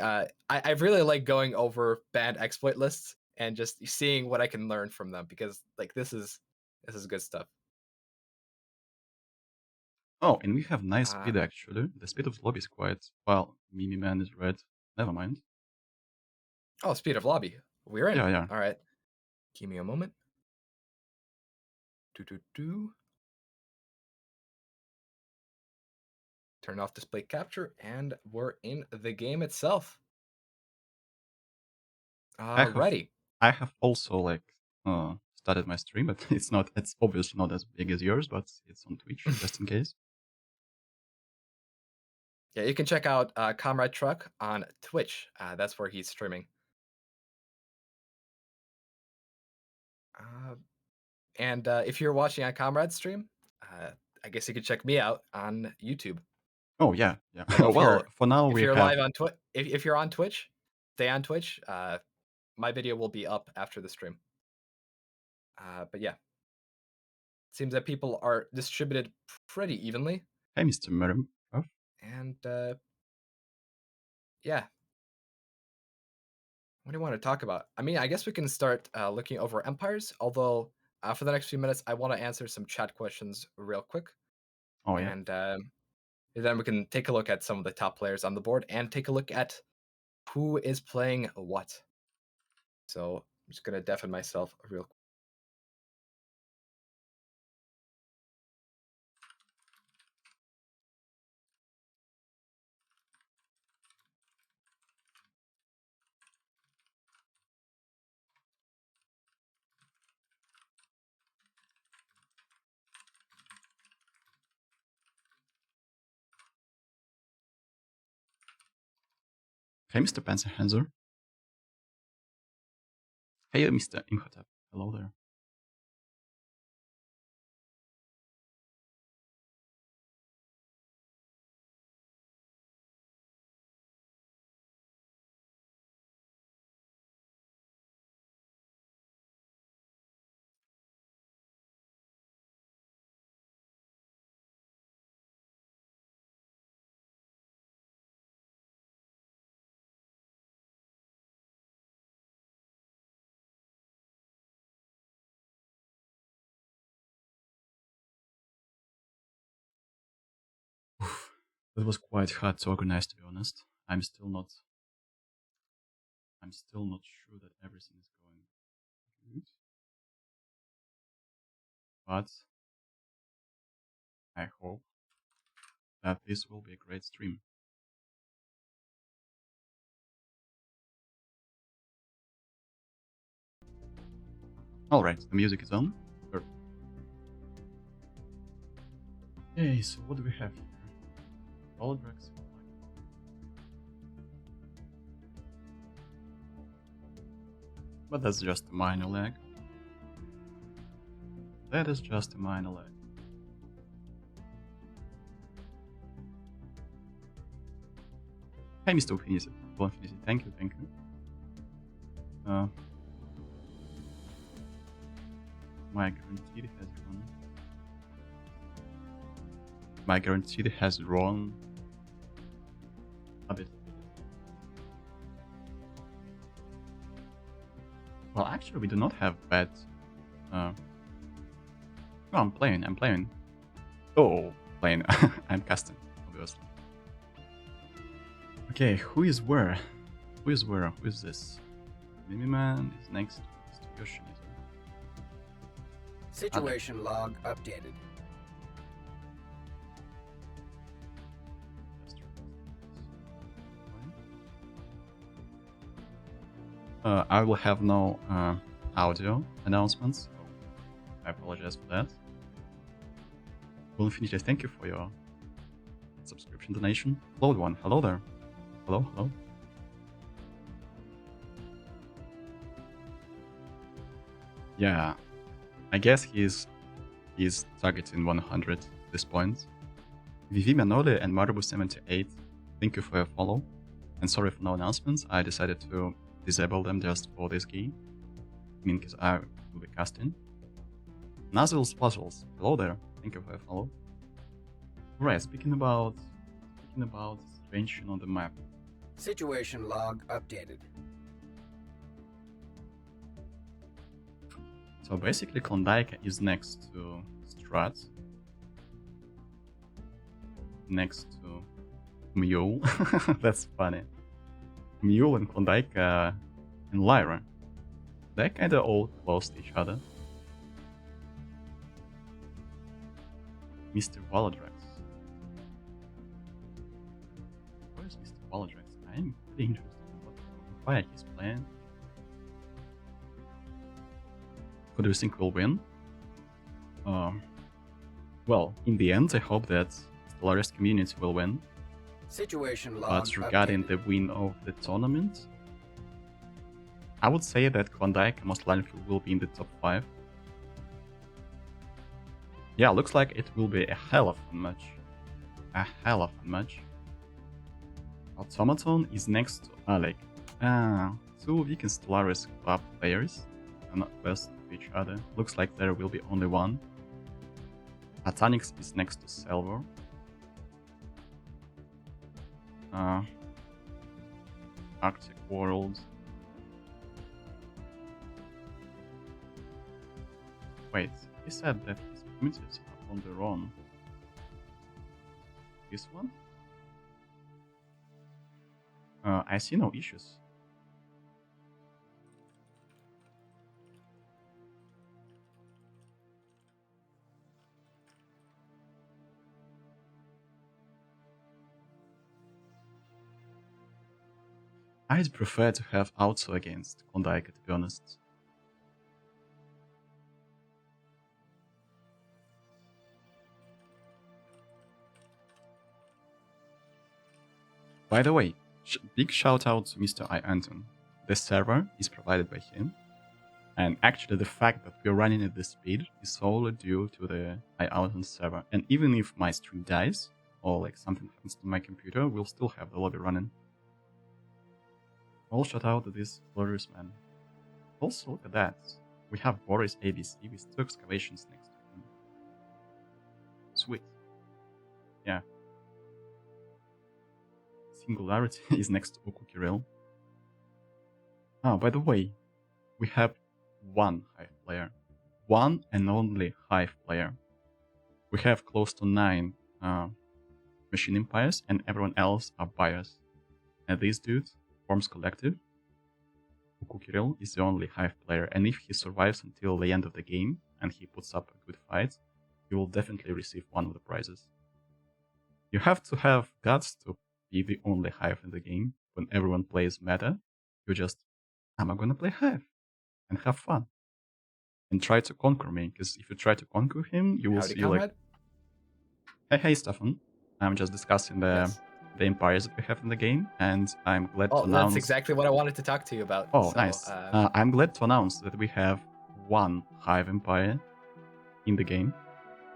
I really like going over banned exploit lists and just seeing what I can learn from them because like this is good stuff. Oh, and we have nice Uh, speed actually. The speed of the lobby is quite well. Mimi Man is red. Never mind. oh, speed of lobby. We're in. Yeah, yeah. All right. Give me a moment. Do do do. Turn off display capture, and we're in the game itself. I have Ready. I have also like started my stream, but it's obviously not as big as yours, but it's on Twitch just in case. Yeah, you can check out Comrade Truck on Twitch. That's where he's streaming. Uh, and if you're watching on Comrade's stream, uh, I guess you could check me out on YouTube. Oh yeah, yeah. Although Well, for now if we you're have live on Twitch, if you're on Twitch, stay on Twitch. My video will be up after the stream. But yeah, seems that people are distributed pretty evenly, hey Mr. Merrim. and yeah. What do you want to talk about? I mean, I guess we can start looking over empires. Although for the next few minutes, I want to answer some chat questions real quick, Oh yeah. and then we can take a look at some of the top players on the board and take a look at who is playing what. So I'm just gonna deafen myself real quick. Hey Mr. Panzerhanser. Hey Mr. Imhotep. Hello there. Oof. It was quite hard to organize, to be honest. I'm still not sure that everything is going good, but I hope that this will be a great stream. Alright, the music is on. Perfect. Okay, so what do we have here? Holodrax. But that's just a minor lag. That is just a minor lag. Hey, Mr. Infinity. Well, Infinity, thank you, thank you. My guaranteed has run. My guaranteed has run a bit. Well, actually, we do not have bad. No, I'm playing. Oh, playing. I'm casting, obviously. Okay, who is where? Who is where? Who is this? Mimiman is next to Yoshinobu. Situation log updated. I will have no audio announcements, so I apologize for that. Well, Infinity, thank you for your subscription donation. Load one, hello there. Hello, hello. Yeah, I guess he's targeting 100 at this point. Vivi Manole and Maribu78, thank you for your follow. And sorry for no announcements, I decided to disable them just for this game. I mean, because I will be casting. Nazil's Puzzles, hello there, thank you for your follow. Right, speaking about the situation on the map. Situation log updated. So basically, Klondike is next to Strat, next to Mule. That's funny. Mule and Klondike and Lyra. They're kinda all close to each other. Mr. Valadrax. Where is Mr. Valadrax? I'm pretty interested in what empire he's playing. Who do you think will win? Well, in the end, I hope that Stellaris community will win. Situation log But regarding updated. the win of the tournament, I would say that Klondike most likely will be in the top 5. Yeah, looks like it will be a hell of a match. A hell of a match. Automaton is next to Alec. Two weak Stellaris club players are not close to each other. Looks like there will be only one. Atanix is next to Salvor. Arctic World. Wait, he said that his primitives are on their own. This one? I see no issues. I'd prefer to have Auto against Klondike, to be honest. By the way, big shout out to Mr. I. Anton. The server is provided by him, and actually the fact that we're running at this speed is solely due to the I. Anton server. And even if my stream dies, or like something happens to my computer, we'll still have the lobby running. All shout out to this glorious man. Also, look at that. We have Boris ABC with 2 excavations next to him. Sweet. Yeah. Singularity is next to Uku Kirill. Oh, by the way, we have one Hive player. One and only Hive player. We have close to 9 machine empires, and everyone else are buyers. And this dude forms collective. Uku Kirill is the only Hive player, and if he survives until the end of the game and he puts up a good fight, he will definitely receive one of the prizes. You have to have guts to be the only Hive in the game. When everyone plays meta, you just, I'm gonna play Hive and have fun and try to conquer me, because if you try to conquer him, you will Howdy, see comrade. like, hey Stefan, I'm just discussing Yes. the empires that we have in the game, and I'm glad to Oh, announce. that's exactly what I wanted to talk to you about. Oh, So, nice. I'm glad to announce that we have one Hive Empire in the game.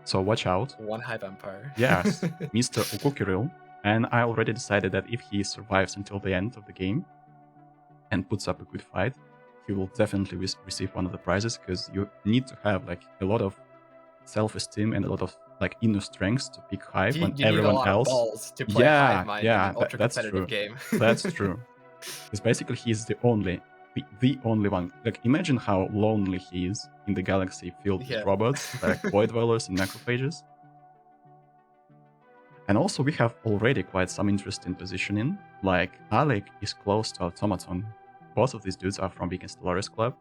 So watch out. One Hive Empire. Yes, Mr. Uku Kirill. And I already decided that if he survives until the end of the game and puts up a good fight, he will definitely receive one of the prizes, because you need to have like a lot of self-esteem and a lot of like inner strength to pick Hive You when need a everyone lot else. of balls to play Yeah, Hive Mind yeah, in an ultra that's competitive true. game. That's true. Because basically he's the only one. Like, imagine how lonely he is in the galaxy filled with Yeah. robots, like void dwellers and necrophages. And also we have already quite some interesting positioning. Like, Alec is close to Automaton. Both of these dudes are from Weekend Stellaris Club,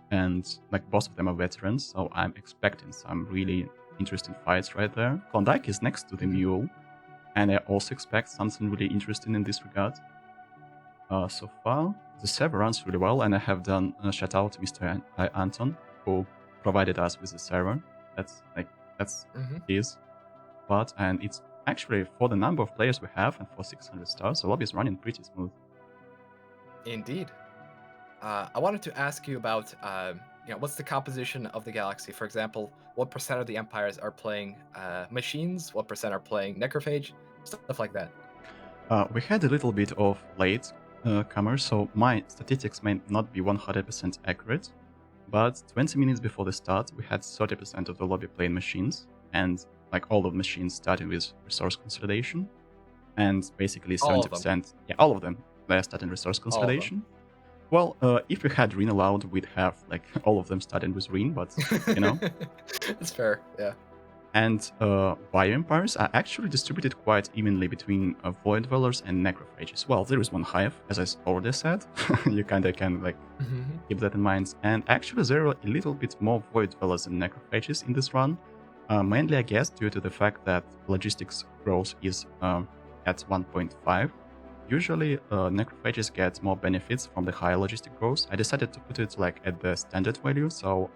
and like both of them are veterans, so I'm expecting some really interesting fights right there. Klondike is next to the Mule, and I also expect something really interesting in this regard. So far, the server runs really well, and I have done a shout out to Mr. Anton, who provided us with the server. That's his. And it's actually, for the number of players we have and for 600 stars, the lobby is running pretty smooth. Indeed. I wanted to ask you about, what's the composition of the galaxy? For example, what % of the empires are playing machines? What % are playing necrophage? Stuff like that. We had a little bit of late comers, so my statistics may not be 100% accurate, but 20 minutes before the start, we had 30% of the lobby playing machines, and like all of the machines starting with resource consolidation, and basically 70%. All of them. Yeah, all of them. their stat and resource All of them. consolidation. Well, if we had Reen allowed, we'd have like all of them starting with Reen, but you know. It's fair, yeah. And bioempires are actually distributed quite evenly between void dwellers and necrophages. Well, there is one hive, as I already said. You kinda can like keep that in mind. And actually, there are a little bit more void dwellers and necrophages in this run. Mainly, I guess, due to the fact that logistics growth is at 1.5. Usually, necrophages get more benefits from the higher logistic growth. I decided to put it like at the standard value, so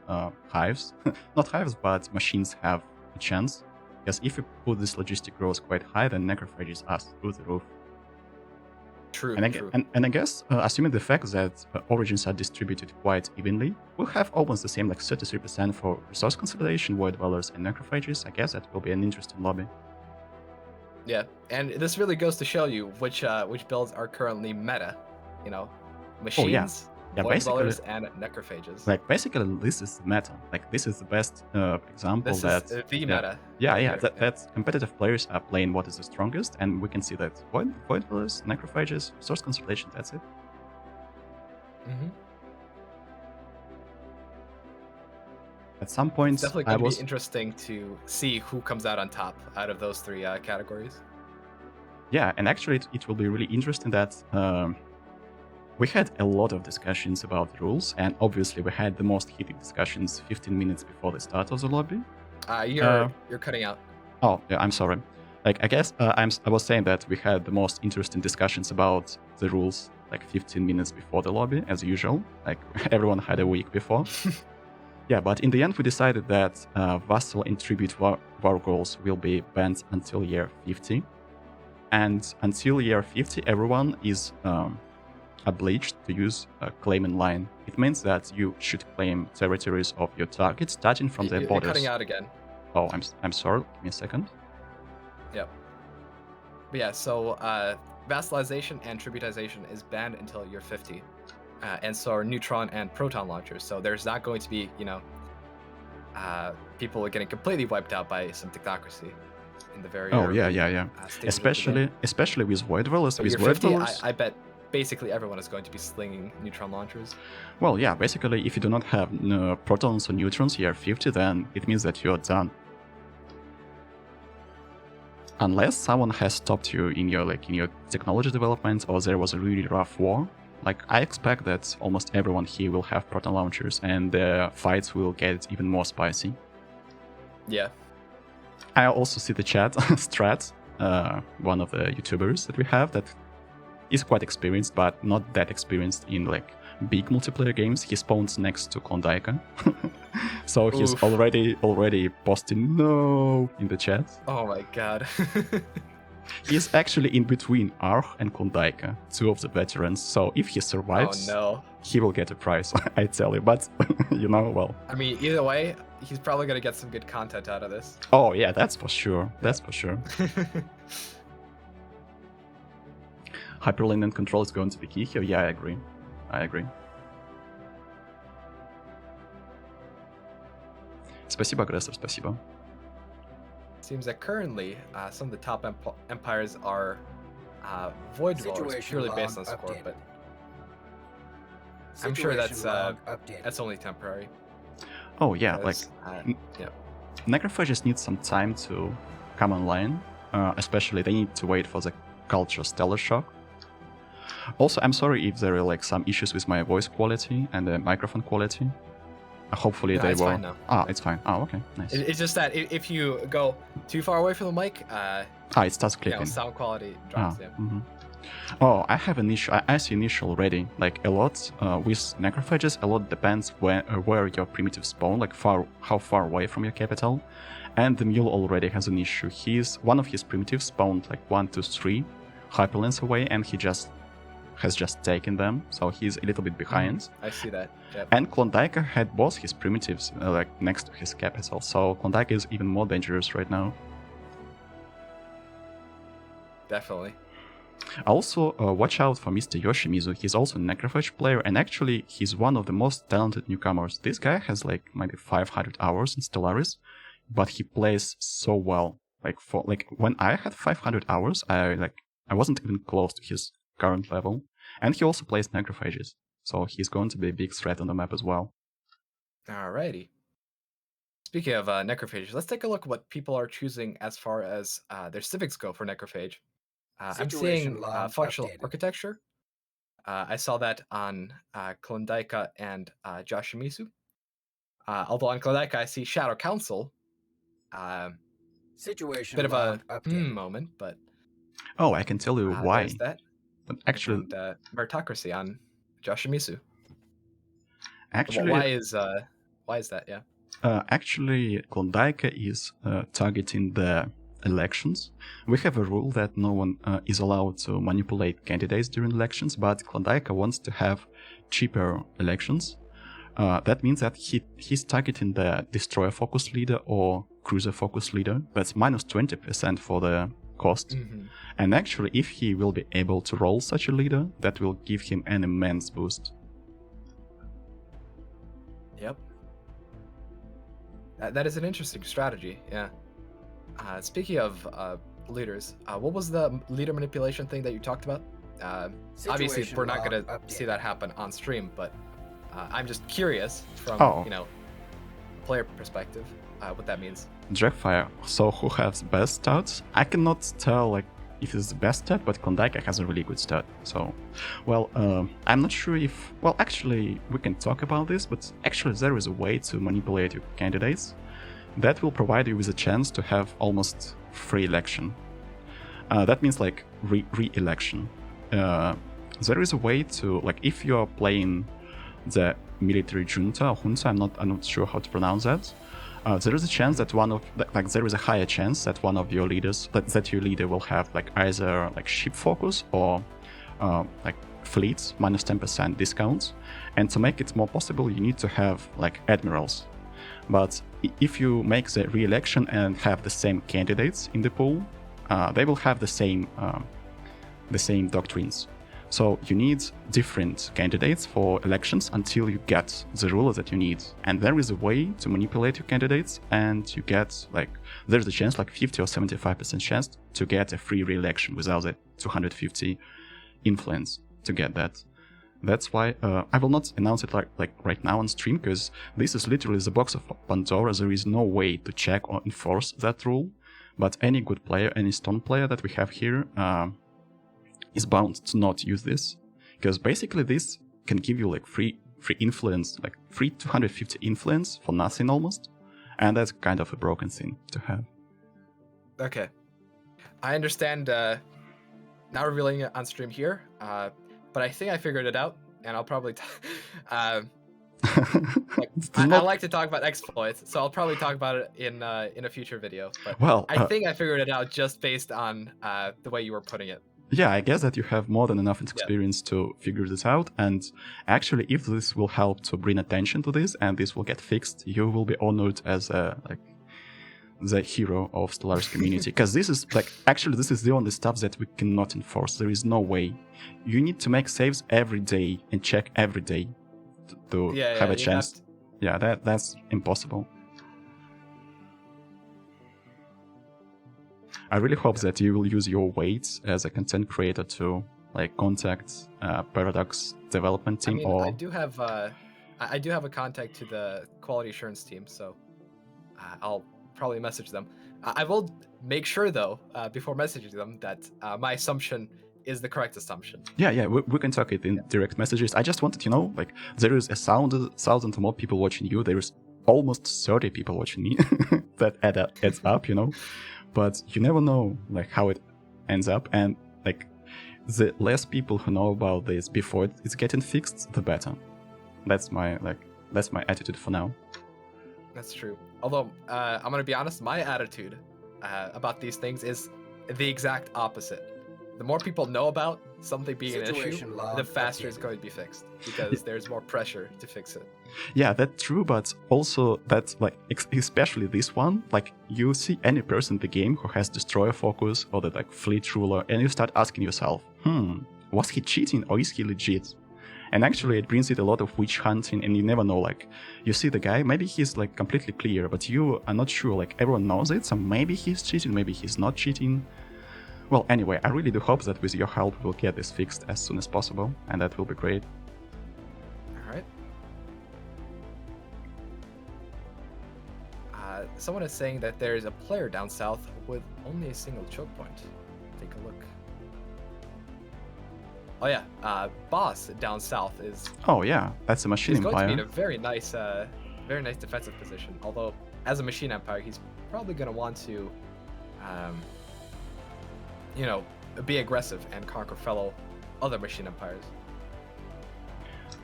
hives, not hives, but machines have a chance. Because if you put this logistic growth quite high, then necrophages are through the roof. True, And I, true. and I guess, assuming the fact that origins are distributed quite evenly, we'll have almost the same, like 33% for resource consolidation, void dwellers, and necrophages. I guess that will be an interesting lobby. Yeah, and this really goes to show you which builds are currently meta. You know, machines, Yeah, void basically, dwellers, and necrophages. like basically, this is the meta. Like this is the best example This that is the meta. yeah, right here, that competitive players are playing what is the strongest, and we can see that void dwellers, necrophages, resource consolidation. That's it. At some point, It's definitely going to be interesting to see who comes out on top out of those three categories. Yeah, and actually, it will be really interesting that we had a lot of discussions about rules, and obviously, we had the most heated discussions 15 minutes before the start of the lobby. You're cutting out. Oh, yeah, I'm sorry. Like, I guess I was saying that we had the most interesting discussions about the rules like 15 minutes before the lobby, as usual. Like, everyone had a week before. Yeah, but in the end, we decided that Vassal and Tribute war goals will be banned until year 50. And until year 50, everyone is obliged to use a claiming line. It means that you should claim territories of your target starting from their borders. You're cutting out again. Oh, I'm sorry. Give me a second. Yep. But yeah, so vassalization and tributization is banned until year 50. And so are neutron and proton launchers. So there's not going to be, people getting completely wiped out by some technocracy in the very early, especially with void dwellers. So with year void 50, dwellers, I bet basically everyone is going to be slinging neutron launchers. Well, yeah, basically, if you do not have protons or neutrons year 50, then it means that you're done. Unless someone has stopped you in your technology development, or there was a really rough war. Like, I expect that almost everyone here will have proton launchers, and the fights will get even more spicy. Yeah. I also see the chat, Strat, one of the YouTubers that we have, that is quite experienced, but not that experienced in like big multiplayer games. He spawns next to Klondike. So he's already posting no in the chat. Oh my god. He's actually in between Arch and Klondike, two of the veterans. So if he survives, he will get a prize, I tell you. But, well. I mean, either way, he's probably going to get some good content out of this. Oh, yeah, that's for sure. That's for sure. Hyperlink and control is going to be key here. Yeah, I agree. Спасибо, Aggressor, спасибо. Seems that currently some of the top empires are void dwellers, purely based on score, but I'm sure that's only temporary. Oh yeah, necrophages need some time to come online. Especially they need to wait for the culture stellar shock. Also, I'm sorry if there are some issues with my voice quality and the microphone quality. Hopefully they will. Fine now. It's fine. Oh, okay, nice. It's just that if you go too far away from the mic, it starts clipping. Sound quality drops. Oh, I have an issue. I see an issue already. Like a lot with necrophages, a lot depends where your primitive spawn, like how far away from your capital. And the mule already has an issue. One of his primitives spawned like 1, 2, 3 hyperlinks away, and he has just taken them, so he's a little bit behind. I see that. Yep. And Klondike had both his primitives next to his capital, so Klondike is even more dangerous right now. Definitely. Also, watch out for Mr. Yoshimizu. He's also a necrophage player, and actually he's one of the most talented newcomers. This guy has maybe 500 hours in Stellaris, but he plays so well. When I had 500 hours, I wasn't even close to his current level. And he also plays necrophages, so he's going to be a big threat on the map as well. Alrighty. Speaking of necrophages, let's take a look at what people are choosing as far as their civics go for necrophage. I'm Situation seeing log functional updated. architecture. I saw that on Klondika and Joshimizu. Although on Klondika I see Shadow Council. Situation Bit of a log updated. moment, but Oh, I can tell you why. there's that. But actually, And meritocracy on Joshimizu. actually, Why is that? Yeah. Actually, Klondike is targeting the elections. We have a rule that no one is allowed to manipulate candidates during elections, but Klondike wants to have cheaper elections. That means that he's targeting the destroyer focus leader or cruiser focus leader. That's minus 20% for the cost. Mm-hmm. And actually, if he will be able to roll such a leader, that will give him an immense boost. Yep. That is an interesting strategy, yeah. Speaking of leaders, what was the leader manipulation thing that you talked about? Obviously, Situation we're not going log to updated. see that happen on stream, but I'm just curious from, player perspective, what that means. Dragfire, so who has best starts? I cannot tell like if it's the best start, but Klondike has a really good start. So, well, I'm not sure if... Well, actually, we can talk about this, but actually there is a way to manipulate your candidates that will provide you with a chance to have almost free election. That means like re-election. There is a way to, like, if you're playing the military junta, I'm not sure how to pronounce that. There is a chance that there is a higher chance that one of your leaders, that your leader will have like either like ship focus or like fleets minus 10% discounts. And to make it more possible, you need to have like admirals. But if you make the re-election and have the same candidates in the pool, they will have the same doctrines. So you need different candidates for elections until you get the ruler that you need. And there is a way to manipulate your candidates, and you get like, there's a chance, like 50 or 75% chance to get a free re-election without the 250 influence to get that. That's why I will not announce it like right now on stream, because this is literally the box of Pandora. There is no way to check or enforce that rule. But any good player, any stone player that we have here, is bound to not use this, because basically this can give you like free influence, like free 250 influence for nothing almost, and that's kind of a broken thing to have. Okay, I understand. Not revealing it on stream here, but I think I figured it out, and I'll probably. I like to talk about exploits, so I'll probably talk about it in a future video. But well, I think I figured it out just based on the way you were putting it. Yeah, I guess that you have more than enough experience to figure this out, and actually if this will help to bring attention to this and this will get fixed, you will be honored as the hero of Stellaris community, because this is like, actually this is the only stuff that we cannot enforce. There is no way. You need to make saves every day and check every day to have a chance. Yeah, that's impossible. I really hope that you will use your weights as a content creator to like contact Paradox development team. I do have a contact to the quality assurance team, so I'll probably message them. I will make sure though, before messaging them, that my assumption is the correct assumption. Yeah, we can talk it in direct messages. I just wanted, like there is 1,000 more people watching you. There is almost 30 people watching me. That adds up, But you never know like how it ends up, and like the less people who know about this before it's getting fixed, the better. That's my attitude for now. That's true. Although I'm gonna be honest, my attitude about these things is the exact opposite. The more people know about something being an issue, the faster it's going to be fixed, because there's more pressure to fix it. Yeah, that's true, but also that's like, especially this one, like you see any person in the game who has destroyer focus or the like fleet ruler, and you start asking yourself, was he cheating or is he legit? And actually it brings it a lot of witch hunting, and you never know, like you see the guy, maybe he's like completely clear, but you are not sure, like everyone knows it, so maybe he's cheating, maybe he's not cheating. Well, anyway, I really do hope that with your help we'll get this fixed as soon as possible, and that will be great. Alright. Someone is saying that there is a player down south with only a single choke point. Take a look. Oh yeah, boss down south is Oh yeah, that's a machine going to be in empire. a very nice defensive position. Although, as a machine empire, he's probably going to want to, you know, be aggressive and conquer fellow other machine empires.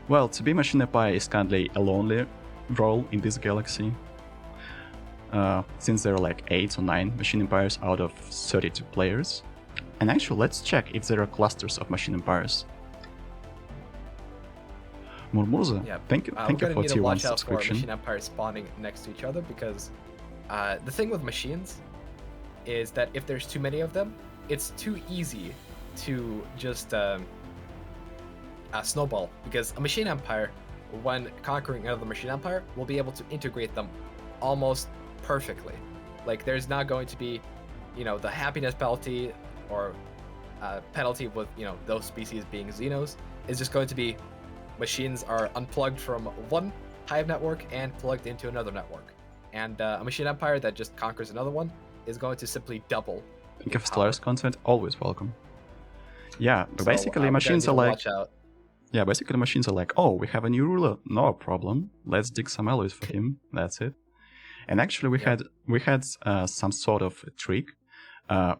Well, to be machine empire is currently a lonely role in this galaxy. Since there are like 8 or 9 machine empires out of 32 players. And actually, let's check if there are clusters of machine empires. Murmurza, Yeah, thank you we're for gonna need to tier 1 watch out for subscription. machine empires spawning next to each other because the thing with machines is that if there's too many of them, it's too easy to just snowball, because a machine empire, when conquering another machine empire, will be able to integrate them almost perfectly. Like, there's not going to be, you know, the happiness penalty or penalty with, you know, those species being Xenos. Is just going to be machines are unplugged from one hive network and plugged into another network. And a machine empire that just conquers another one is going to simply double. Think of Stellaris content, always welcome. Yeah, but basically we're machines gonna are need to like... watch out. Yeah, basically machines are like, oh, we have a new ruler, no problem. Let's dig some alloys for him. That's it. And actually, we had some sort of a trick.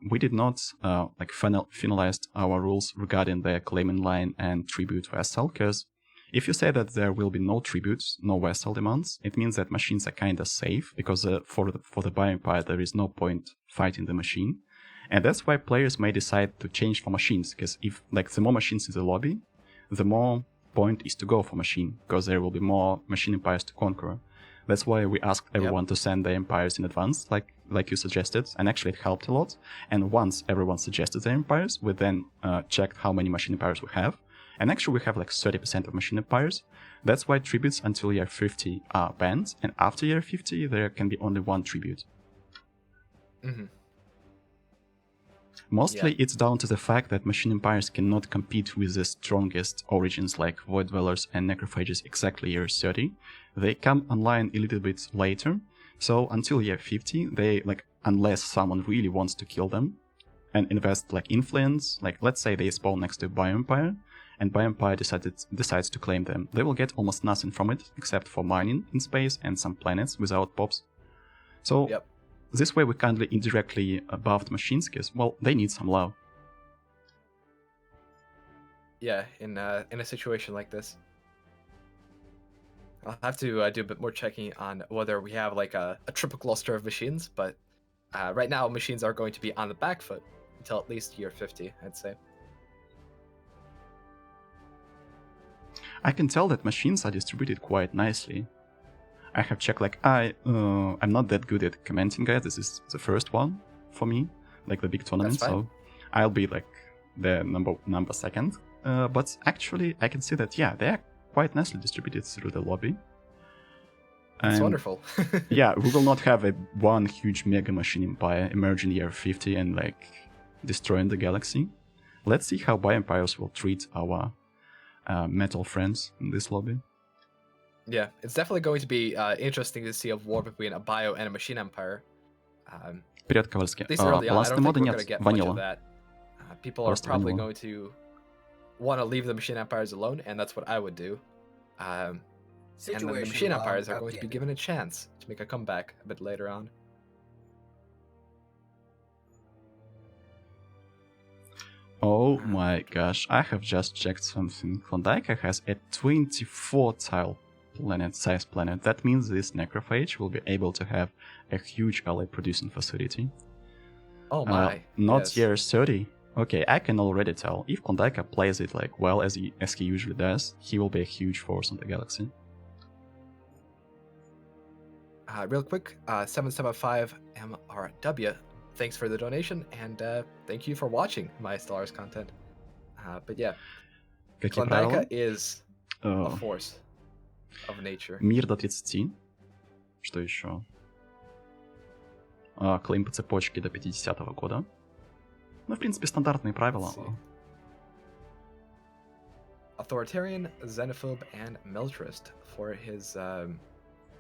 We did not finalized our rules regarding the claiming line and tribute vessel, because if you say that there will be no tributes, no vessel demands, it means that machines are kind of safe, because for the bioempire there is no point fighting the machine. And that's why players may decide to change for machines, because if the more machines in the lobby, the more point is to go for machine, because there will be more machine empires to conquer. That's why we asked everyone to send their empires in advance, like you suggested, and actually it helped a lot. And once everyone suggested their empires, we then checked how many machine empires we have. And actually we have like 30% of machine empires. That's why tributes until year 50 are banned, and after year 50 there can be only one tribute. Mm-hmm. Mostly it's down to the fact that machine empires cannot compete with the strongest origins like Void Dwellers and Necrophages exactly year 30. They come online a little bit later, so until year 50, they, unless someone really wants to kill them and invest influence, let's say they spawn next to Bioempire, and Bioempire decides to claim them, they will get almost nothing from it except for mining in space and some planets without pops. So this way we kindly indirectly buffed machines, because, well, they need some love. Yeah, in a situation like this. I'll have to do a bit more checking on whether we have a triple cluster of machines, but right now machines are going to be on the back foot until at least year 50, I'd say. I can tell that machines are distributed quite nicely. I have checked, I'm not that good at commenting, guys. This is the first one for me, the big tournament, so I'll be the number second. But actually, I can see that, yeah, they are quite nicely distributed through the lobby. That's wonderful. Yeah, we will not have one huge mega machine empire emerging year 50 and destroying the galaxy. Let's see how bioempires will treat our metal friends in this lobby. Yeah, it's definitely going to be interesting to see a war between a bio and a machine empire. Привет, Ковальский. At least early on, I don't think we're going to get much of Vanilla. that. People are probably going to want to leave the machine empires alone, and that's what I would do. And then the machine empires are going to be given a chance to make a comeback a bit later on. Oh my gosh, I have just checked something. Klondike has a 24 tile size planet. That means this necrophage will be able to have a huge ally producing facility. Oh my. Not year 30. Okay, I can already tell. If Klondike plays it well as he usually does, he will be a huge force on the galaxy. Real quick, 775MRW, thanks for the donation, and thank you for watching my Stellaris content. But yeah, Klondike is a force of nature. Мир до 30. Что еще? Клейм по цепочке до 50-го года. Ну, в принципе, стандартные правила. Let's see. Authoritarian, xenophobe, and militarist for his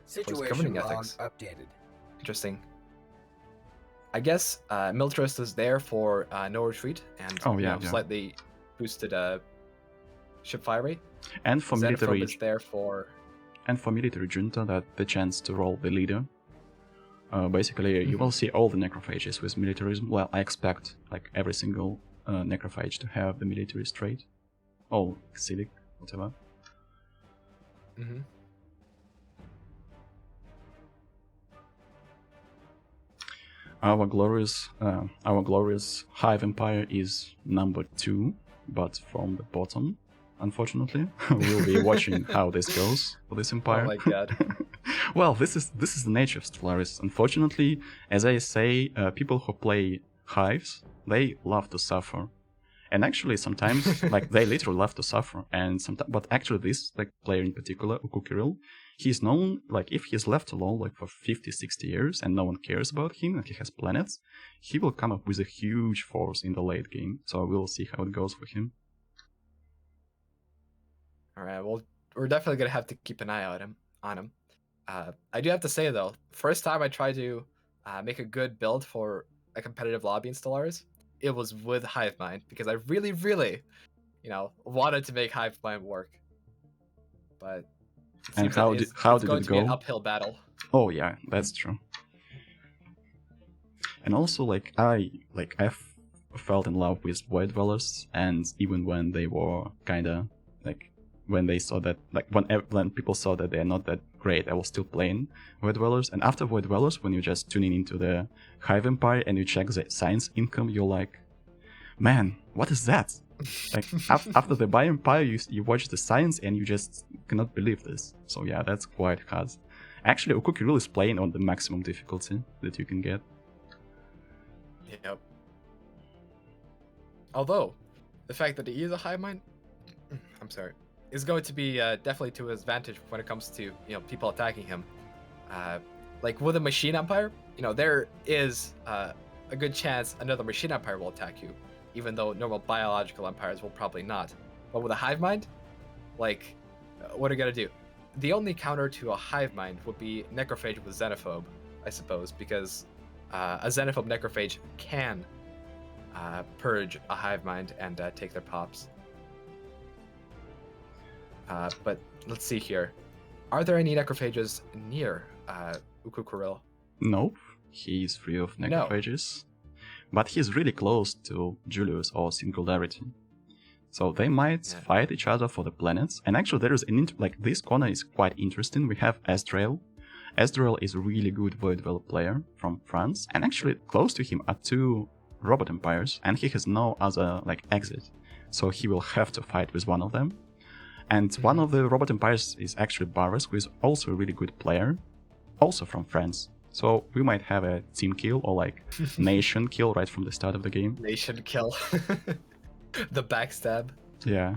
Situation governing log ethics. updated. Interesting. I guess militarist is there for no retreat and slightly boosted ship fire rate. And for xenophobe military is there for junta, that the chance to roll the leader. Basically, you will see all the necrophages with militarism. Well, I expect like every single necrophage to have the militarist trait. All civic, whatever. Our glorious Hive Empire is number 2, but from the bottom, unfortunately. We'll be watching how this goes for this empire. Oh my god. Well, this is the nature of Stellaris. Unfortunately, as I say, people who play Hives, they love to suffer. And actually, sometimes, like, they literally love to suffer. And sometimes, but actually, this like player in particular, Ukukiril, he's known, like, if he's left alone, like, for 50, 60 years, and no one cares about him, and he has planets, he will come up with a huge force in the late game. So we'll see how it goes for him. Alright, well, we're definitely gonna have to keep an eye on him. I do have to say, though, first time I tried to make a good build for a competitive lobby in Stellaris, it was with Hivemind, because I really, really, wanted to make Hivemind work. But and how did it go? Be an uphill battle. Oh yeah, that's true. And also, like, I felt in love with Void Dwellers, and even when they were kinda like, when they saw that, like, when people saw that they're not that great, I was still playing Void Dwellers. And after Void Dwellers, when you're just tuning into the Hive Empire and you check the science income, you're like, man, what is that? Like, after the Bio Empire, you watch the science and you just cannot believe this. So yeah, that's quite hard. Actually, Ukukiril is playing on the maximum difficulty that you can get. Yep. Although, the fact that he is a Hivemind, is going to be definitely to his advantage when it comes to people attacking him. Like with a Machine Empire, there is a good chance another Machine Empire will attack you, even though normal biological empires will probably not. But with a Hivemind, like, what are you gonna do? The only counter to a Hivemind would be Necrophage with Xenophobe, I suppose, because a Xenophobe Necrophage can purge a Hivemind and take their pops. But let's see here. Are there any necrophages near Ukukiril? Nope, he's free of necrophages. No. But he's really close to Julius or Singularity. So they might fight each other for the planets. And actually there is this corner is quite interesting. We have Azrael. Azrael is a really good Void Dweller player from France. And actually close to him are 2 robot empires. And he has no other exit. So he will have to fight with one of them. And one of the robot empires is actually Barras, who is also a really good player, also from France. So we might have a team kill or nation kill right from the start of the game. Nation kill. The backstab. Yeah.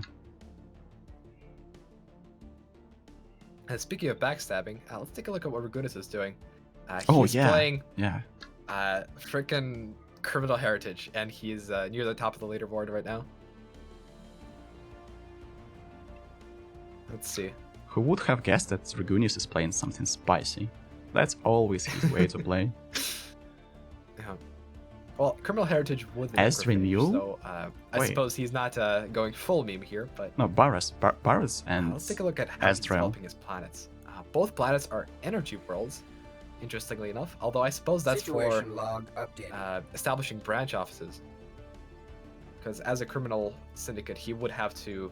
Speaking of backstabbing, let's take a look at what Ragunis is doing. He's playing yeah. Frickin' Criminal Heritage, and he's near the top of the leaderboard right now. Let's see. Who would have guessed that Ragunis is playing something spicy? That's always his way to play. Yeah. Well, Criminal Heritage would be Azrael, so I suppose he's not going full meme here, but... No, Barras and let's take a look at how he's developing his planets. Both planets are energy worlds, interestingly enough, although I suppose that's Situation for log updated. Establishing branch offices. Because as a criminal syndicate, he would have to,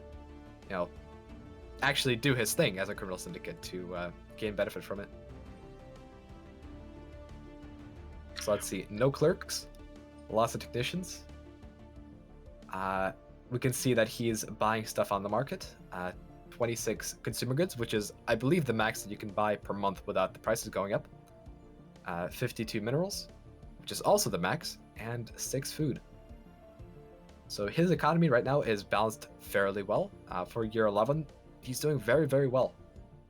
actually do his thing as a criminal syndicate to gain benefit from it. So let's see, no clerks, lots of technicians. We can see that he's buying stuff on the market. 26 consumer goods, which is, I believe, the max that you can buy per month without the prices going up. 52 minerals, which is also the max, and 6 food. So his economy right now is balanced fairly well. For year 11, he's doing very, very well.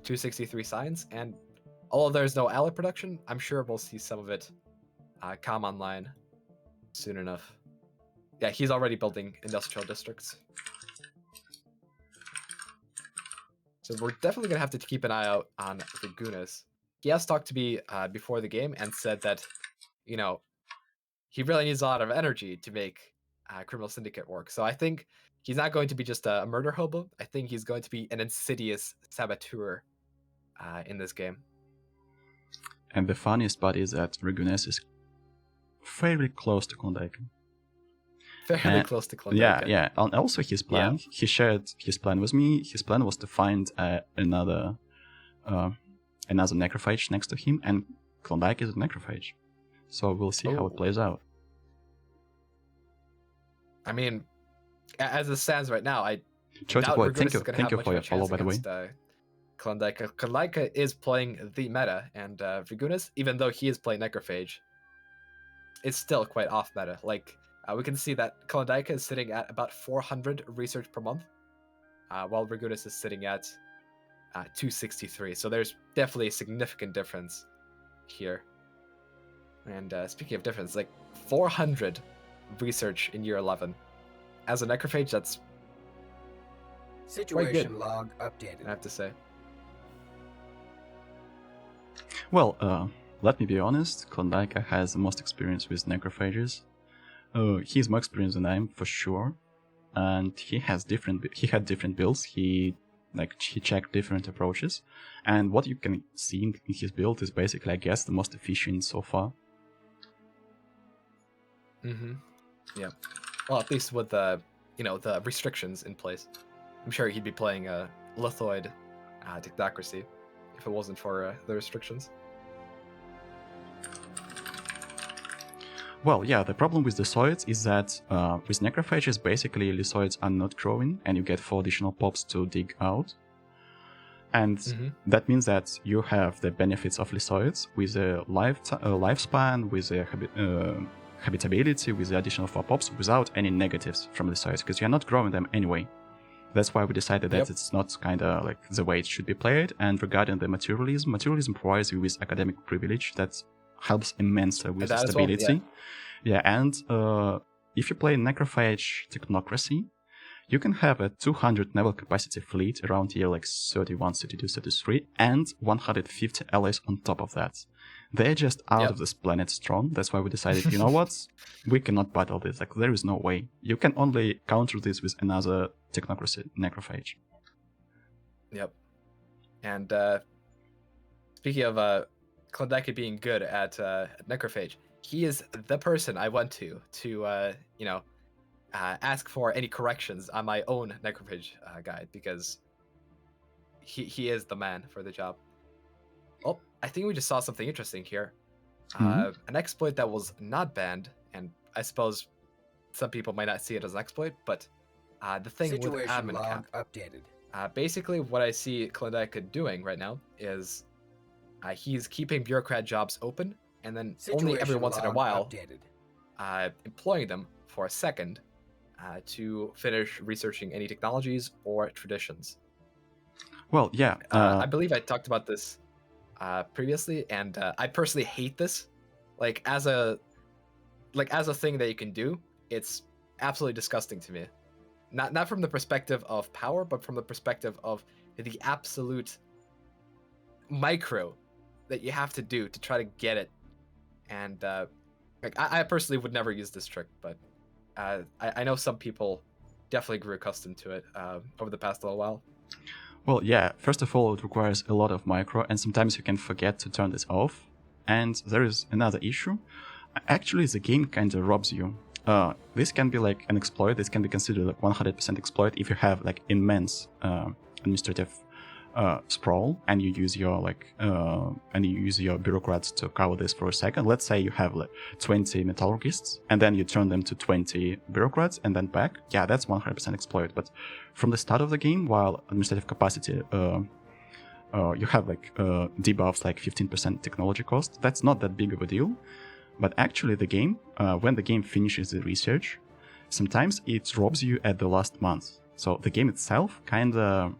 263 science, and although there's no ally production, I'm sure we'll see some of it come online soon enough. Yeah, he's already building industrial districts. So we're definitely gonna have to keep an eye out on Dragunas. He has talked to me before the game and said that, you know, he really needs a lot of energy to make Criminal Syndicate work. So I think he's not going to be just a murder hobo. I think he's going to be an insidious saboteur in this game. And the funniest part is that Dragunas is fairly close to Klondike. Fairly close to Klondike. Yeah. And also his plan, he shared his plan with me. His plan was to find another necrophage next to him, and Klondike is a necrophage. So we'll see how it plays out. I mean, as it stands right now, Choice Boy, thank you for your follow, by the way. Klondike. Klondike is playing the meta, and Dragunas, even though he is playing necrophage, is still quite off meta. Like, we can see that Klondike is sitting at about 400 research per month, while Dragunas is sitting at 263. So there's definitely a significant difference here. And speaking of difference, like 400 research in year 11. As a necrophage, that's Situation quite good, log updated. I have to say. Well, let me be honest, Klondike has the most experience with necrophages. He's more experienced than I am, for sure. And he had different builds. He checked different approaches. And what you can see in his build is basically, I guess, the most efficient so far. Mm-hmm. Yeah. Well, at least with the restrictions in place. I'm sure he'd be playing a lithoid dictocracy if it wasn't for the restrictions. Well, yeah, the problem with Lysoids is that with necrophages, basically Lysoids are not growing, and you get 4 additional pops to dig out. And that means that you have the benefits of Lysoids with a lifespan, with a habitability, with the additional 4 pops, without any negatives from Lysoids, because you're not growing them anyway. That's why we decided that it's not kind of like the way it should be played. And regarding the materialism provides you with academic privilege that helps immensely with stability. Well, yeah, and if you play necrophage technocracy, you can have a 200 naval capacity fleet around here, like 31, 32, 33, and 150 allies on top of that. They're just out of this planet strong. That's why we decided, you know what? We cannot battle this. Like, there is no way. You can only counter this with another technocracy necrophage. Yep. And speaking of Klondike being good at necrophage, he is the person I went to ask for any corrections on my own necrophage guide, because he is the man for the job. Oh, I think we just saw something interesting here. An exploit that was not banned, and I suppose some people might not see it as an exploit, but the thing with admin cap. Updated. Basically, what I see Klondike doing right now is he's keeping bureaucrat jobs open, and then only every once in a while employing them for a second to finish researching any technologies or traditions. Well, yeah. I believe I talked about this previously, and I personally hate this. Like as a thing that you can do, it's absolutely disgusting to me. Not from the perspective of power, but from the perspective of the absolute micro that you have to do to try to get it. And I personally would never use this trick, but I know some people definitely grew accustomed to it over the past little while. Well, yeah, first of all, it requires a lot of micro, and sometimes you can forget to turn this off. And there is another issue. Actually, the game kind of robs you. This can be like an exploit. This can be considered like 100% exploit if you have like immense administrative sprawl, and you use your bureaucrats to cover this for a second. Let's say you have like 20 metallurgists, and then you turn them to 20 bureaucrats, and then back. Yeah, that's 100% exploit. But from the start of the game, while administrative capacity, you have like debuffs like 15% technology cost. That's not that big of a deal. But actually, the game, when the game finishes the research, sometimes it robs you at the last month. So the game itself kind of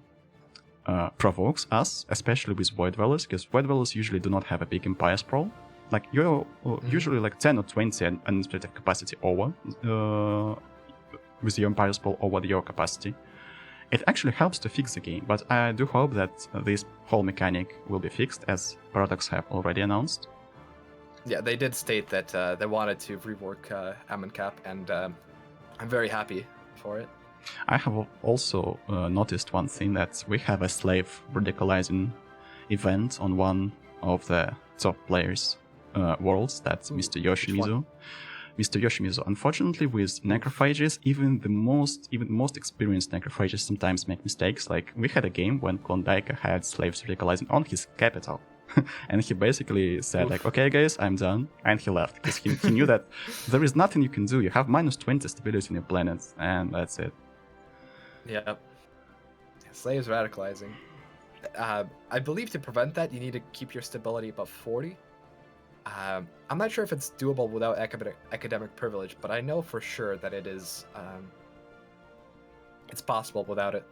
provokes us, especially with Void Dwellers, because Void Dwellers usually do not have a big empire sprawl. like you're usually like 10 or 20 administrative capacity over with your Empire's pool over your capacity. It actually helps to fix the game, but I do hope that this whole mechanic will be fixed, as Paradox have already announced. Yeah, they did state that they wanted to rework Ammon Cap, and I'm very happy for it. I have also noticed one thing, that we have a slave radicalizing event on one of the top players' worlds, that's Mr. Yoshimizu. Mr. Yoshimizu, unfortunately, with necrophages, even the most experienced necrophages sometimes make mistakes. Like, we had a game when Klondike had slaves radicalizing on his capital. And he basically said, like, okay, guys, I'm done. And he left, because he knew that there is nothing you can do. You have minus 20 stability in your planet, and that's it. Yeah. Slaves radicalizing. I believe to prevent that, you need to keep your stability above 40. I'm not sure if it's doable without academic privilege, but I know for sure that it is. It's possible without it.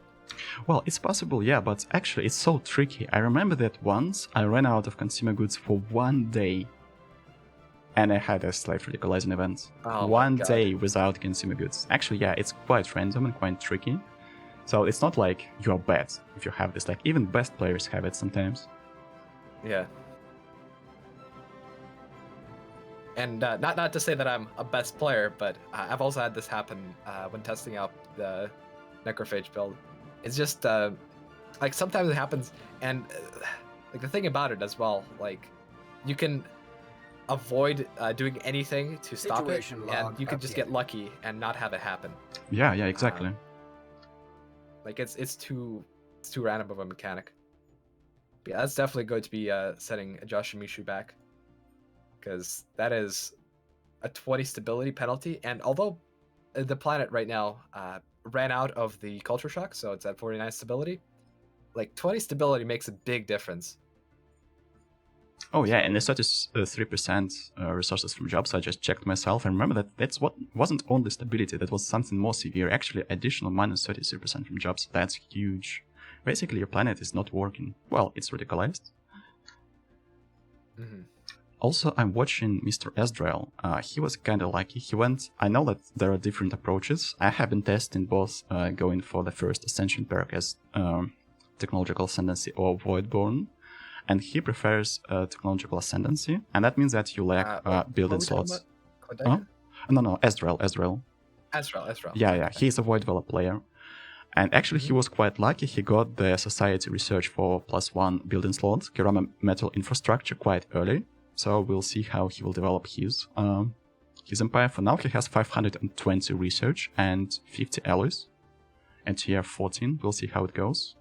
Well, it's possible, yeah, but actually it's so tricky. I remember that once I ran out of consumer goods for 1 day, and I had a slave radicalizing event. Oh, 1 day without consumer goods. Actually, yeah, it's quite random and quite tricky. So it's not like you're bad if you have this. Like, even best players have it sometimes. Yeah. And not to say that I'm a best player, but I've also had this happen when testing out the necrophage build. It's just like sometimes it happens, and like the thing about it as well, like you can avoid doing anything to stop it, and you can just get lucky and not have it happen. Yeah, exactly. Like it's too random of a mechanic. But yeah, that's definitely going to be setting Joshimishu back, because that is a 20 stability penalty. And although the planet right now ran out of the culture shock, so it's at 49 stability, like 20 stability makes a big difference. Oh yeah, and it's 33% resources from jobs. I just checked myself. I remember that's what wasn't only stability, that was something more severe. Actually, additional minus 33% from jobs. That's huge. Basically, your planet is not working. Well, it's radicalized. Mm-hmm. Also, I'm watching Mr. Esdrael. He was kind of lucky. He went... I know that there are different approaches. I have been testing both going for the first Ascension perk as Technological Ascendancy or Voidborn. And he prefers Technological Ascendancy. And that means that you lack building slots. No, Esdrael. Ezreal. Yeah. He's a Void Dweller player. And actually, he was quite lucky. He got the Society Research for +1 building slot, Kirama Metal Infrastructure, quite early. So we'll see how he will develop his empire. For now, he has 520 research and 50 alloys. At tier 14, we'll see how it goes.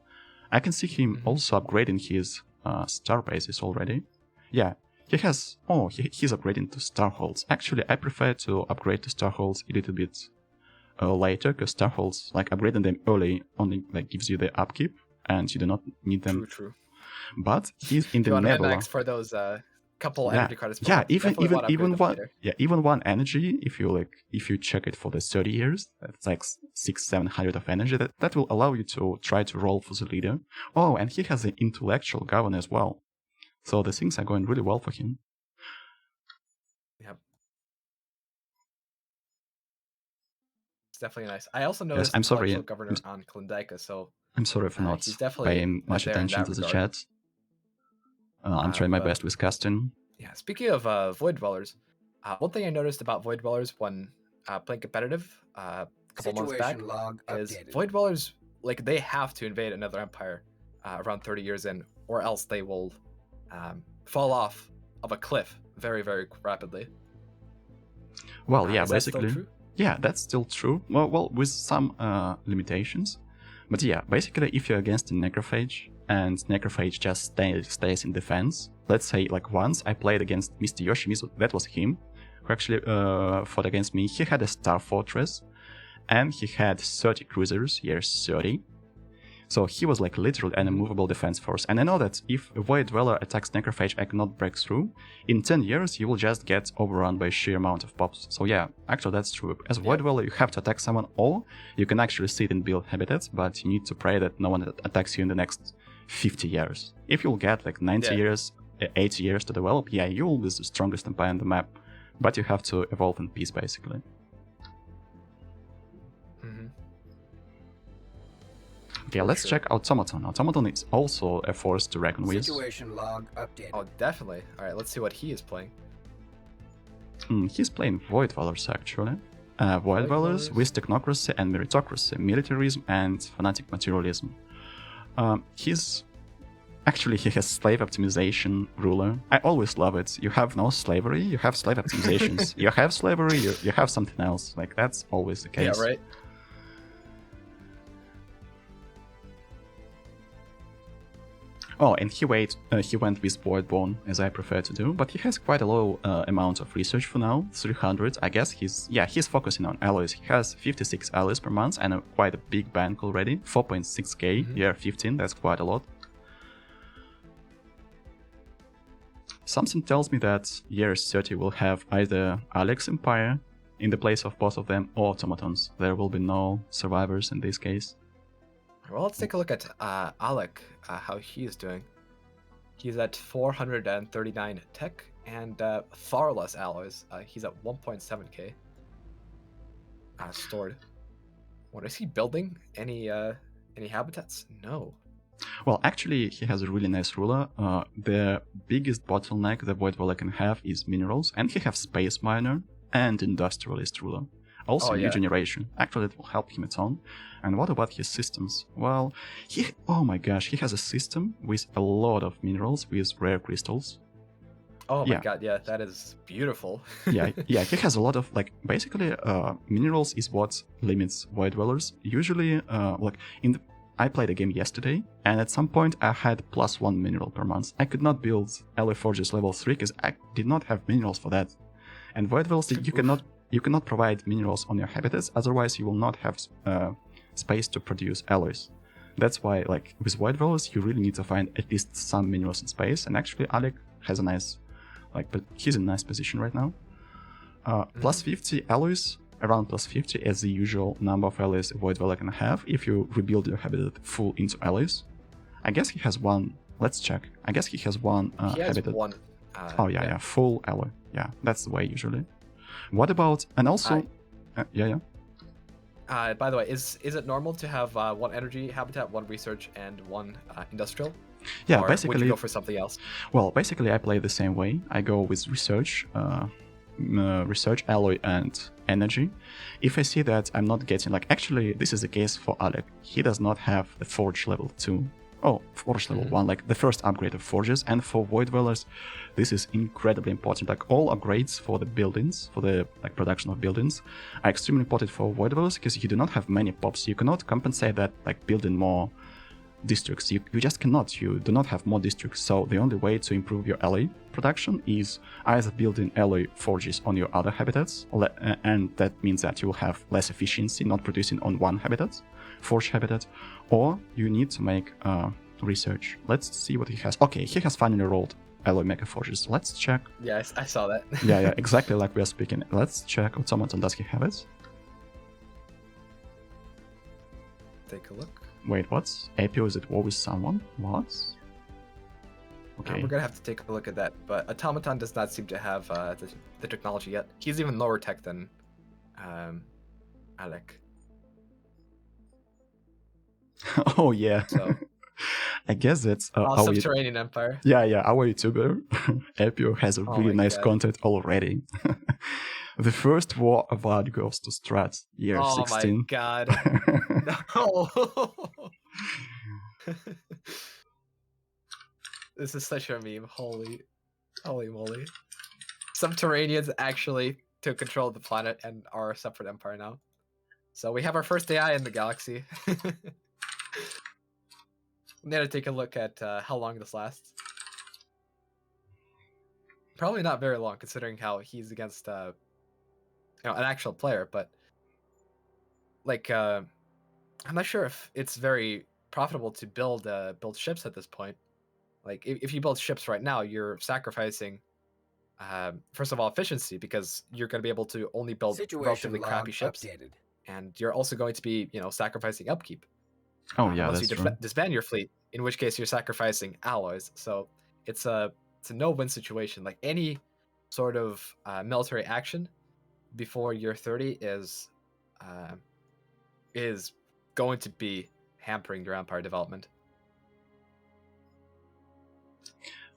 I can see him also upgrading his star bases already. Yeah, he has... Oh, he's upgrading to Starholds. Actually, I prefer to upgrade to Starholds a little bit later, because Starholds, like, upgrading them early only like gives you the upkeep, and you do not need them. True. But he's in the nebula. For those couple energy cards. Yeah, even one energy. If you check it for the 30 years, that's like 600-700 of energy. That will allow you to try to roll for the leader. Oh, and he has an intellectual governor as well. So the things are going really well for him. Yep. It's definitely nice. I also noticed I'm sorry, governor on Klondike, so I'm sorry for not paying much attention to the chat. I'm trying my best with casting. Yeah, speaking of Void Dwellers, one thing I noticed about Void Dwellers when playing competitive a couple months back is Void Dwellers, like, they have to invade another empire around 30 years in, or else they will fall off of a cliff very, very rapidly. Well, yeah, basically. Yeah, that's still true. Well, with some limitations. But yeah, basically, if you're against a necrophage, and necrophage just stays in defense. Let's say, like, once I played against Mr. Yoshimizu, that was him, who actually fought against me. He had a Star Fortress, and he had 30 cruisers, years 30. So he was like literally an immovable defense force. And I know that if a Void Dweller attacks necrophage I cannot break through, in 10 years you will just get overrun by sheer amount of pops. So yeah, actually that's true. As a Void Dweller you have to attack someone, or you can actually sit and build habitats, but you need to pray that no one attacks you in the next 50 years. If you'll get like 90 years, 8 years to develop, yeah, you will be the strongest empire on the map, but you have to evolve in peace, basically. Mm-hmm. Okay, let's check Automaton. Automaton is also a force to reckon with. Situation log updated. Oh, definitely. All right, let's see what he is playing. He's playing Void Dwellers, actually. Void Dwellers with technocracy and meritocracy, militarism and fanatic materialism. He has slave optimization ruler. I always love it. You have no slavery, you have slave optimizations. You have slavery, you have something else. Like, that's always the case. Yeah, right. Oh, and he went with Voidborn, as I prefer to do, but he has quite a low amount of research for now, 300. I guess he's focusing on alloys. He has 56 alloys per month and quite a big bank already, 4.6k, year 15, that's quite a lot. Something tells me that year 30 will have either Alex Empire in the place of both of them or automatons. There will be no survivors in this case. Well, let's take a look at Alec, how he is doing. He's at 439 tech and far less alloys. He's at 1.7k stored. What is he building? Any habitats? No. Well, actually, he has a really nice ruler. The biggest bottleneck the Void Dweller can have is minerals, and he has Space Miner and Industrialist ruler. Also, new generation. Actually, it will help him a ton. And what about his systems? Well, oh my gosh, he has a system with a lot of minerals with rare crystals. Oh my god, yeah, that is beautiful. yeah, he has a lot of, like, basically, minerals is what limits Void Dwellers. Usually, I played a game yesterday, and at some point I had +1 mineral per month. I could not build Alloy Forges level 3 because I did not have minerals for that. And Void Dwellers, you cannot provide minerals on your habitats, otherwise you will not have space to produce alloys. That's why, like, with Void Dwellers, you really need to find at least some minerals in space, and actually Alec has a nice, but he's in a nice position right now. Plus 50 alloys, around plus 50 as the usual number of alloys a Void Dweller can have if you rebuild your habitat full into alloys. I guess he has one, let's check. I guess he has one habitat. One. Full alloy. Yeah, that's the way usually. What about, and also, by the way, is it normal to have one energy habitat, one research, and one industrial? Yeah, or basically. Would you go for something else? Well, basically, I play the same way. I go with research, alloy, and energy. If I see that I'm not getting, actually, this is the case for Alec. He does not have the Forge level 2. Oh, Forge level 1, the first upgrade of Forges. And for Void Dwellers, this is incredibly important. All upgrades for the buildings, for the production of buildings, are extremely important for Void Dwellers because you do not have many pops. You cannot compensate that building more districts. You just cannot. You do not have more districts. So the only way to improve your alloy production is either building alloy forges on your other habitats, and that means that you will have less efficiency not producing on one forge habitat, or you need to make research. Let's see what he has. Okay, he has finally rolled alloy mega forges. Let's check. Yeah, I saw that. yeah, exactly like we are speaking. Let's check Automaton. Does he have it? Take a look. Wait, what? Apio is at war with someone? What? Okay. We're gonna have to take a look at that, but Automaton does not seem to have the technology yet. He's even lower tech than Alec. Oh yeah. So I guess that's Subterranean Empire. Yeah, our YouTuber Apio has a really nice content already. The first war award goes to Strat, year 16. Oh my god. No. This is such a meme. Holy moly. Subterraneans actually took control of the planet and are a separate empire now. So we have our first AI in the galaxy. I'm gonna take a look at how long this lasts. Probably not very long, considering how he's against an actual player. But I'm not sure if it's very profitable to build ships at this point. If you build ships right now, you're sacrificing, first of all, efficiency, because you're going to be able to only build relatively crappy ships, and you're also going to be, sacrificing upkeep. Oh yeah, unless that's you true. disband your fleet, in which case you're sacrificing alloys. So it's a it's a no-win situation. Like any sort of military action before year 30 is going to be hampering your empire development.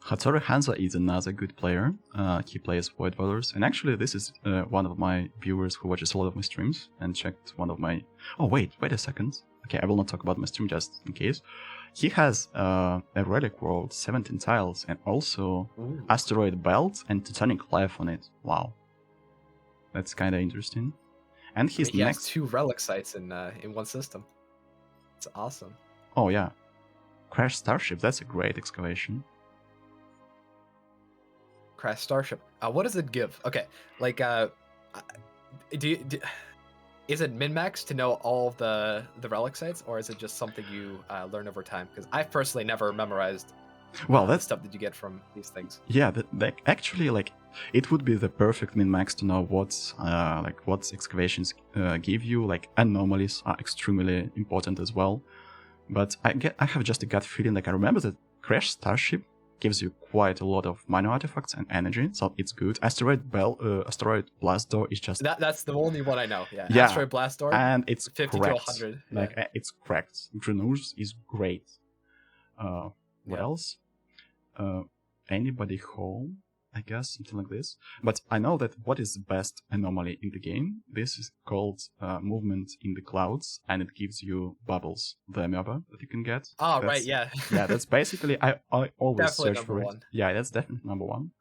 Hattori Hansa is another good player. He plays Void Dwellers, and actually this is one of my viewers who watches a lot of my streams and checked one of my... Oh, wait a second. Okay, I will not talk about my stream just in case. He has a relic world, 17 tiles, and also asteroid belt and titanic life on it. Wow. That's kind of interesting. And his he next... has 2 relic sites in one system. It's awesome. Oh, yeah. Crash Starship, that's a great excavation. Crash Starship. What does it give? Okay, like, is it min-max to know all of the relic sites, or is it just something you learn over time? Because I personally never memorized the stuff that you get from these things. Yeah, actually, like, it would be the perfect min-max to know what excavations give you. Like, anomalies are extremely important as well. But I have just a gut feeling. Like, I remember that Crash Starship gives you quite a lot of minor artifacts and energy, so it's good. Asteroid Blast Door is just... That's the only one I know. Yeah. Asteroid Blast Door, and it's 50 cracked. to 100. Like, it's cracked. Dreneurs is great. What else? Anybody home? I guess, something like this. But I know that what is the best anomaly in the game, this is called movement in the clouds, and it gives you bubbles, the amoeba that you can get. Oh, right, yeah. Yeah, that's basically, I always definitely search for it. one. Yeah, that's definitely number one.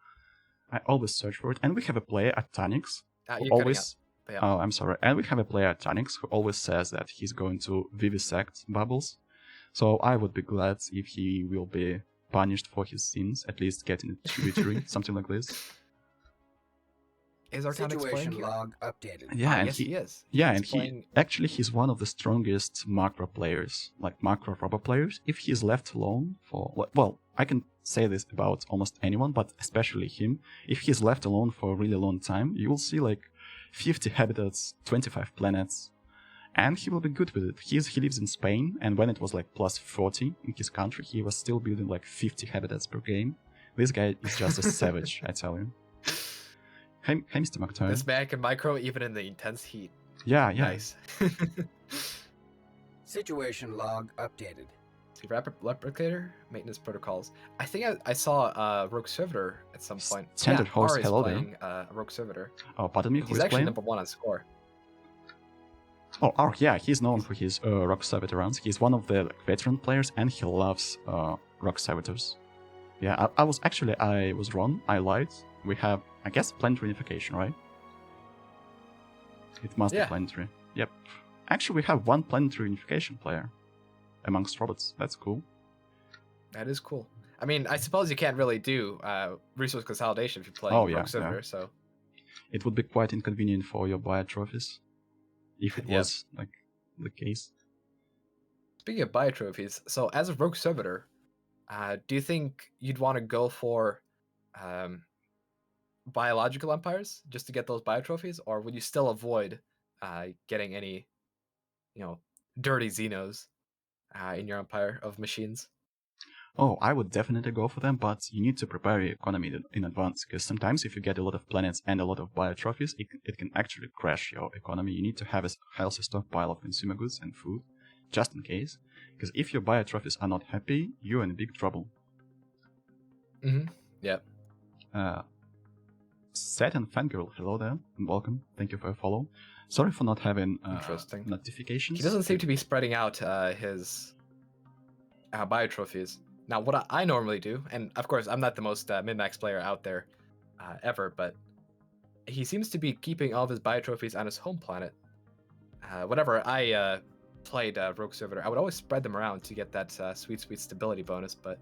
I always search for it. And we have a player at Tanix who always... Yeah. Oh, I'm sorry. And we have a player at Tanix who always says that he's going to vivisect bubbles. So I would be glad if he will be punished for his sins, at least getting a tributary, something like this. Is our situation log updated? Yeah, and yes, he is. Yeah, and he's one of the strongest macro players, like macro robber players. If he's left alone for... Well, I can say this about almost anyone, but especially him. If he's left alone for a really long time, you will see like 50 habitats, 25 planets, and he will be good with it. He lives in Spain, and when it was like plus 40 in his country, he was still building like 50 habitats per game. This guy is just a savage, I tell you. Hey, Mr. McTurn. This man can micro even in the intense heat. Yeah. Nice. Situation log updated. See, replicator maintenance protocols. I think I saw Rogue Servitor at some point. Standard host, hello playing Rogue Servitor. Oh, pardon me, he's actually number 1 on score. Oh, yeah, he's known for his Rock Servitor runs. He's one of the veteran players, and he loves Rock Servitors. Yeah, I was wrong. I lied. We have, I guess, planetary unification, right? It must be planetary. Yep. Actually, we have one planetary unification player amongst robots. That's cool. That is cool. I mean, I suppose you can't really do resource consolidation if you play Rogue Servitor, so... It would be quite inconvenient for your buyer trophies. If it was like the case. Speaking of buy trophies, so as a Rogue Servitor, do you think you'd want to go for biological empires just to get those bio trophies, or would you still avoid getting any, dirty Xenos in your empire of machines? Oh, I would definitely go for them, but you need to prepare your economy in advance, because sometimes if you get a lot of planets and a lot of bio trophies, it can actually crash your economy. You need to have a healthy stockpile of consumer goods and food, just in case, because if your bio trophies are not happy, you're in big trouble. Mm-hmm. Yep. Set and Fangirl, hello there, and welcome. Thank you for your follow. Sorry for not having notifications. He doesn't seem to be spreading out his bio trophies. Now, what I normally do, and of course, I'm not the most min-max player out there ever, but he seems to be keeping all of his bio trophies on his home planet. Whenever I played Rogue Servitor, I would always spread them around to get that sweet stability bonus, but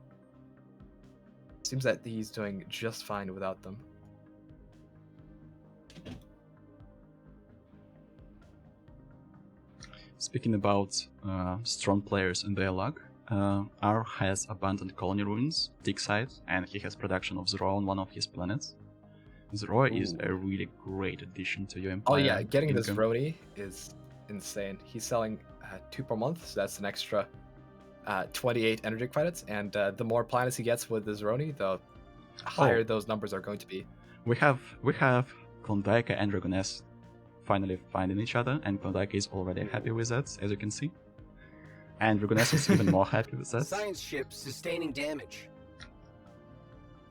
it seems that he's doing just fine without them. Speaking about strong players and their luck, R has abundant colony ruins, dig site, and he has production of Zero on one of his planets. Zero is a really great addition to your empire. Oh yeah, getting this Roni is insane. He's selling 2 per month, so that's an extra 28 energy credits, and the more planets he gets with this Roni, the higher those numbers are going to be. We have Klondike and Dragoness finally finding each other, and Klondike is already happy with that, as you can see. And Dragoness is even more happy with that. Science ship sustaining damage.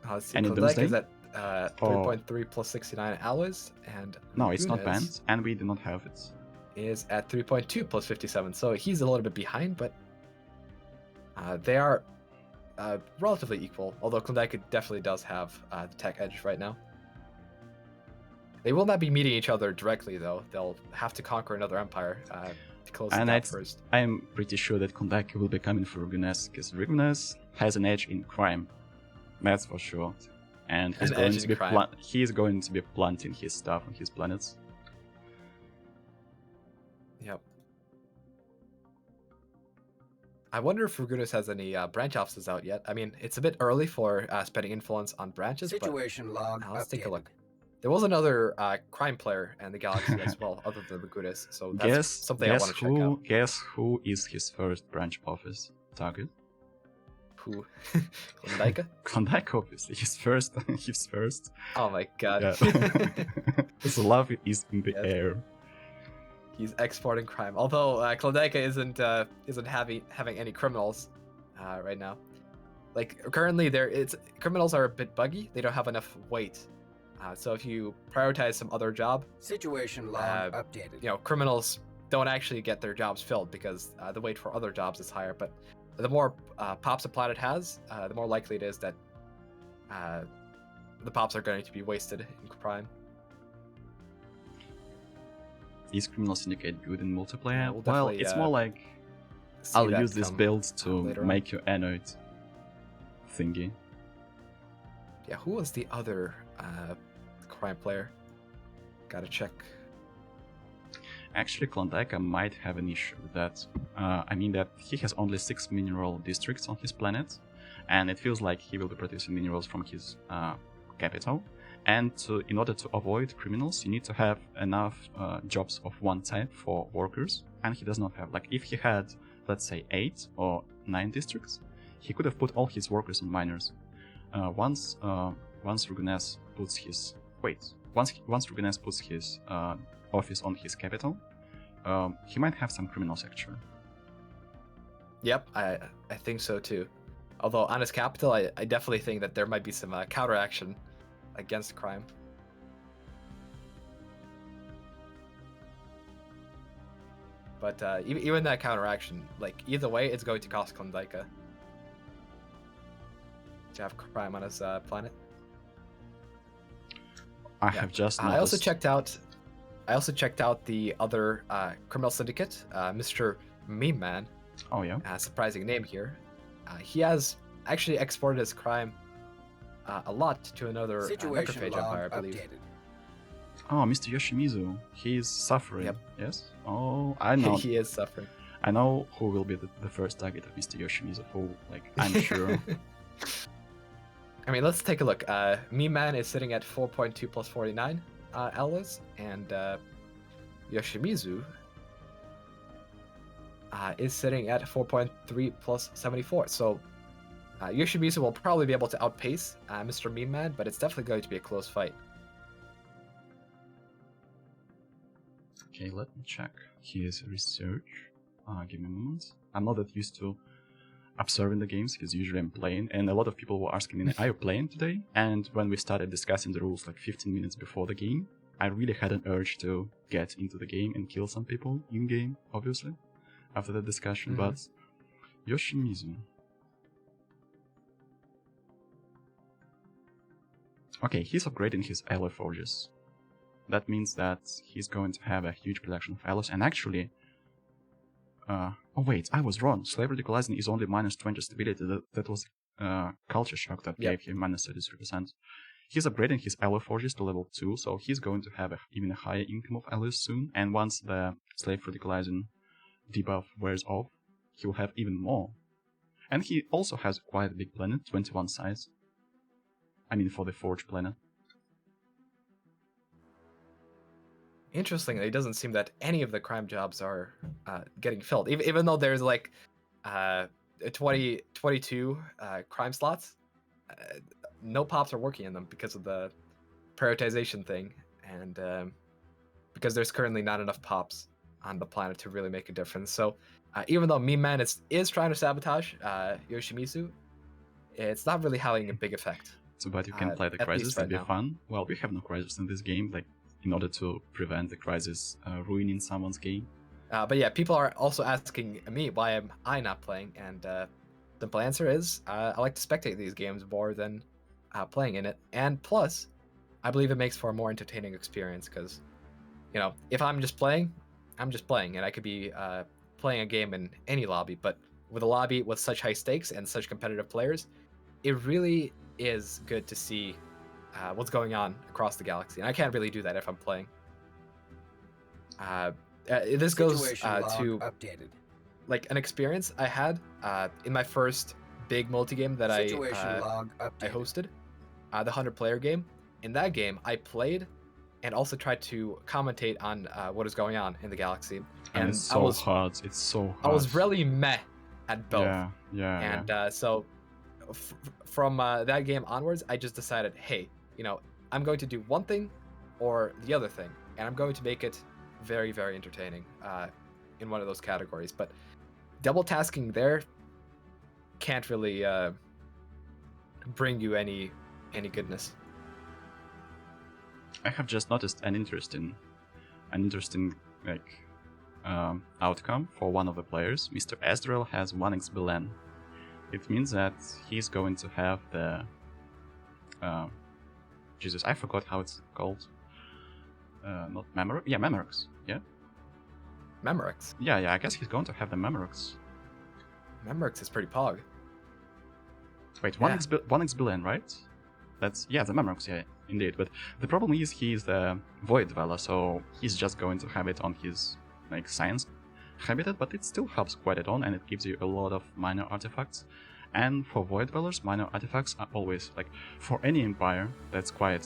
Let's see, And in Klondike Doomsday? is at 3.3 plus 69 alloys, and No, it's not Ragunas banned, and we do not have it. is at 3.2 plus 57, so he's a little bit behind, but they are relatively equal, although Klondike definitely does have the tech edge right now. They will not be meeting each other directly, though. They'll have to conquer another empire to close the gap first. I'm pretty sure that Klondike will be coming for Ragunas, because Ragunas has an edge in crime. That's for sure. And he's going to be planting his stuff on his planets. Yep. I wonder if Ragunas has any branch offices out yet. I mean, it's a bit early for spending influence on branches, Situation log let's take a updated. look. There was another crime player in the galaxy as well, other than Ragunas, so that's something I want to check out. Guess who is his first branch office target? Who? Klondike? Klondike, obviously. His first. Oh my god. Yeah. His love is in the air. He's exporting crime. Although Klondike isn't having any criminals right now. Like currently, criminals are a bit buggy. They don't have enough weight. So if you prioritize some other job, Situation log updated. you know, criminals don't actually get their jobs filled because the weight for other jobs is higher. But the more pops a planet has, the more likely it is that the pops are going to be wasted in crime. These criminals syndicate good in multiplayer. We'll Well, definitely, it's more like See I'll that use this come build to later on. make your anode thingy. Yeah, who was the other crime player? Gotta check. Actually, Klondike might have an issue with that. I mean that he has only 6 mineral districts on his planet, and it feels like he will be producing minerals from his capital. And in order to avoid criminals, you need to have enough jobs of one type for workers, and he does not have. Like, if he had, let's say, 8 or 9 districts, he could have put all his workers on miners. Once Ragunas puts his office on his capital, he might have some criminals actually. Yep, I think so too. Although on his capital, I definitely think that there might be some counteraction against crime. But even that counteraction, like either way, it's going to cost Klondike to have crime on his planet. I have just noticed. I also checked out the other criminal syndicate, Mr. Meme Man. Oh yeah. Surprising name here. He has actually exported his crime a lot to another Situation necrophage log empire, I believe. updated. Oh, Mr. Yoshimizu. He's suffering. Yep. Yes? Oh, I know. He is suffering. I know who will be the first target of Mr. Yoshimizu. Who, like, I'm sure. I mean, let's take a look. Meme Man is sitting at 4.2 plus 49 alloys, and Yoshimizu is sitting at 4.3 plus 74. So Yoshimizu will probably be able to outpace Mr. Meme Man, but it's definitely going to be a close fight. Okay, let me check his research. Give me a moment. I'm not that used to observing the games because usually I'm playing, and a lot of people were asking me, are you playing today? And when we started discussing the rules like 15 minutes before the game, I really had an urge to get into the game and kill some people in game, obviously, after the discussion. But Yoshimizu. Okay, he's upgrading his alloy forges. That means that he's going to have a huge production of alloys, and actually oh wait, I was wrong. Slave radicalizing is only minus 20 stability. That was culture shock that gave him minus 33%. He's upgrading his alloy forges to level 2, so he's going to have even a higher income of alloys soon, and once the slave radicalizing debuff wears off, he'll have even more. And he also has quite a big planet, 21 size. I mean, for the Forge planet. Interestingly, it doesn't seem that any of the crime jobs are getting filled, even though there's like 22 crime slots. no pops are working in them because of the prioritization thing, and because there's currently not enough pops on the planet to really make a difference. So even though Meme Man is trying to sabotage Yoshimizu, it's not really having a big effect. So, but you can play the at least crisis, right it'd be now. fun. Well, we have no crisis in this game, like, in order to prevent the crisis ruining someone's game. But yeah, people are also asking me why am I not playing, and the simple answer is I like to spectate these games more than playing in it. And plus, I believe it makes for a more entertaining experience because, you know, if I'm just playing, I'm just playing, and I could be playing a game in any lobby. But with a lobby with such high stakes and such competitive players, it really is good to see what's going on across the galaxy, and I can't really do that if I'm playing. This goes Situation log to updated. like an experience I had in my first big multi-game that Situation log I updated. hosted, the 100-player game. In that game, I played and also tried to commentate on what is going on in the galaxy. And it's so hard. It's so hard. I was really meh at both. Yeah. And so from that game onwards, I just decided, hey, you know, I'm going to do one thing or the other thing, and I'm going to make it very, very entertaining in one of those categories. But double tasking there can't really bring you any goodness. I have just noticed an interesting like outcome for one of the players. Mr. Ezreal has 1x Belen. It means that he's going to have the Jesus, I forgot how it's called. Not Memorex? Yeah, Memorex. Yeah? Memorex? Yeah, I guess he's going to have the Memorex. Memorex is pretty pog. Wait, 1x Belen, right? That's, yeah, the Memorex, yeah, indeed. But the problem is he's the Void Dweller, so he's just going to have it on his, like, Science Habitat, but it still helps quite a ton, and it gives you a lot of minor artifacts. And for Void Dwellers, minor artifacts are always, like, for any Empire, that's quite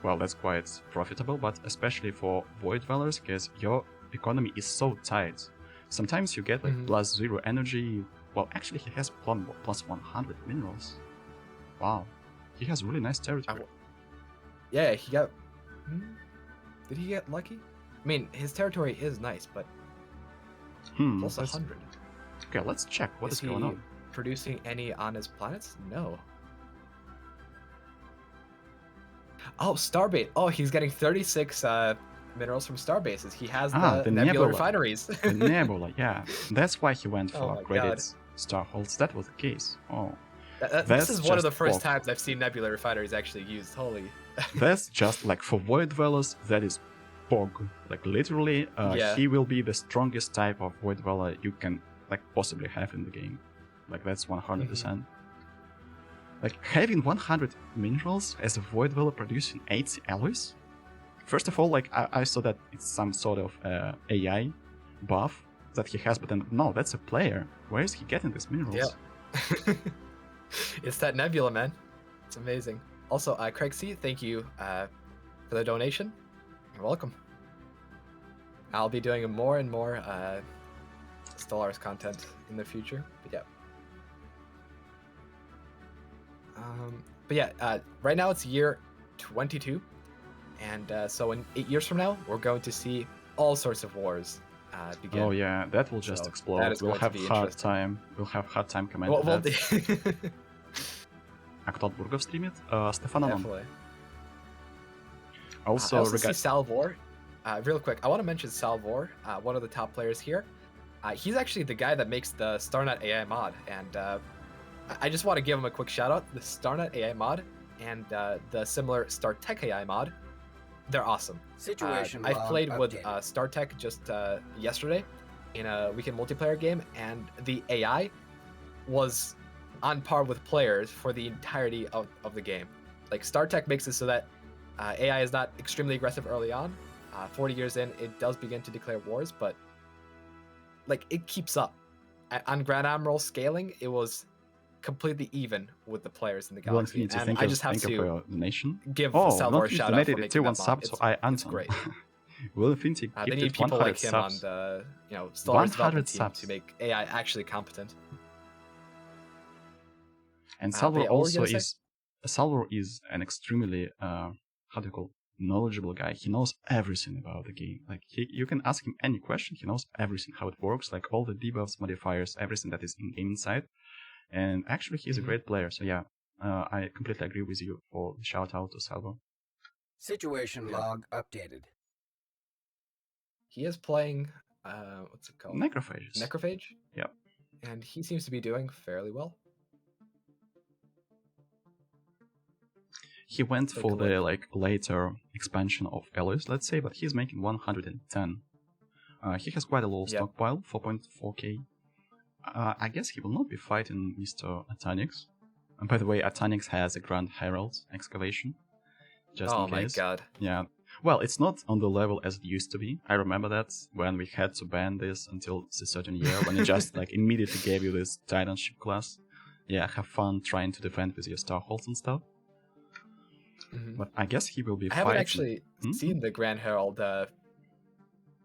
profitable, but especially for Void Dwellers, because your economy is so tight. Sometimes you get, like, +0 energy. Well, actually, he has plus 100 minerals. Wow. He has really nice territory. Yeah, he got... Did he get lucky? I mean, his territory is nice, but plus 100. Okay, let's check what is going on. Producing any on his planets? No. Oh, Starbase. Oh, he's getting 36 minerals from Starbases. He has the Nebula refineries. The Nebula, yeah. That's why he went for upgraded Starholds. That was the case. Oh. This is one of the first times I've seen Nebula refineries actually used. Holy. That's just like for Void Dwellers, that is Pog. Like literally, he will be the strongest type of Void Dweller you can like possibly have in the game. Like that's 100%. Like having 100 minerals as a Void Dweller producing 80 alloys. First of all, like I saw that it's some sort of AI buff that he has, but then no, that's a player. Where is he getting these minerals? Yeah. It's that Nebula, man. It's amazing. Also, Craig C, thank you for the donation. You're welcome. I'll be doing more and more Stellaris content in the future. But yeah. Right now it's year 22, and so in 8 years from now, we're going to see all sorts of wars begin. Oh yeah, that will just explode. We'll have hard time. We'll have hard time commenting that. А кто от Бургов стримит? Стефан Анон. Also, I also see Salvor. Real quick, I want to mention Salvor, one of the top players here. He's actually the guy that makes the StarNet AI mod, and I just want to give him a quick shout out. The StarNet AI mod and the similar StarTech AI mod, they're awesome. I played with StarTech just yesterday in a weekend multiplayer game, and the AI was on par with players for the entirety of the game. Like StarTech makes it so that AI is not extremely aggressive early on. 40 years in, it does begin to declare wars, but like it keeps up. On Grand Admiral scaling, it was completely even with the players in the galaxy. And I just have to give Salvor a shout out for making that mod. It's great. Will Infinity they need people like him on the Stellaris development team to make AI actually competent. And But yeah, what were you gonna say? Salvor is an extremely how do you call knowledgeable guy. He knows everything about the game. Like you can ask him any question. He knows everything, how it works, like all the debuffs, modifiers, everything that is in game inside. And actually, he's a great player. So yeah, I completely agree with you for the shout out to Salvo. Situation log updated. He is playing, what's it called? Necrophages. Necrophage? Yep. And he seems to be doing fairly well. He went for the like later expansion of Alloys, let's say, but he's making 110. He has quite a low stockpile, 4.4k. I guess he will not be fighting Mr. Atanix. And by the way, Atanix has a Grand Herald excavation. Just in case. Oh my god. Yeah. Well, it's not on the level as it used to be. I remember that when we had to ban this until a certain year, when it just like immediately gave you this Titanship class. Yeah, have fun trying to defend with your Starholds and stuff. But I guess he will be fighting. I haven't actually seen the Grand Herald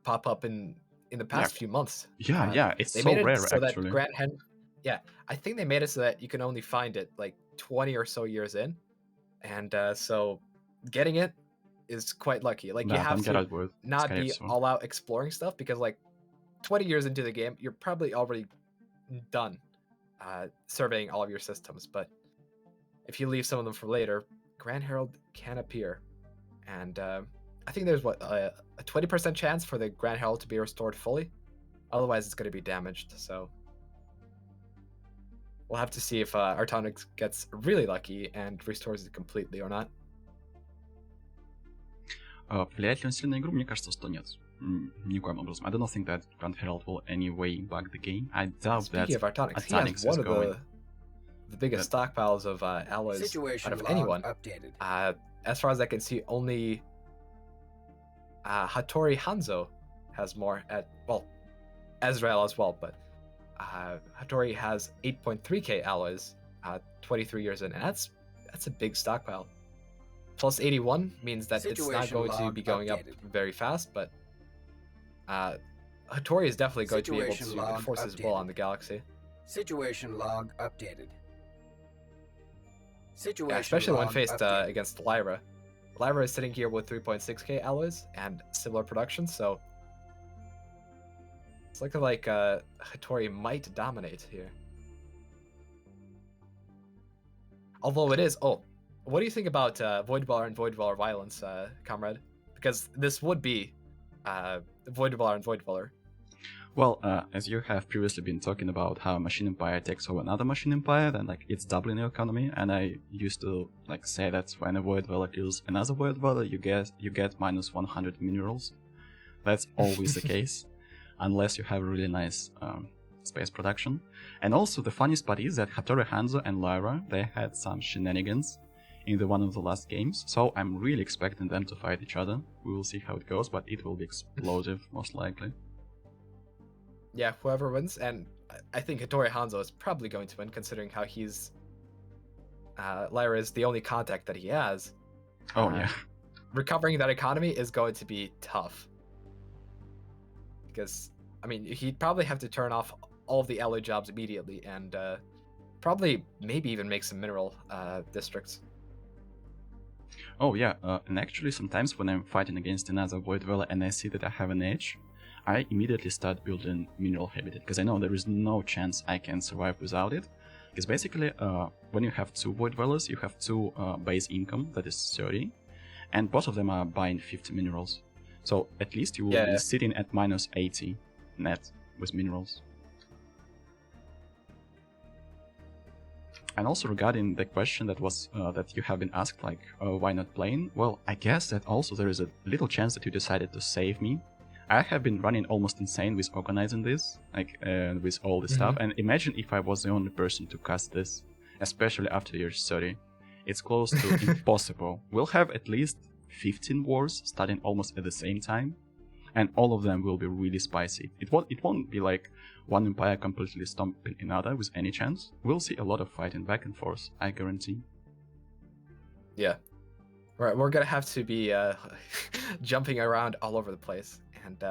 pop up in the past few months. Yeah, it's so rare actually. I think they made it so that you can only find it like 20 or so years in, and so getting it is quite lucky. Like you have to not be all out exploring stuff, because like 20 years into the game, you're probably already done surveying all of your systems. But if you leave some of them for later, Grand Herald can appear, and I think there's a 20% chance for the Grand Herald to be restored fully. Otherwise, it's going to be damaged. So we'll have to see if Artonix gets really lucky and restores it completely or not. Влияет ли он сильно на игру? Мне кажется, что нет. Никоим образом. I don't think that Grand Herald will anyway bug the game. I doubt that Speaking of Artonix, he has one of the biggest stockpiles of alloys out of anyone. As far as I can see, only Hattori Hanzo has more Ezreal as well, but Hattori has 8.3k alloys 23 years in, and that's a big stockpile. Plus 81 means that it's not going to be going up very fast, but Hattori is definitely going to be able to enforce his will on the galaxy. Situation log updated. Especially when faced against Lyra. Lyra is sitting here with 3.6k alloys and similar production, so it's looking like Hattori might dominate here. Although it is... Oh, what do you think about Void Dweller and Void Dweller violence, comrade? Because this would be Void Dweller and Void Dweller. Well, as you have previously been talking about how Machine Empire takes over another Machine Empire, then like it's doubling your economy, and I used to like say that when a Void Dweller kills another Void Dweller, you get minus 100 minerals. That's always the case, unless you have really nice space production. And also the funniest part is that Hattori Hanzo and Lyra, they had some shenanigans in one of the last games, so I'm really expecting them to fight each other. We will see how it goes, but it will be explosive most likely. Yeah, whoever wins, and I think Hattori Hanzo is probably going to win, considering how he's... Lyra is the only contact that he has. Oh, yeah. Recovering that economy is going to be tough. Because, I mean, he'd probably have to turn off all of the alloy jobs immediately, and probably maybe even make some mineral districts. Oh, yeah, and actually sometimes when I'm fighting against another Void Dweller and I see that I have an edge, I immediately start building Mineral Habitat, because I know there is no chance I can survive without it. Because basically, when you have two Void Dwellers, you have two base income, that is 30, and both of them are buying 50 minerals. So at least you will be sitting at minus 80 net with minerals. And also regarding the question that was that you have been asked, like, why not playing? Well, I guess that also there is a little chance that you decided to save me. I have been running almost insane with organizing this, like with all this stuff. And imagine if I was the only person to cast this, especially after year 30. It's close to impossible. We'll have at least 15 wars starting almost at the same time, and all of them will be really spicy. It won't be like one empire completely stomping another with any chance. We'll see a lot of fighting back and forth, I guarantee. Yeah. Right, we're gonna have to be jumping around all over the place. And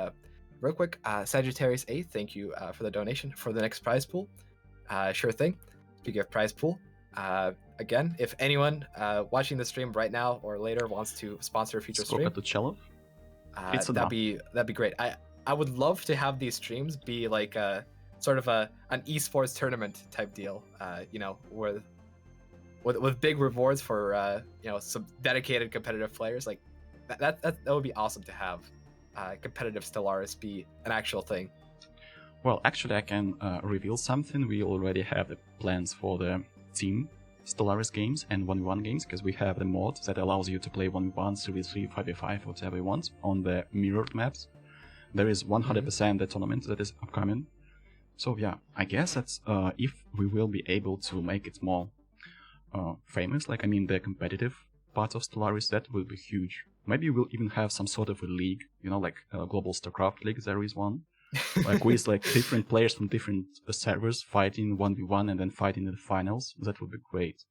real quick, Sagittarius 8, thank you for the donation for the next prize pool. Sure thing. Speaking of prize pool, Again, if anyone watching the stream right now or later wants to sponsor a future stream, that'd be great. I would love to have these streams be like a sort of an esports tournament type deal. You know, with big rewards for you know, some dedicated competitive players. Like that would be awesome to have competitive Stellaris be an actual thing. Well, actually, I can reveal something. We already have the plans for the team Stellaris games and 1v1 games, because we have the mod that allows you to play 1v1, 3v3, 5v5, whatever you want on the mirrored maps. There is 100% the tournament that is upcoming. So yeah, I guess that's if we will be able to make it more famous, like I mean the competitive part of Stellaris, that will be huge. Maybe we'll even have some sort of a league, you know, like a global StarCraft league, there is one. Like with like different players from different servers fighting 1v1 and then fighting in the finals. That would be great.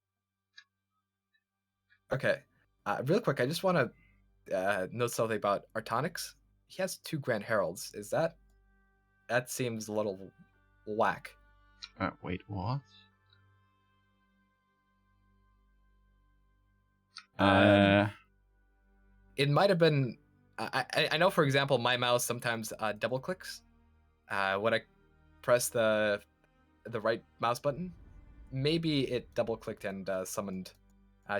Okay, real quick, I just want to note something about Artonix. He has 2 Grand Heralds. Is that seems a little whack? Wait, what? It might have been. I know, for example, my mouse sometimes double clicks when I press the right mouse button. Maybe it double clicked and summoned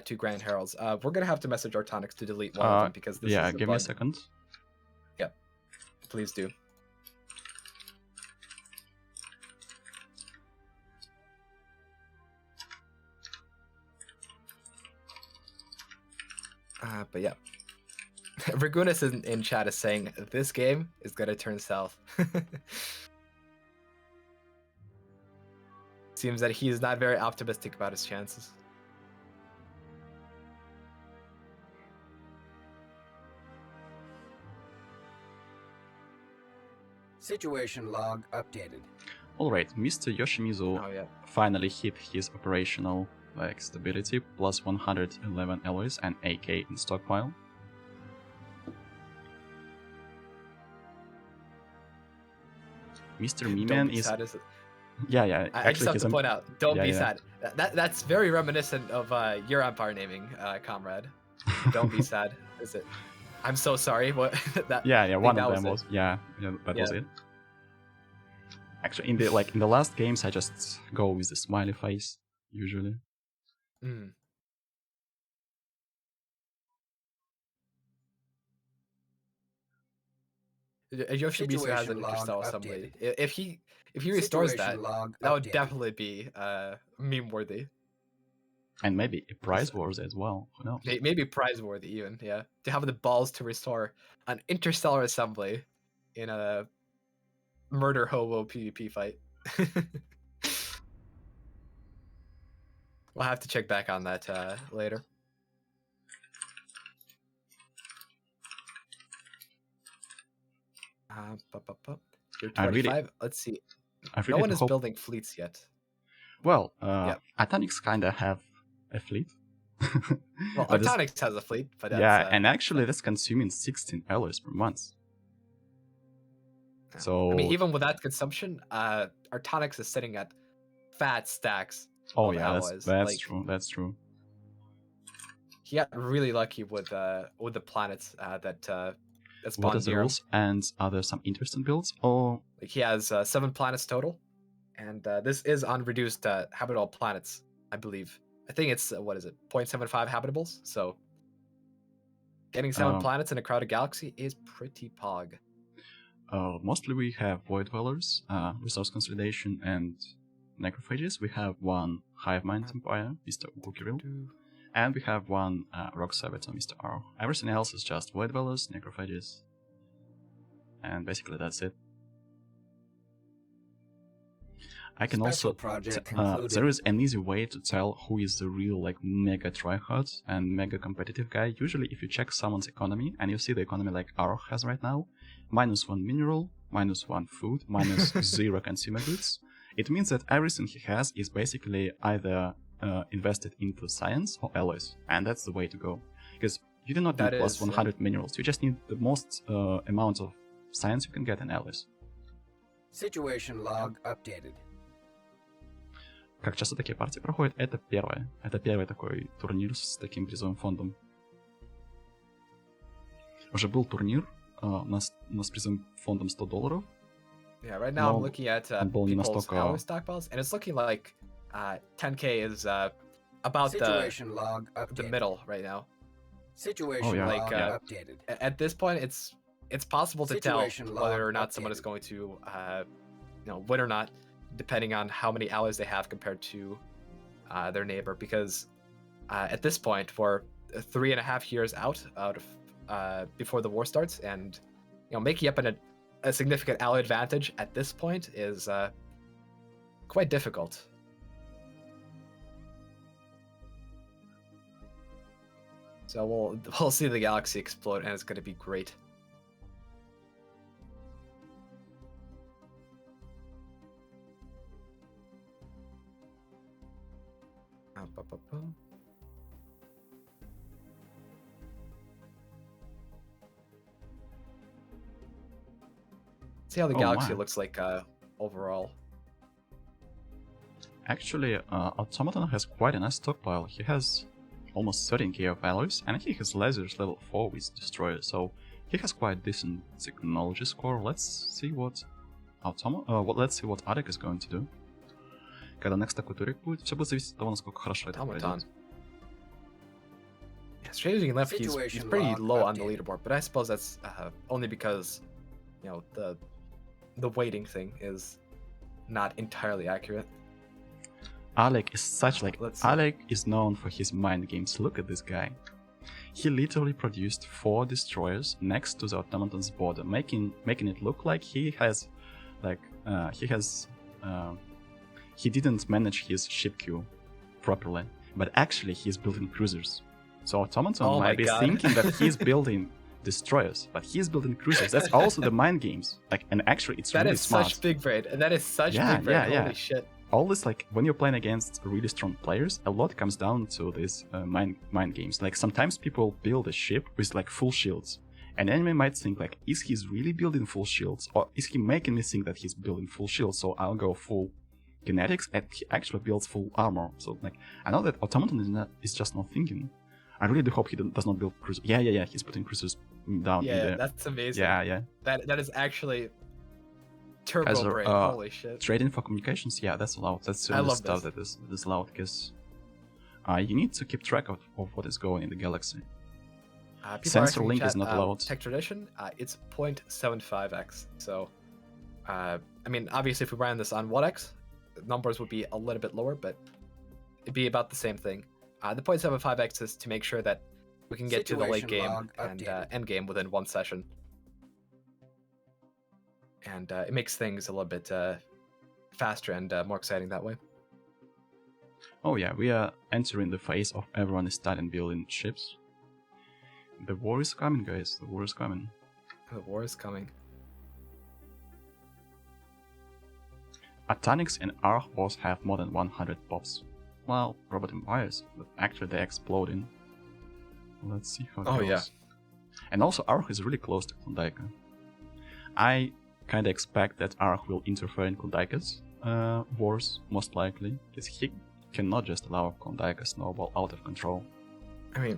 2 Grand Heralds. We're gonna have to message Artonix to delete one of them, because this is give me a second. Yep, please do. But yeah, Ragunis in chat is saying this game is gonna turn south. Seems that he is not very optimistic about his chances. Situation log updated. Alright, Mr. Yoshimizu finally hit his operational stability, plus 111 alloys and AK in stockpile. Mr. Meeman is... Yeah, I just have to point out, don't be sad. That's very reminiscent of your Empire naming, comrade. Don't be sad, is it? I'm so sorry. What? One of them was. That was it. Actually, in the last games, I just go with the smiley face usually. Yoshimitsu has an InterStellar Assembly. If he restores that would definitely be meme worthy. And maybe a prize wars as well. Who knows? Maybe prize worthy even, yeah. To have the balls to restore an InterStellar Assembly in a murder hobo PvP fight. We'll have to check back on that later. You're 25. Let's see. No one is building fleets yet. Well, Artonix kinda have a fleet. Well, Artonix has a fleet, but that's, and actually that's consuming 16 alloys per month. So I mean, even with that consumption, Artonix is sitting at fat stacks. Oh yeah, that's true. That's true. He got really lucky with the planets that spawned. What are the rules? And are there some interesting builds? Or like he has 7 planets total, and this is on reduced habitable planets, I believe. I think it's 0.75 habitables. So getting 7 planets in a crowded galaxy is pretty pog. Mostly we have void dwellers, resource consolidation, and necrophages. We have 1 hive mind empire, Mr. Wukiril, and we have 1 rock servitor, Mr. R. Everything else is just void dwellers, necrophages, and basically that's it. I can also there is an easy way to tell who is the real mega tryhard and mega competitive guy. Usually if you check someone's economy and you see the economy like Aro has right now, -1 mineral, -1 food, -0 consumer goods, it means that everything he has is basically either invested into science or alloys, and that's the way to go. Because you do not need plus 100 minerals, you just need the most amount of science you can get in alloys. Situation log updated. Как часто такие партии проходят? Это первое. Это первый такой турнир с таким призовым фондом. Уже был турнир у нас с призовым фондом $100. Yeah, right now I'm Но looking at он был не people's alloy настолько... stockpiles, and it's looking like 10K is about Situation log the updated. middle right now. Situation yeah, log yeah. updated. At this point, it's possible to tell Situation whether or log not someone is updated. going to win or not, depending on how many allies they have compared to their neighbor. Because at this point, for 3.5 years out of before the war starts, and making up a significant ally advantage at this point is quite difficult. So we'll see the galaxy explode, and it's going to be great. See how the galaxy my. looks like overall. Actually, Automaton has quite a nice stockpile. He has almost 13k of alloys, and he has lasers level 4 with destroyers, so he has quite decent technology score. Let's see what Attic is going to do. Когда next такой турик будет, все будет зависеть от того, насколько хорошо это пройдет. Yeah, strangely enough, he's pretty low on the leaderboard, but I suppose that's only because the weighting thing is not entirely accurate. Alec is such Alec is known for his mind games. Look at this guy. He literally produced 4 destroyers next to the Automaton's border, making it look like he didn't manage his ship queue properly, but actually he's building cruisers. So Automaton might be thinking that he's building destroyers, but he's building cruisers. That's also the mind games. And actually it's really smart. That is such big brain, and that is such big brain. Holy shit. All this, when you're playing against really strong players, a lot comes down to these mind games. Sometimes people build a ship with full shields, and enemy might think is he really building full shields, or is he making me think that he's building full shields? So I'll go full kinetics, and he actually builds full armor. So I know that Automaton is just not thinking. I really do hope he does not build cruisers. Yeah. He's putting cruisers down. Yeah, that's amazing. Yeah. That is actually turbo brain. Holy shit. Trading for communications, yeah, that's allowed. That's the only stuff that is allowed, because you need to keep track of what is going in the galaxy. Sensor link is not allowed. Tech tradition, it's 0.75x. So, obviously, if we ran this on 1x, the numbers would be a little bit lower, but it'd be about the same thing. The 0.75x is to make sure that we can get to the late game and end game within 1 session. And it makes things a little bit faster and more exciting that way. Oh yeah, we are entering the phase of everyone is starting building ships. The war is coming, guys. The war is coming. The war is coming. Atonix and Arch both have more than 100 pops. Well, Robot Empires, but actually they're exploding. Let's see how it goes. Yeah. And also Arch is really close to Klondike. I kinda expect that Arch will interfere in Klondike's wars, most likely, because he cannot just allow Klondike to snowball out of control.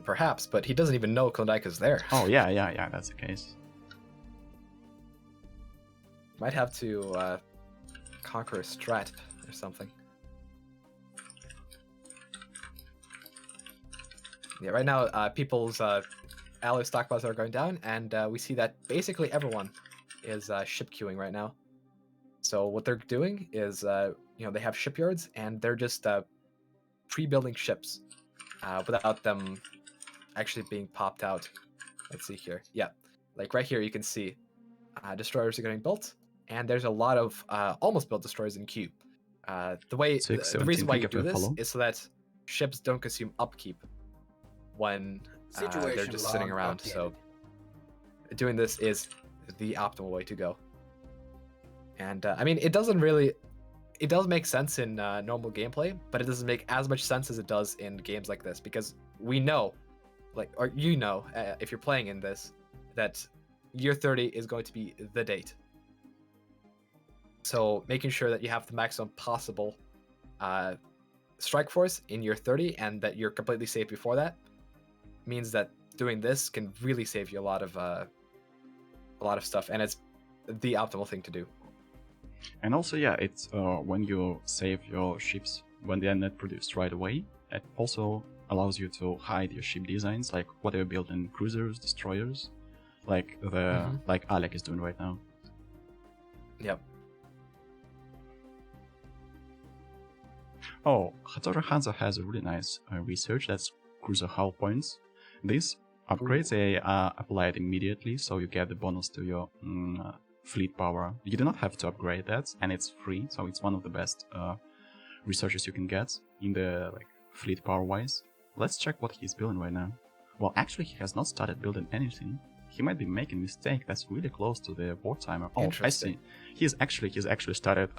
Perhaps, but he doesn't even know Klondike is there. Oh, yeah, that's the case. Might have to conquer a strat or something. Yeah, right now, people's alloy stockpiles are going down, and we see that basically everyone is ship queuing right now. So what they're doing is, they have shipyards, and they're just pre-building ships without them actually being popped out. Let's see here. Yeah, right here you can see destroyers are getting built, and there's a lot of almost built destroyers in queue. The reason why you do this is so that ships don't consume upkeep when they're just sitting around. So doing this is the optimal way to go. And it does make sense in normal gameplay, but it doesn't make as much sense as it does in games like this, because we know, if you're playing in this, that year 30 is going to be the date. So making sure that you have the maximum possible strike force in your 30 and that you're completely safe before that, means that doing this can really save you a lot of stuff, and it's the optimal thing to do. And also, yeah, it's when you save your ships when they are not produced right away, it also allows you to hide your ship designs, like what you build in cruisers, destroyers, like like Alec is doing right now. Yep. Oh, Hattori Hanzo has a really nice research, that's cruiser hull points. These upgrades they are applied immediately, so you get the bonus to your fleet power. You do not have to upgrade that, and it's free, so it's one of the best researches you can get in the fleet power wise. Let's check what he's building right now. Well, actually, he has not started building anything. He might be making a mistake that's really close to the war timer. Oh, I see. He's actually started.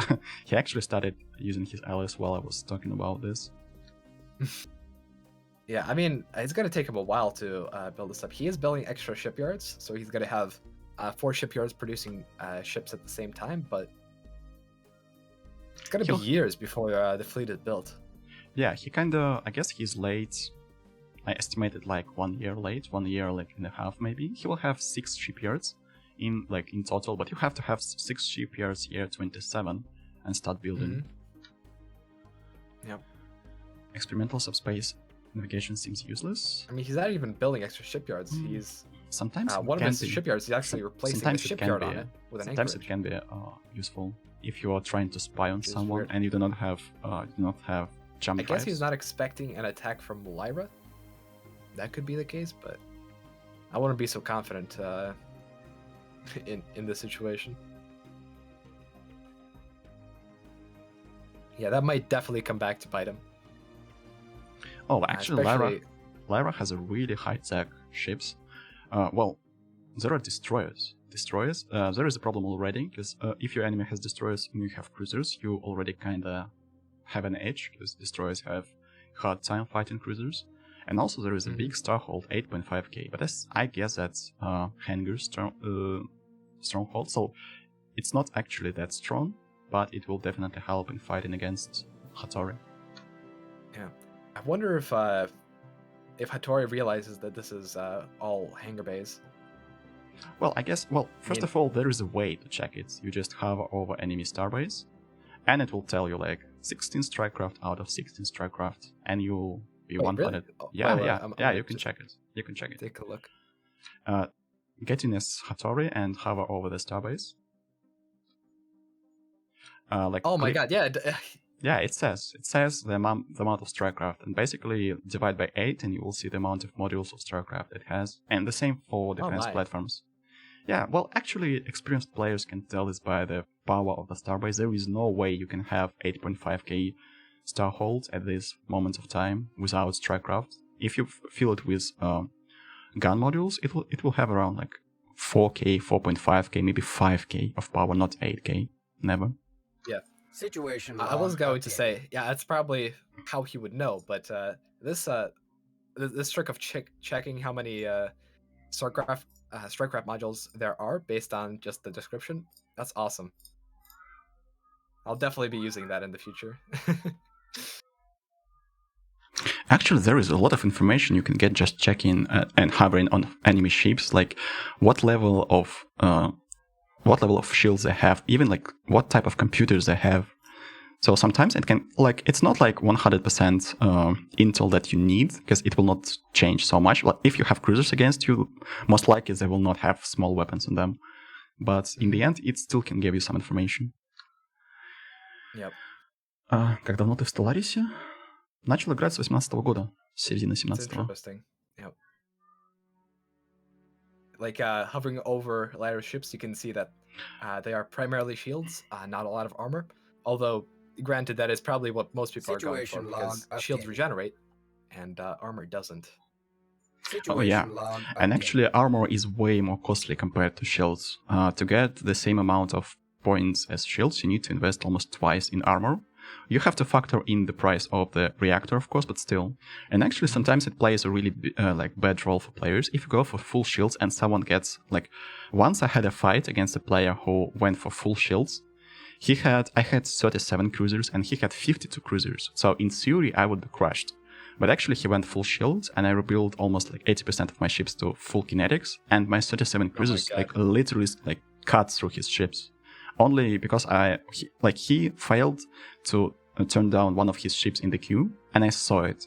He actually started using his allies while I was talking about this. Yeah, I mean, it's gonna take him a while to build this up. He is building extra shipyards, so he's gonna have 4 shipyards producing ships at the same time. But it's gonna be years before the fleet is built. Yeah, he I guess he's late. I estimated 1 year late, 1 year and a half maybe. He will have 6 shipyards in total, but you have to have 6 shipyards year 27 and start building. Yep. Experimental subspace navigation seems useless. I mean, he's not even building extra shipyards. He's sometimes one of his shipyards. He's actually replacing the shipyard on it with an anchorage. Sometimes it can be useful if you are trying to spy on someone and you do not have jump drives. I guess he's not expecting an attack from Lyra. That could be the case, but I wouldn't be so confident in this situation. Yeah, that might definitely come back to bite him. Oh, actually, Lyra has a really high-tech ships. Well, there are destroyers. There is a problem already, because if your enemy has destroyers and you have cruisers, you already kinda have an edge, because destroyers have hard time fighting cruisers. And also there is a big Starhold, 8.5k, but I guess that's Hangar Stronghold, so it's not actually that strong, but it will definitely help in fighting against Hattori. Yeah, I wonder if Hattori realizes that this is all hangar bays. Well, I guess, first of all, there is a way to check it. You just hover over enemy starbase, and it will tell you 16 strikecraft out of 16 strikecraft, and you'll be one planet. Oh, yeah, you can check it. You can check it. Take a look. Get in as Hattori and hover over the starbase. Oh my god, yeah. Yeah, it says the amount of strikecraft, and basically divide by 8 and you will see the amount of modules of strikecraft it has, and the same for defense platforms. Yeah, well, actually, experienced players can tell this by the power of the starbase. There is no way you can have 8.5k Starhold at this moment of time without strikecraft. If you fill it with gun modules, it will have around 4k, 4.5k, maybe 5k of power, not 8k. Never. Yeah. Situation. I was going to say, yeah, that's probably how he would know, but this trick of checking how many strikecraft modules there are based on just the description, that's awesome. I'll definitely be using that in the future. Actually, there is a lot of information you can get just checking and hovering on enemy ships, like what level of shields they have, even what type of computers they have. So sometimes it can it's not 100% intel that you need, because it will not change so much. Well, if you have cruisers against you, most likely they will not have small weapons on them. But in the end, it still can give you some information. Yep. Как давно ты в Stellaris? Начал играть с 18 года, с середины 17-го. Interesting. Yep. Hovering over Lyra's ships, you can see that they are primarily shields, not a lot of armor. Although, granted, that is probably what most people are going for, because shields regenerate and armor doesn't. Oh yeah, and actually armor is way more costly compared to shields. To get the same amount of points as shields, you need to invest almost twice in armor. You have to factor in the price of the reactor, of course, but still. And actually, sometimes it plays a really bad role for players. If you go for full shields and someone gets once I had a fight against a player who went for full shields, I had 37 cruisers and he had 52 cruisers. So in theory, I would be crushed. But actually, he went full shield, and I rebuilt almost like 80% of my ships to full kinetics, and my 37 cruisers literally cut through his ships, only because he failed to turn down one of his ships in the queue, and I saw it,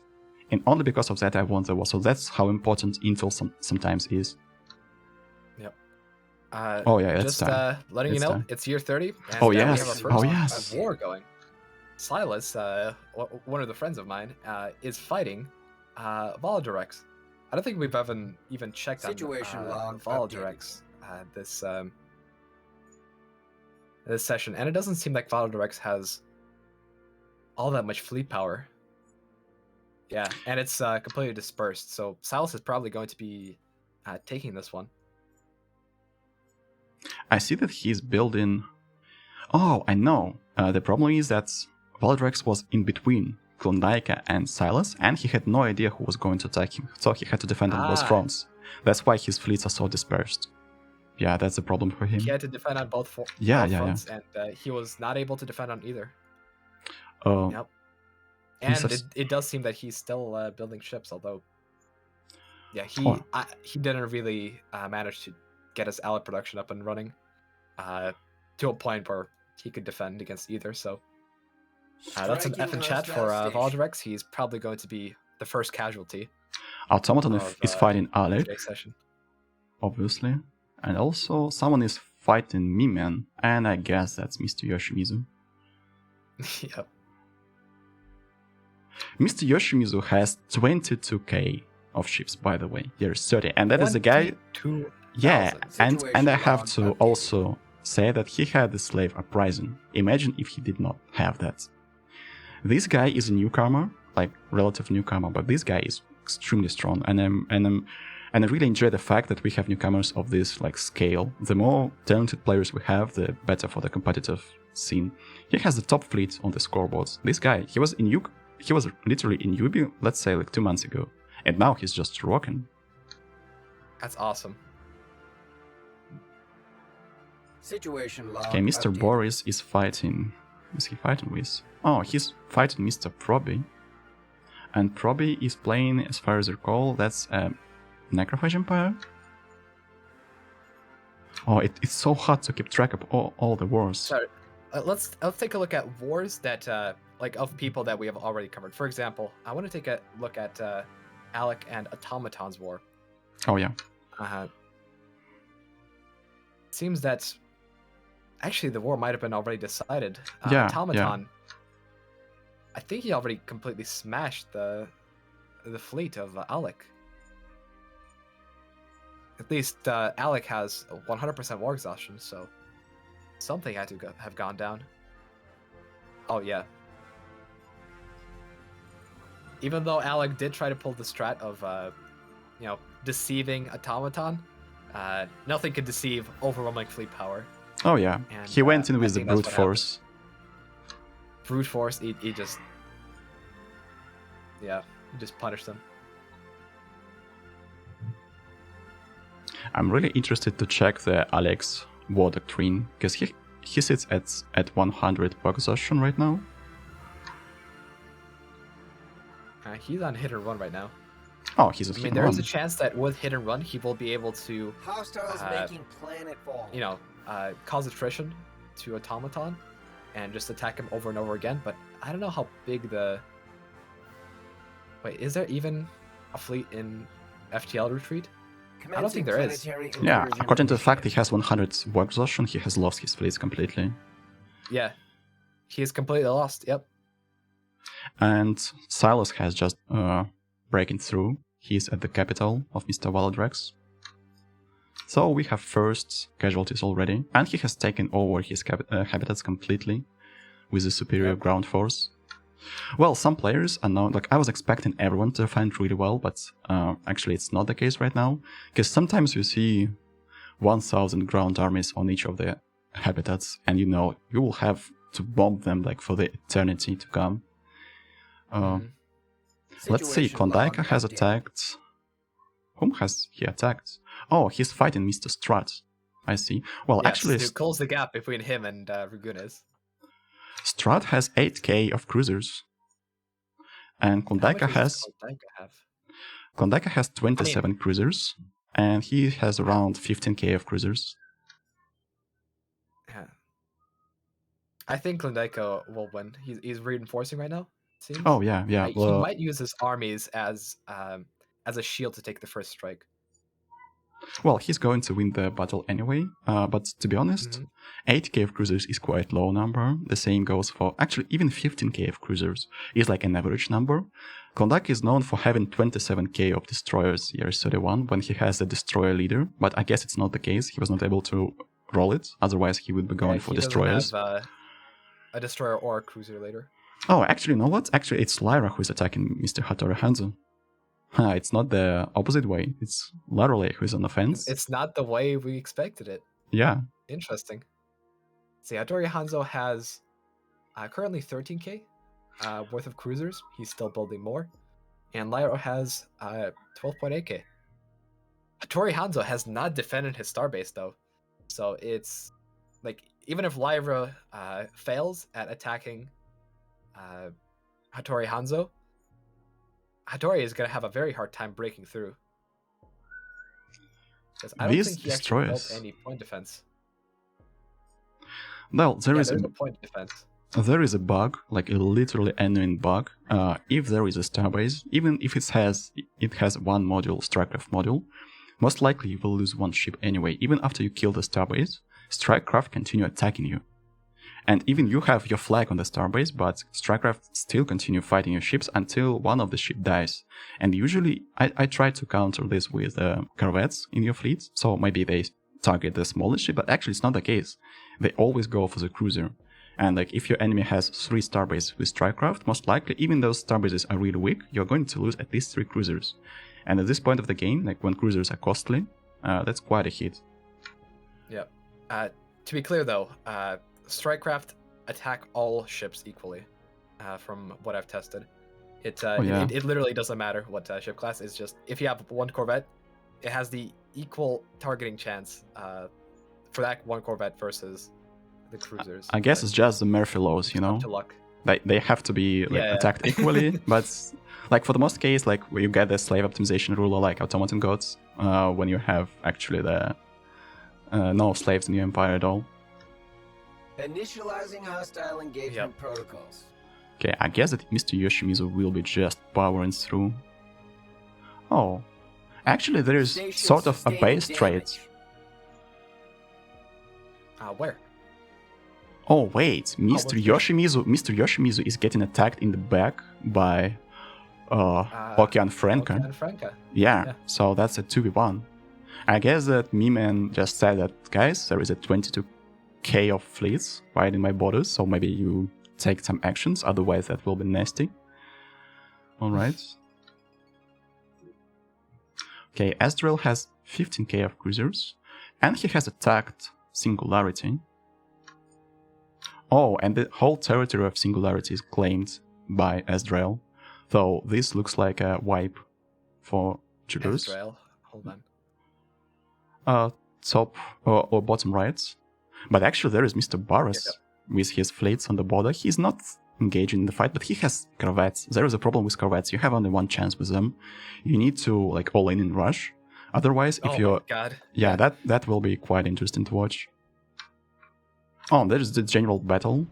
and only because of that I won the war. So that's how important intel sometimes is. Yep. Oh yeah, it's just time. letting you know, time. it's year 30. And Oh we yes, have our first yes. war going. Silas, one of the friends of mine, is fighting Volodirex. I don't think we've even checked Situation on log Volodirex this session, and it doesn't seem like Volodirex has all that much fleet power. Yeah, and it's completely dispersed, so Silas is probably going to be taking this one. I see that he's building... Oh, I know. The problem is that Volodirex was in between Klondike and Silas, and he had no idea who was going to attack him, so he had to defend on both fronts. That's why his fleets are so dispersed. Yeah, that's a problem for him. He had to defend on both fronts, and he was not able to defend on either. Yep. And it does seem that he's still building ships, although... Yeah, he didn't really manage to get his ally production up and running to a point where he could defend against either, so... that's an F in chat for Volodirex. He's probably going to be the first casualty. Automaton is fighting Alec, obviously. And also, someone is fighting Mimen, and I guess that's Mr. Yoshimizu. Yep. Mr. Yoshimizu has 22k of ships, by the way. There's 30, and that is the guy... Yeah, and I have to also say that he had the slave uprising. Imagine if he did not have that. This guy is a newcomer, like relative newcomer, but this guy is extremely strong, and I really enjoy the fact that we have newcomers of this like scale. The more talented players we have, the better for the competitive scene. He has the top fleet on the scoreboards. This guy, he was literally in UB, let's say like 2 months ago, and now he's just rocking. That's awesome. Situation log. Okay, Mr. Boris is fighting. Who's he fighting with? Oh, he's fighting Mr. Proby. And Proby is playing, as far as I recall, that's a Necrophage Empire. Oh, it's so hard to keep track of all the wars. Sorry, let's take a look at wars that of people that we have already covered. For example, I want to take a look at Alec and Automaton's war. Oh yeah. Seems that actually the war might have been already decided. Yeah. Automaton, I think he already completely smashed the fleet of Alec. At least Alec has 100% war exhaustion, so something had to have gone down. Oh yeah. Even though Alec did try to pull the strat of, deceiving Automaton, nothing could deceive overwhelming fleet power. Oh yeah, and, he went in with the brute force. Brute force, he just... Yeah, he just punished them. I'm really interested to check the Alex war doctrine, because he sits at 100 war exhaustion right now. He's on hit and run right now. Oh, he's a hit and run. There is a chance that with hit and run, he will be able to... Hostiles making planetfall. Cause attrition to Automaton and just attack him over and over again, but I don't know how big the... Wait, is there even a fleet in FTL retreat? I don't think there is. Yeah, according to the fact he has 100 war exhaustion, he has lost his fleets completely. Yeah, he is completely lost, yep. And Silas has just breaking through. He's at the capital of Mr. Volodirex. So we have first casualties already, and he has taken over his habitats completely with a superior ground force. Well, some players are now, I was expecting everyone to defend really well, but actually it's not the case right now, because sometimes you see 1,000 ground armies on each of the habitats, and you will have to bomb them for the eternity to come. Let's see, Klondike has attacked... Whom has he attacked? Oh, he's fighting Mr. Strat. I see. Well, yes, actually... it close the gap between him and Ragunas. Strat has 8k of cruisers. And How much Klondike does Klondike have? has 27 cruisers, and he has around 15k of cruisers. Yeah. I think Klondike will win. He's reinforcing right now, it seems. Oh yeah. He might use his armies as a shield to take the first strike. Well, he's going to win the battle anyway, but to be honest, 8k of cruisers is quite low number. The same goes for, actually, even 15k of cruisers is like an average number. Klondike is known for having 27k of destroyers year 31 when he has a destroyer leader, but I guess it's not the case. He was not able to roll it, otherwise he would be going for destroyers. Have, a destroyer or a cruiser later. Oh, actually, you know what? Actually, it's Lyra who is attacking Mr. Hattori Hanzo. It's not the opposite way. It's Larole who's on offense. It's not the way we expected it. Yeah. Interesting. See, Hattori Hanzo has currently 13k worth of cruisers. He's still building more. And Lyra has 12.8k. Hattori Hanzo has not defended his starbase, though. So it's like, even if Lyra fails at attacking Hattori Hanzo, Hattori is going to have a very hard time breaking through. Because I don't think he actually built any point defense. Well, there's a point defense. There is a bug, like a literally annoying bug. If there is a starbase, even if it has one module, StrikeCraft module, most likely you will lose one ship anyway. Even after you kill the starbase, StrikeCraft continue attacking you. And even you have your flag on the starbase, but StrikeCraft still continue fighting your ships until one of the ship dies. And usually, I try to counter this with corvettes in your fleet, so maybe they target the smallest ship, but actually it's not the case. They always go for the cruiser. And like, if your enemy has 3 starbases with StrikeCraft, most likely, even those starbases are really weak, you're going to lose at least 3 cruisers. And at this point of the game, like when cruisers are costly, that's quite a hit. Yep. To be clear though, StrikeCraft attack all ships equally, from what I've tested. It literally doesn't matter what ship class. It's just, if you have one corvette, it has the equal targeting chance for that one corvette versus the cruisers. I guess it's just the Murphy laws, you know? Up to luck. They have to be attacked equally, but like for the most case, like you get the slave optimization ruler like automaton gods when you have actually the no slaves in your empire at all. Initializing hostile engagement protocols. Okay, I guess that Mr. Yoshimizu will be just powering through. Oh, actually there is sort of a base trade. Where? Oh wait, Mr. Yoshimizu is getting attacked in the back by Okean Franca. Yeah, so that's a 2v1. I guess that Meman just said that, guys, there is a 22k of fleets right in my borders, so maybe you take some actions, otherwise that will be nasty. Alright. Okay, Azrael has 15k of cruisers, and he has attacked Singularity. Oh, and the whole territory of Singularity is claimed by Azrael, though this looks like a wipe for Judas. Azrael, hold on. Top or bottom right. But actually there is Mr. Barras with his fleets on the border. He's not engaging in the fight, but he has corvettes. There is a problem with corvettes. You have only one chance with them. You need to like all in and rush. Otherwise, if you're... Yeah, that will be quite interesting to watch. Oh, there's the general battle.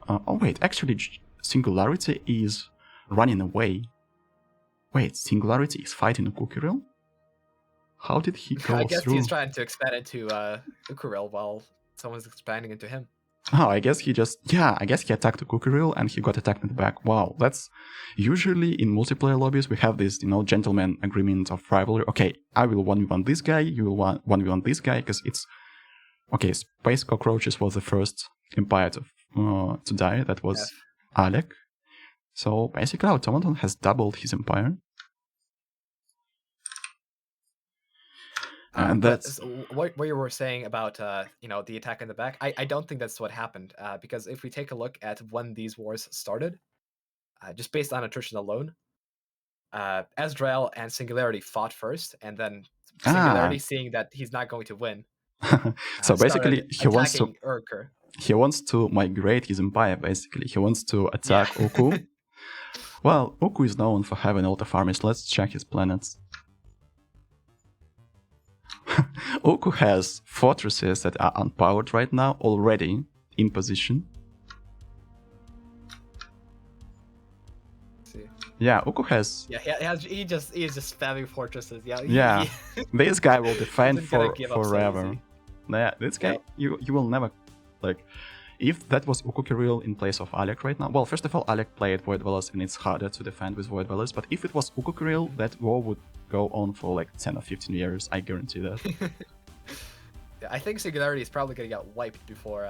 Oh wait, actually Singularity is running away. Wait, Singularity is fighting a Kukiril? How did he go through? I guess he's trying to expand into Kukiril while someone's expanding into him. Oh, I guess he just... Yeah, I guess he attacked a Kukiril and he got attacked in the back. Wow, that's... Usually in multiplayer lobbies we have this, gentleman agreement of rivalry. Okay, I will 1v1 this guy, you will 1v1 this guy, because it's... Okay, Space Cockroaches was the first empire to die. That was Alec. So basically Automaton has doubled his empire. And that's what you were saying about the attack in the back. I don't think that's what happened, because if we take a look at when these wars started, just based on attrition alone, Azrael and Singularity fought first, and then Singularity, seeing that he's not going to win, so basically he wants to Urker. He wants to migrate his empire, basically. He wants to attack Oku. Well, Oku is known for having a lot of armies. Let's check his planets. Oku has fortresses that are unpowered right now, already in position. Let's see. Yeah, Oku has... Yeah, he's just spamming fortresses. Yeah. Yeah, this guy will defend Isn't gonna give up so forever. easy. Yeah, this guy, you will never... Like, if that was Uku Kirill in place of Alec right now... Well, first of all, Alec played Void Dwellers and it's harder to defend with Void Dwellers, but if it was Uku Kirill, that war would go on for like 10 or 15 years, I guarantee that. Yeah, I think Singularity is probably gonna get wiped before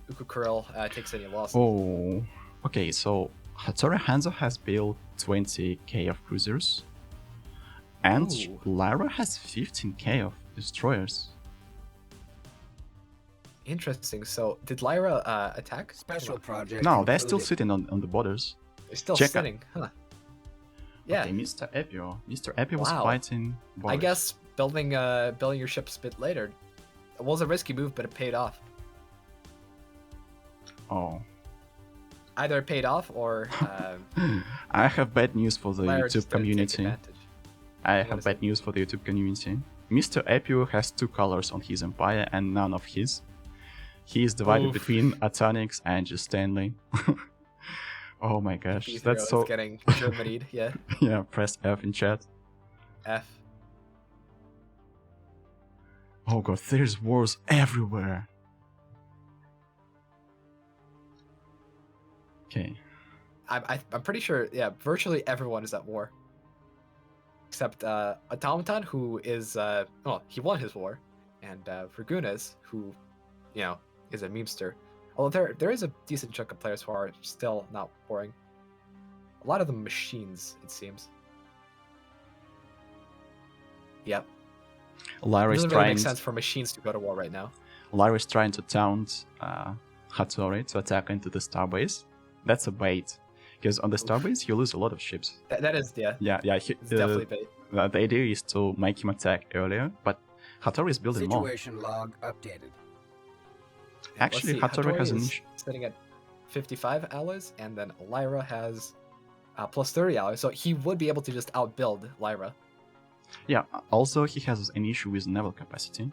Uku Kirill takes any losses. Oh, okay, so Hattori Hanzo has built 20k of cruisers, and Ooh. Lyra has 15k of destroyers. Interesting. So, did Lyra attack? Special project. No, they're still included. sitting on the borders. They're still Check sitting, huh? Yeah. Okay, Mr. Epio. Mr. Epio was Wow. fighting I borders. guess building your ships a bit later. It was a risky move, but it paid off. Oh. Either it paid off or I have bad news for the Lyra YouTube just didn't take community. advantage. I What have is bad news for the YouTube community. Mr. Epio has 2 colors on his empire and none of his. He is divided Oof. between Atonix and just Stanley. Oh my gosh, P0 that's so... is getting Germanied, yeah. Yeah, press F in chat. F. Oh god, there's wars everywhere. Okay. I'm pretty sure, yeah, virtually everyone is at war. Except Automaton, who is, well, he won his war. And Vergunas, who, you know, is a memester. Although there is a decent chunk of players who are still not warring. A lot of them machines, it seems. Yep. Lyra It is doesn't really trying... make sense for machines to go to war right now. Lyra is trying to taunt Hattori to attack into the starbase. That's a bait. Because on the starbase you lose a lot of ships. That is, yeah. Yeah. It's definitely bait. The idea is to make him attack earlier, but Hattori is building more. Situation log updated. Actually, Let's see, Hattori has an is issue. sitting at 55 alloys, and then Lyra has plus 30 alloys, so he would be able to just outbuild Lyra. Yeah, also he has an issue with naval capacity.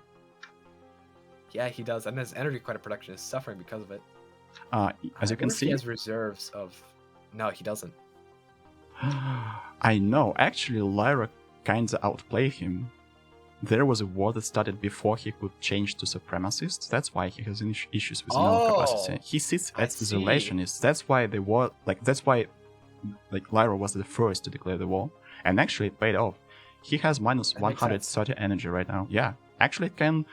Yeah, he does, and his energy credit production is suffering because of it. As you can wonder if see... he has reserves of... No, he doesn't. I know, actually Lyra kinda outplayed him. There was a war that started before he could change to supremacists. That's why he has issues with naval capacity. He sits I as see. isolationist. That's why the war, that's why Lyra was the first to declare the war, and actually it paid off. He has minus That makes 130 energy right now. Yeah, actually it can,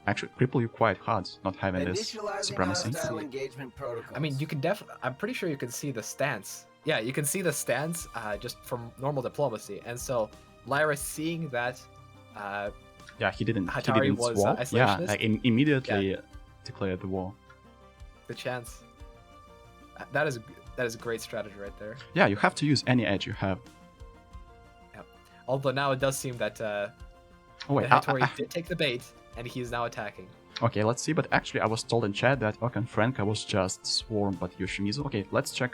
actually cripple you quite hard not having this Initializing supremacy. hostile engagement protocols. I mean, you can I'm pretty sure you can see the stance. Yeah, you can see the stance just from normal diplomacy, and so Lyra seeing that Yeah, he didn't Hattori was, swap. Yeah, isolationist? immediately declared the war. the chance. That is a great strategy right there. Yeah, you have to use any edge you have. Although now it does seem that Oh wait, that Hattori did take the bait, and he is now attacking. okay, let's see. But actually, I was told in chat that Okan Franka was just Swarm, but Yoshimizu. Okay, let's check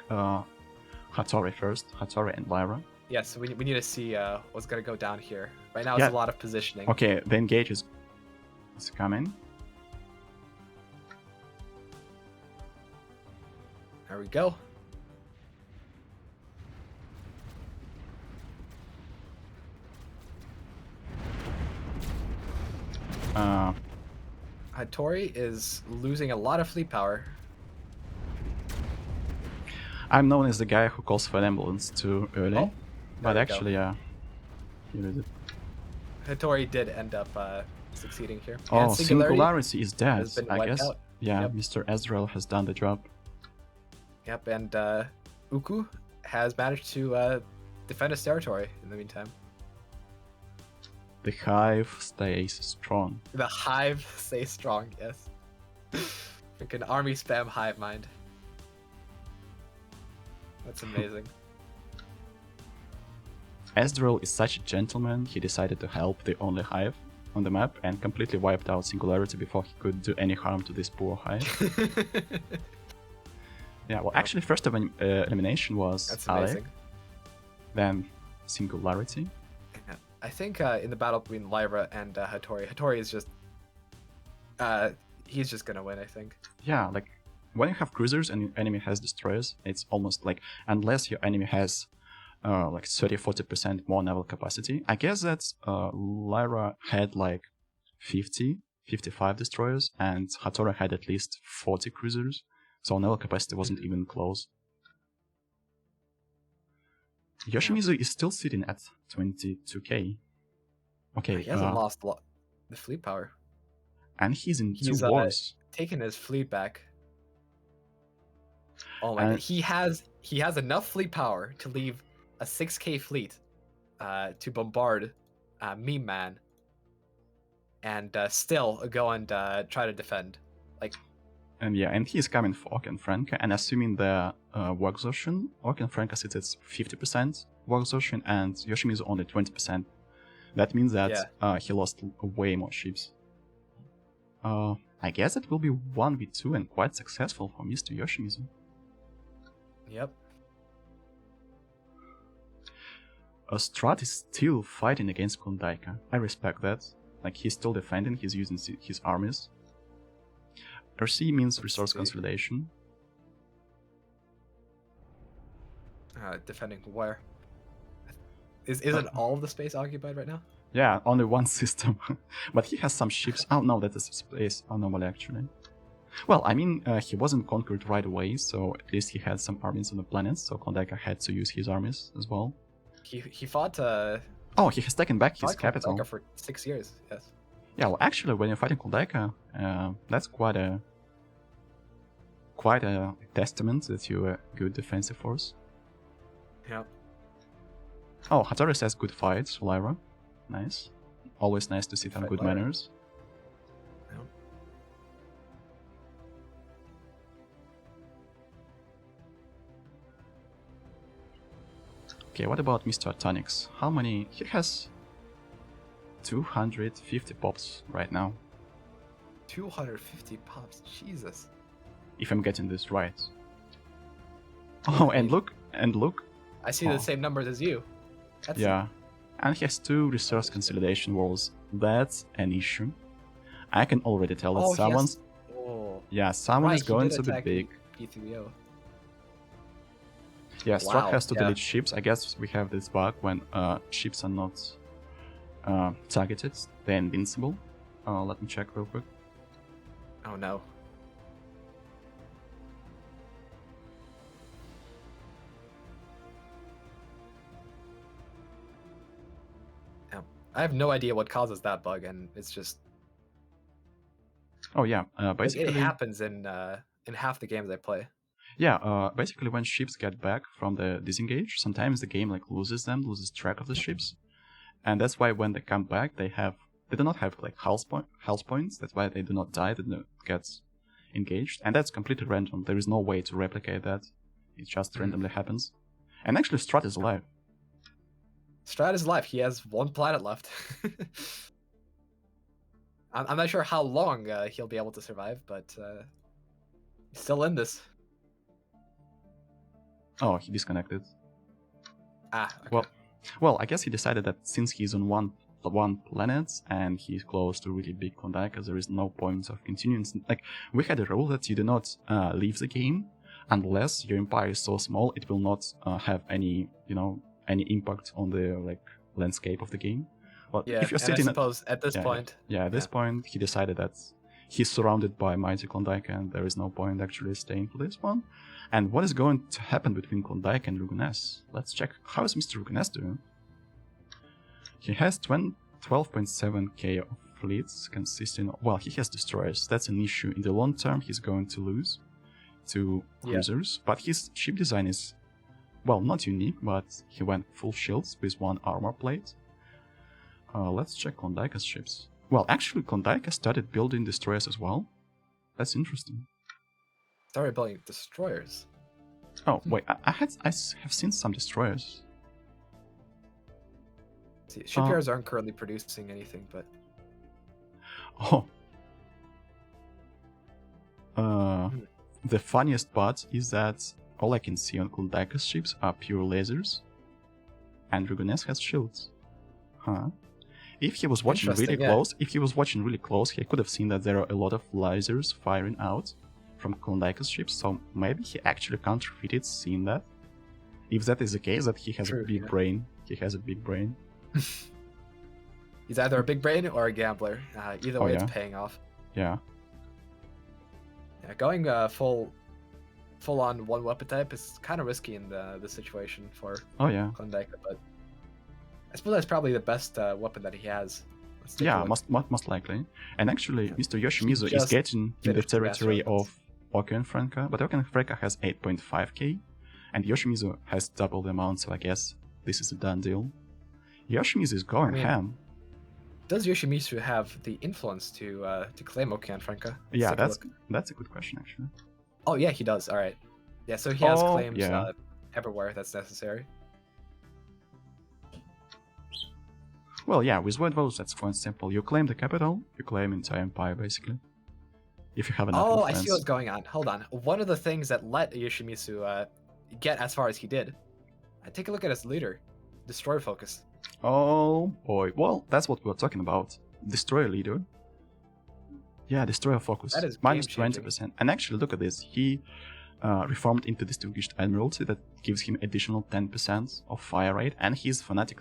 Hattori first. Hattori and Lyra. Yes, we need to see what's gonna go down here. Right now, Yeah. it's a lot of positioning. Okay, the engage is coming. There we go. Hattori is losing a lot of fleet power. I'm known as the guy who calls for an ambulance too early, Oh, but there we go. actually, yeah, you did it. Hattori did end up succeeding here. Oh, And Singularity is dead. has been I wiped guess. out. Yeah, Yep. Mr. Ezreal has done the job. Yep, and Uku has managed to defend his territory in the meantime. The hive stays strong. The hive stays strong, yes. Freaking army spam hive mind. That's amazing. Ezreal is such a gentleman, he decided to help the only hive. on the map and completely wiped out Singularity before he could do any harm to this poor Hive. Yeah, well, actually, first elimination was That's Ale, amazing. then Singularity. Yeah. I think in the battle between Lyra and Hattori is just he's just gonna win, I think. Yeah, like when you have cruisers and your enemy has destroyers, it's almost like, unless your enemy has like 30-40% more naval capacity. I guess that Lyra had like 55 destroyers, and Hattori had at least 40 cruisers, so naval capacity wasn't even close. Yoshimizu is still sitting at 22k. Okay, He hasn't lost the fleet power. and he's in He's 2 wars. taking his fleet back. Oh my And- god, he has enough fleet power to leave a 6k fleet to bombard Meme Man, and still go and try to defend. Like, And yeah, and he's coming for Orc and Franka, and assuming the war exhaustion, Orc and Franka sits at 50% war exhaustion, and Yoshimizu only 20%. That means that he lost way more ships. I guess it will be 1v2 and quite successful for Mr. Yoshimizu. yep. Strat is still fighting against Klondike. I respect that. Like, he's still defending, he's using his armies. RC means resource consolidation. Defending where? Isn't all of the space occupied right now? Yeah, only one system. But he has some ships. Oh no, that is space anomaly actually. Well, I mean, he wasn't conquered right away, so at least he had some armies on the planet, so Klondike had to use his armies as well. He fought Oh, he has taken back his capital. Klondike for 6 years, yes. Yeah, well, actually, when you're fighting Klondike, that's quite a testament that you're a good defensive force. Yeah. Oh, Hattori says good fights, Lyra. Nice. Always nice to see some Fight good Lyra. manners. Yep. Okay, what about Mr. Atonix? How many? He has 250 pops right now, 250 pops, Jesus. if I'm getting this right. Oh, and look, I see Oh. the same numbers as you. That's yeah. And he has 2 resource consolidation walls. That's an issue. I can already tell that Oh, he has- someone's... Oh, Yeah, someone right, is he going did to be attack big. P3O. Yeah, Strat Wow, has to yeah. delete ships. I guess we have this bug when ships are not targeted. They're invincible. Let me check real quick. Oh no. Yeah. I have no idea what causes that bug, and it's just Oh yeah, like, basically... it happens in half the games I play. Yeah, basically when ships get back from the disengage, sometimes the game like loses track of the ships, and that's why when they come back, they do not have like health points. That's why they do not die, they do not get engaged, and that's completely random. There is no way to replicate that. It just randomly happens. And actually, Strat is alive. Strat is alive. He has 1 planet left. I'm not sure how long he'll be able to survive, but he's still in this. Oh, he disconnected. Ah, okay. Well, I guess he decided that since he's on one planet and he's close to really big Klondike, there is no point of continuing. Like, we had a rule that you do not leave the game unless your empire is so small it will not have any impact on the like landscape of the game. Well, Yeah, if you're and I sitting suppose at this yeah, point... at this point he decided that he's surrounded by mighty Klondike and there is no point actually staying for this one. And what is going to happen between Klondike and Rugunes? Let's check. How is Mr. Rugunes doing? He has 12.7k of fleets consisting of... Well, he has destroyers. That's an issue. In the long term, he's going to lose to cruisers. But his ship design is, well, not unique, but he went full shields with 1 armor plate. Let's check Klondike's ships. Well, actually, Klondike started building destroyers as well. That's interesting. Started building destroyers. Oh, wait, I have seen some destroyers. See, shipyards aren't currently producing anything, but Oh. The funniest part is that all I can see on Klondike's ships are pure lasers, and Dragoness has shields. Huh. If he was watching really close, he could have seen that there are a lot of lasers firing out from Klondike's ships, so maybe he actually counterfeited seeing that. If that is the case, that he has a big brain. He has a big brain. He's either a big brain or a gambler. Either way, it's paying off. Yeah. Yeah, going full on one weapon type is kind of risky in the situation for Klondike, but I suppose that's probably the best weapon that he has. Yeah, most likely. And actually, Mr. Yoshimizu is getting in the territory of Oki and Franka, but Oki and Franka has 8.5k, and Yoshimizu has double the amount, so I guess this is a done deal. Yoshimizu is going ham. Does Yoshimizu have the influence to claim Oki and Franka? Yeah, that's a good question, actually. Oh yeah, he does. All right. Yeah, so he has claims everywhere that's necessary. Well, yeah, with Void Votes, that's quite simple. You claim the capital, you claim entire empire, basically. If you have enough influence. I see what's going on. Hold on. One of the things that let Yoshimizu get as far as he did, take a look at his leader, Destroyer Focus. Oh boy. Well, that's what we're talking about. Destroyer leader. Yeah, Destroyer Focus. That is minus 20%. And actually, look at this. He reformed into Distinguished Admiralty. That gives him additional 10% of fire rate. And he's fanatic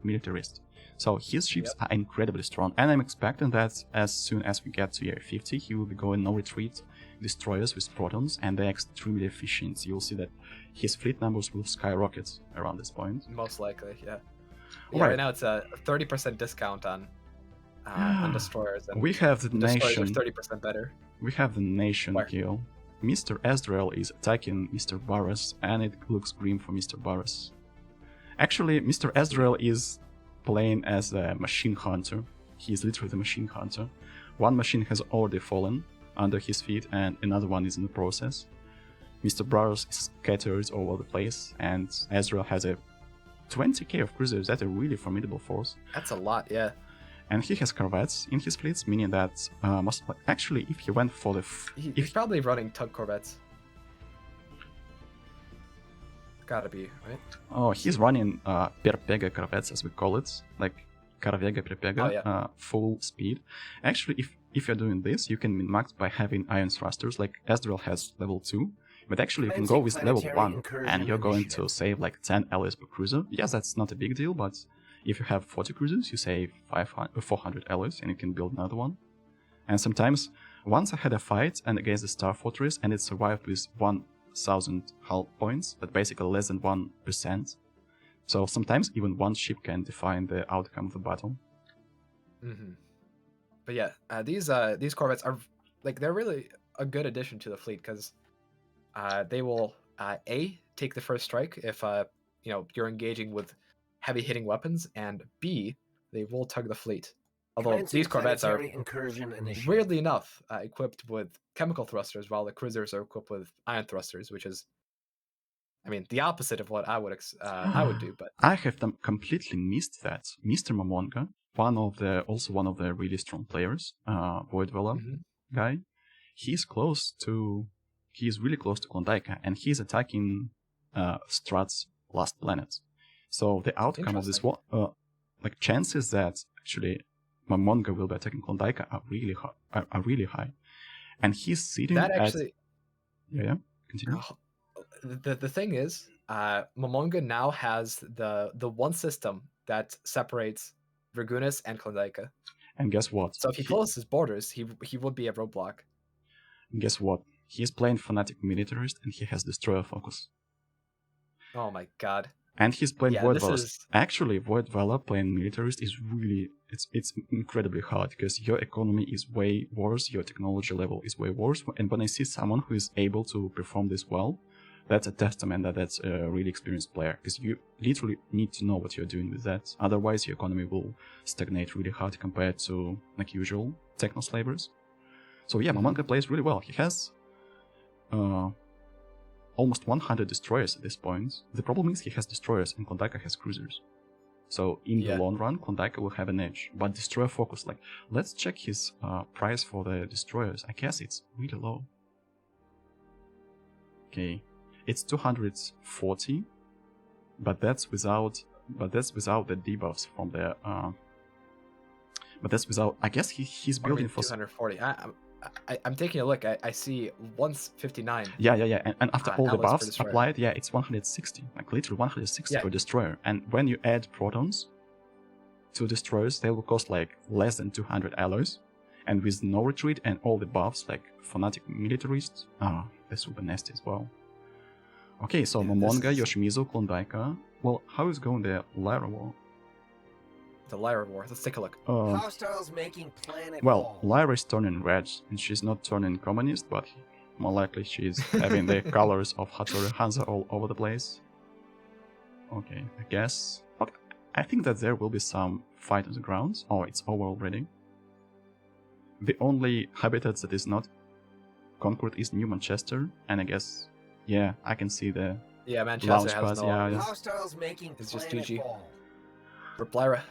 militarist. So his ships are incredibly strong. And I'm expecting that as soon as we get to year 50, he will be going no retreat destroyers with protons. And they're extremely efficient. You'll see that his fleet numbers will skyrocket around this point. Most likely, yeah. Right now it's a 30% discount on destroyers. And we have the nation. 30% better. We have the nation kill. Mr. Ezreal is attacking Mr. Barras, and it looks grim for Mr. Barras. Actually, Mr. Ezreal is playing as a machine hunter. He is literally the machine hunter. One machine has already fallen under his feet, and another one is in the process. Mr. Barras is scattered all over the place, and Ezreal has a 20k of cruisers. That's a really formidable force. That's a lot, yeah. And he has corvettes in his fleets, meaning that actually, if he went for the... He's probably running tug corvettes. Gotta be, right? Oh, he's running Perpega corvettes, as we call it, like Caravega Perpega, full speed. Actually, if you're doing this, you can min-max by having iron thrusters, like Ezreal has level 2. But actually, you can go with level 1, and you're going to save like 10 alloys per cruiser. Yes, that's not a big deal, but if you have 40 cruisers, you save 400 alloys, and you can build another one. And sometimes, once I had a fight and against the Star Fortress, and it survived with 1000 hull points, but basically less than 1%. So sometimes even one ship can define the outcome of the battle. Mm-hmm. But yeah, these corvettes are they're really a good addition to the fleet because they will take the first strike if you're engaging with heavy hitting weapons, and B, they will tug the fleet. Although these corvettes are weirdly enough equipped with chemical thrusters, while the cruisers are equipped with iron thrusters, which is, the opposite of what I would do. But I have completely missed that. Mr. Momonga, one of the really strong players, Void Vela guy, he's really close to Klondike, and he's attacking Strat's last planet. So the outcome of this chances that actually Momonga will be attacking Klondike are really high. And he's sitting continue. The thing is, Momonga now has the one system that separates Virgunis and Klondike. And guess what? So if he closes his borders, he would be a roadblock. And guess what? He's playing Fanatic Militarist, and he has Destroyer Focus. Oh my god. And he's playing Void Vala. Actually, Void Vala playing Militarist is really... It's incredibly hard, because your economy is way worse, your technology level is way worse, and when I see someone who is able to perform this well, that's a testament that that's a really experienced player, because you literally need to know what you're doing with that. Otherwise, your economy will stagnate really hard compared to usual techno slavers. So yeah, Momonga plays really well. He has almost 100 destroyers at this point. The problem is he has destroyers and Klondike has cruisers. So in the Yeah. long run, Klondike will have an edge. But destroyer focus, like, let's check his price for the destroyers. I guess it's really low. Okay, it's 240, but that's without the debuffs from the. But that's without. I guess he's What do you building mean for. 240. I'm taking a look. I see 159. Yeah. And after all the alloys per buffs destroyer. applied, yeah, it's 160. Like literally 160 Yeah. per destroyer. And when you add protons to destroyers, they will cost like less than 200 alloys. And with no retreat and all the buffs, like Fanatic Militarist, this will be nasty as well. Okay, so Yeah, Momonga, this is- Yoshimizu, Klondike. Well, how is going the Lyra War? The Lyra War. Let's take a look. Hostiles making planet Well, fall. Lyra is turning red, and she's not turning communist, but more likely she's having the colors of Hattori Hanzo all over the place. Okay, I guess. Okay, I think that there will be some fight on the ground. Oh, it's over already. The only habitat that is not conquered is New Manchester, and I guess, yeah, I can see the Yeah, launch Manchester has pads. no. Yeah. Hostiles making It's just planet GG. fall. Rip Lyra.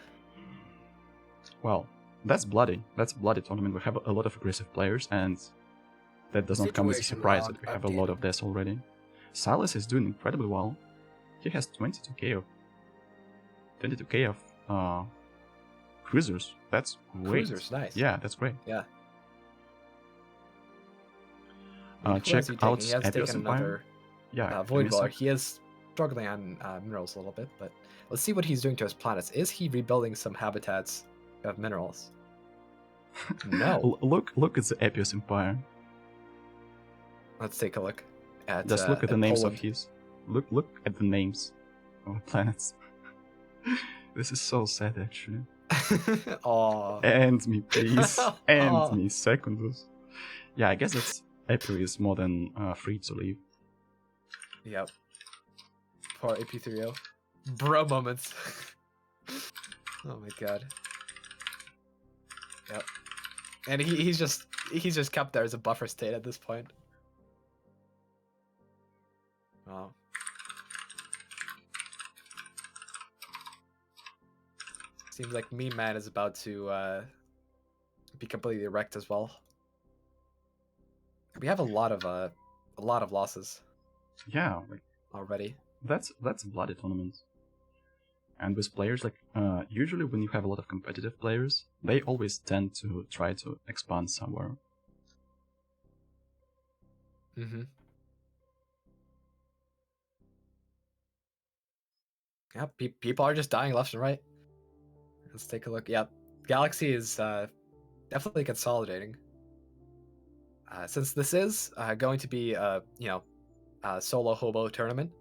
Well, that's bloody. That's a bloody tournament. We have a lot of aggressive players, and that does not come as a Situation surprise log that we have a lot updated. of deaths already. Silas is doing incredibly well. He has 22k of cruisers. That's great. Cruisers, nice. Yeah, that's great. Yeah. Who Check has he out taken? He has Epios taken Empire. another Yeah, Void Emissa. Dweller. He is struggling on minerals a little bit, but let's see what he's doing to his planets. Is he rebuilding some habitats of minerals? No. Look at the Epios Empire. Let's take a look at. Just look at the names Poland. of his. Look at the names of the planets. This is so sad, actually. Aw. End me, please. End Aw. me, Secundus. Yeah, I guess it's April is more than free to leave. Yep. Poor AP30. Bro moments. Oh my god. Yep. And he's just kept there as a buffer state at this point. Wow. Seems like Meme Man is about to be completely wrecked as well. We have a lot of losses Yeah, like already. that's a bloody tournament. And with players like usually when you have a lot of competitive players, they always tend to try to expand somewhere. Mm-hmm. Yeah, people are just dying left and right. Let's take a look. Yeah, Galaxy is definitely consolidating. Since this is going to be a solo hobo tournament,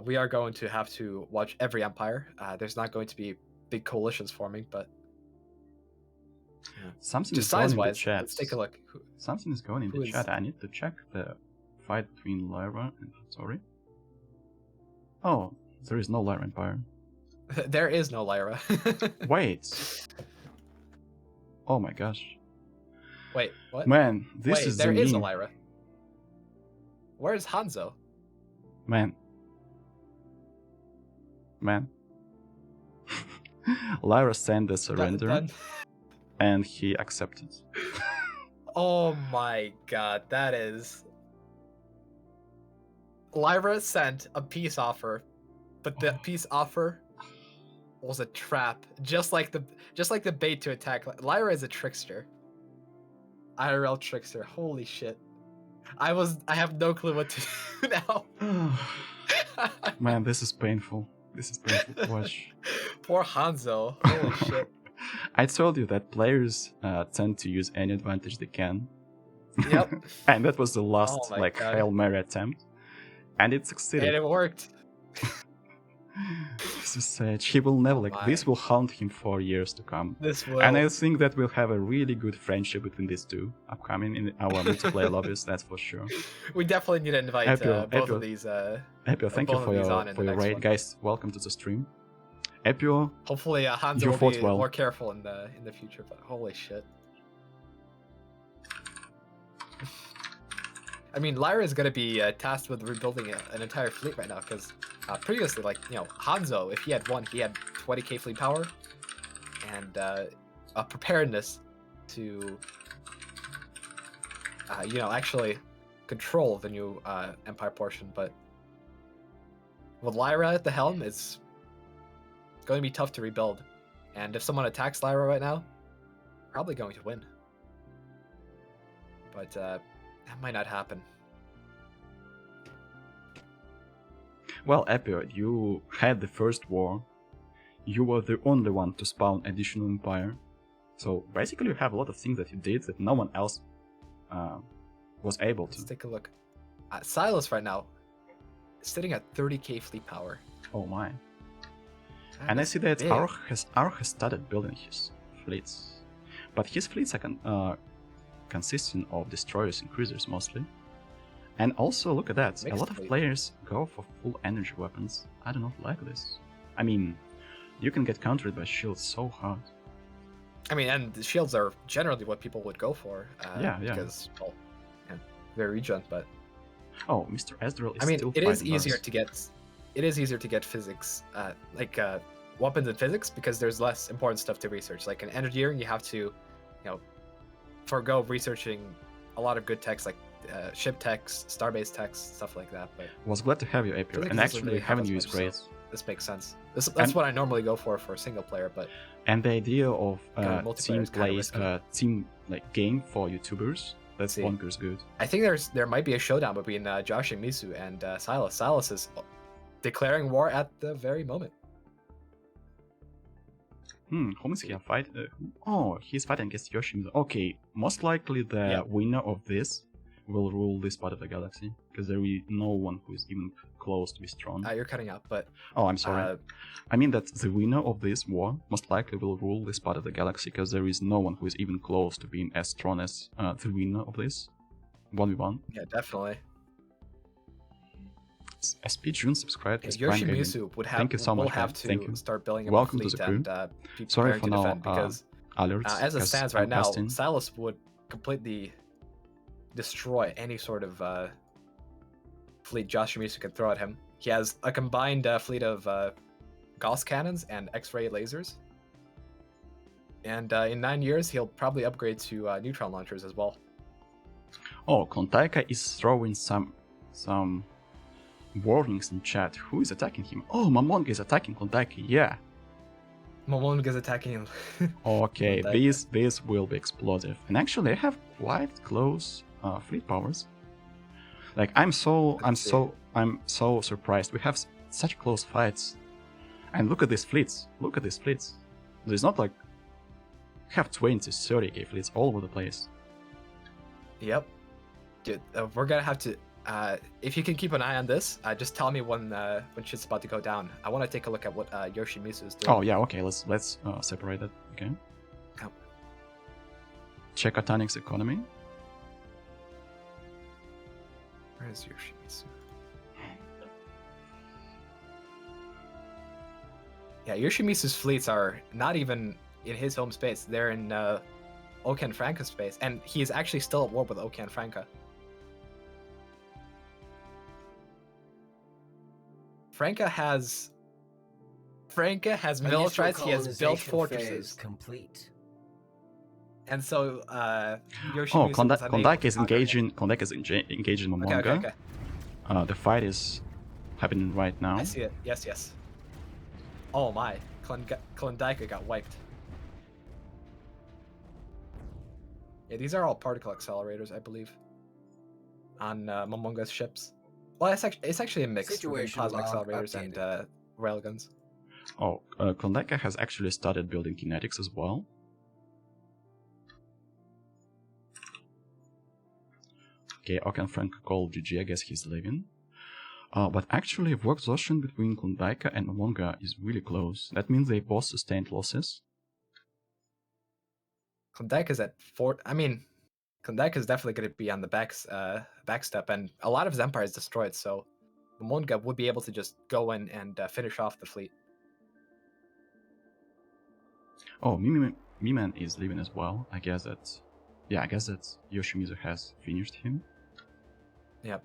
we are going to have to watch every empire. There's not going to be big coalitions forming, but Something just is going in the size-wise, chat. let's take a look. Something is going in who the is- chat. I need to check the fight between Lyra and Hattori. Oh, there is no Lyra Empire. There is no Lyra. Wait. Oh my gosh. Wait, what? Man, this Wait, is there the is a meme. Lyra. Where is Hanzo? Man. Lyra sent the surrender Done. and he accepted. Oh my god, that is. Lyra sent a peace offer, but the peace offer was a trap, just like the bait to attack. Lyra is a trickster. IRL trickster. Holy shit. I have no clue what to do now. Man, this is painful. This is painful to watch. Poor Hanzo. Holy shit. I told you that players tend to use any advantage they can. Yep. And that was the last Oh my God. Hail Mary attempt. And it succeeded. And it worked. This is sad. He will never Oh this my. will haunt him for years to come. This will. And I think that we'll have a really good friendship between these two upcoming in our multiplayer lobbies, that's for sure. We definitely need to invite Epio, both Epio. of these. Epio, thank you both of for these your on in the next raid. one. Guys, welcome to the stream. Epio, Hopefully, Hanzo You will fought be well. more careful in the future. But holy shit! I mean, Lyra is going to be tasked with rebuilding an entire fleet right now because previously, like, you know, Hanzo, if he had one, he had 20k fleet power and a preparedness to, you know, actually control the new Empire portion. But with Lyra at the helm, it's going to be tough to rebuild. And if someone attacks Lyra right now, probably going to win. But that might not happen. Well, Epir, you had the first war. You were the only one to spawn additional empire. So basically you have a lot of things that you did that no one else was able to. Let's take a look. Silas right now is sitting at 30k fleet power. Oh my. That And I is see that big. Ark has started building his fleets. But his fleets are consisting of destroyers and cruisers mostly. And also, look at that, a Mixed lot of fleet. players go for full energy weapons. I do not like this. I mean, you can get countered by shields so hard. I mean, and the shields are generally what people would go for. Yeah. Because, well, yeah, they're regen, but Oh, Mr. Ezreal is I mean, still it is fighting easier Varus. to get. It is easier to get physics, weapons and physics, because there's less important stuff to research. Like in engineering, you have to, you know, forego researching a lot of good techs like ship techs, starbase techs, stuff like that. But Was glad to have you, Apio, physics and doesn't actually really have having as you is much, so great. this makes sense. That's And- what I normally go for a single player, but And the idea of multiplayer team is kinda plays, risky. team like game for YouTubers, that's See. bonkers good. I think there might be a showdown between Josh and Misu and Silas. Silas is declaring war at the very moment. Whom is he a fight? Oh, he's fighting against Yoshimitsu. Okay, most likely the Yeah. winner of this will rule this part of the galaxy, because there is no one who is even close to be strong. You're cutting out, but Oh, I'm sorry. I mean that the winner of this war most likely will rule this part of the galaxy, because there is no one who is even close to being as strong as the winner of this 1v1. yeah, definitely. SP June subscribed Yeah, as Prime Gaming. Yoshimitsu would have Thank you so will much, have man. to Thank you. start building up Welcome a to fleet the crew. and be Sorry preparing for to now, defend because Alerts. as it because stands I'm right now, casting. Silas would completely destroy any sort of fleet Yoshimitsu could throw at him. He has a combined fleet of Gauss cannons and X-ray lasers. And in 9 years, he'll probably upgrade to neutron launchers as well. Oh, Kontaika is throwing some warnings in chat. Who is attacking him? Oh, Mamonga is attacking Kontaika. Yeah. Momonga is attacking him. Okay, Kontaika. this will be explosive. And actually, I have quite close fleet powers. Like I'm so surprised. We have such close fights. And look at these fleets. Look at these fleets. There's not like have 20, 30k fleets all over the place. Yep. Dude, we're gonna have to. If you can keep an eye on this, just tell me when shit's about to go down. I want to take a look at what Yoshimitsu is doing. Oh yeah, okay. Let's separate it. Okay. Oh. Check Atanic's economy. Where is Yoshimitsu? Yeah, Yoshimitsu's fleets are not even in his home space. They're in Okan Franca's space, and he is actually still at war with Okan Franca. Franca has militarized. He has built colonization fortresses, phase complete. and so Yoshimitsu. Oh, was unable Kondak to is conquer him. engaging Momonga. Okay. The fight is happening right now. I see it. Yes. Oh my, Klondike got wiped. Yeah, these are all particle accelerators, I believe, on Momonga's ships. Well, it's actually a mix between Situation plasma log accelerators and railguns. Oh, Klondike has actually started building kinetics as well. Okay, Okan Frank called GG, I guess he's leaving. But actually, work exhaustion between Klondike and Momonga is really close. That means they both sustained losses. Klondike is at 4. I mean, Klondike is definitely going to be on the backstep, and a lot of his empire is destroyed, so Momonga would be able to just go in and finish off the fleet. Oh, Miman is leaving as well. I guess that Yoshimitsu has finished him. Yep.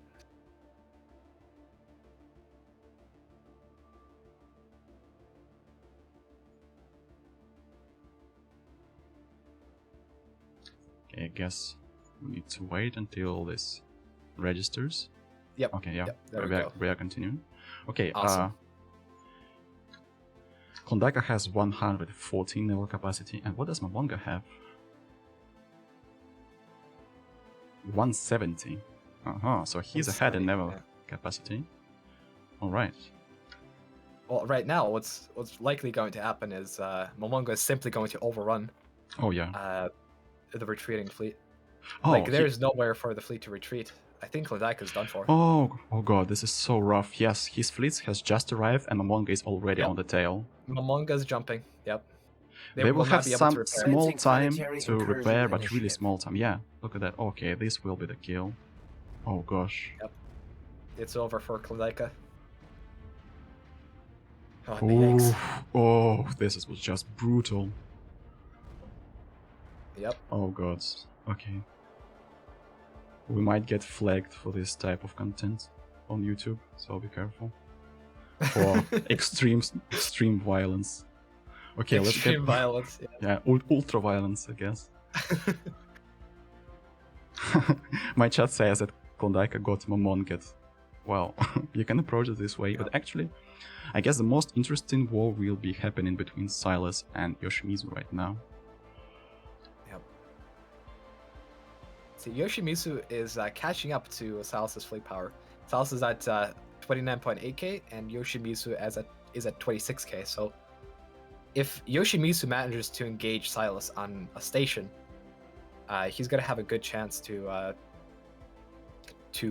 Okay, I guess we need to wait until this registers. Yep. Okay, yeah, Yep, there we go. we are continuing. Okay, Awesome. Klondike has 114 naval capacity, and what does Mamonga have? 170. So he's ahead in 170, naval yeah. capacity. All right. Well, right now, what's likely going to happen is Momonga is simply going to overrun Oh yeah. the retreating fleet. Oh, Like, there's nowhere for the fleet to retreat. I think Klondike is done for. Oh god, this is so rough. Yes, his fleet has just arrived, and Mamonga is already Yep. on the tail. Momonga's jumping. Yep. They will have not be able to some repair. small Commencing time planetary to incursion repair, but really initiative. small time. Yeah, look at that. Okay, this will be the kill. Oh gosh. Yep. It's over for Klondike. Oh, the Oh, yikes. oh, was just brutal. Yep. Oh god. Okay. We might get flagged for this type of content on YouTube, so be careful. For extreme violence. Okay, let's get Extreme violence. Yeah. yeah, ultra violence, I guess. My chat says that Klondike got Mamonget. Well, you can approach it this way, but actually, I guess the most interesting war will be happening between Silas and Yoshimizu right now. Yep. See, Yoshimitsu is catching up to Salus's fleet power. Salus is at 29.8k, and Yoshimitsu is at 26k. So, if Yoshimitsu manages to engage Silas on a station, he's gonna have a good chance to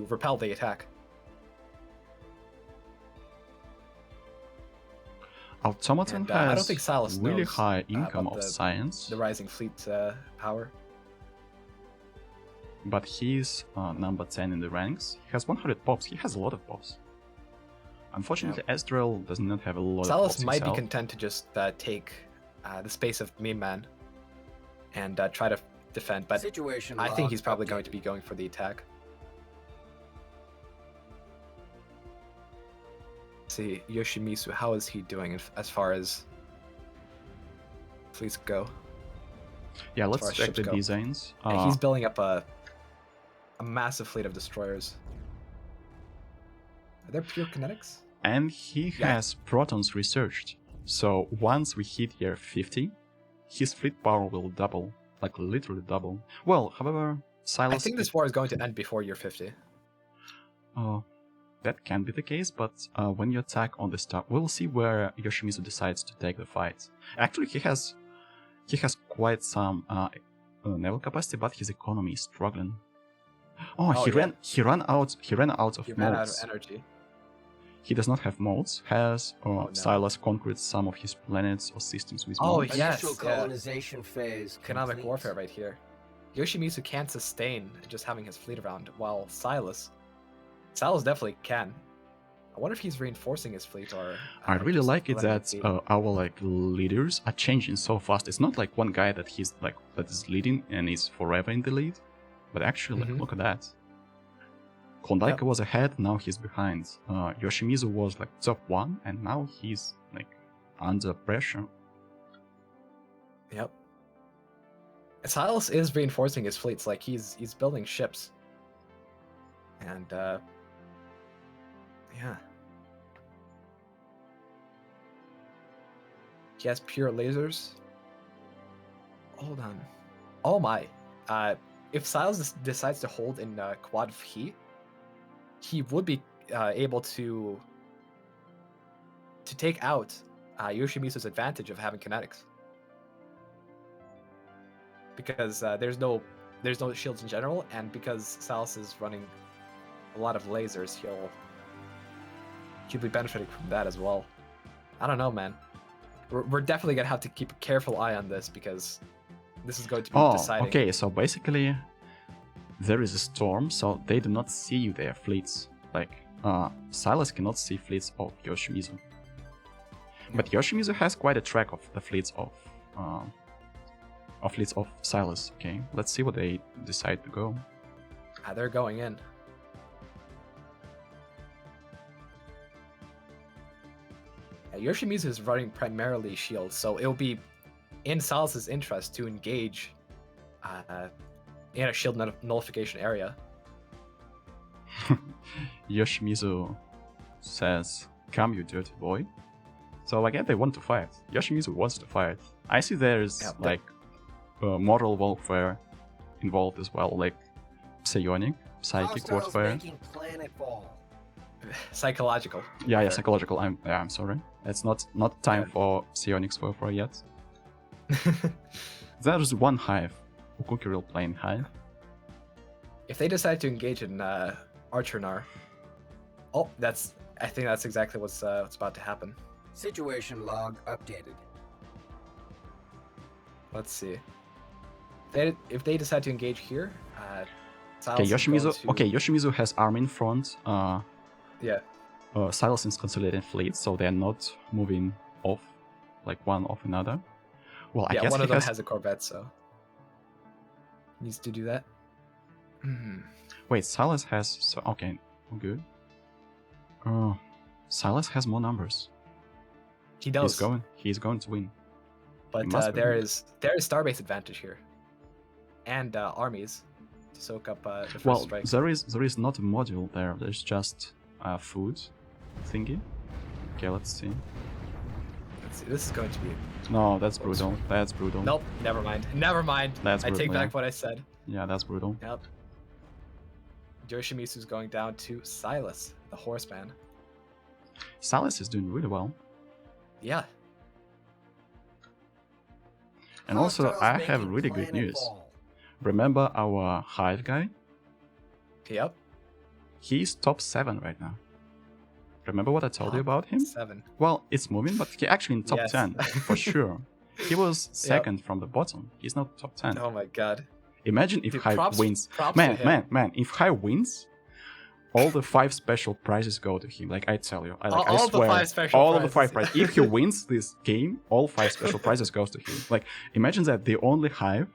repel the attack. Automaton And, has I don't think Silas really knows, high income about of the science, rising fleet power. but he's number 10 in the ranks. He has 100 pops. He has a lot of pops. Unfortunately, Astral does not have a lot of Silas pops might himself. be content to just take the space of Meme Man and try to defend, but Situation I think log he's probably going to updated. be going for the attack. See, Yoshimitsu, how is he doing as far as fleets go? Yeah, far let's as check ships the go. designs. Yeah, he's building up a massive fleet of destroyers. Are there pure kinetics? And he has protons researched. So once we hit year 50, his fleet power will double. Like literally double. Well, however, Silas... I think this war is going to end before year 50. That can be the case, but when you attack on the star, we'll see where Yoshimitsu decides to take the fight. Actually, he has quite some naval capacity, but his economy is struggling. He ran out of He ran out of molds. energy. He does not have molds. Has no. Silas conquered some of his planets or systems with Oh, molds? yes, Initial yeah. colonization phase. Economic complete. warfare right here. Yoshimitsu can't sustain just having his fleet around, while Silas definitely can. I wonder if he's reinforcing his fleet or... I really just like it letting that be. our leaders are changing so fast. It's not like one guy that is leading and is forever in the lead, but actually look at that. Klondike was ahead, now he's behind. Yoshimitsu was like top 1, and now he's like under pressure. Yep. Silas is reinforcing his fleets, like he's building ships. And yeah. He has pure lasers. Hold on. Oh my. If Silas decides to hold in Quad Phi, he would be able to take out Yoshimitsu's advantage of having kinetics. Because there's no shields in general, and because Silas is running a lot of lasers, he'll be benefiting from that as well. I don't know, man. We're definitely gonna have to keep a careful eye on this, because this is going to be deciding. Okay, so basically there is a storm, so they do not see their fleets. Like Silas cannot see fleets of Yoshimitsu, but Yoshimitsu has quite a track of the fleets of Silas. Okay, let's see what they decide to go. They're going in. Yoshimizu is running primarily shield, so it'll be in Salus's interest to engage in a shield nullification area. Yoshimizu says, "Come, you dirty boy." So again, they want to fight. Yoshimizu wants to fight. I see there's like moral warfare involved as well, like psychic warfare. Psychological. Yeah, psychological. I'm sorry. It's not time for psionics warfare yet. There's one hive. Ukuki will play in hive. If they decide to engage in Archernar, I think that's exactly what's about to happen. Situation log updated. Let's see. If they decide to engage here, okay, Yoshimizu has army in front. Yeah. Silas is consolidating fleet, so they're not moving off, like one off another. Well, I guess one of them has a Corvette, so needs to do that. Wait, Silas has okay, good. Silas has more numbers. He does. He's going to win. But there is starbase advantage here, and armies to soak up the first strike. There is not a module there. There's just food thingy. Okay, let's see. This is going to be. No, that's brutal. That's brutal. Nope. Never mind. That's brutal, I take back what I said. Yeah, that's brutal. Yep. Yoshimisu's going down to Silas, the horseman. Silas is doing really well. Yeah. And also, I have really good news. Remember our hive guy? Yep. He's top 7 right now. Remember what I told you about him? 7. Well, it's moving, but he's actually in top 10 for sure. He was second from the bottom. He's not top 10. Oh my god. Imagine if Hive wins. Props Man, if Hive wins, all the 5 special prizes go to him. Like I tell you, I swear, all of the 5 prizes. If he wins this game, all 5 special prizes goes to him. Like imagine that the only Hive,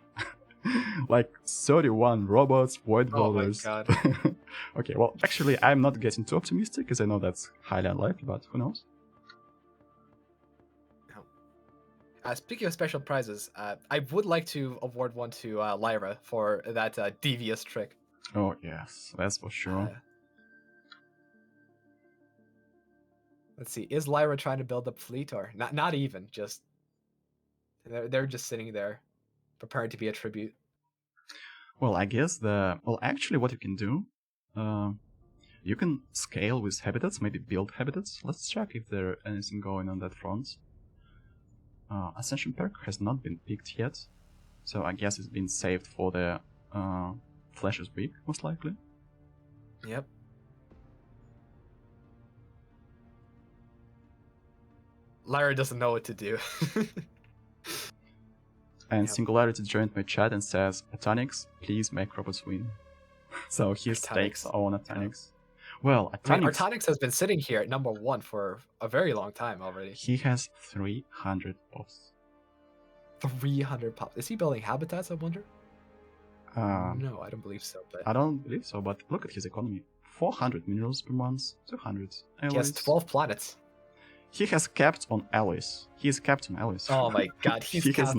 like 31 robots, void holders. Oh my god. Okay, well, actually, I'm not getting too optimistic because I know that's highly unlikely, but who knows? Speaking of special prizes, I would like to award one to Lyra for that devious trick. Oh yes, that's for sure. Let's see, is Lyra trying to build up fleet or not? Not even. Just they're just sitting there, prepared to be a tribute. Well, I guess actually, what you can do, you can scale with habitats, maybe build habitats. Let's check if there's anything going on that front. Ascension perk has not been picked yet, so I guess it's been saved for the Flash's week, most likely. Yep. Lyra doesn't know what to do. And Singularity joined my chat and says, Atonix, please make robots win. So he stakes on Atonix. Well, Artonix has been sitting here at number 1 for a very long time already. He has 300 pops. 300 pops. Is he building habitats, I wonder? No, I don't believe so. But I don't believe so, but look at his economy. 400 minerals per month, 200 alloys. He has 12 planets. He has capped on alloys. He's capped on alloys. Oh my god, he has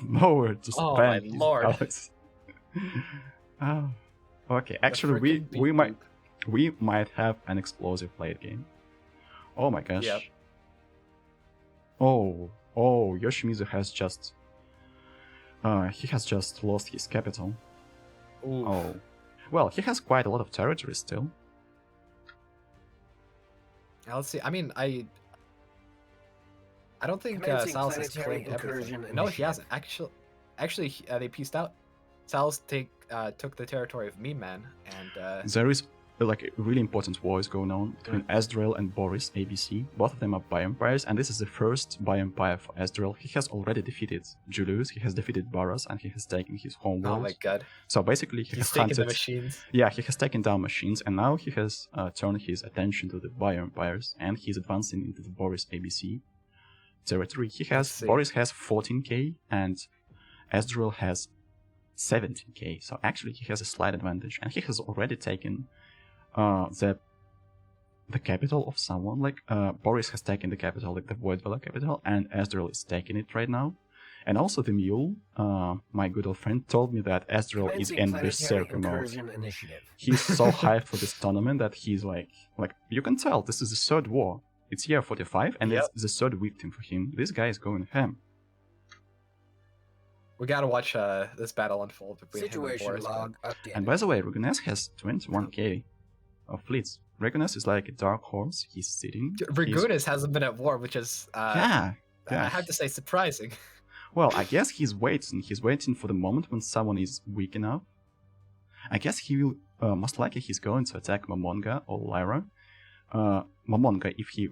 nowhere to spend my his lord. alloys. Okay, actually we might have an explosive late game. Oh my gosh. Yep. Oh, Yoshimizu has just lost his capital. Ooh. Oh. Well, he has quite a lot of territory still. Now, let's see. I mean, I don't think Salas has claimed everything. No, he hasn't. Actually, they pieced out. Salas took the territory of Meme Man, and there is like a really important war is going on between Ezreal and Boris ABC. Both of them are Bioempires, and this is the first Bioempire for Ezreal. He has already defeated Julius, he has defeated Baras, and he has taken his home world. Oh my god. So basically he's taken the machines. Yeah, he has taken down machines, and now he has turned his attention to the Bioempires, and he's advancing into the Boris ABC territory. Boris has 14k, and Ezreal has 17k, so actually he has a slight advantage, and he has already taken the the capital of someone. Like Boris has taken the capital, like the Void Dweller capital, and Ezreal is taking it right now. And also the mule, my good old friend, told me that Ezreal is Commencing in planetary Berserker mode. incursion initiative. He's so hyped for this tournament that he's like you can tell this is the third war. It's year 45 and Yep. it's the third victim for him. This guy is going ham. We gotta watch this battle unfold between him and Situation Boris. but- log updated. And by the way, Regunes has 21k of fleets. Regunes is like a dark horse. He's sitting. Ragunis hasn't been at war, which is Yeah. I have to say surprising. Well, I guess he's waiting. He's waiting for the moment when someone is weak enough. I guess he will. Most likely, he's going to attack Momonga or Lyra. Momonga, if he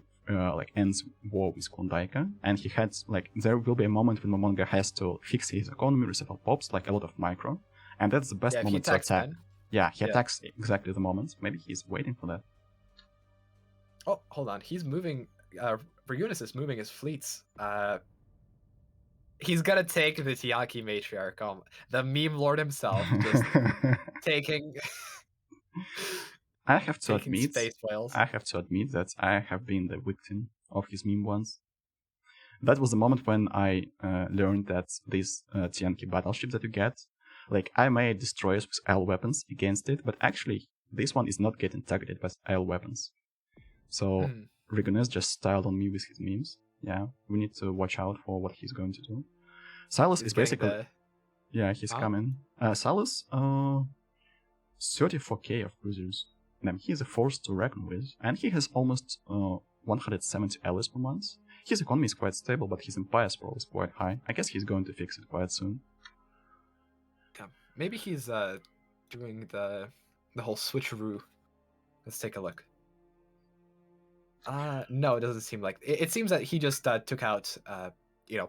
ends war with Klondike, and he had there will be a moment when Momonga has to fix his economy, reset all pops, like a lot of micro, and that's the best Yeah, if he moment to attacks attack. men. Yeah, he Yeah. attacks exactly the moment. Maybe he's waiting for that. Oh, hold on. He's moving. Ragunis is moving his fleets. He's gonna take the Tiaki matriarch. The meme lord himself, just taking I have to taking admit, space whales. that I have been the victim of his meme once. That was the moment when I learned that this Tianqi battleship that you get, I made destroyers with L weapons against it, but actually this one is not getting targeted by L weapons. So Regunes just styled on me with his memes. Yeah, we need to watch out for what he's going to do. Silas He's is getting basically... Yeah, he's coming. Silas, 34k of cruisers. And he's a force to reckon with, and he has almost 170 allies per month. His economy is quite stable, but his empire sprawl is quite high. I guess he's going to fix it quite soon. Yeah, maybe he's doing the whole switcheroo. Let's take a look. No, it doesn't seem like it seems that he just took out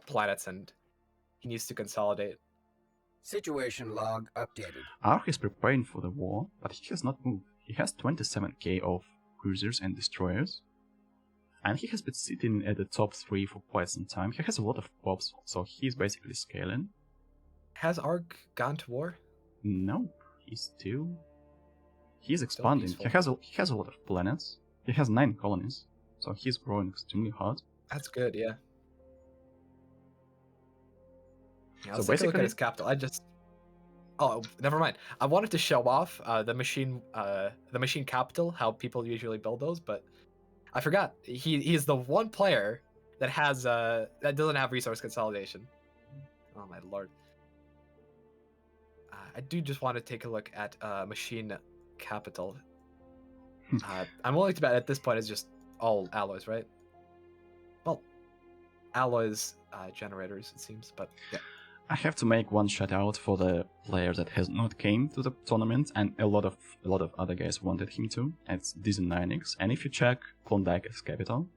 planets and he needs to consolidate. Situation log updated. Ark is preparing for the war, but he has not moved. He has 27k of cruisers and destroyers, and he has been sitting at the top 3 for quite some time. He has a lot of pops, so he's basically scaling. Has Ark gone to war? No, he's expanding. He has a lot of planets. He has 9 colonies, so he's growing extremely hard. That's good, yeah. Yeah, So let's take a look basically- at his capital. Oh, never mind. I wanted to show off the machine capital, how people usually build those, but I forgot. He's the one player that has that doesn't have resource consolidation. Oh my lord. I do just want to take a look at machine capital. I'm willing to bet at this point it's just all alloys, right? Well, alloys generators it seems, but yeah. I have to make one shout out for the player that has not came to the tournament, and a lot of other guys wanted him to. It's Dizzy9X, and if you check Klondike's capital,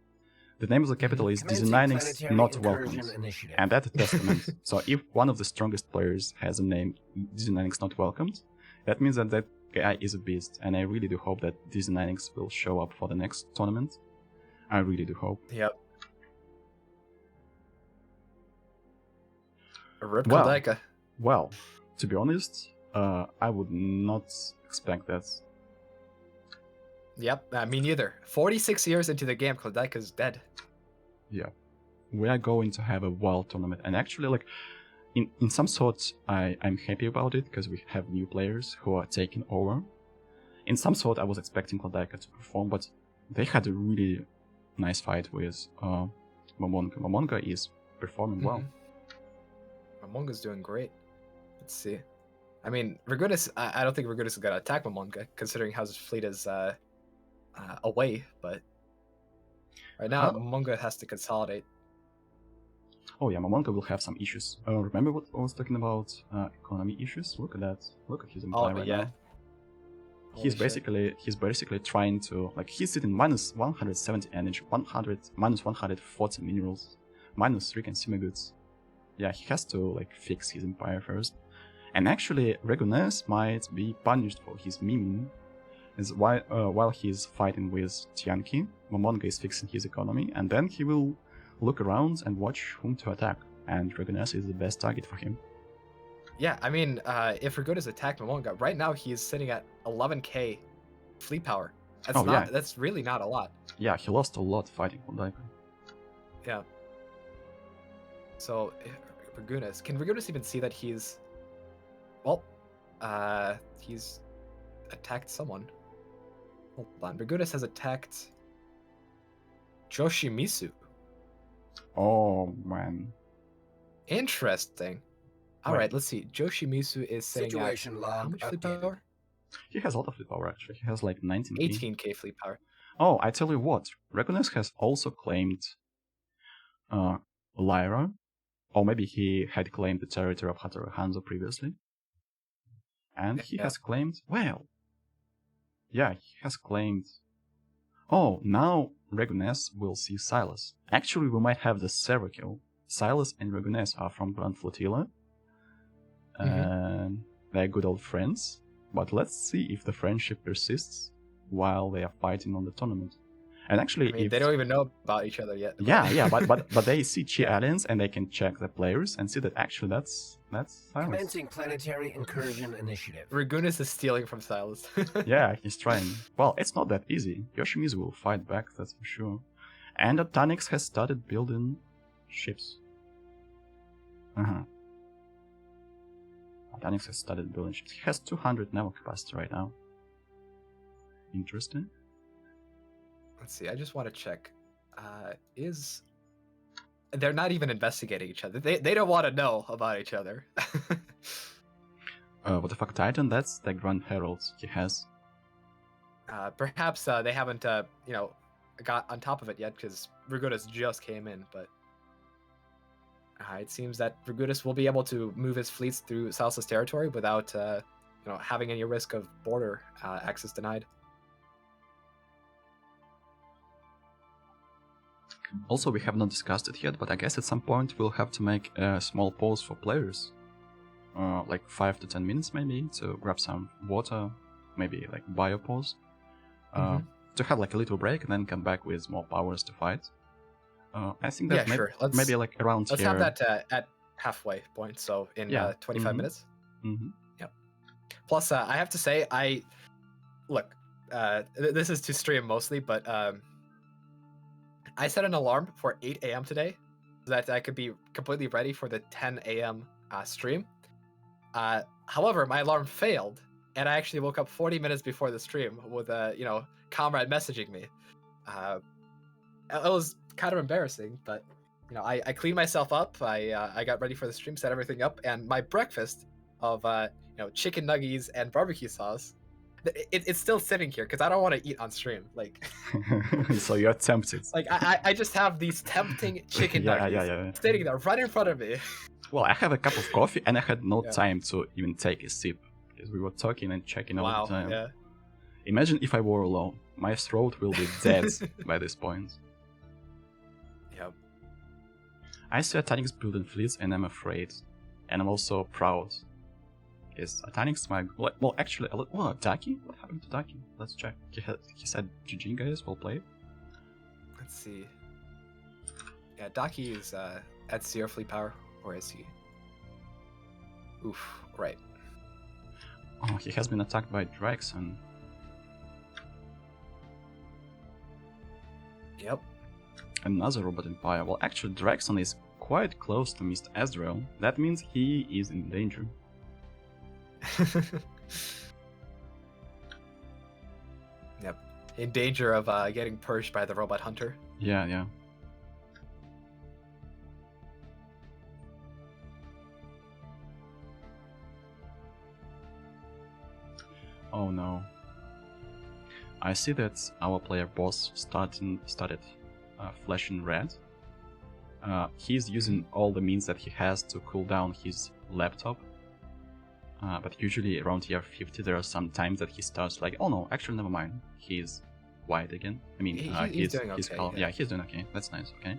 the name of the capital is Dizzy9X Planetary not incursion welcomed, initiative. and that's a testament. So if one of the strongest players has a name Dizzy9X not welcomed, that means that guy is a beast, and I really do hope that Dizzy9X will show up for the next tournament. I really do hope. Yep. Rip Well, Klondike. Well, to be honest, I would not expect that. Yep, me neither. 46 years into the game, Klondike is dead. Yeah, we are going to have a wild tournament, and actually, in some sort, I'm happy about it because we have new players who are taking over. In some sort, I was expecting Klondike to perform, but they had a really nice fight with Momonga. Momonga is performing well. Momonga's doing great. Let's see. I mean, Ragunis, I don't think Ragunis is going to attack Momonga, considering how his fleet is away, but right now, Momonga has to consolidate. Oh yeah, Momonga will have some issues. Remember what I was talking about? Economy issues? Look at that. Look at his empire right now. He's basically trying to, he's sitting minus 170 energy, minus 140 minerals, minus 3 consumer goods. Yeah, he has to fix his empire first. And actually, Regunes might be punished for his memeing, as while he's fighting with Tianqi, Momonga is fixing his economy, and then he will look around and watch whom to attack, and Regunes is the best target for him. Yeah, I mean, if Ragunis attacked Momonga, right now he's sitting at 11k fleet power. That's Oh, not. yeah. That's really not a lot. Yeah, he lost a lot fighting Godiva. Yeah. So, Ragunas. Can Ragunas even see that he's... Well, he's attacked someone. Hold on. Ragunas has attacked Joshimizu. Oh, man. Interesting. All Wait. right, let's see. Joshimizu is sitting Situation at log how much fleet updated. power? He has a lot of fleet power, actually. He has like 19k. 18k fleet power. Oh, I tell you what. Ragunas has also claimed Lyra. Or maybe he had claimed the territory of Hataru Hanzo previously. And he has claimed... Well... Yeah, he has claimed... Oh, now Ragunas will see Silas. Actually, we might have the Server kill. Silas and Ragunas are from Grand Flotilla. And they're good old friends. But let's see if the friendship persists while they are fighting on the tournament. And actually, I mean, if they don't even know about each other yet. yeah, but they see Chi aliens and they can check the players and see that actually that's Silas. Commencing planetary incursion initiative. Ragunas is stealing from Silas. Yeah, he's trying. Well, it's not that easy. Yoshimizu will fight back, that's for sure. And Otanix has started building ships. Otanix has started building ships. He has 200 naval capacity right now. Interesting. Let's see. I just want to check. They're not even investigating each other. They don't want to know about each other. What the fuck, Titan? That's the Grand Herald he has. Perhaps they haven't, got on top of it yet because Ragunas just came in. But it seems that Ragunas will be able to move his fleets through Silas's territory without, having any risk of border access denied. Also, we have not discussed it yet, but I guess at some point we'll have to make a small pause for players. Like 5 to 10 minutes maybe, to grab some water, maybe like bio pause. To have like a little break and then come back with more powers to fight. I think that sure. maybe like around Let's here. have that at halfway point, so in 25 minutes. Yep. Plus, I have to say, this is to stream mostly, but I set an alarm for 8 a.m. today so that I could be completely ready for the 10 a.m. Stream. However, my alarm failed, and I actually woke up 40 minutes before the stream with a comrade messaging me. It was kind of embarrassing, but I cleaned myself up. I got ready for the stream, set everything up, and my breakfast of chicken nuggies and barbecue sauce. It's still sitting here because I don't want to eat on stream. Like, so you're tempted. Like I just have these tempting chicken nuggets sitting there right in front of me. Well, I have a cup of coffee and I had no time to even take a sip because we were talking and checking all the time. Yeah. Imagine if I were alone. My throat will be dead by this point. Yep. I see Otanix building fleets and I'm afraid. And I'm also proud. Yes, Otanix my... Well, actually... Daki? What happened to Daki? Let's check. He said, GG guys, well played. Let's see. Yeah, Daki is at 0 fleet power. Or is he? Oof, right. Oh, he has been attacked by Draxon. Yep. Another robot empire. Well, actually, Draxon is quite close to Mr. Azrael. That means he is in danger. Yep. In danger of getting purged by the robot hunter. Yeah. Oh no. I see that our player boss started flashing red. He's using all the means that he has to cool down his laptop. But usually around year 50 there are some times that he starts like, oh no, actually never mind. He's white again. I mean, he's doing okay. calm. Yeah, he's doing okay. That's nice, okay.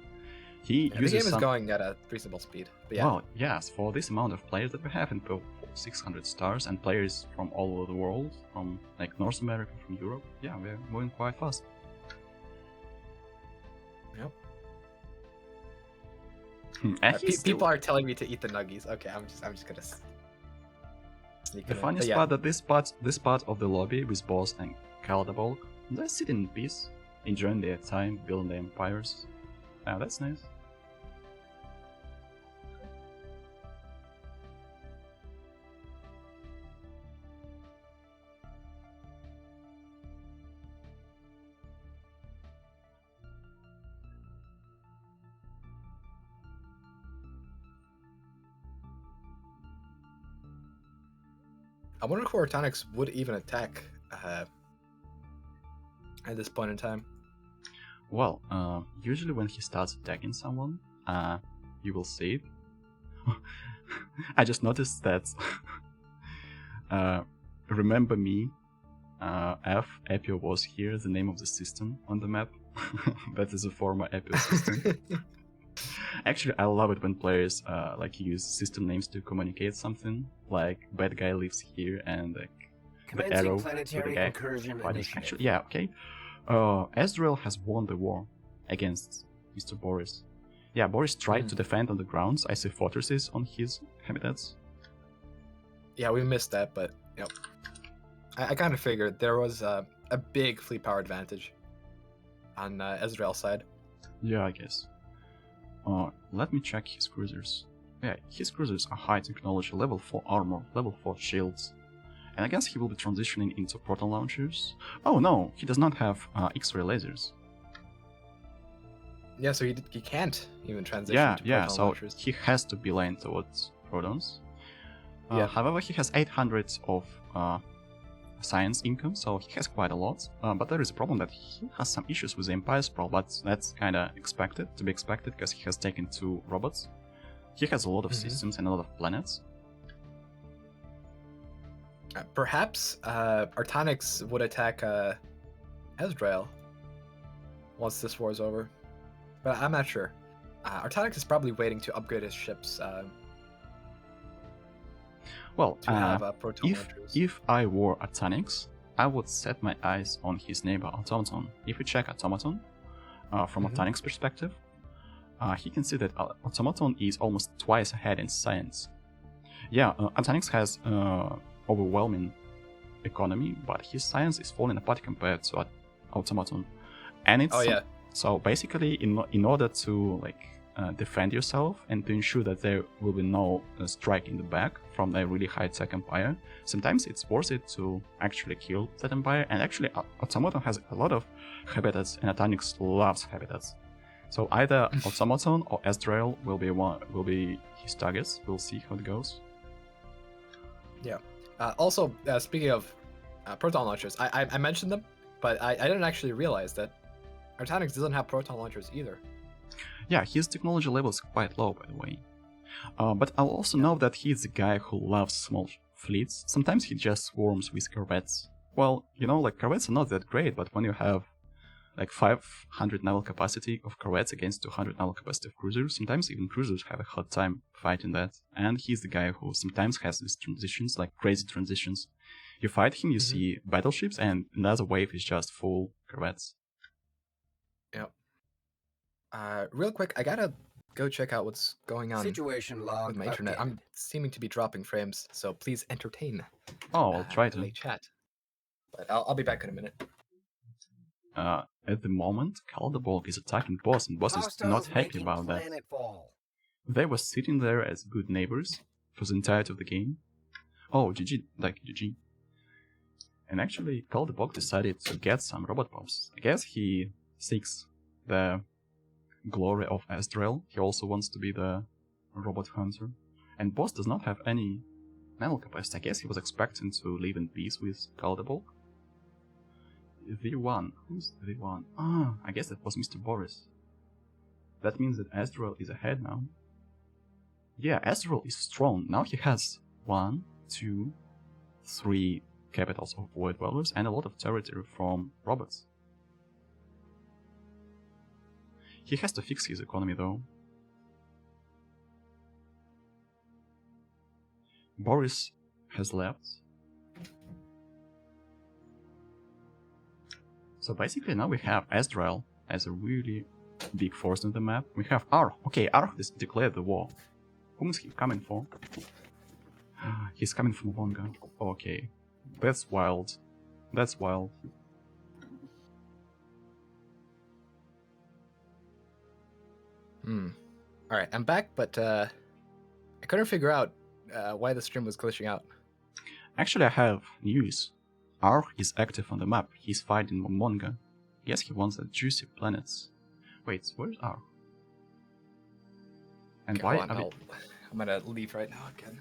The game is going at a reasonable speed. But yeah. Well, yes, for this amount of players that we have and for 600 stars and players from all over the world, from like North America, from Europe, yeah, we're moving quite fast. Yep. People are telling me to eat the nuggies. Okay, I'm just gonna sneak the funniest part that this part of the lobby with boss and Caldabolk, They sit in peace, enjoying their time, building their empires. That's nice. I wonder if Ortonics would even attack at this point in time. Well, usually when he starts attacking someone, you will see it. I just noticed that remember me, Apio was here, the name of the system on the map. That is a former Apio system. Actually, I love it when players like use system names to communicate something. Like bad guy lives here, and like the arrow with the guy. Actually, yeah, okay. Azrael has won the war against Mr. Boris. Yeah, Boris tried to defend on the grounds. I see fortresses on his habitats. Yeah, we missed that, but you know, I kind of figured there was a big fleet power advantage on Azrael's side. Yeah, I guess. Let me check his cruisers. Yeah, his cruisers are high technology, level 4 armor, level 4 shields. And I guess he will be transitioning into proton launchers. Oh no, he does not have X-ray lasers. Yeah, so he can't even transition to proton so launchers. He has to be lane towards protons. Yeah. However, he has 800 of science income, so he has quite a lot. But there is a problem that he has some issues with the Empire Sprawl, but that's kinda to be expected, because he has taken 2 robots. He has a lot of systems and a lot of planets. Perhaps Artonics would attack Azrael once this war is over, but I'm not sure. Artonics is probably waiting to upgrade his ships. Well, to have proton launchers. If I were Artonics, I would set my eyes on his neighbor Automaton. If we check Automaton from Artonics' perspective, he can see that Automaton is almost twice ahead in science. Yeah, Artonics has overwhelming economy, but his science is falling apart compared to Automaton. And it's so basically, in order to like defend yourself and to ensure that there will be no strike in the back from a really high-tech empire, sometimes it's worth it to actually kill that empire. And actually, Automaton has a lot of habitats, and Artonics loves habitats. So either Automaton or Azrael will be his targets. We'll see how it goes. Yeah. Also, speaking of proton launchers, I mentioned them, but I didn't actually realize that Artonics doesn't have proton launchers either. Yeah, his technology level is quite low, by the way. But I'll also know that he's a guy who loves small fleets. Sometimes he just swarms with corvettes. Well, you know, like corvettes are not that great, but when you have like 500 naval capacity of corvettes against 200 naval capacity of cruisers, sometimes even cruisers have a hard time fighting that. And he's the guy who sometimes has these transitions, like crazy transitions. You fight him, you see battleships, and another wave is just full corvettes. Yep. Real quick, I gotta go check out what's going on Situation log with my internet. updated. I'm seeming to be dropping frames, so please entertain. Oh, I'll try to. Late chat. But I'll be back in a minute. At the moment, Calderbolg is attacking Boss, and Boss is not happy about that. They were sitting there as good neighbors for the entirety of the game. Oh, GG, like GG. And actually, Calderbolg decided to get some robot pops. I guess he seeks the glory of Azrael. He also wants to be the robot hunter. And Boss does not have any naval capacity. I guess he was expecting to live in peace with Calderbolg. V1. Who's V1? I guess that was Mr. Boris. That means that Azrael is ahead now. Yeah, Azrael is strong. Now he has 1, 2, 3 capitals of Void Dwellers and a lot of territory from robots. He has to fix his economy though. Boris has left. So basically now we have Azrael as a really big force on the map. We have Arch. Okay, Arch has declared the war. Whom is he coming for? He's coming from Vonga. Okay. That's wild. That's wild. All right, I'm back, but I couldn't figure out why the stream was glitching out. Actually, I have news. Ark is active on the map. He's fighting Momonga. Guess he wants the juicy planets. Wait, where's Ark? And Okay, why hold on, are we... I'm gonna leave right now again.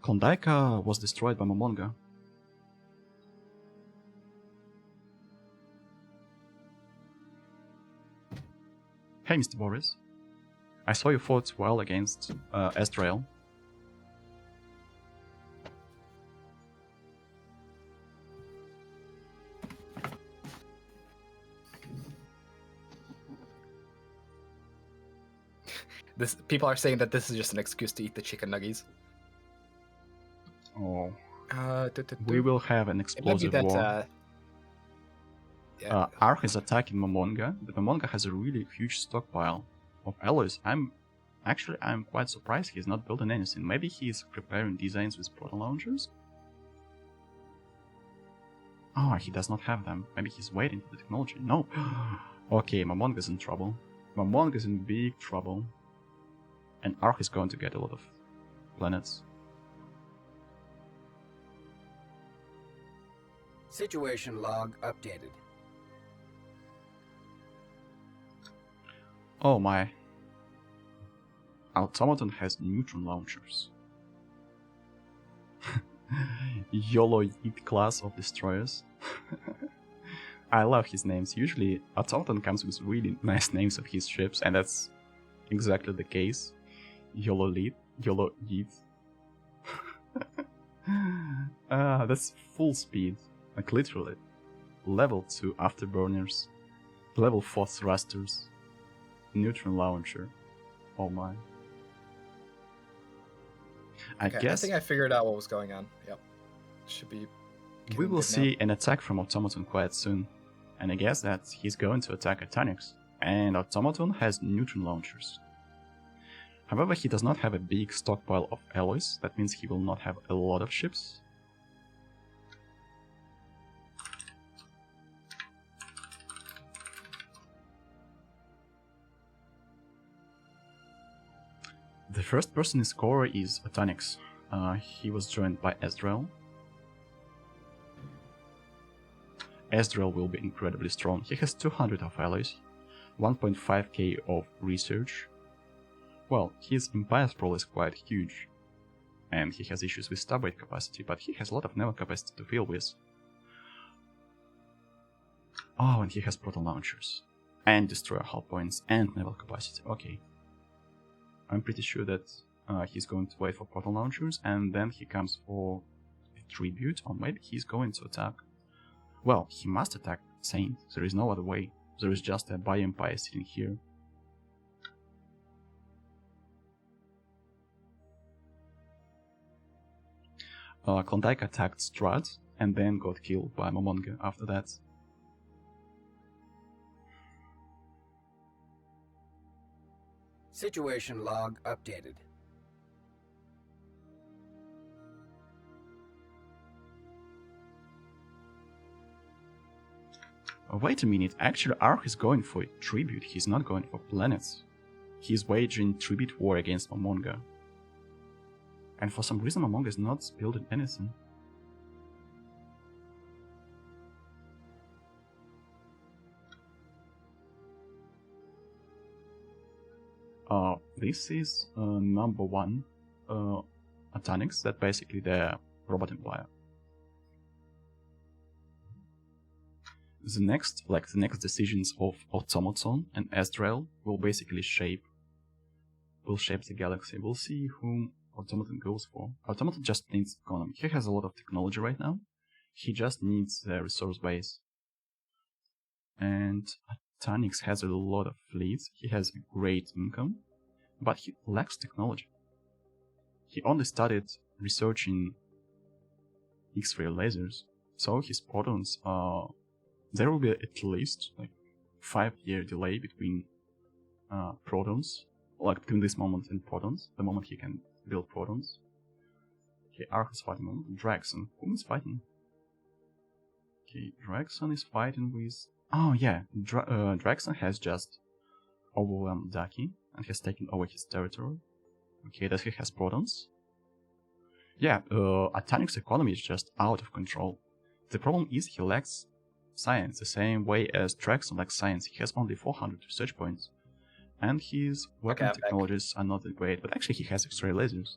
Klondike was destroyed by Momonga. Hey, Mr. Boris. I saw you fought well against Ezreal. People are saying that this is just an excuse to eat the chicken nuggies. Oh. We will have an explosive war. Yeah. Ark is attacking Momonga, but Momonga has a really huge stockpile of alloys. I'm quite surprised he's not building anything. Maybe he's preparing designs with proton launchers? Oh, he does not have them. Maybe he's waiting for the technology. No. Okay, Momonga's in trouble. Momonga's in big trouble. And Ark is going to get a lot of planets. Situation log updated. Oh my. Automaton has neutron launchers. YOLO Yeet class of destroyers. I love his names. Usually Automaton comes with really nice names of his ships, and that's exactly the case. YOLO Yeet. That's full speed. Like literally. Level 2 afterburners. Level 4 thrusters. Neutron launcher. Oh my. I think I figured out what was going on. Yep. Should be. We will see an attack from Automaton quite soon. And I guess that he's going to attack Atonix. And Automaton has neutron launchers. However, he does not have a big stockpile of alloys. That means he will not have a lot of ships. The first person in score is Atonix. He was joined by Ezreal. Ezreal will be incredibly strong. He has 200 of alloys, 1.5k of research. Well, his Empire Sprawl is quite huge, and he has issues with starbite capacity, but he has a lot of naval capacity to deal with. Oh, and he has proton launchers, and destroyer hull points, and naval capacity. Okay. I'm pretty sure that he's going to wait for proton launchers, and then he comes for a tribute, or maybe he's going to attack. Well, he must attack Saint. There is no other way. There is just a Bio-Empire sitting here. Klondike attacked Strahd, and then got killed by Momonga after that. Situation log updated. Wait a minute, actually Ark is going for a tribute, he's not going for planets. He's waging tribute war against Momonga. And for some reason Momonga is not building anything. This is number 1 Atonix, that basically the Robot Empire. The next decisions of Automaton and Ezreal will basically shape the galaxy. We'll see whom Automaton goes for. Automaton just needs economy. He has a lot of technology right now. He just needs the resource base. And Atonix has a lot of fleets. He has a great income, but he lacks technology. He only started researching X-ray lasers, so his protons are... There will be at least like 5-year delay between protons, like between this moment and protons, the moment he can build protons. Okay, Ark is fighting Draxon. Whom is fighting? Okay, Draxon is fighting with... Oh yeah, Draxon has just overwhelmed Daki and has taken over his territory. Okay, that he has protons. Yeah, Atanic's economy is just out of control. The problem is he lacks science, the same way as Draxon lacks science. He has only 400 research points. And his weapon technologies are not that great, but actually he has X-ray lasers.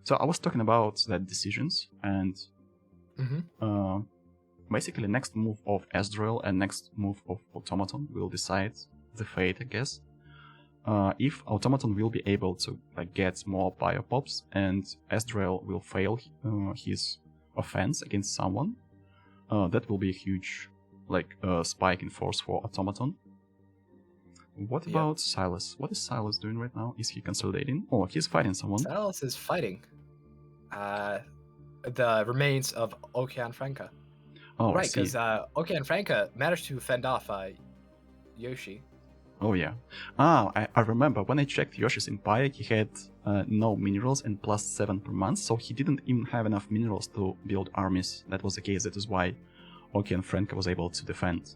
So I was talking about that decisions, and basically next move of Ezreal and next move of Automaton will decide the fate, I guess. If Automaton will be able to get more biopops and Ezreal will fail his offense against someone, that will be a huge spike in force for Automaton. What about Silas? What is Silas doing right now? Is he consolidating? Oh, he's fighting someone. Silas is fighting the remains of Okean Franca. Oh, right, because Okean Franca managed to fend off Yoshi. Oh yeah. I remember when I checked Yoshi's Empire, he had no minerals and +7 per month, so he didn't even have enough minerals to build armies. That was the case. That is why Okean Franca was able to defend.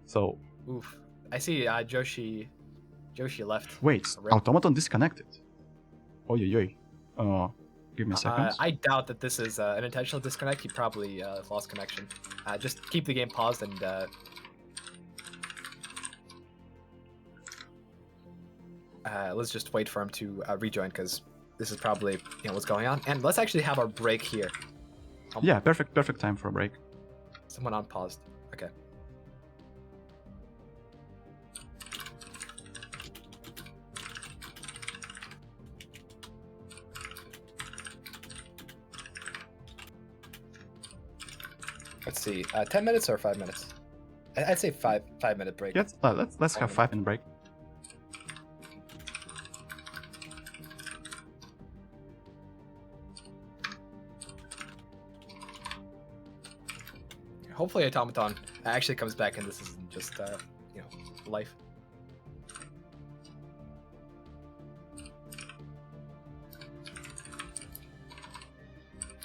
So. Oof. I see Joshi left. Wait, Automaton disconnected. Oi. Give me a second. I doubt that this is an intentional disconnect. He probably lost connection. Just keep the game paused and let's just wait for him to rejoin, because this is probably what's going on. And let's actually have our break here. Yeah, perfect time for a break. Someone unpaused. Okay. Let's see, 10 minutes or 5 minutes? I'd say 5-minute break. Yes, let's have 5-minute break. Hopefully Automaton actually comes back and this isn't just, life.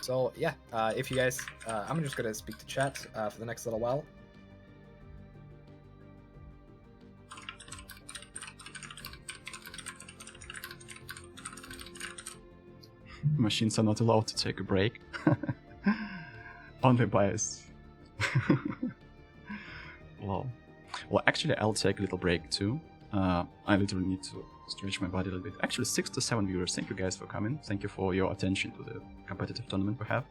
So yeah, if you guys, I'm just gonna speak to chat for the next little while. Machines are not allowed to take a break. Only bias. Wow. Well, actually, I'll take a little break too. I literally need to stretch my body a little bit. Actually, 6 to 7 viewers. Thank you guys for coming. Thank you for your attention to the competitive tournament we have.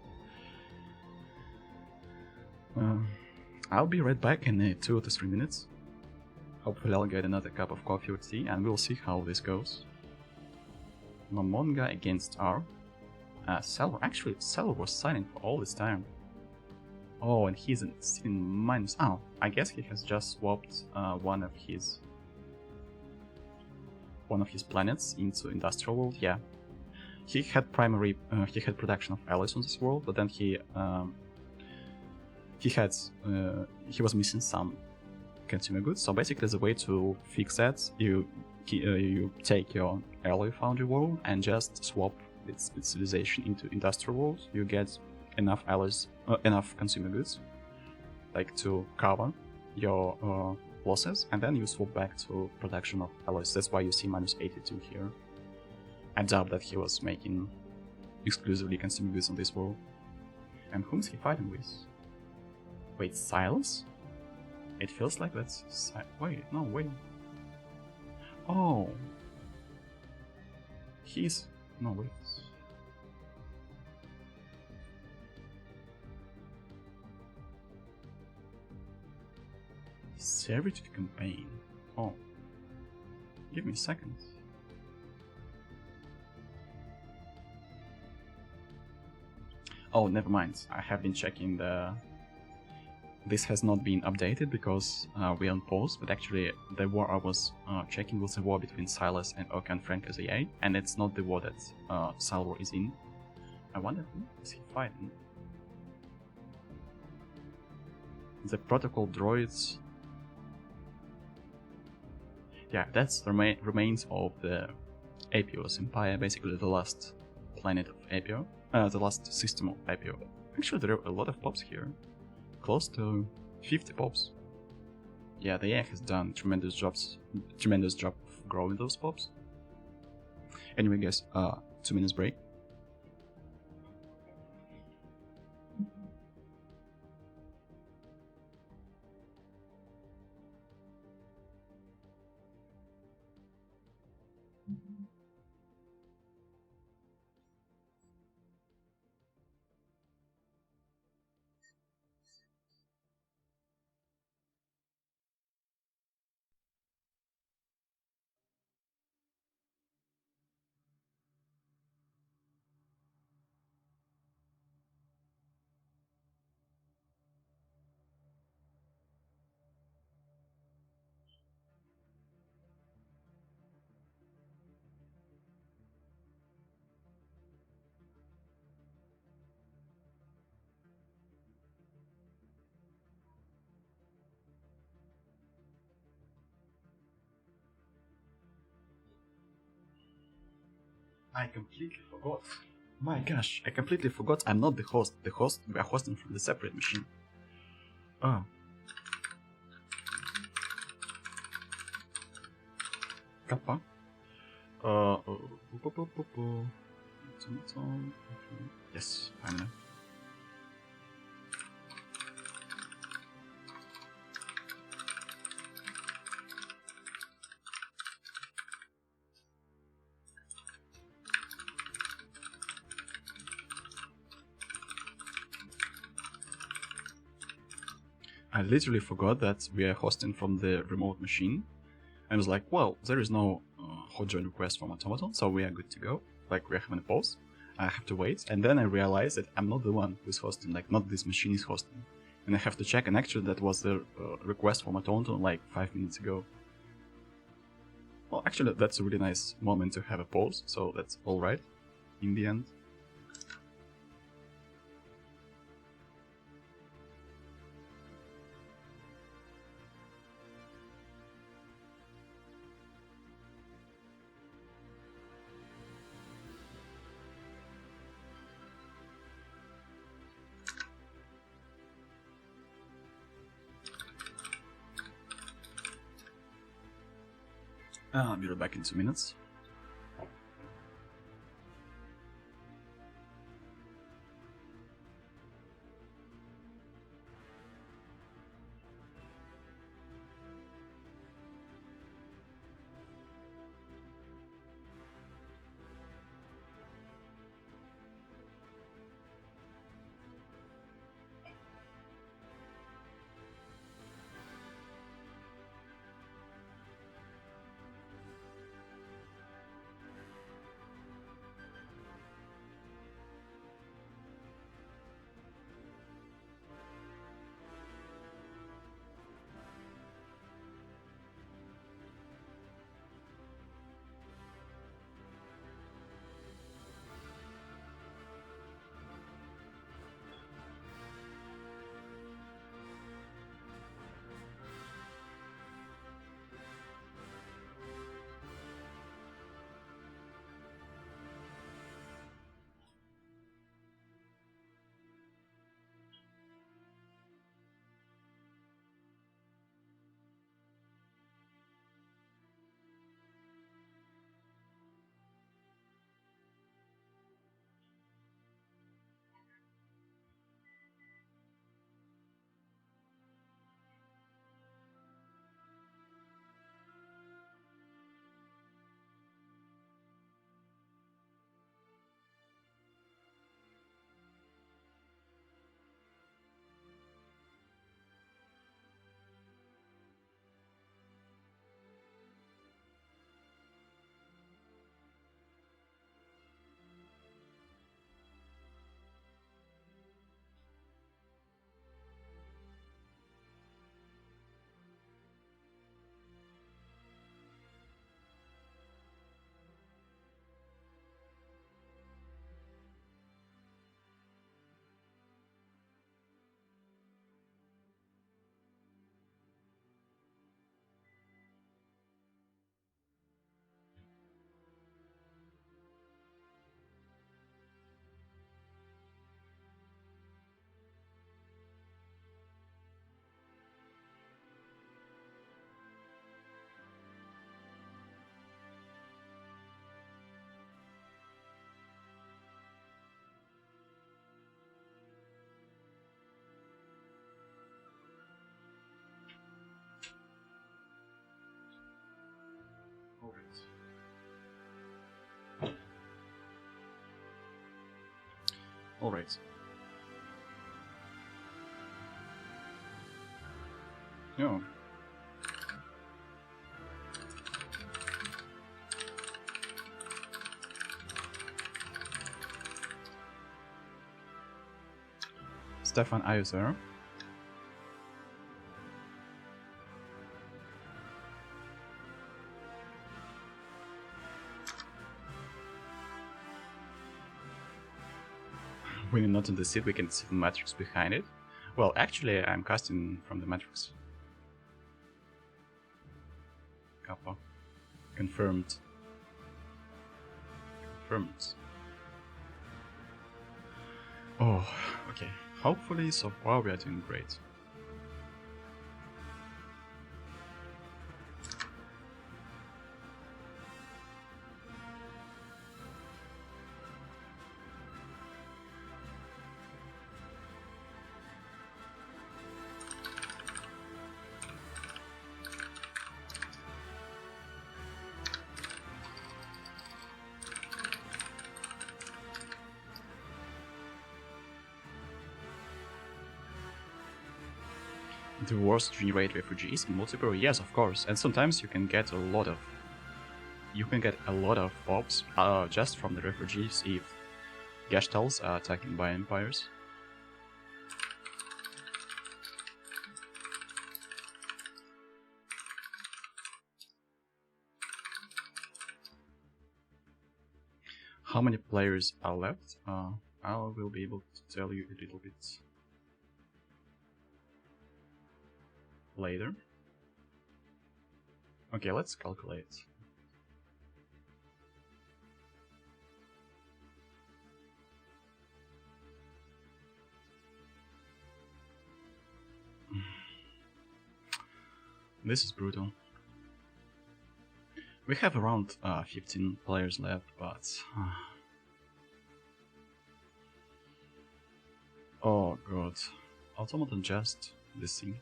I'll be right back in 2 to 3 minutes. Hopefully I'll get another cup of coffee or tea and we'll see how this goes. Momonga against R. Celor. Actually, Celor was silent for all this time. Oh, and he's in minus... Oh, I guess he has just swapped one of his planets into industrial world. Yeah, he had production of alloys on this world, but then he was missing some consumer goods. So basically, the way to fix that, you take your alloy foundry world and just swap its civilization into industrial world. You get enough alloys, enough consumer goods, to cover your losses, and then you swap back to production of alloys. That's why you see minus 82 here. I doubt that he was making exclusively consumer goods on this world. And whom is he fighting with? Wait, Silas? It feels like that's... Wait, no, wait. Oh. He's... No, wait. Servitude campaign. Oh. Give me a second. Oh, never mind. I have been checking the... This has not been updated because we're on pause, but actually the war I was checking was the war between Silas and Okean Franca's AI, and it's not the war that Salvor is in. I wonder who is he fighting? The protocol droids... Yeah, that's the remains of the Apios Empire, basically the last planet of IPO, the last system of IPO. Actually, there are a lot of pops here, close to 50 pops. Yeah, the AI has done tremendous job of growing those pops. Anyway, guys, 2 minutes break. I completely forgot. My gosh, I completely forgot I'm not the host. We are hosting from the separate machine. Oh. Kappa. Yes, finally. I literally forgot that we are hosting from the remote machine. I was like, well, there is no hot join request from Automaton, so we are good to go. Like, we're having a pause. I have to wait. And then I realized that I'm not the one who's hosting, like, not this machine is hosting. And I have to check, and actually that was the request from Automaton like 5 minutes ago. Well, actually, that's a really nice moment to have a pause, so that's alright in the end. I'll be right back in 2 minutes. All right. Yeah. Stefan, are you there? When you're not in the seat, we can see the matrix behind it. Well, actually, I'm casting from the matrix. Kappa. Confirmed. Confirmed. Oh, okay. Hopefully, so far we are doing great. The wars generate refugees in multiplayer, yes, of course, and sometimes you can get a lot of orbs just from the refugees if Gestals are attacked by empires. How many players are left? I will be able to tell you a little bit later. Okay, let's calculate. This is brutal. We have around 15 players left, but... oh god. Automaton just desynced.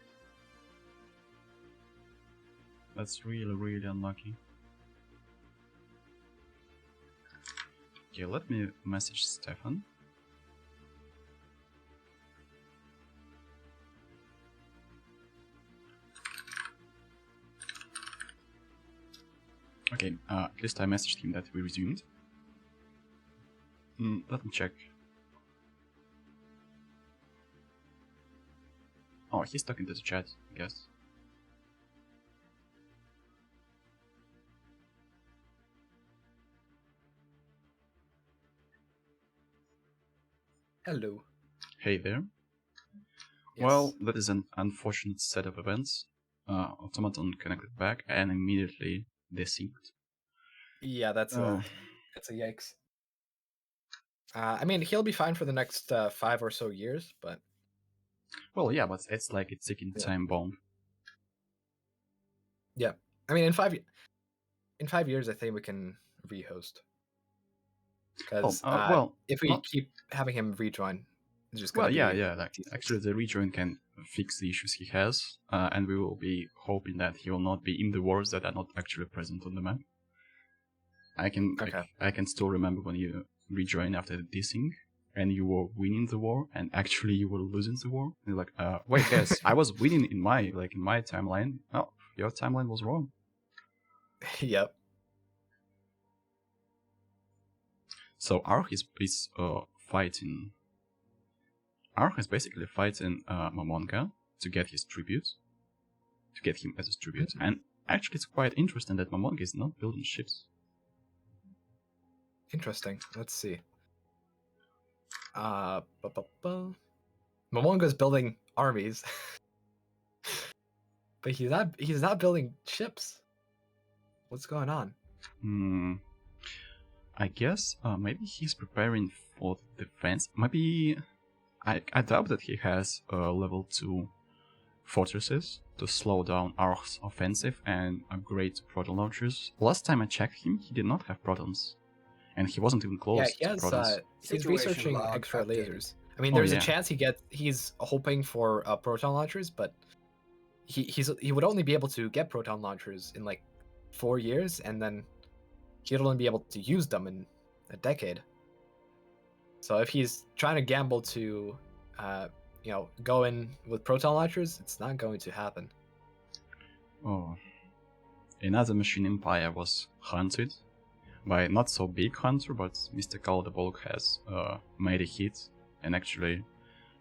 That's really unlucky. Okay, let me message Stefan. Okay, at least I messaged him that we resumed. Let me check. Oh, he's talking to the chat, I guess. Hello. Hey there. Yes. Well, that is an unfortunate set of events. Automaton connected back and immediately desynced. Yeah, that's a yikes. I mean, he'll be fine for the next 5 or so years, but... well, yeah, but it's like a ticking time bomb. Yeah, I mean, in 5 years, I think we can rehost. Because well, if we keep having him rejoin, it's just gonna be... yeah. Like, actually, the rejoin can fix the issues he has, and we will be hoping that he will not be in the wars that are not actually present on the map. I can still remember when you rejoin after the desync, and you were winning the war, and actually you were losing the war. And you're like, wait, guys, I was winning in my timeline. Oh, your timeline was wrong. Yep. So Arch is fighting. Arch is basically fighting Momonga to get his tribute, to get him as his tribute. And actually, it's quite interesting that Momonga is not building ships. Interesting. Let's see. Momonga's building armies, but he's not building ships. What's going on? I guess maybe he's preparing for defense. Maybe I doubt that he has level 2 fortresses to slow down Arch's offensive and upgrade proton launchers. Last time I checked him, he did not have protons. And he wasn't even close to protons. He's researching X-ray lasers. I mean, there's a chance he's hoping for proton launchers, but he would only be able to get proton launchers in like 4 years, and then he'd only be able to use them in a decade. So if he's trying to gamble to, go in with proton launchers, it's not going to happen. Oh. Another machine empire was hunted by not so big hunter, but Mr. Calderbolg has made a hit, and actually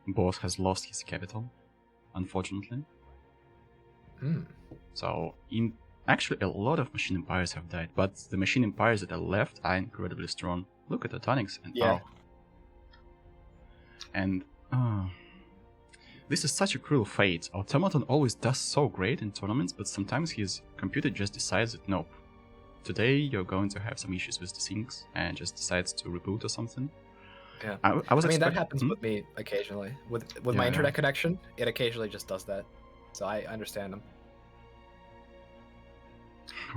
boss has lost his capital, unfortunately. So actually a lot of machine empires have died, but the machine empires that are left are incredibly strong. Look at Atonics and this is such a cruel fate. Automaton always does so great in tournaments, but sometimes his computer just decides that nope. Today you're going to have some issues with the things and just decides to reboot or something. Yeah, I mean that happens with me occasionally. With my internet connection, it occasionally just does that. So I understand them.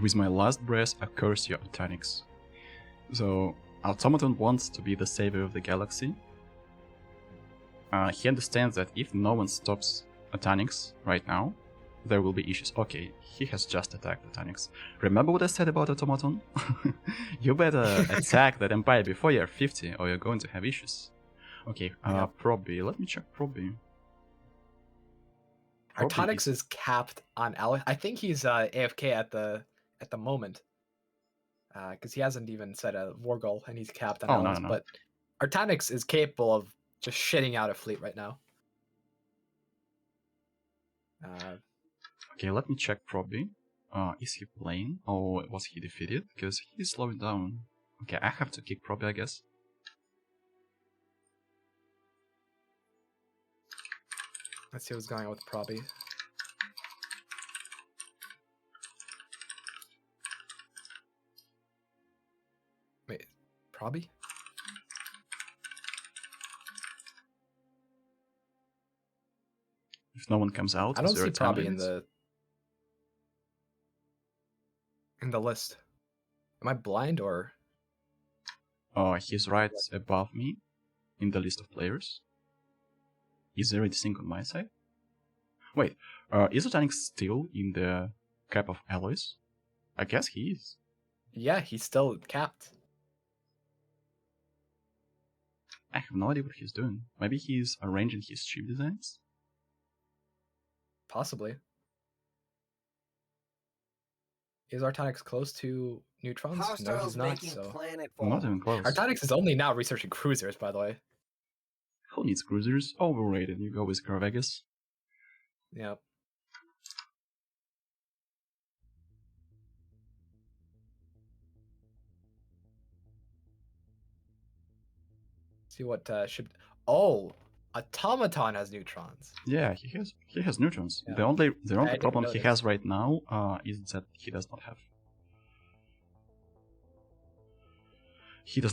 With my last breath, I curse your Atonics. So Automaton wants to be the savior of the galaxy. He understands that if no one stops Atonics right now, there will be issues. Okay, he has just attacked Atonics. Remember what I said about Automaton? You better attack that empire before you're 50 or you're going to have issues. Okay, Proby. Let me check Proby. Artonix is capped on Alex. I think he's AFK at the moment. Because he hasn't even set a war goal and he's capped on Alex. No. But Artonix is capable of just shitting out a fleet right now. Okay, let me check Proby. Is he playing or was he defeated? Because he's slowing down. Okay, I have to kick Proby, I guess. Let's see what's going on with Proby. Wait, Proby? If no one comes out, I don't see Proby in the list. Am I blind or? Oh, he's right above me in the list of players. Is there anything on my side? Wait, is Atonic still in the cap of alloys? I guess he is. Yeah, he's still capped. I have no idea what he's doing. Maybe he's arranging his ship designs? Possibly. Is Artonix close to neutrons? No, he's not. So not even close. Artonix is only now researching cruisers, by the way. Who needs cruisers? Overrated. You go with Carvegas. Yep. See what ship. Oh, Automaton has neutrons. Yeah, he has neutrons. Yeah. The only problem he has right now is that he does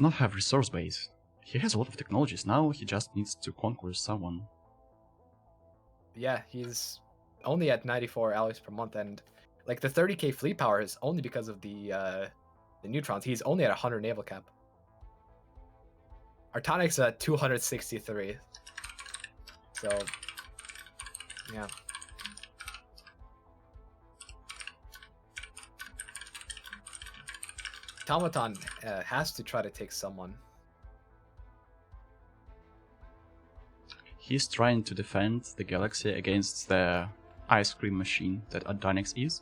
not have resource base. He has a lot of technologies now. He just needs to conquer someone. Yeah, he's only at 94 alloys per month, and like the 30k fleet power is only because of the neutrons. He's only at 100 naval cap. Artonic's at 263. So, yeah. Automaton has to try to take someone. He's trying to defend the galaxy against the ice cream machine that Adonix is.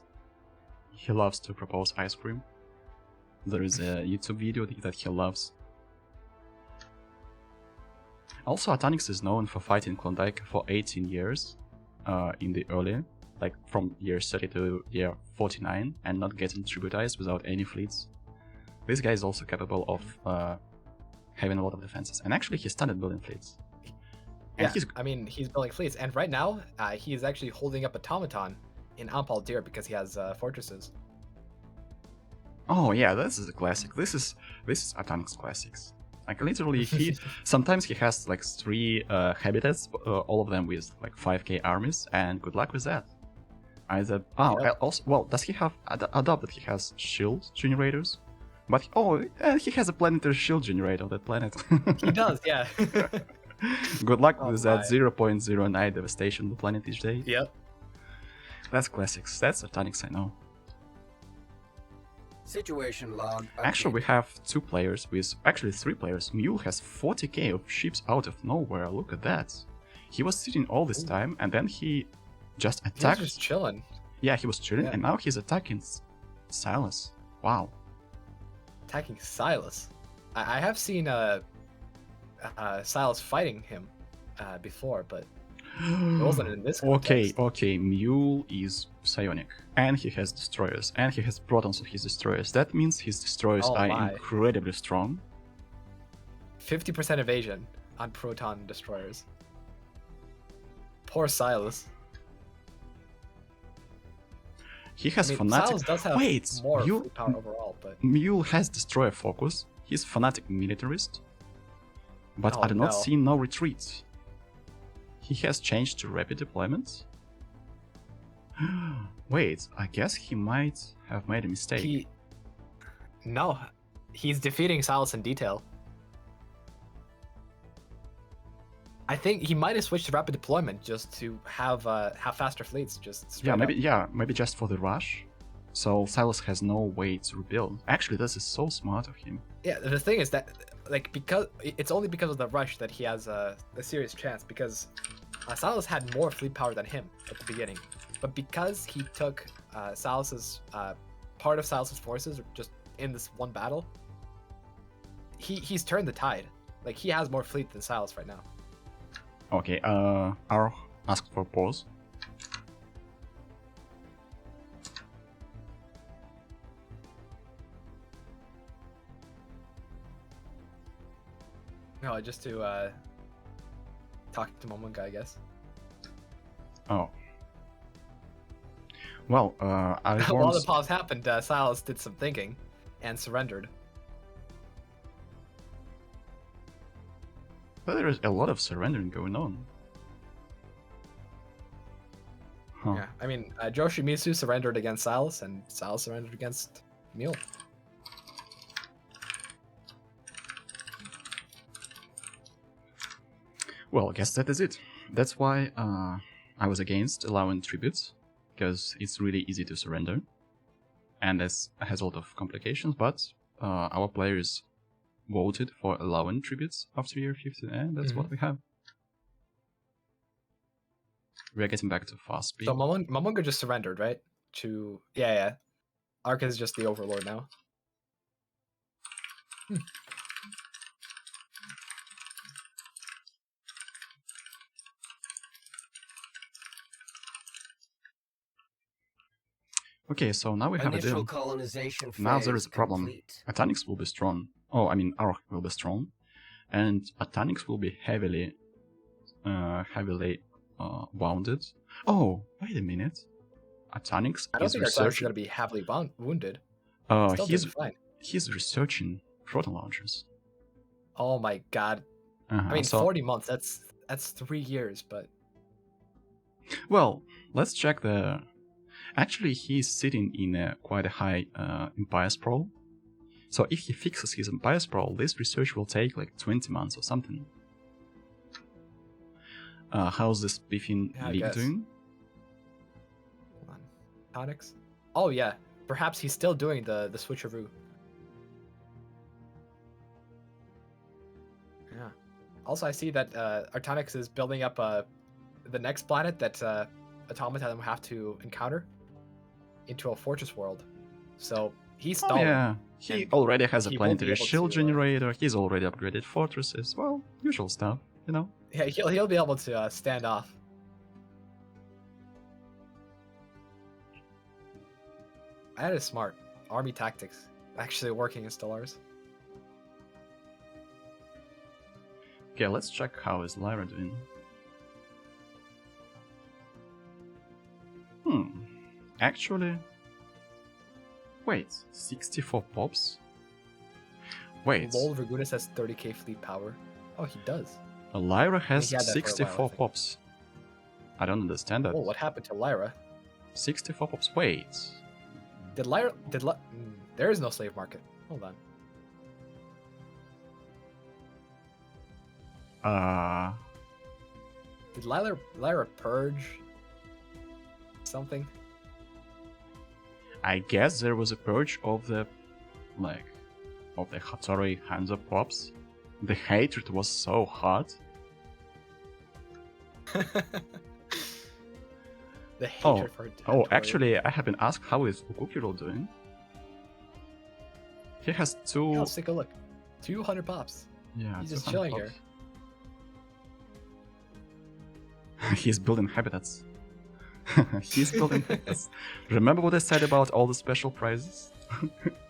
He loves to propose ice cream. There is a YouTube video that he loves. Also, Atonix is known for fighting Klondike for 18 years in the early, like from year 30 to year 49, and not getting tributized without any fleets. This guy is also capable of having a lot of defenses, and actually he started building fleets. And yeah, he's building fleets, and right now he is actually holding up Automaton in Ampal Dir because he has fortresses. Oh yeah, this is a classic. This is Atonix classics. Like literally, sometimes he has like 3 habitats, all of them with like 5k armies, and good luck with that. Either also, well, does he have adopted? He has shield generators, but he has a planetary shield generator on that planet. He does, yeah. Good luck with that 0.09 devastation on the planet each day. Yep. That's classics. That's Atonix, I know. Situation log updated. Actually, we have 2 players with... Actually, 3 players. Mule has 40k of ships out of nowhere. Look at that. He was sitting all this time, and then he just He's attacked... just chilling. Yeah, he was chilling, Yeah. and now he's attacking Silas. Wow. Attacking Silas. I have seen Silas fighting him before, but it wasn't in this context. Okay, Mule is psionic, and he has destroyers, and he has protons on his destroyers. That means his destroyers Oh are my. incredibly strong. 50% evasion on proton destroyers. Poor Silas. He has I mean, fanatic... Silas does have Wait, more Mule... fleet power overall, but Mule has destroyer focus. He's fanatic militarist. But Oh, I do not no. see no retreat. He has changed to rapid deployment. Wait, I guess he might have made a mistake. No, he's defeating Silas in detail. I think he might have switched to rapid deployment just to have faster fleets. Just straight up. Maybe just for the rush. So Silas has no way to rebuild. Actually, this is so smart of him. Yeah, the thing is that, like, because it's only because of the rush that he has a serious chance. Because Silas had more fleet power than him at the beginning, but because he took Silas's part of Silas's forces just in this one battle, he's turned the tide. Like, he has more fleet than Silas right now. Okay, I'll ask for pause. No, just to talk to Momonga, I guess. Oh. Well, I While the once... pause happened, Silas did some thinking and surrendered. But there is a lot of surrendering going on. Huh. Yeah, I mean, Joshimitsu surrendered against Silas, and Silas surrendered against Mule. Well, I guess that is it. That's why I was against allowing tributes, because it's really easy to surrender, and this has a lot of complications, but our players voted for allowing tributes after year 50, and that's what we have. We're getting back to fast speed. So Momonga just surrendered, right? To yeah. Ark is just the overlord now. Okay, so now we have a Initial deal. colonization phase Now there is a problem. complete. Atanics will be strong. Oh, I mean, Ark will be strong, and Atanics will be heavily wounded. Oh, wait a minute. Atanics I don't is think Ark is researching. going to be heavily wounded. Still He's doing fine. he's researching proton launchers. Oh my god! I mean, So 40 months. That's 3 years, but well, let's check the. Actually, he's sitting in a quite a high Empire sprawl. So if he fixes his Empire sprawl, this research will take like 20 months or something. How's this Biffin Yeah, I League guess. doing? hold on. Tonics? Oh yeah, perhaps he's still doing the switcheroo. Yeah. Also, I see that Artonix is building up the next planet that Automata will have to encounter into a fortress world. So he's Oh stalling. yeah, he And already has a he won't be planetary able shield to, generator. He's already upgraded fortresses. Well, usual stuff, you know. Yeah, he'll be able to stand off. That is smart. Army tactics actually working in Stellaris. Okay, let's check how is Lyra doing. Actually... Wait, 64 pops? Wait, Lol Ragunas has 30k fleet power. Oh, he does. Lyra has he had that for a while, I 64 think. pops. I don't understand that. Oh, what happened to Lyra? 64 pops, wait. There is no slave market. Hold on. Did Lyra purge something? I guess there was a purge of the like of the Hattori Hanzo pops. The hatred was so hot. The hatred for Oh, Hattori. actually, I have been asked how is Ukukiro doing. He has two. Yeah, let's take a look. 200 pops. Yeah, He's just 200 chilling here. pops. He's building habitats. He's building habitats. Remember what I said about all the special prizes?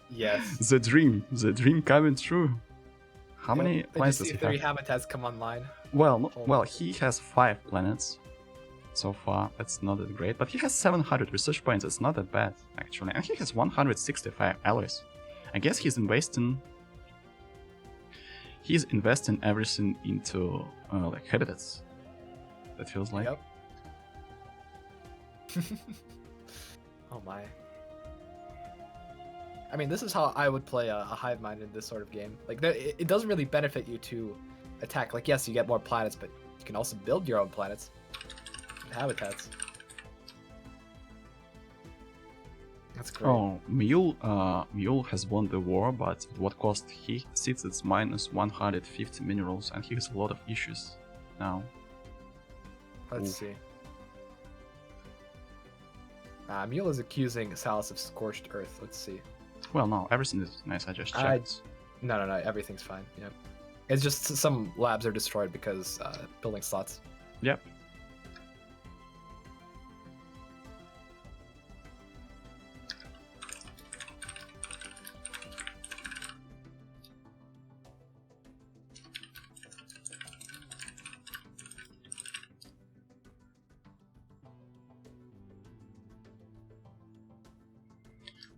Yes. The dream coming true. How many planets does he 3 have? habitats come online. Well, he has 5 planets so far. That's not that great, but he has 700 research points. It's not that bad actually, and he has 165 alloys. I guess he's investing everything into like habitats. That feels like. Yep. Oh my. I mean, this is how I would play a hive mind in this sort of game. Like, it doesn't really benefit you to attack. Like, yes, you get more planets, but you can also build your own planets and habitats. That's great. Oh, Mule has won the war, but at what cost? He sits at minus 150 minerals, and he has a lot of issues now. Let's see. Mule is accusing Salus of scorched earth. Let's see. Well, no, everything is nice. I just checked. No, everything's fine. Yep. It's just some labs are destroyed because building slots. Yep.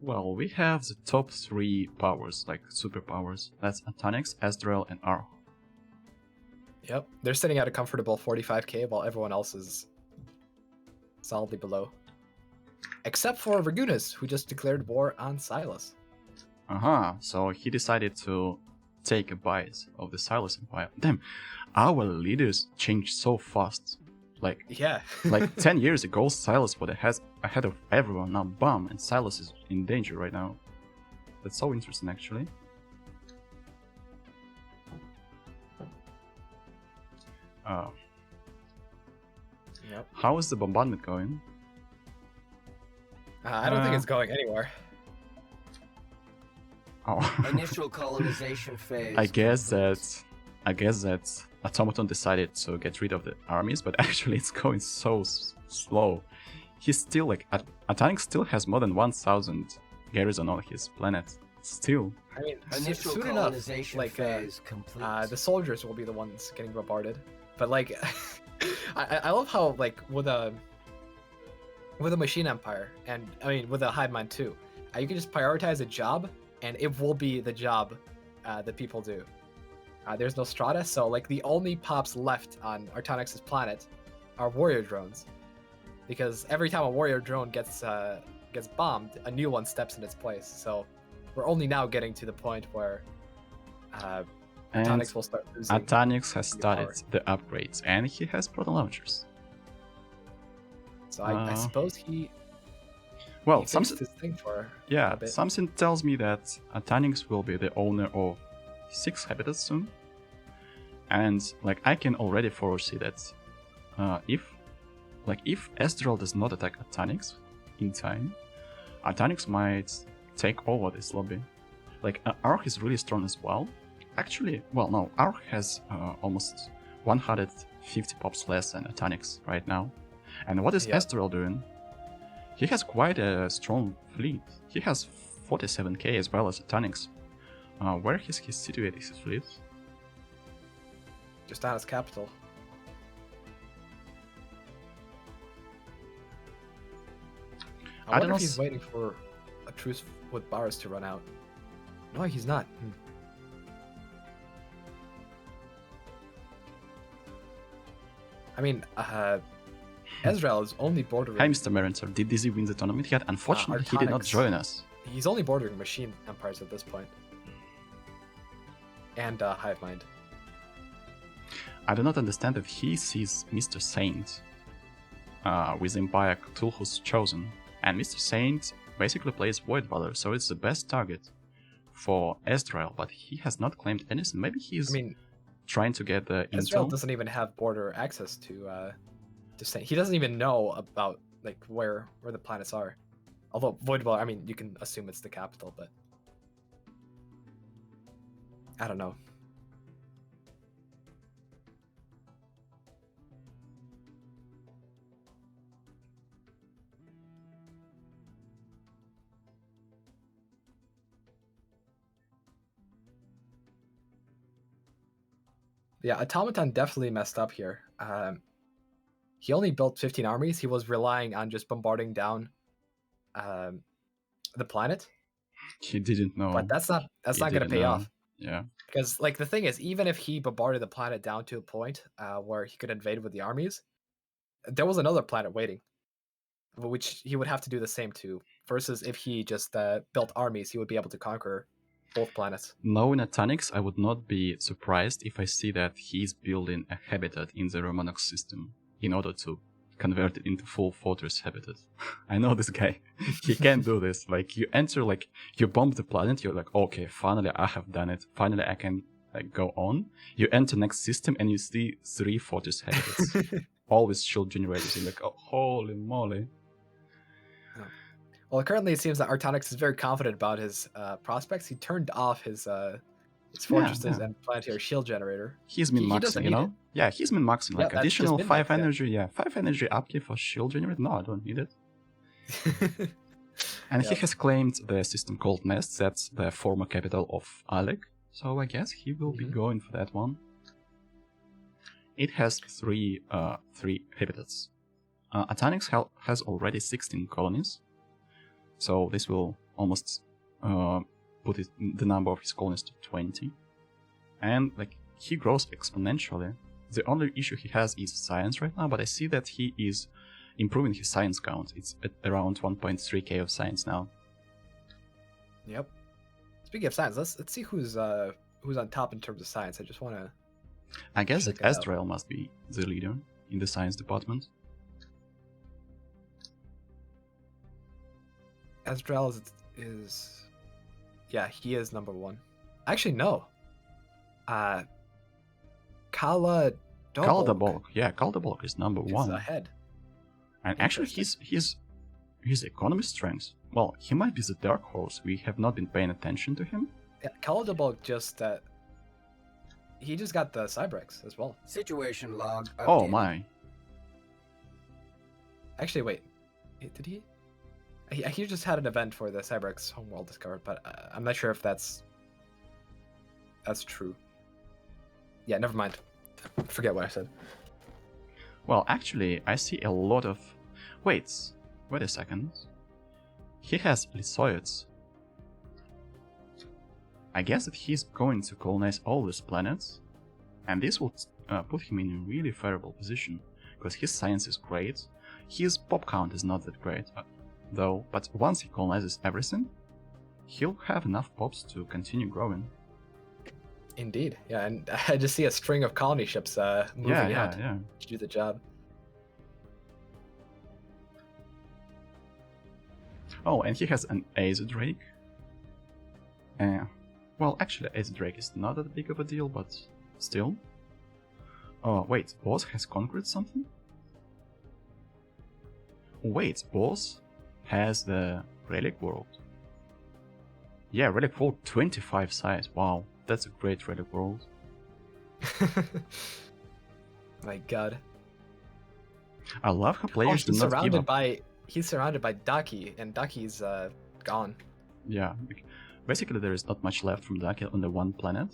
Well, we have the top 3 powers, like superpowers. That's Atonix, Ezreal, and Arh. Yep. They're sitting at a comfortable 45k while everyone else is solidly below. Except for Vergunas, who just declared war on Silas. So he decided to take a bite of the Silas Empire. Damn, our leaders changed so fast. Like, Yeah. like 10 years ago, Silas was ahead of everyone. Now, bam, and Silas is in danger right now. That's so interesting, actually. Yep. How is the bombardment going? I don't think it's going anywhere. Oh. Initial colonization phase. I guess that Automaton decided to get rid of the armies, but actually it's going so slow. He's still like Atonix still has more than 1,000 garrison on his planet. Still. I mean, Initial soon enough, colonization like phase complete. the soldiers will be the ones getting bombarded. But like, I love how like with a machine empire, and I mean with a hive mind too, you can just prioritize a job, and it will be the job that people do. There's no strata, so like the only pops left on Artonix's planet are warrior drones, because every time a warrior drone gets bombed, a new one steps in its place. So we're only now getting to the point where Atonix will start losing. Atonix has started the upgrades, and he has proton launchers. So I suppose he Well, fixed something. his thing for Yeah, a bit. something tells me that Atonix will be the owner of 6 habitats soon, and like I can already foresee that if Ezreal does not attack Atonix in time, Atonix might take over this lobby. Like Arh is really strong as well. Actually, well, no, Arh has almost 150 pops less than Atonix right now. And what is Ezreal doing? He has quite a strong fleet. He has 47k as well as Atonix. Where is he situated, his fleet? Just on his capital. I don't wonder know if he's waiting for a truce with Boris to run out. No, he's not. I mean, Ezreal is only bordering. Hi, Mr. Merentor. Did Dizzy win the tournament yet? Unfortunately, he did not Artonix. join us. He's only bordering machine empires at this point. And hive mind. I do not understand that he sees Mr. Saint with Empire Cthulhu's chosen. And Mr. Saint basically plays Void Valor, so it's the best target for Ezreal, but he has not claimed anything. Maybe he's I mean, trying to get the Ezreal intel. doesn't even have border access to say. He doesn't even know about like where the planets are. Although Voidwell, I mean, you can assume it's the capital, but I don't know. Yeah, Automaton definitely messed up here. He only built 15 armies. He was relying on just bombarding down the planet. He didn't know. But that's not going to pay off. Yeah. Because like the thing is, even if he bombarded the planet down to a point where he could invade with the armies, there was another planet waiting, which he would have to do the same to. Versus if he just built armies, he would be able to conquer both planets. Knowing Atanix, I would not be surprised if I see that he's building a habitat in the Romanox system in order to convert it into full fortress habitat. I know this guy. He can do this. Like, you enter, like, you bomb the planet, you're like, okay, finally I have done it. Finally I can like go on. You enter next system and you see 3 fortress habitats. All with shield generators. You're like, oh, holy moly. Well, currently it seems that Artonix is very confident about his prospects. He turned off his fortresses and planetary shield generator. He's min-maxing, you know? Yeah, he's min-maxing. Like, additional 5 energy, 5 energy upkeep for shield generator. No, I don't need it. And he has claimed the system called Nest. That's the former capital of Alec. So I guess he will be going for that one. It has 3 habitats. Atanix has already 16 colonies. So this will almost put the number of his colonies to 20. And like, he grows exponentially. The only issue he has is science right now, but I see that he is improving his science count. It's at around 1.3k of science now. Yep. Speaking of science, let's see who's on top in terms of science. I just want to. I guess that Ezreal must be the leader in the science department. Ezreal is yeah, he is number 1. Actually, no. Kaldabolk. Yeah, Kaldabolk is number 1. Ahead. And actually, his economy strength. Well, he might be the dark horse. We have not been paying attention to him. Yeah, Kaldabolk just he just got the Cybrex as well. Situation log. Updated. Oh my. Actually, wait. Did he? He just had an event for the Cybrex homeworld discovered, but I'm not sure if that's true. Yeah, never mind. Forget what I said. Well, actually, I see a lot of... Wait a second. He has Lysoids. I guess that he's going to colonize all these planets, and this will put him in a really favorable position, because his science is great. His pop count is not that great, though, but once he colonizes everything, he'll have enough pops to continue growing. Indeed, yeah, and I just see a string of colony ships moving out to do the job. Oh, and he has an Ace Drake. Well, actually, Ace Drake is not that big of a deal, but still. Oh, wait, Boss has conquered something? Wait, Boss has the Relic World. Yeah, Relic World 25 size. Wow, that's a great Relic World. My god. I love how players do not give up. He's surrounded by Daki, and Daki's gone. Yeah, basically there is not much left from Daki on the one planet.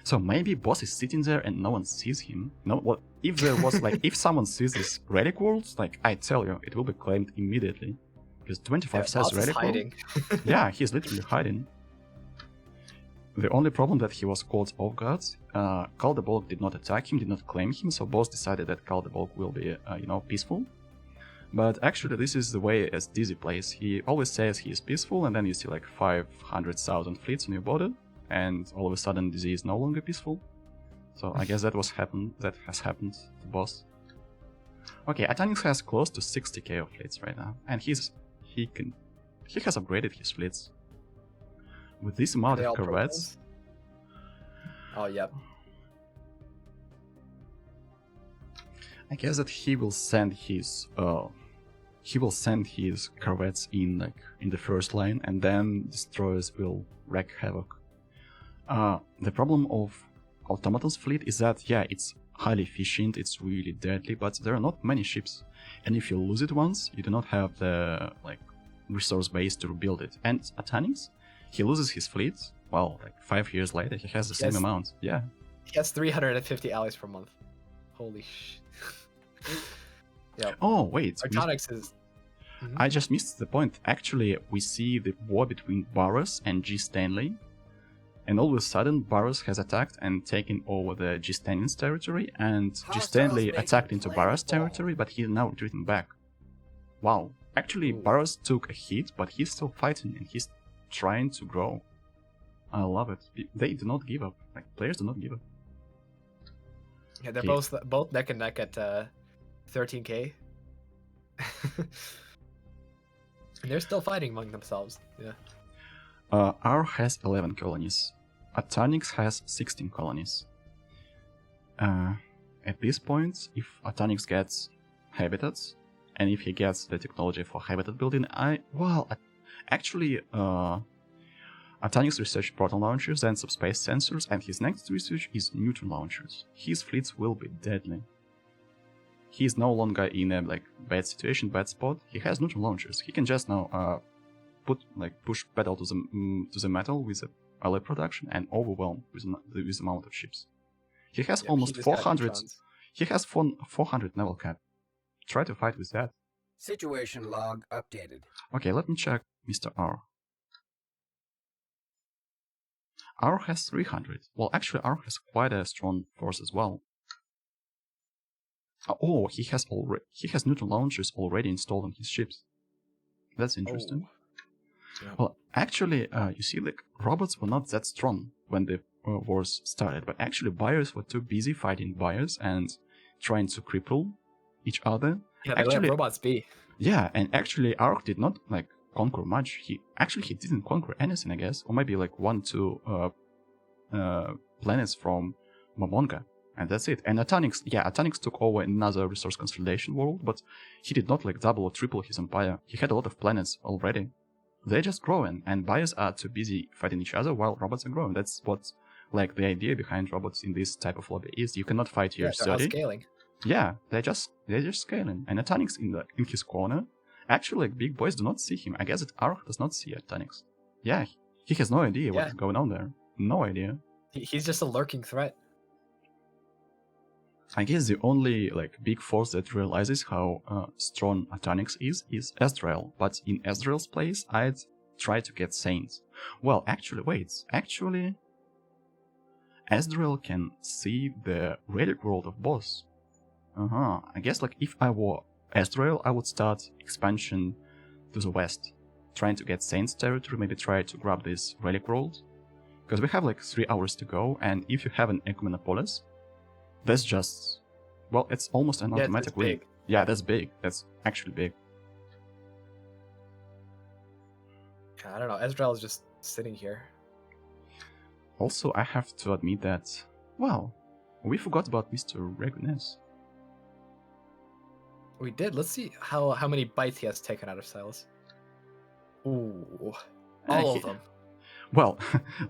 So maybe Boss is sitting there and no one sees him. No, what if there was like, if someone sees this Relic World, like I tell you, it will be claimed immediately. Because 25 says Relic World. Yeah, he's literally hiding. The only problem that he was caught off guard. Kaldabolk did not attack him, did not claim him, so Boss decided that Kaldabolk will be, peaceful. But actually, this is the way as Dizzy plays. He always says he is peaceful, and then you see like 500,000 fleets on your border, and all of a sudden Dizzy is no longer peaceful. So I guess that has happened to Boss. Okay, Atanix has close to 60k of fleets right now, and he has upgraded his fleets. with this amount of corvettes. Oh, yep. I guess that he will send his corvettes in like in the first line, and then destroyers will wreak havoc. The problem of Automaton's fleet is that it's highly efficient, it's really deadly, but there are not many ships, and if you lose it once, you do not have the like resource base to rebuild it. And Atanix, he loses his fleet. Well, like 5 years later, he has the same amount. Yeah. He has 350 allies per month. Holy shit. Yeah. Oh wait. Artonix is. I just missed the point. Actually, we see the war between Barus and G. Stanley, and all of a sudden, Barus has attacked and taken over the G. Stanley's territory, and G. Stanley attacked into Barus' territory, but he's now retreating back. Wow. Actually, Barus took a hit, but he's still fighting and he's trying to grow. I love it. They do not give up. Like, players do not give up. Yeah, they're both neck and neck at 13k. And they're still fighting among themselves. Yeah. R has 11 colonies. Atanix has 16 colonies. At this point, if Atanix gets habitats, and if he gets the technology for habitat building, Atanix researched proton launchers and subspace sensors, and his next research is neutron launchers. His fleets will be deadly. He is no longer in a bad situation, bad spot. He has neutron launchers. He can just now push pedal to the metal with the ally production and overwhelm with the amount of ships. He has almost 400. He has 400 naval cap. Try to fight with that. Situation log updated. Okay, let me check Mr. R. R has 300. Well, actually, R has quite a strong force as well. Oh, he has neutron launchers already installed on his ships. That's interesting. Yeah. Well, actually, you see, robots were not that strong when the wars started, but actually buyers were too busy fighting buyers and trying to cripple each other. Yeah, they let robots be. Yeah, and actually Ark did not conquer much. He didn't conquer anything, I guess, or maybe 1-2 planets from Momonga, and that's it. And Atanix took over another resource consolidation world, but he did not double or triple his empire. He had a lot of planets already. They're just growing, and buyers are too busy fighting each other while robots are growing. That's what the idea behind robots in this type of lobby is. You cannot fight your 30. Scaling. Yeah, they're just scaling. And Atanix in his corner, actually big boys do not see him. I guess that Ark does not see Atanix. Yeah, he has no idea what's going on there. No idea. He's just a lurking threat. I guess the only big force that realizes how strong Atanix is Ezreal. But in Ezreal's place, I'd try to get Saints. Well, actually, Ezreal can see the relic world of boss. I guess if I were Ezreal, I would start expansion to the west, trying to get Saints territory, maybe try to grab this relic world. Because we have 3 hours to go, and if you have an Ecumenopolis, that's just... Well, it's almost an automatic win. Yeah, that's big. That's actually big. I don't know. Ezreal is just sitting here. Also, I have to admit that... Well, we forgot about Mr. Regunes. We did. Let's see how many bites he has taken out of Silas. Ooh. All of them. Well,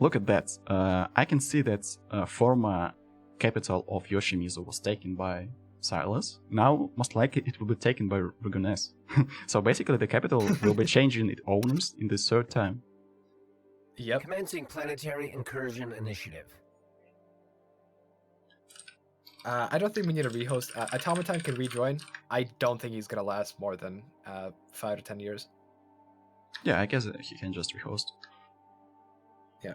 look at that. I can see that former capital of Yoshimizu was taken by Silas. Now, most likely, it will be taken by Regunes. So basically, the capital will be changing its owners in the third time. Yep. Commencing planetary incursion initiative. I don't think we need a rehost. Automaton can rejoin. I don't think he's gonna last more than 5 to 10 years. Yeah, I guess he can just rehost. Yeah.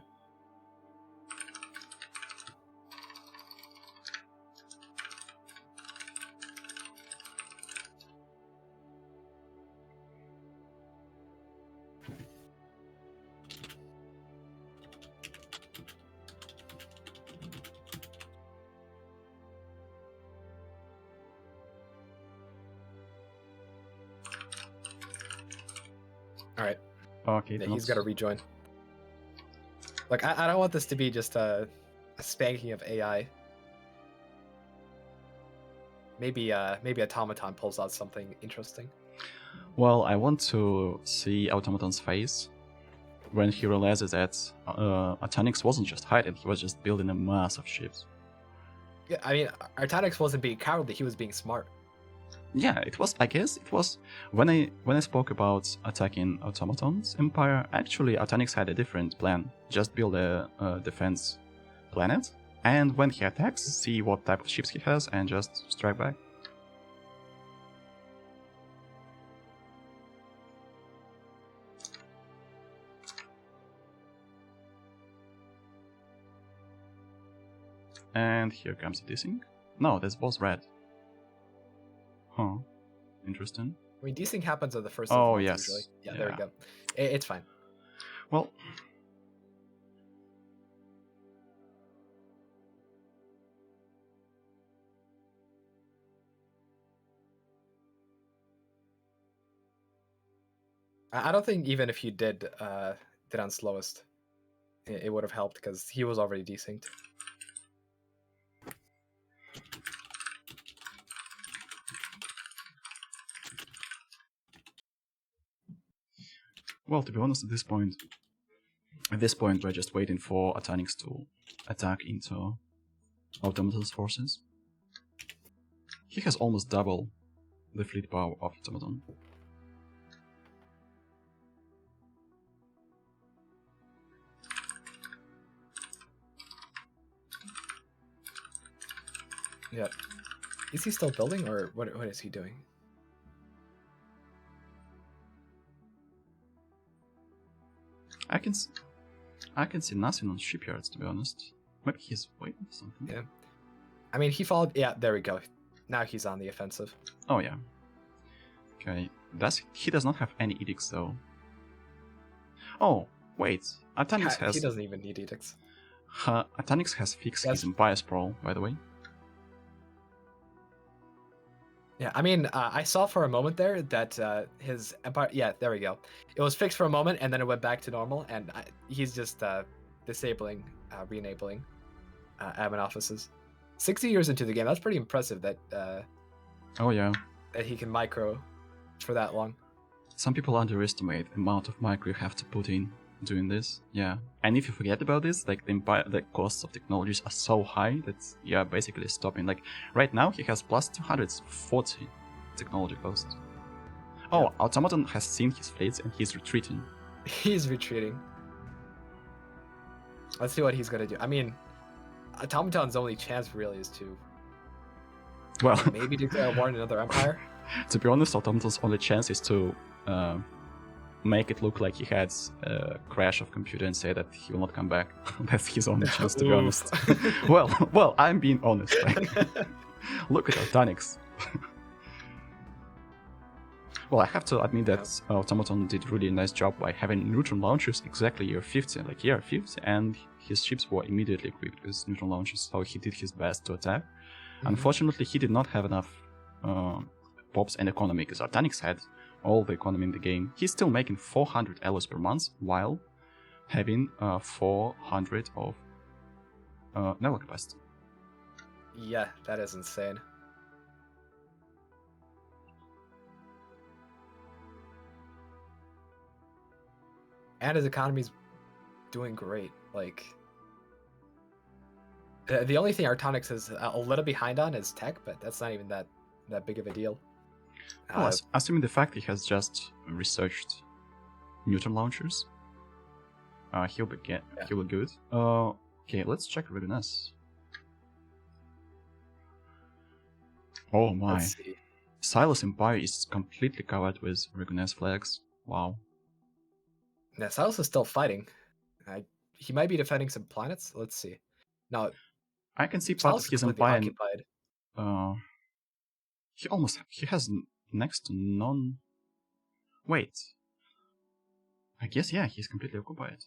All right. Okay. Yeah, he's got to rejoin. Like, I don't want this to be just a spanking of AI. Maybe Automaton pulls out something interesting. Well, I want to see Automaton's face when he realizes that Atonix wasn't just hiding, he was just building a mass of ships. Yeah, I mean, Artonix wasn't being cowardly, he was being smart. Yeah, it was, I guess, it was, when I spoke about attacking Automaton's empire, actually Atonix had a different plan. Just build a defense planet, and when he attacks, see what type of ships he has, and just strike back. And here comes the desync. No, this was red. Huh. Interesting. I mean, desync happens at the first Oh, of the month yes. usually. Yeah, there we go. It's fine. Well, I don't think even if you did on slowest, it would have helped because he was already desynced. well, to be honest, at this point, we're just waiting for Atonix to attack into Automaton's forces. He has almost double the fleet power of Automaton. Yeah. Is he still building, or what is he doing? I can see nothing on shipyards, to be honest. Maybe he's waiting for something. Yeah. I mean, he followed... Yeah, there we go. Now he's on the offensive. Oh, yeah. Okay. He does not have any edicts, though. Oh, wait. Atonix has... He doesn't even need edicts. Atonix has fixed his empire sprawl, by the way. Yeah, I mean, I saw for a moment there that his empire... Yeah, there we go. It was fixed for a moment, and then it went back to normal, and he's just disabling, re-enabling admin offices. 60 years into the game, that's pretty impressive that... Oh, yeah. That he can micro for that long. Some people underestimate the amount of micro you have to put in doing this. Yeah. And if you forget about this, like the costs of technologies are so high that you're basically stopping. Like right now he has plus 240 technology costs. Oh, yeah. Automaton has seen his fleets and he's retreating. He's retreating. Let's see what he's gonna do. I mean, Automaton's only chance really is to maybe declare war on another empire. To be honest, Automaton's only chance is to make it look like he had a crash of computer and say that he will not come back. That's his only chance, to be honest. well, I'm being honest. Like, look at Atonix. Well, I have to admit that Automaton did really a nice job by having neutron launchers exactly year 50, and his ships were immediately equipped with neutron launchers, so he did his best to attack. Mm-hmm. Unfortunately, he did not have enough pops and economy, because Atonix had all the economy in the game. He's still making 400 alloys per month while having 400 of naval capacity. Yeah, that is insane. And his economy's doing great. Like, the only thing Artonix is a little behind on is tech, but that's not even that big of a deal. Well, assuming the fact he has just researched neutron launchers, he'll be good. Okay, let's check readiness. Oh my! Silas Empire is completely covered with readiness flags. Wow. Yeah, Silas is still fighting. He might be defending some planets. Let's see. No, I can see part of his empire. Occupied. He has next to none. Wait. I guess, yeah, he's completely occupied.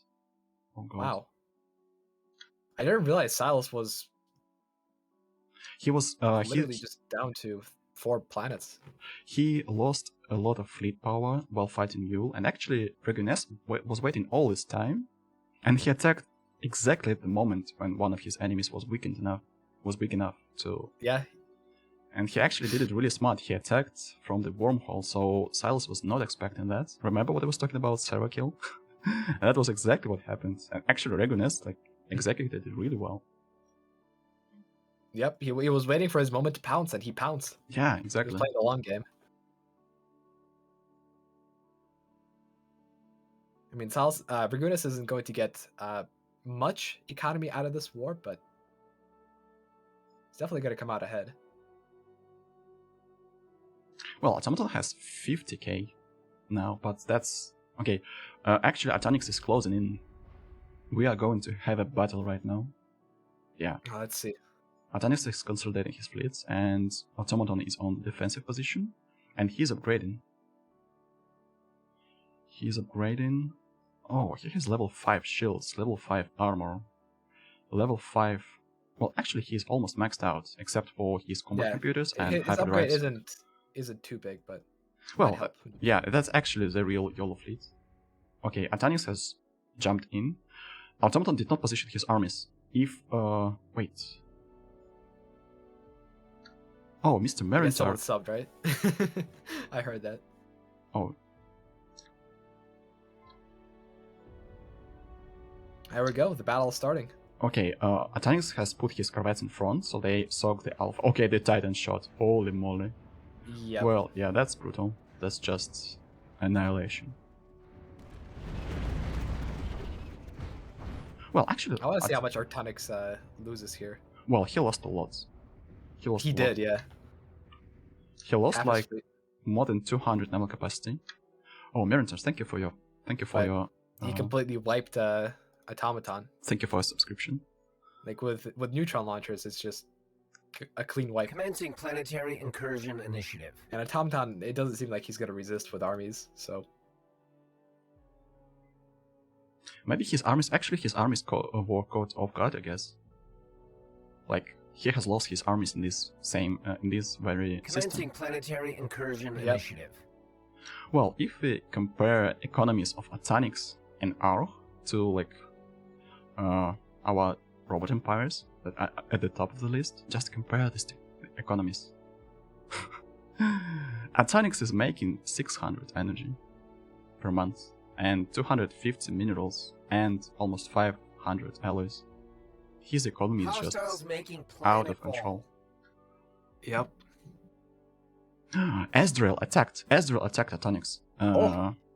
Oh god. Wow. I didn't realize Silas was... He was literally just down to 4 planets. He lost a lot of fleet power while fighting Yule, and actually Regunes was waiting all this time, and he attacked exactly at the moment when one of his enemies was big enough to. Yeah, And he actually did it really smart. He attacked from the wormhole, so Silas was not expecting that. Remember what I was talking about, server kill? And that was exactly what happened. And actually, Regulus executed it really well. yep. He was waiting for his moment to pounce, and he pounced. Yeah, He was exactly. playing the long game. I mean, Dragunis isn't going to get much economy out of this war, but he's definitely going to come out ahead. Well, Automaton has 50k now, but that's okay. Actually, Atonix is closing in. We are going to have a battle right now. Yeah. Let's see. Atonix is consolidating his fleets, and Automaton is on defensive position, and he's upgrading. Oh, he has level 5 shields, level 5 armor, level 5. Well, actually, he's almost maxed out, except for his combat computers and his upgrade hyperdrives. isn't too big, but well, yeah, that's actually the real YOLO fleet. Okay, Atanix has jumped in. Automaton did not position his armies. Wait. Oh, Mr. Marintar. Someone subbed, right? I heard that. Oh. There we go. The battle is starting. Okay, Atanix has put his corvettes in front, so they soak the Alpha. Okay, the Titan shot. Holy moly. Yeah. Well, yeah, that's brutal. That's just annihilation. Well, actually, I want to see how much Artonix loses here. Well, he lost a lot. He did, yeah. He lost like more than 200 naval capacity. Oh, Mariners, thank you for your. He completely wiped Automaton. Thank you for your subscription. Like with neutron launchers, it's just a clean wipe. Commencing planetary incursion initiative. And Automaton, it doesn't seem like he's gonna resist with armies, so. Maybe his armies were caught off guard, I guess. Like, he has lost his armies in this very Commencing system. planetary incursion initiative. Well, if we compare economies of Atanix and Arch to like our robot empires that are at the top of the list, just compare these two economies. Atanix is making 600 energy per month and 250 minerals and almost 500 alloys. His economy is just out of control. Yep. Ezreal attacked Atonix.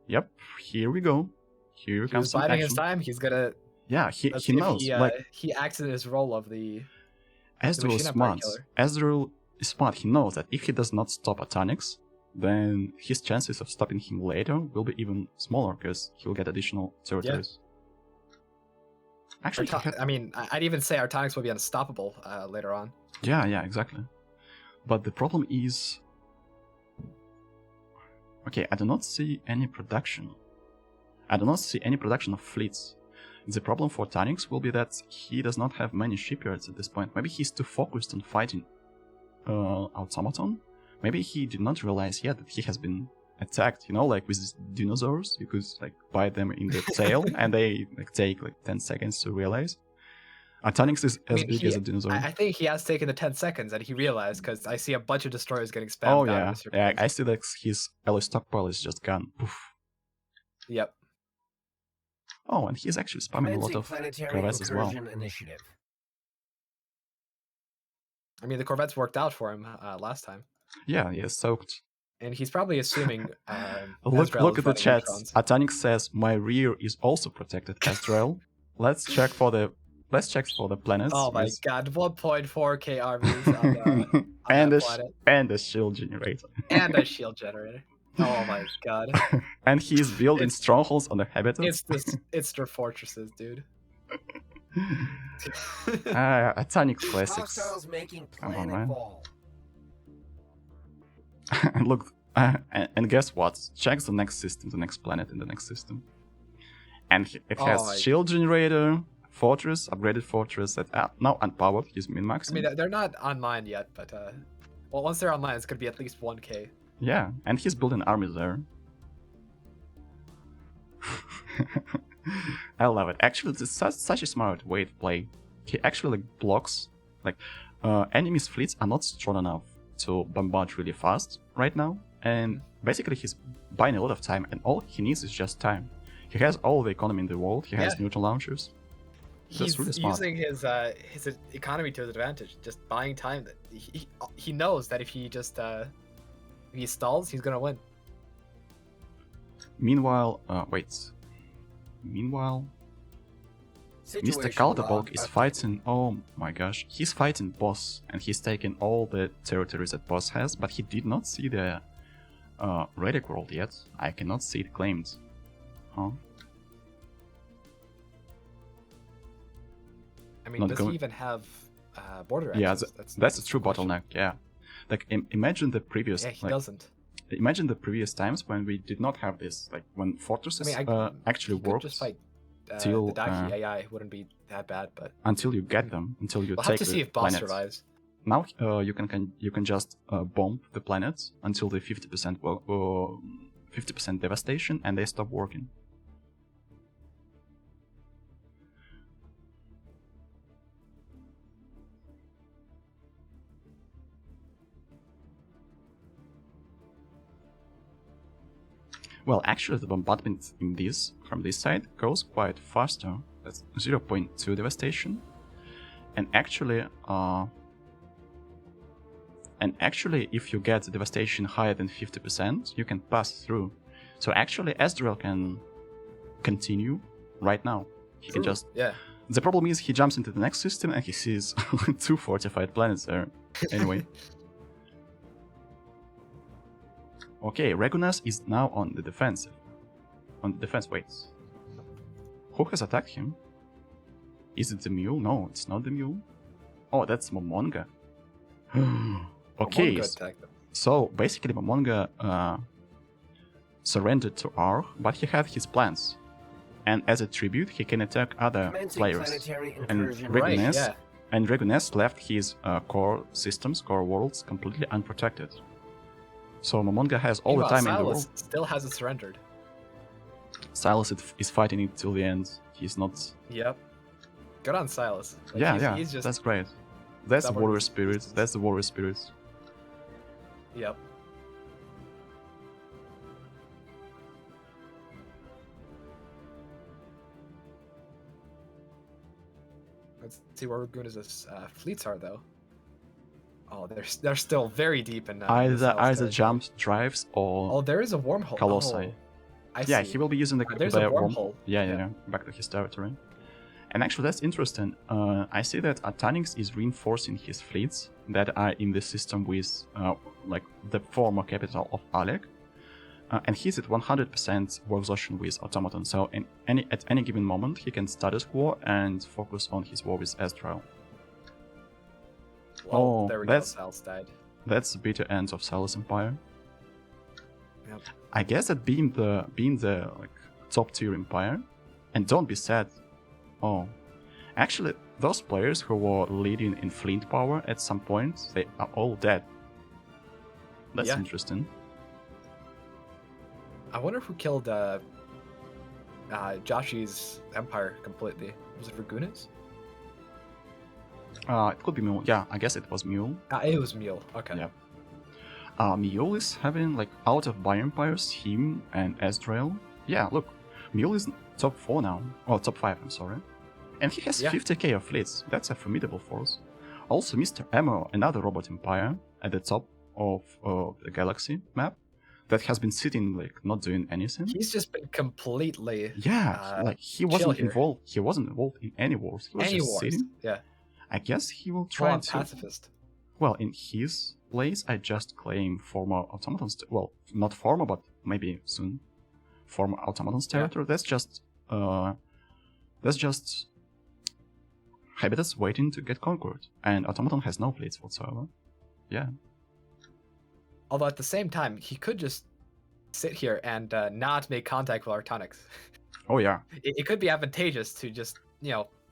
Yep, here we go. Here comes some action. His time. He's gonna. Yeah, he knows. He acts in his role of the. Ezreal is smart. Ezreal is smart. He knows that if he does not stop Atonix, then his chances of stopping him later will be even smaller because he'll get additional territories. Yeah. Actually, I'd even say Artonix will be unstoppable later on. Yeah, exactly. But the problem is, okay, I do not see any production. Of fleets. The problem for Atonix will be that he does not have many shipyards at this point. Maybe he's too focused on fighting Automaton. Maybe he did not realize yet that he has been attacked, like with these dinosaurs. You could like bite them in the tail and they take 10 seconds to realize. Atonix is as big as a dinosaur. I think he has taken the 10 seconds and he realized, because I see a bunch of destroyers getting spammed out. Oh yeah, I see that his alloy stockpile is just gone. Poof. Yep. Oh, and he's actually spamming a lot of corvettes as well. Initiative. I mean, the corvettes worked out for him last time. Yeah, he is soaked. And he's probably assuming. Look at the chat. Atonix says my rear is also protected, Ezreal. Let's check for the planets. Oh my god, 1.4k armies on the planet. And a shield generator. And a shield generator. Oh my god. And he's building strongholds on the habitats. It's their fortresses, dude. Atonix classics. Come on, man. And look, and guess what? Check the next system, the next planet in the next system. And it has shield generator, fortress, upgraded fortress that are now unpowered. He's min-maxing. I mean, they're not online yet, but well, once they're online, it's gonna be at least 1k. Yeah, and he's building armies there. I love it. Actually, it's such a smart way to play. He actually like blocks, like enemies' fleets are not strong enough to bombard really fast right now, and basically he's buying a lot of time, and all he needs is just time. He has all the economy in the world. He has neutral launchers. He's really smart. using his economy to his advantage, just buying time. That he knows that if he just if he stalls, he's gonna win. Meanwhile, Mr. Calderbolg is fighting. Oh my gosh, he's fighting Boss, and he's taking all the territories that Boss has, but he did not see the relic world yet. I cannot see it claimed. Huh? I mean, does he even have border Yeah, access? that's a true bottleneck. Yeah, like imagine the previous. Yeah, he doesn't. Imagine the previous times when we did not have this, like when fortresses actually worked. Just fight till the Daki AI wouldn't be that bad, but until you get them, until you we'll take have to see if Boss survives. Now you can just bomb the planets until the 50% devastation, and they stop working. Well, actually, the bombardment from this side goes quite faster. That's 0.2 devastation, and actually, if you get devastation higher than 50%, you can pass through. So actually, Ezreal can continue right now. He can just. Yeah. The problem is he jumps into the next system and he sees 2 fortified planets there. Anyway. Okay, Regulus is now on the defensive. Wait. Who has attacked him? Is it the mule? No, it's not the mule. Oh, that's Momonga. Okay, so basically Momonga surrendered to Arg, but he had his plans. And as a tribute, he can attack other players. And Regulus left his core systems, core worlds, completely unprotected. So Momonga has all the time in the world. Still hasn't surrendered. Silas is fighting it till the end. He's not. Yep. Good on Silas. Like, he's just that's great. That's the warrior spirit. That's the warrior spirit. Yep. Let's see where Raguna's fleets are, though. Oh, they're still very deep in. Either jumps, drives, or. Oh, there is a wormhole. Colossi. I yeah, see. he will be using the There's a wormhole. Yeah, back to his territory. And actually, that's interesting. I see that Atanix is reinforcing his fleets that are in the system with, like, the former capital of Alec. And he's at 100% war exhaustion with Automaton, so at any given moment, he can status quo and focus on his war with Ezreal. Well, there we go, Sal's died. That's the bitter end of Sal's empire. Yep. I guess that being the like top tier empire, and don't be sad. Oh, actually, those players who were leading in fleet power at some point, they are all dead. That's interesting. I wonder who killed Joshi's empire completely. Was it Raguna's? It could be Mule. Yeah, I guess it was Mule. It was Mule. Okay. Yeah. Mule is having, like, out of bioempires, him and Ezreal. Yeah, look, Mule is top 4 now. Oh, top 5, I'm sorry. And he has 50k of fleets. That's a formidable force. Also, Mr. Emo, another robot empire, at the top of the galaxy map, that has been sitting, like, not doing anything. He's just been completely. Yeah, like, he wasn't involved. He wasn't involved in any wars. He was just sitting. Yeah. I guess he will try to. Pacifist. Well, in his place, I just claim former automatons. Well, not former, but maybe soon. Former automatons territory. That's just habitats waiting to get conquered, and automaton has no fleets whatsoever. Yeah. Although at the same time, he could just sit here and not make contact with Artonix. Oh yeah. It could be advantageous to just,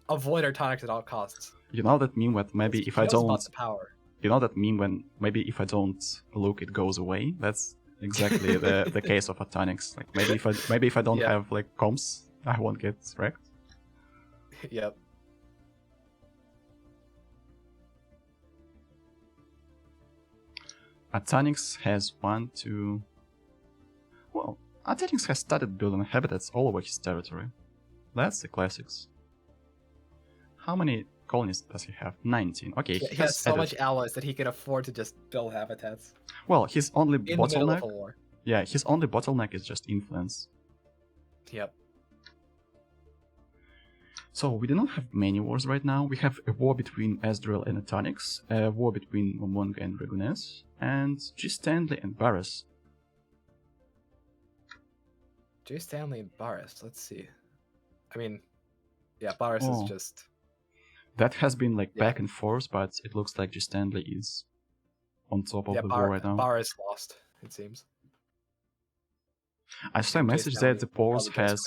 avoid Artonix at all costs. You know that meme when maybe if I don't. About the power. You know that meme when maybe if I don't look, it goes away. That's exactly the case of Artonix. Like maybe if I don't have like comms, I won't get wrecked. Yep. Atonix has 1, 2... Well, Atonix has started building habitats all over his territory. That's the classics. How many colonies does he have? 19. Okay, He has so much allies that he can afford to just build habitats. Well, his only In the middle of bottleneck... a war. Yeah, his only bottleneck is just influence. Yep. So we do not have many wars right now. We have a war between Ezreal and Atonix, a war between Momonga and Dragoness, and G. Stanley and Barras. J. Stanley and Barras, let's see. I mean, yeah, Barras is just... That has been like back and forth, but it looks like G. Stanley is on top of the war right now. Barras lost, it seems. I saw a message that the pause has...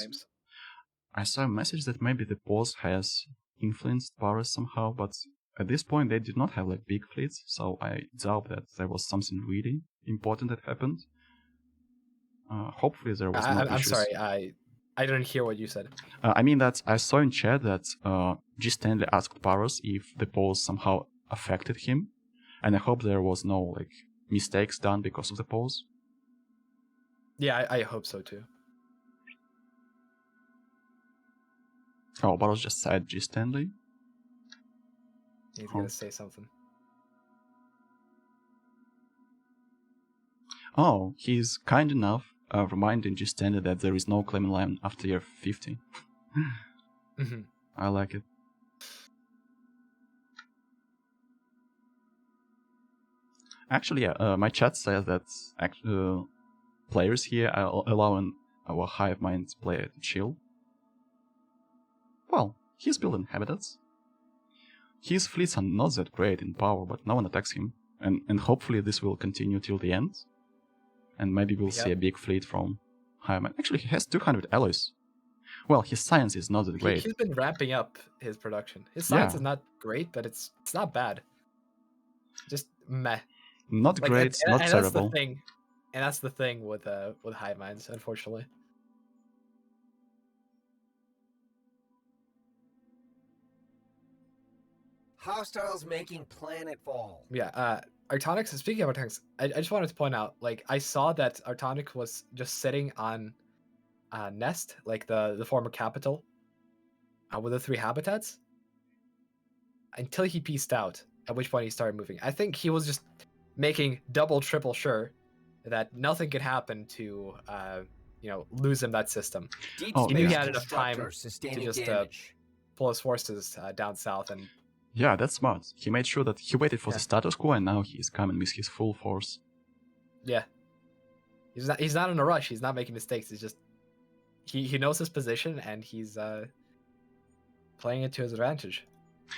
I saw a message that maybe the pause has influenced Barras somehow, but at this point they did not have like big fleets, so I doubt that there was something really important that happened. Hopefully there was no issues. I'm sorry, I didn't hear what you said. I mean that I saw in chat that G. Stanley asked Barras if the pause somehow affected him, and I hope there was no like mistakes done because of the pause. Yeah, I hope so too. Oh, Barras just said G. Stanley. He's gonna say something. Oh, he's kind enough reminding G. Stanley that there is no claiming line after year 50. Mm-hmm. I like it. Actually, yeah, my chat says that players here are allowing our Hive Mind player to chill. Well, he's building habitats. His fleets are not that great in power, but no one attacks him. And hopefully this will continue till the end. And maybe we'll see a big fleet from Hive Mind. Actually, he has 200 alloys. Well, his science is not that great. He's been ramping up his production. His science is not great, but it's not bad. Just meh. Not like, great, not terrible. That's the thing. And that's the thing with Hive Minds, unfortunately. Hostiles making planetfall. Yeah, Artonix, speaking of Artonix, I just wanted to point out, like, I saw that Artonix was just sitting on Nest, like the former capital, with the 3 habitats, until he pieced out, at which point he started moving. I think he was just making double, triple sure that nothing could happen to, lose him that system. He knew he had enough time to just pull his forces down south and... Yeah, that's smart. He made sure that he waited for the status quo, and now he's coming with his full force. Yeah. He's not in a rush. He's not making mistakes. It's just he knows his position, and he's playing it to his advantage.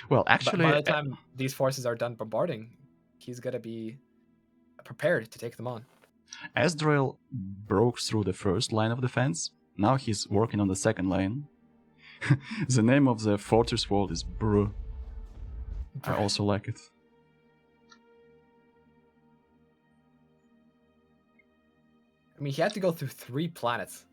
Well, actually, by the time these forces are done bombarding, he's gonna be prepared to take them on. Ezreal broke through the first line of defense. Now he's working on the second line. The name of the fortress world is Bru. I also like it. I mean, he had to go through 3 planets.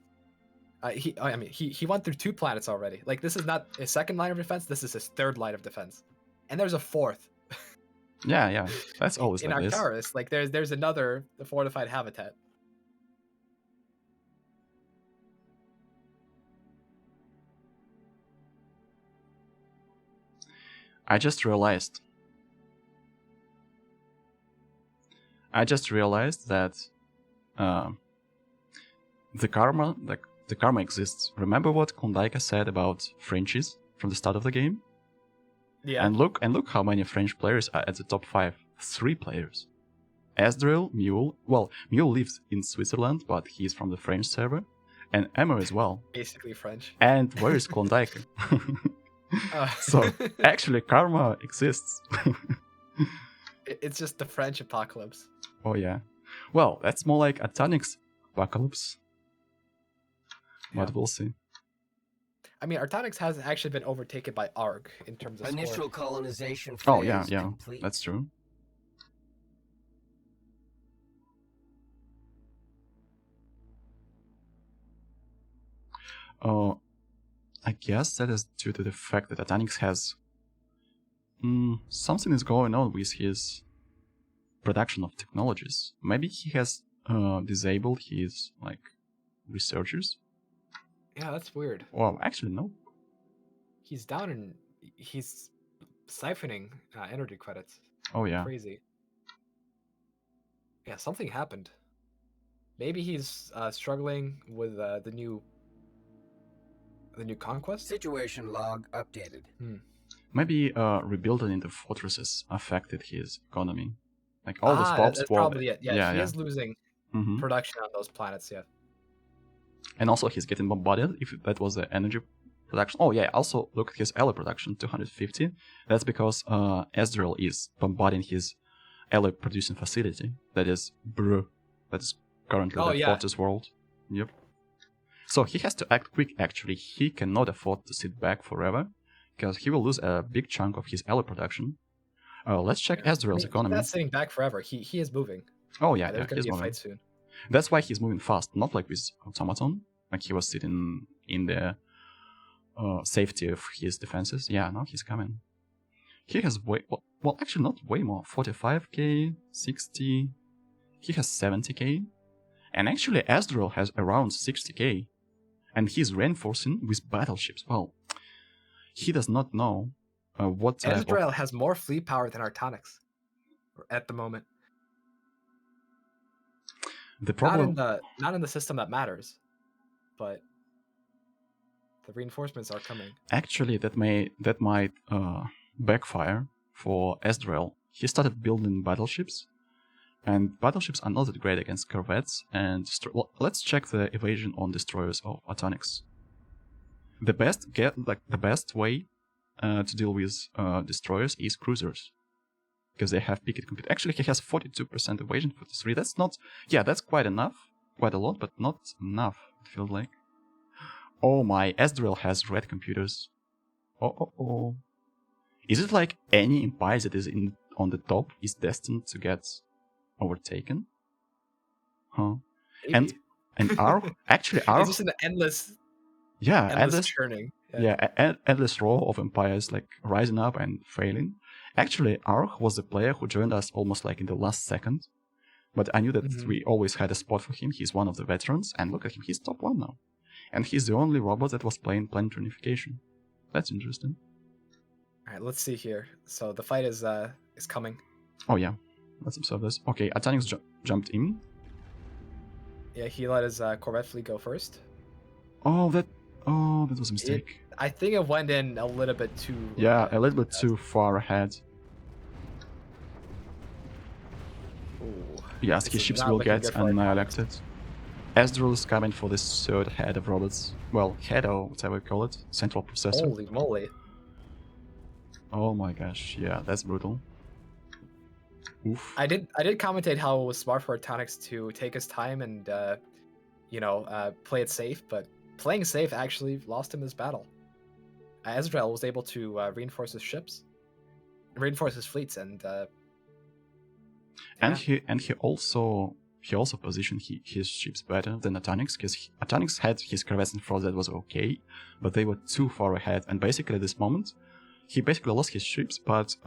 He went through 2 planets already. Like, this is not his second line of defense. This is his third line of defense, and there's a 4th. Yeah, that's always in like this. Arcturus. Like, there's another fortified habitat. I just realized that the karma exists. Remember what Klondike said about Frenchies from the start of the game? Yeah. And look how many French players are at the top 5. 3 players. Ezreal, Mule. Well, Mule lives in Switzerland, but he's from the French server. And Emma as well. Basically French. And where is Klondike? So, actually, karma exists. It's just the French apocalypse. Oh, yeah. Well, that's more like Atonix apocalypse. Yeah. But we'll see. I mean, Artonix has actually been overtaken by Arg in terms of initial score. colonization phase. Oh, yeah, complete. That's true. I guess that is due to the fact that Atanix has something is going on with his production of technologies. Maybe he has disabled his like researchers. Yeah, that's weird. Well, actually, no. He's down and he's siphoning energy credits. Oh yeah. Crazy. Yeah, something happened. Maybe he's struggling with the new conquest. Situation log updated. Maybe rebuilding the fortresses affected his economy. Like all the swaps. That's probably it. Yeah, he yeah. is losing Mhm. production on those planets. Yeah. And also he's getting bombarded. If that was the energy production. Oh yeah. Also look at his ally production, 250. That's because Ezreal is bombarding his ally producing facility. That is That's currently the fortress world. Yep. So he has to act quick. Actually, he cannot afford to sit back forever, because he will lose a big chunk of his ally production. Let's check Ezreal's economy. He's not sitting back forever. He is moving. Oh yeah, There's gonna he's be a moving. fight soon. That's why he's moving fast, not like with Automaton, like he was sitting in the safety of his defenses. Yeah, no, he's coming. He has well, actually not way more. 45k, 60. He has 70k, and actually Ezreal has around 60k, and he's reinforcing with battleships. Well, he does not know what type Ezreal has more fleet power than Artonix at the moment. The problem not in the system that matters, but the reinforcements are coming. Actually, that might backfire for Ezreal. He started building battleships, and battleships are not that great against corvettes. And let's check the evasion on destroyers of Atonix. The best way to deal with destroyers is cruisers, because they have picket compute. Actually, he has 42% evasion, 43. That's not. Yeah, that's quite enough, quite a lot, but not enough. It feels like. Oh my, Ezreal has red computers. Oh. Is it like any empire that is on the top is destined to get overtaken? Huh? Maybe. And our actually our it's just an endless churning. Endless row of empires like rising up and failing. Actually, Arch was the player who joined us almost like in the last second. But I knew that we always had a spot for him. He's one of the veterans, and look at him, he's top 1 now. And he's the only robot that was playing planet unification. That's interesting. Alright, let's see here. So the fight is coming. Oh yeah, let's observe this. Okay, Atanix jumped in. Yeah, he let his Corvette fleet go first. Oh, that was a mistake. I think it went in a little bit too... Yeah, a little bit too far ahead. Ooh, yes, his ships will get annihilated. Ezreal is coming for this third head of robots. Well, head or whatever you call it. Central processor. Holy moly. Oh my gosh, yeah, that's brutal. Oof. I did commentate how it was smart for Atonix to take his time and play it safe, but playing safe actually lost him this battle. Ezreal was able to reinforce his ships, reinforce his fleets, and he also positioned his ships better than Atonix, because Atonix had his corvettes in front that was okay, but they were too far ahead, and basically at this moment he basically lost his ships, but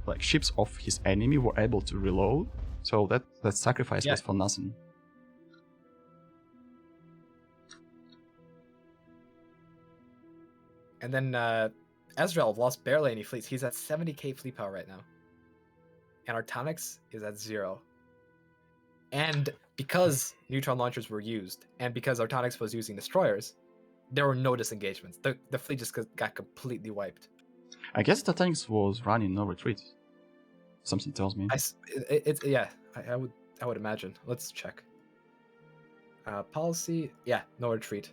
like ships of his enemy were able to reload, so that sacrifice was for nothing. And then Ezreal lost barely any fleets. He's at 70k fleet power right now. And Artonix is at 0. And because neutron launchers were used, and because Artonix was using destroyers, there were no disengagements. The fleet just got completely wiped. I guess Atonix was running no retreat. Something tells me. I would imagine. Let's check. Policy, no retreat.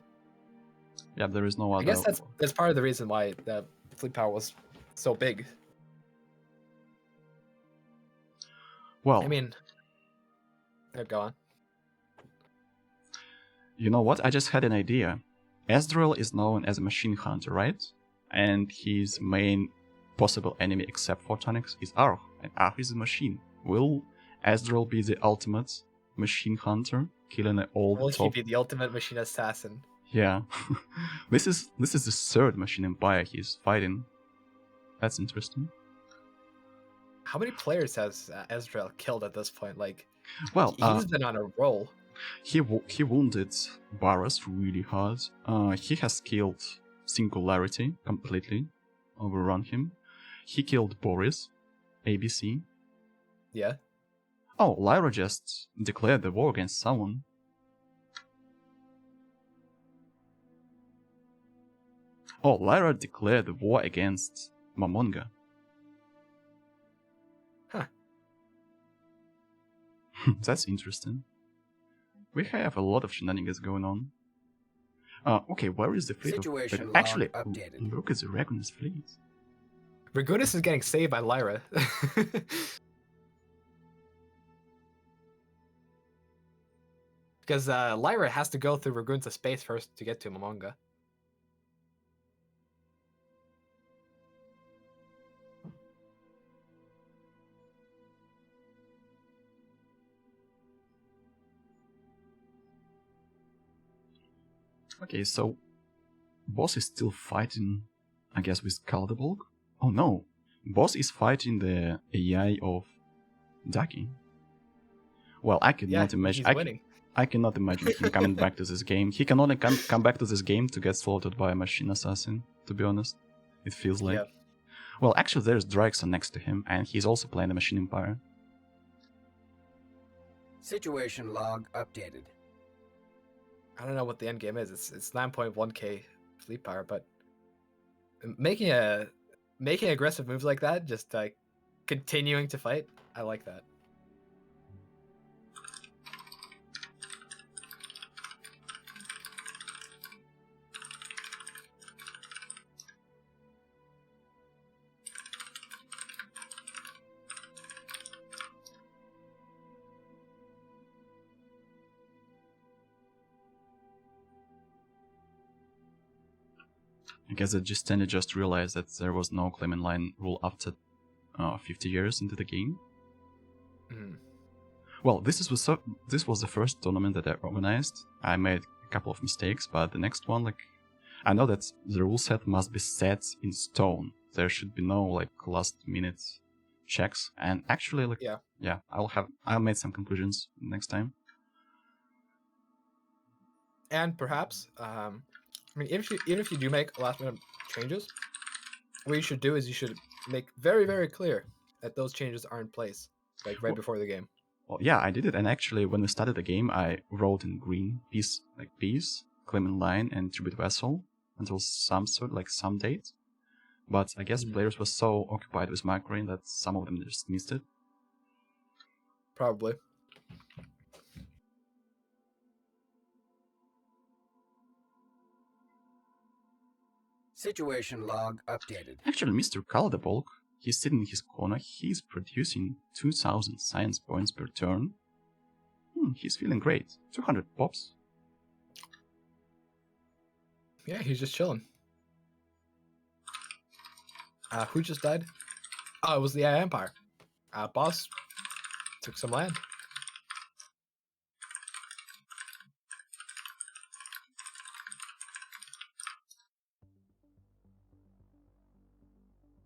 Yeah, there is no other. I guess that's part of the reason why the fleet power was so big. Well, I mean, go on. You know what? I just had an idea. Ezreal is known as a machine hunter, right? And his main possible enemy except for Atonix is Arch, and Arch is a machine. Will Ezreal be the ultimate machine hunter, killing all Will the top? he be the ultimate machine assassin? Yeah. This is the third Machine Empire he's fighting. That's interesting. How many players has Ezreal killed at this point? Like, Well, he's been on a roll. he wounded Varus really hard. He has killed Singularity completely, overrun him. He killed Boris, ABC. Yeah. Oh, Lyra just declared the war against someone. Oh, Lyra declared the war against Mamonga. Huh. That's interesting. We have a lot of shenanigans going on. Okay, where is the fleet? Situation log Actually, updated. look at the Ragnar's fleet. Ragunis is getting saved by Lyra. Because Lyra has to go through Ragun's space first to get to Momonga. Okay, so Boss is still fighting, I guess, with Kaldebolg? Oh no, Boss is fighting the AI of Daki. Well, I cannot imagine. He's winning. I cannot imagine him coming back to this game. He can only come back to this game to get slaughtered by a machine assassin, to be honest. It feels like. Yeah. Well, actually, there's Draxon next to him, and he's also playing the Machine Empire. Situation log updated. I don't know what the end game is. It's 9.1k fleet power, but making aggressive moves like that, just like continuing to fight, I like that. I guess that Justini just realized that there was no claim in line rule after 50 years into the game. Mm. Well, this was the first tournament that I organized. I made a couple of mistakes, but the next one, like, I know that the rule set must be set in stone. There should be no like last minute checks. And actually, like, yeah, I'll make some conclusions next time. And perhaps, I mean, even if you do make last minute changes, what you should do is you should make very, very clear that those changes are in place, like right before the game. Well, yeah, I did it, and actually, when we started the game, I wrote in green peace, claim in line, and tribute vessel until some date. But I guess players were so occupied with microing that some of them just missed it. Probably. Situation log updated. Actually, Mr. Kaldebolg, he's sitting in his corner, he's producing 2000 science points per turn. He's feeling great. 200 pops. Yeah, he's just chilling. Who just died? Oh, it was the AI Empire. Boss took some land.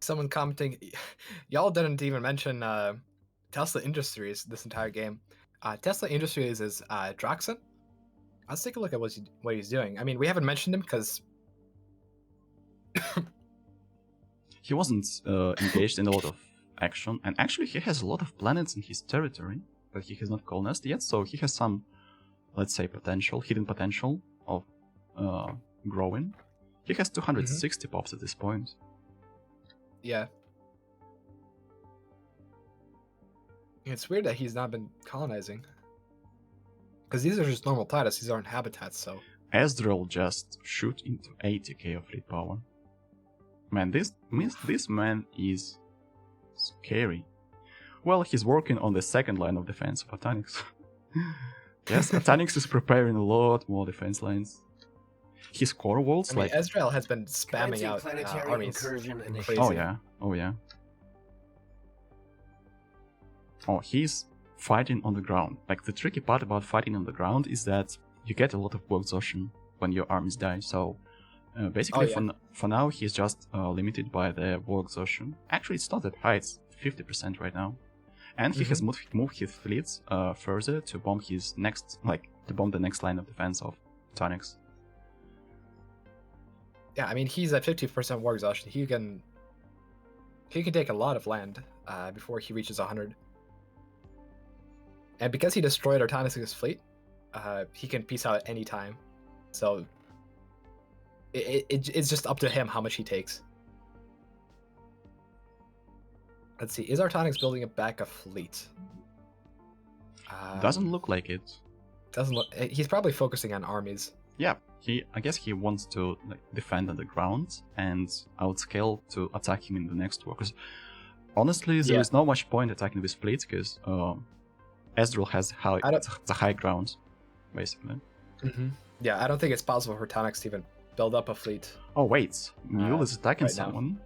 Someone commenting, y'all didn't even mention Tesla Industries this entire game. Tesla Industries is Draxon. Let's take a look at what he's doing. I mean, we haven't mentioned him because he wasn't engaged in a lot of action, and actually he has a lot of planets in his territory that he has not colonized yet, so he has some, let's say, hidden potential of growing. He has 260 pops at this point. Yeah. It's weird that he's not been colonizing. Because these are just normal planets, these aren't habitats, so... Ezreal just shoot into 80k of fleet power. Man, this man is scary. Well, he's working on the second line of defense of Atanix. Yes, Atanix is preparing a lot more defense lines. His core walls, I mean, Ezreal has been spamming out armies. Oh yeah, oh yeah. Oh, he's fighting on the ground. Like, the tricky part about fighting on the ground is that you get a lot of work exhaustion when your armies die. So basically, yeah. for now, he's just limited by the war exhaustion. Actually, it's not that high; it's 50% right now. And he has moved his fleets further to bomb his next, to bomb the next line of defense of Tonics. Yeah, I mean he's at 50% war exhaustion. He can take a lot of land before he reaches 100. And because he destroyed Artanis' fleet, he can peace out at any time. So it's just up to him how much he takes. Let's see. Is Artanis building back a fleet? Doesn't look like it. Doesn't look. He's probably focusing on armies. Yeah, I guess he wants to defend on the ground and outscale to attack him in the next war. Because honestly, there is not much point attacking this fleet because Ezreal has the high ground, basically. Yeah, I don't think it's possible for Tonics to even build up a fleet. Oh wait, Mule is attacking right someone.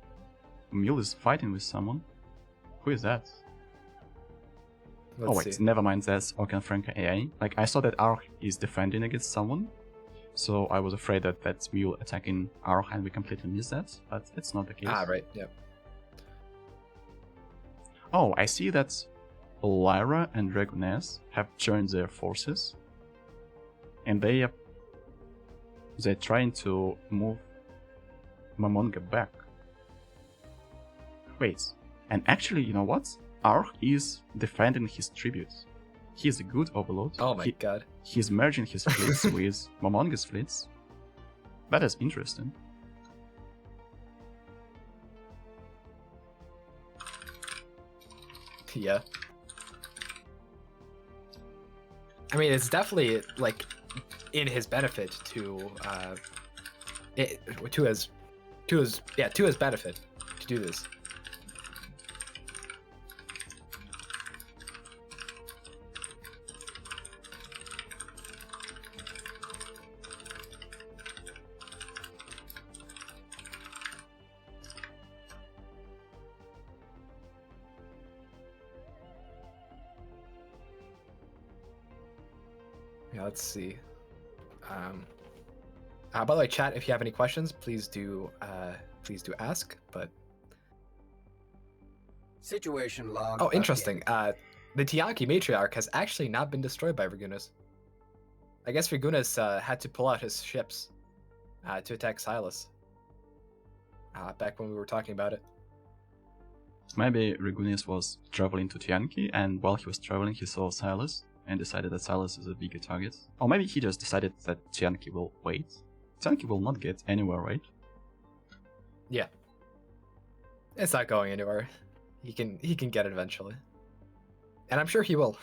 Mule is fighting with someone. Who is that? Let's see. Never mind, that's Okan Franka AI. I saw that Arch is defending against someone, so I was afraid that that's Mule attacking Arch and we completely missed that, but it's not the case. Right, yeah. Oh, I see that Lyra and Dragoness have joined their forces, and they're trying to move Mamonga back. Wait, and actually, you know what? Arch is defending his tributes. He's a good overlord. Oh my god. He's merging his fleets with Mamonga's fleets. That is interesting. Yeah. I mean, it's definitely in his benefit to his benefit to do this. Yeah, let's see. By the way, chat, if you have any questions, please do ask. But situation log. oh, interesting. The Tianki matriarch has actually not been destroyed by Virgunas. I guess Virgunas had to pull out his ships to attack Silas. Back when we were talking about it. Maybe Virgunas was traveling to Tianki, and while he was traveling, he saw Silas and decided that Silas is a bigger target. Or maybe he just decided that Tianki will wait. Tianki will not get anywhere, right? Yeah. It's not going anywhere. He can get it eventually. And I'm sure he will.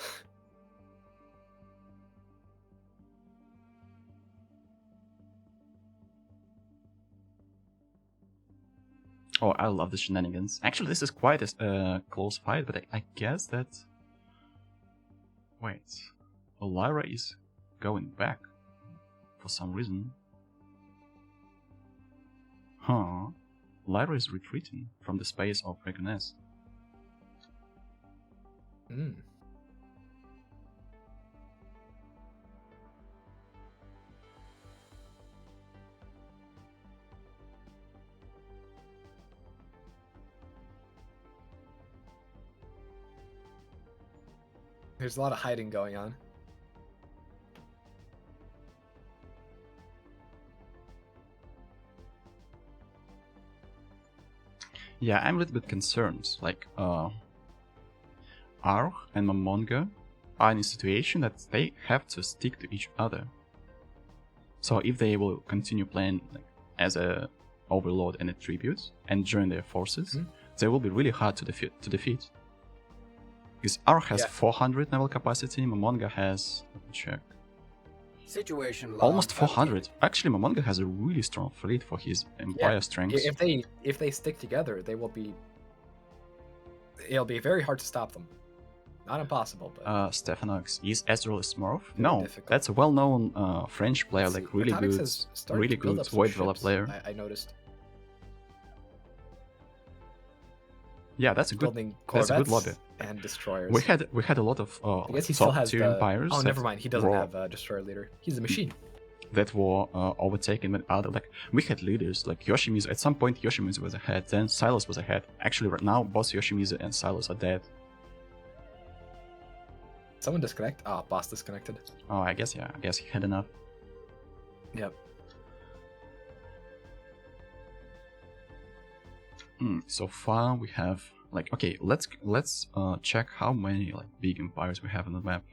Oh, I love the shenanigans. Actually, this is quite a close fight, but I guess that... Wait, Lyra is going back for some reason. Huh. Lyra is retreating from the space of Dragoness. There's a lot of hiding going on. Yeah, I'm a little bit concerned. Arch and Mamonga are in a situation that they have to stick to each other. So if they will continue playing as a overlord and a tribute and join their forces, they will be really hard to defeat. Because Arch has 400 naval capacity, Mamonga has, let me check, situation log almost 400. updated. Actually, Mamonga has a really strong fleet for his empire strength. If they stick together, it'll be very hard to stop them. Not impossible, but Stephanox, is Ezreal a Smurf? very No, difficult. that's a well-known French player, really Artanis good, has started really to build good up some Void Vela ships, player. I noticed. Yeah, that's a good Building lobby. and destroyers. We had a lot of I guess he still top has tier the... empires. Oh, that never mind. He doesn't were- have a destroyer leader. He's a machine. that were overtaken by other. Like we had leaders like Yoshimizu. At some point, Yoshimizu was ahead. Then Silas was ahead. Actually, right now, both Yoshimizu and Silas are dead. Someone disconnect? Oh, boss disconnected. Oh, I guess yeah. I guess he had enough. Yep. So far we have like okay. Let's check how many like big empires we have on the map.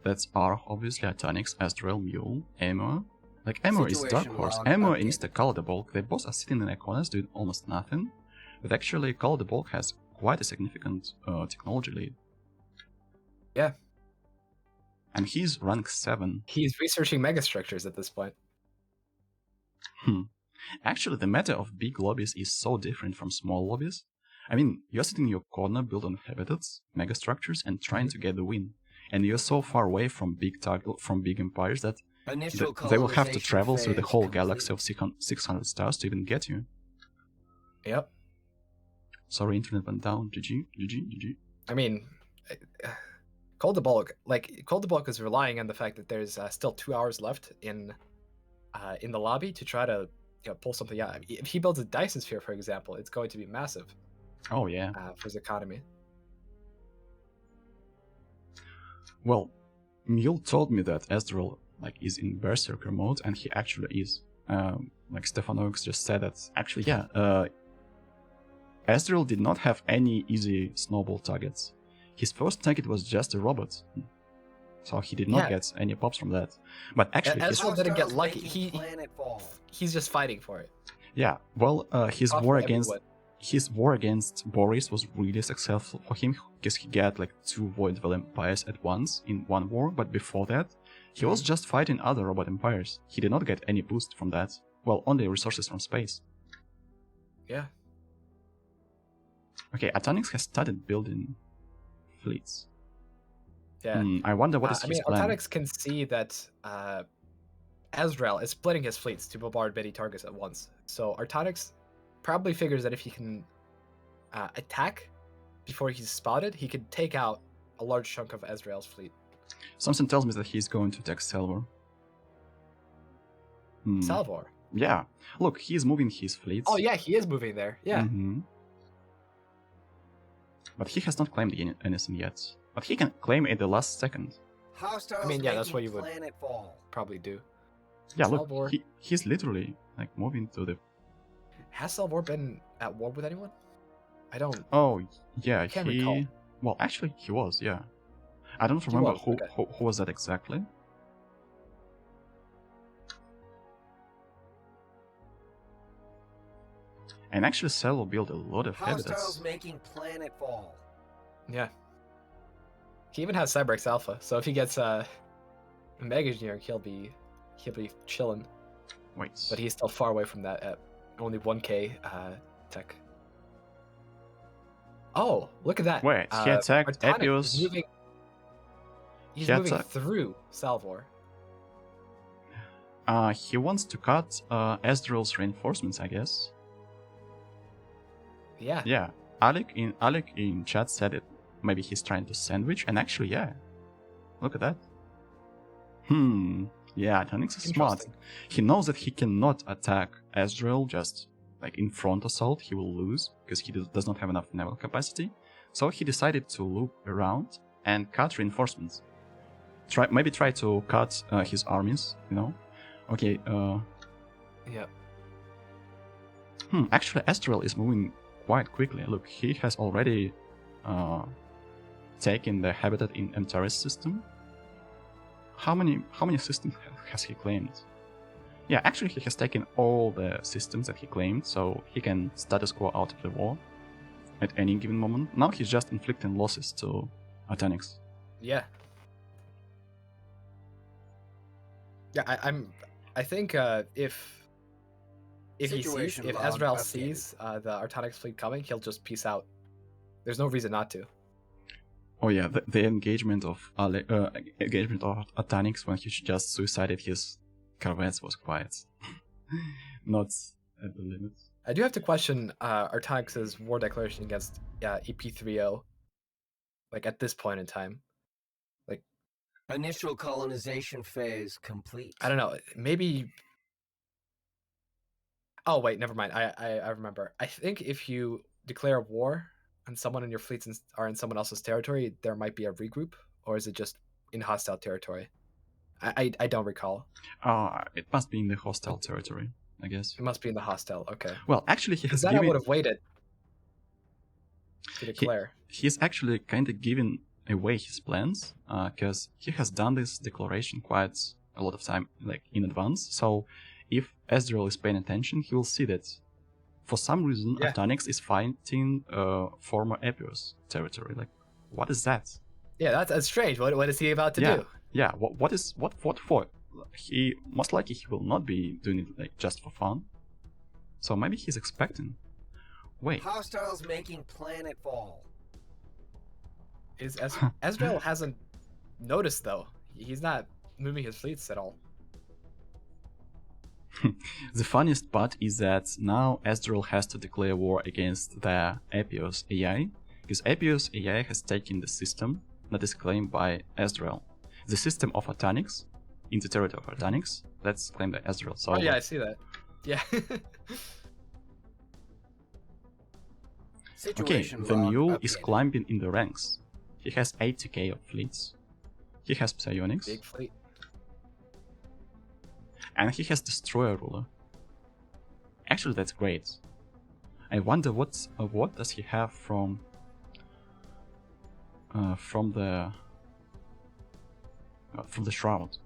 That's R, obviously, Atonix, Astral, Mule, Amor. Like Amor is Dark Situation Horse. log Amor and update. Mr. Call the Bulk, they both are sitting in their corners doing almost nothing. But actually Call the Bulk has quite a significant technology lead. Yeah. And he's rank 7. He's researching megastructures at this point. Actually, the meta of big lobbies is so different from small lobbies. I mean, you're sitting in your corner, built on habitats, megastructures, and trying to get the win. And you're so far away from big empires that Initial they will have to colonization travel through the phase whole complete. galaxy of 600 stars to even get you. Yep. Sorry, internet went down. GG. I mean, Cold the Bulk is relying on the fact that there's still 2 hours left in the lobby to try to pull something out. I mean, if he builds a Dyson Sphere, for example, it's going to be massive Oh yeah. for his economy. Well, Mule told me that Ezreal is in Berserker mode, and he actually is. Like Stefanox just said that actually, yeah. Ezreal did not have any easy snowball targets. His first target was just a robot, so he did not get any pops from that. But actually, Ezreal didn't get Hostiles lucky. making planetfall. He's just fighting for it. yeah. Well, his Not war for against everyone. his war against Boris was really successful for him because he got like 2 Void Empires at once in one war. But before that, he was just fighting other robot empires. He did not get any boost from that. Well, only resources from space. Yeah. Okay, Atonix has started building fleets. Yeah. I wonder what is I his mean, plan. Artonix can see that Ezreal is splitting his fleets to bombard many targets at once. So Artonix probably figures that if he can attack before he's spotted, he could take out a large chunk of Ezreal's fleet. Something tells me that he's going to attack Salvor. Salvor. Yeah. Look, he's moving his fleets. Oh yeah, he is moving there. Yeah. But he has not claimed anything yet. But he can claim it the last second. Hostiles I mean, yeah, that's what making you would planetfall. probably do. Yeah, Salvor. look, he's literally like moving to the. Has Salvor been at war with anyone? I don't. Oh yeah, Can't recall. Well, actually, he was. Yeah, I don't remember was, who, okay. who was that exactly. And actually, Cell built a lot of Hostiles habitats. making planetfall. Yeah. He even has Cyberx Alpha, so if he gets Mega Engineering, he'll be chilling. Wait. But he's still far away from that at only 1k tech. Oh, look at that! Wait, he attacked Artonic Epios. is moving. He's He moving attacked- through Salvor. He wants to cut Ezreal's reinforcements, I guess. Yeah. Yeah, Alec in chat said it. Maybe he's trying to sandwich, and actually, yeah. Look at that. Yeah, Atonix is smart. Interesting. He knows that he cannot attack Ezreal just like in front assault. He will lose because he does not have enough naval capacity. So he decided to loop around and cut reinforcements. Maybe try to cut his armies. Okay. Yeah. Actually, Ezreal is moving quite quickly. Look, he has already taken the habitat in Antares system. How many systems has he claimed? Yeah, actually he has taken all the systems that he claimed, so he can status quo out of the war at any given moment. Now he's just inflicting losses to Atonix. Yeah. Yeah, I think if Situation log Ezreal updated. sees the Artonix fleet coming, he'll just peace out. There's no reason not to. Oh yeah, the engagement of Atonix when he just suicided his corvettes was quiet. Not at the limit. I do have to question Artonix's war declaration against EP30, like at this point in time. Like, Initial colonization phase complete. I don't know. Maybe. Oh wait, never mind. I remember. I think if you declare war and someone in your fleets are in someone else's territory, there might be a regroup, or is it just in hostile territory? I don't recall. It must be in the hostile territory, I guess. It must be in the hostile. Okay. Well, actually, he has Then I would given. have waited to declare. He's actually kind of giving away his plans because he has done this declaration quite a lot of time, like in advance. So if Ezreal is paying attention, he will see that for some reason Artanix is fighting former Epios territory. Like, what is that? Yeah, that's strange. What is he about to do? Yeah, what for? He most likely he will not be doing it like just for fun. So maybe he's expecting. Wait. Hostiles making planetfall. Is Ezreal hasn't noticed though. He's not moving his fleets at all. The funniest part is that now Ezreal has to declare war against the Epios AI, because Epios AI has taken the system that is claimed by Ezreal. The system of Artanix, in the territory of Artanix, that's claimed by Ezreal. So, oh yeah, I see that. Yeah. Okay, the mule is climbing in the ranks. He has 80k of fleets. He has psionics. Big fleet. And he has Destroyer Ruler. Actually, that's great. I wonder what does he have from the Shroud.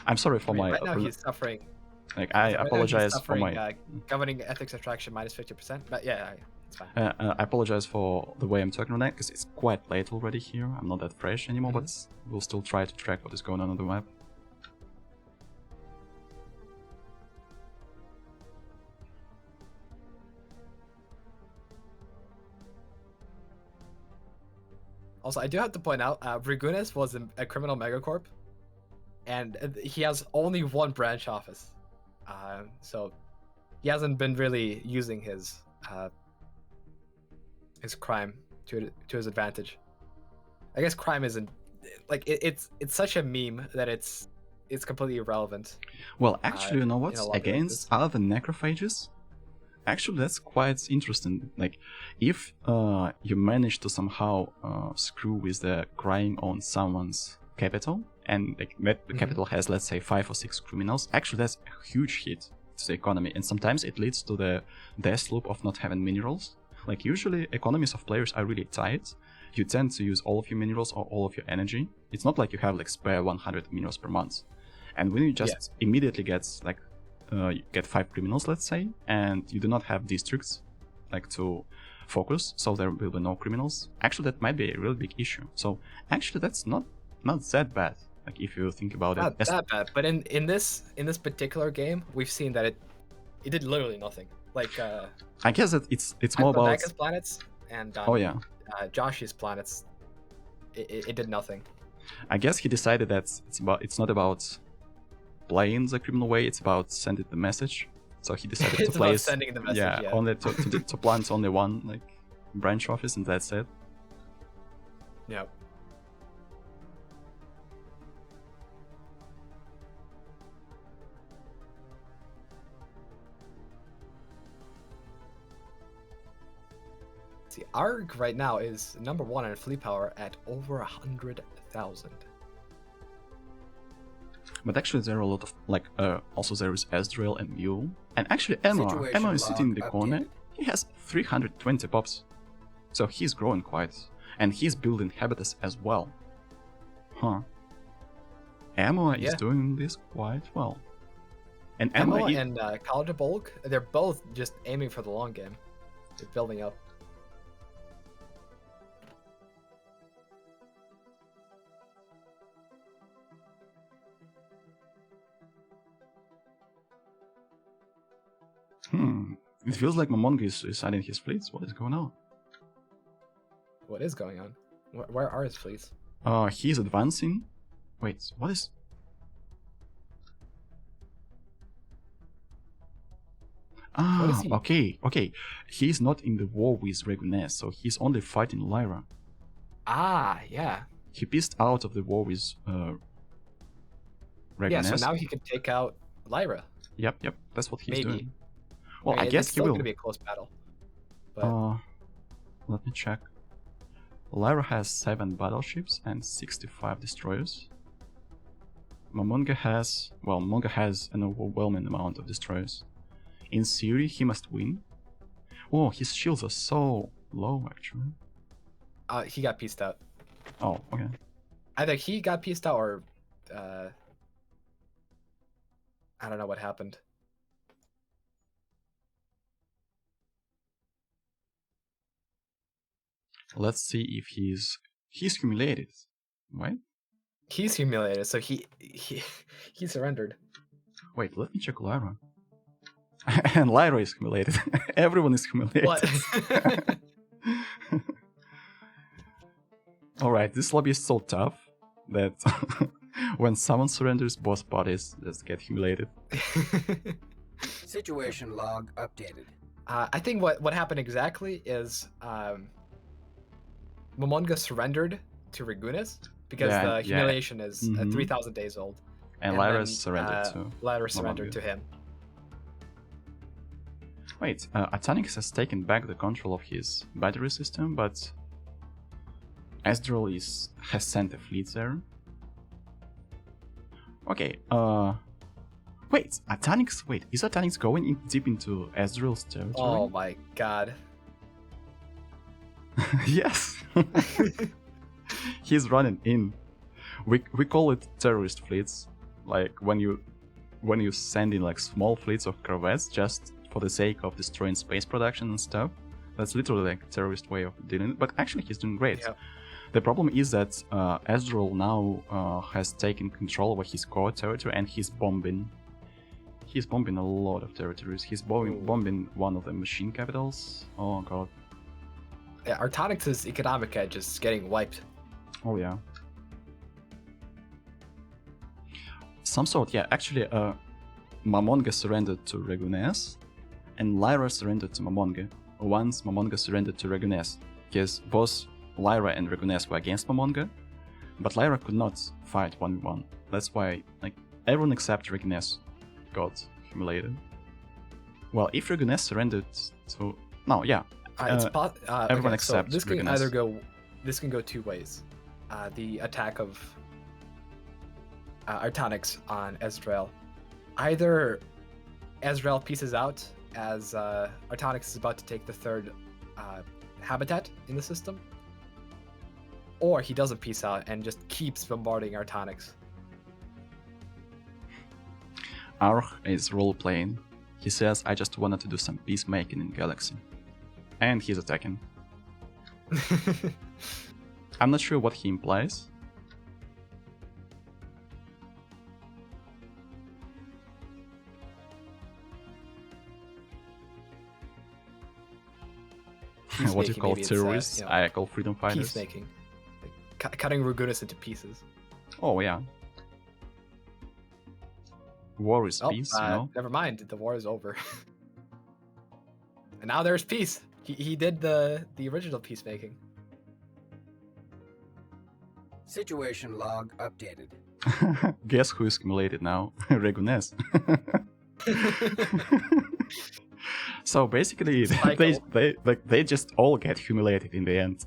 I'm sorry for my. Right now he's suffering. Like I apologize for my governing ethics attraction minus 50%. But yeah, it's fine. I apologize for the way I'm talking on that because it's quite late already here. I'm not that fresh anymore, but we'll still try to track what is going on the map. Also, I do have to point out, Brigunas was a criminal megacorp, and he has only one branch office, so he hasn't been really using his crime to his advantage. I guess crime isn't like it's such a meme that it's completely irrelevant. Well, actually, you know what? Against other than necrophages, actually that's quite interesting. Like, if you manage to somehow screw with the crime on someone's capital, and like the capital has, let's say, 5 or 6 criminals, actually that's a huge hit to the economy, and sometimes it leads to the death loop of not having minerals. Like, usually economies of players are really tight. You tend to use all of your minerals or all of your energy. It's not like you have like spare 100 minerals per month. And when you just immediately get like you get 5 criminals, let's say, and you do not have districts like to focus, so there will be no criminals. Actually, that might be a really big issue. So actually, that's not that bad. Like, if you think about not it, that bad. But in this particular game, we've seen that it did literally nothing. Like I guess that it's more about Rebecca's planets and Josh's planets. It did nothing. I guess he decided that it's not about playing the criminal way, it's about sending the message. So he decided to place sending the message, only to plant only one like branch office, and that's it. Yep. See, ARG right now is number 1 in fleet power at over 100,000. But actually, there are a lot of like. Also, there is Ezreal and Mule, and actually Emma is sitting in the corner. He has 320 pops, so he's growing quite, and he's building habitats as well. Huh? Emma is doing this quite well, and Emma and College of Bulk, they're both just aiming for the long game. They're building up. It feels like Momonga is adding his fleets. What is going on? What is going on? Where are his fleets? He's advancing. Wait, what is... okay. He's not in the war with Regunes, so he's only fighting Lyra. Yeah. he pieced out of the war with Yeah, so Reganes. now he can take out Lyra. Yep, that's what he's Maybe. doing. Well, I mean, I guess it's he still will. going to be a close battle. But Let me check. Lyra has 7 battleships and 65 destroyers. Momonga has an overwhelming amount of destroyers. In theory, he must win. Oh, his shields are so low, actually. he got pieced out. Oh, okay. Either he got pieced out or I don't know what happened. Let's see if he's humiliated, right? He's humiliated, so he surrendered. Wait, let me check Lyra. And Lyra is humiliated. Everyone is humiliated. What? Alright, this lobby is so tough that when someone surrenders, both parties just get humiliated. Situation log updated. I think what happened exactly is Momonga surrendered to Ragunas because the humiliation is 3,000 days old. And Lyra surrendered to Lyra surrendered Momonga. to him. Wait, Atanix has taken back the control of his battery system, but Ezreal has sent a fleet there. Okay, wait, is Atanix going deep into Ezreal's territory? Oh my god. Yes! He's running in. We call it terrorist fleets. Like when you send in like small fleets of corvettes just for the sake of destroying space production and stuff. That's literally like a terrorist way of doing it. But actually he's doing great. Yeah. The problem is that Ezreal now has taken control over his core territory and he's bombing. He's bombing a lot of territories. He's bombing one of the machine capitals. Oh god. Yeah, Artonix's economic edge is getting wiped. Oh yeah. Some sort, yeah. Actually, Momonga surrendered to Ragunas, and Lyra surrendered to Momonga. Once Momonga surrendered to Ragunas, because both Lyra and Ragunas were against Momonga, but Lyra could not fight 1v1. That's why, like, everyone except Ragunas got humiliated. Well, if Ragunas surrendered to... No, yeah. Everyone except this can Ragunas. This can go two ways. The attack of Artonix on Ezreal. Either Ezreal pieces out as Artonix is about to take the third habitat in the system, or he doesn't piece out and just keeps bombarding Artonix. Arch is role-playing. He says, I just wanted to do some peacemaking in Galaxy. And he's attacking. I'm not sure what he implies. What you call terrorists, I call freedom fighters. Peacemaking. Like, cutting Ragunas into pieces. Oh yeah. War is peace, you know? Never mind, the war is over. And now there's peace. He did the original peacemaking. Situation log updated. Guess who is humiliated now? Ragunas. So basically, they just all get humiliated in the end.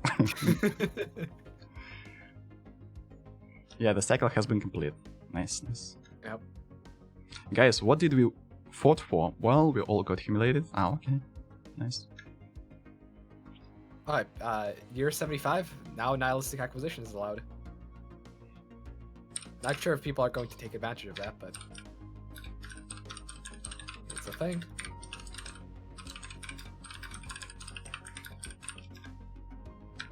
Yeah, the cycle has been complete. Nice. Yep. Guys, what did we fought for? Well, we all got humiliated. Ah, okay. Nice. Alright, year 75, now nihilistic acquisition is allowed. Not sure if people are going to take advantage of that, but it's a thing.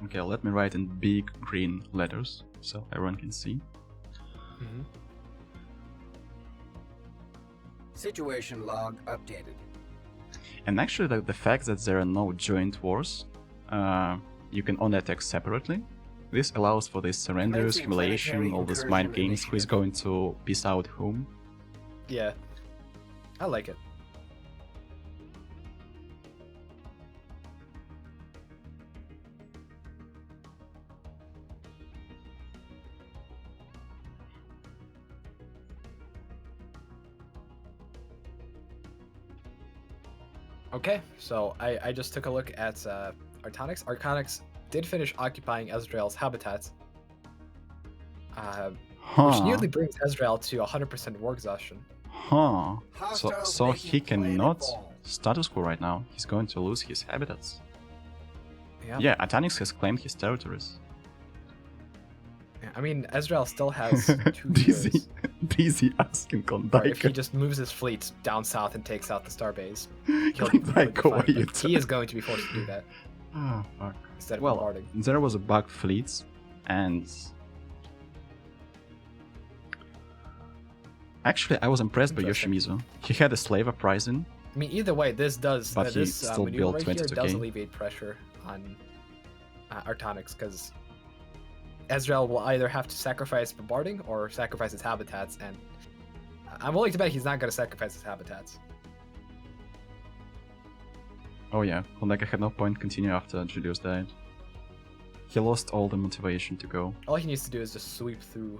Okay, let me write in big green letters so everyone can see. Mm-hmm. Situation log updated. And actually, the fact that there are no joint wars, you can only attack separately. This allows for this surrenders, humiliation, all these mind games, who is going to piece out whom. Yeah, I like it. Okay, so I just took a look at Arctonix. Arctonix did finish occupying Ezreal's habitats, which nearly brings Ezreal to 100% war exhaustion. So Hostiles he making planet cannot fall. status quo right now. He's going to lose his habitats. Yeah. Yeah, Arctonix has claimed his territories. Yeah, I mean, Ezreal still has 2 Dizzy, years. Dizzy asking Or Klondike. if he just moves his fleet down south and takes out the Starbase, he'll Klondike, be what fine, are you but he is going to be forced to do that Oh, fuck. instead of Well, bombarding. there was a bug fleets, and actually, I was impressed by Interesting. Yoshimitsu. He had a slave uprising. I mean, either way, this does But he this still maneuver built right here 22K. does alleviate pressure on Arctonix, because Ezreal will either have to sacrifice bombarding or sacrifice his habitats, and I'm willing to bet he's not going to sacrifice his habitats. Oh yeah, Klondike had no point continuing after Julius died. He lost all the motivation to go. All he needs to do is just sweep through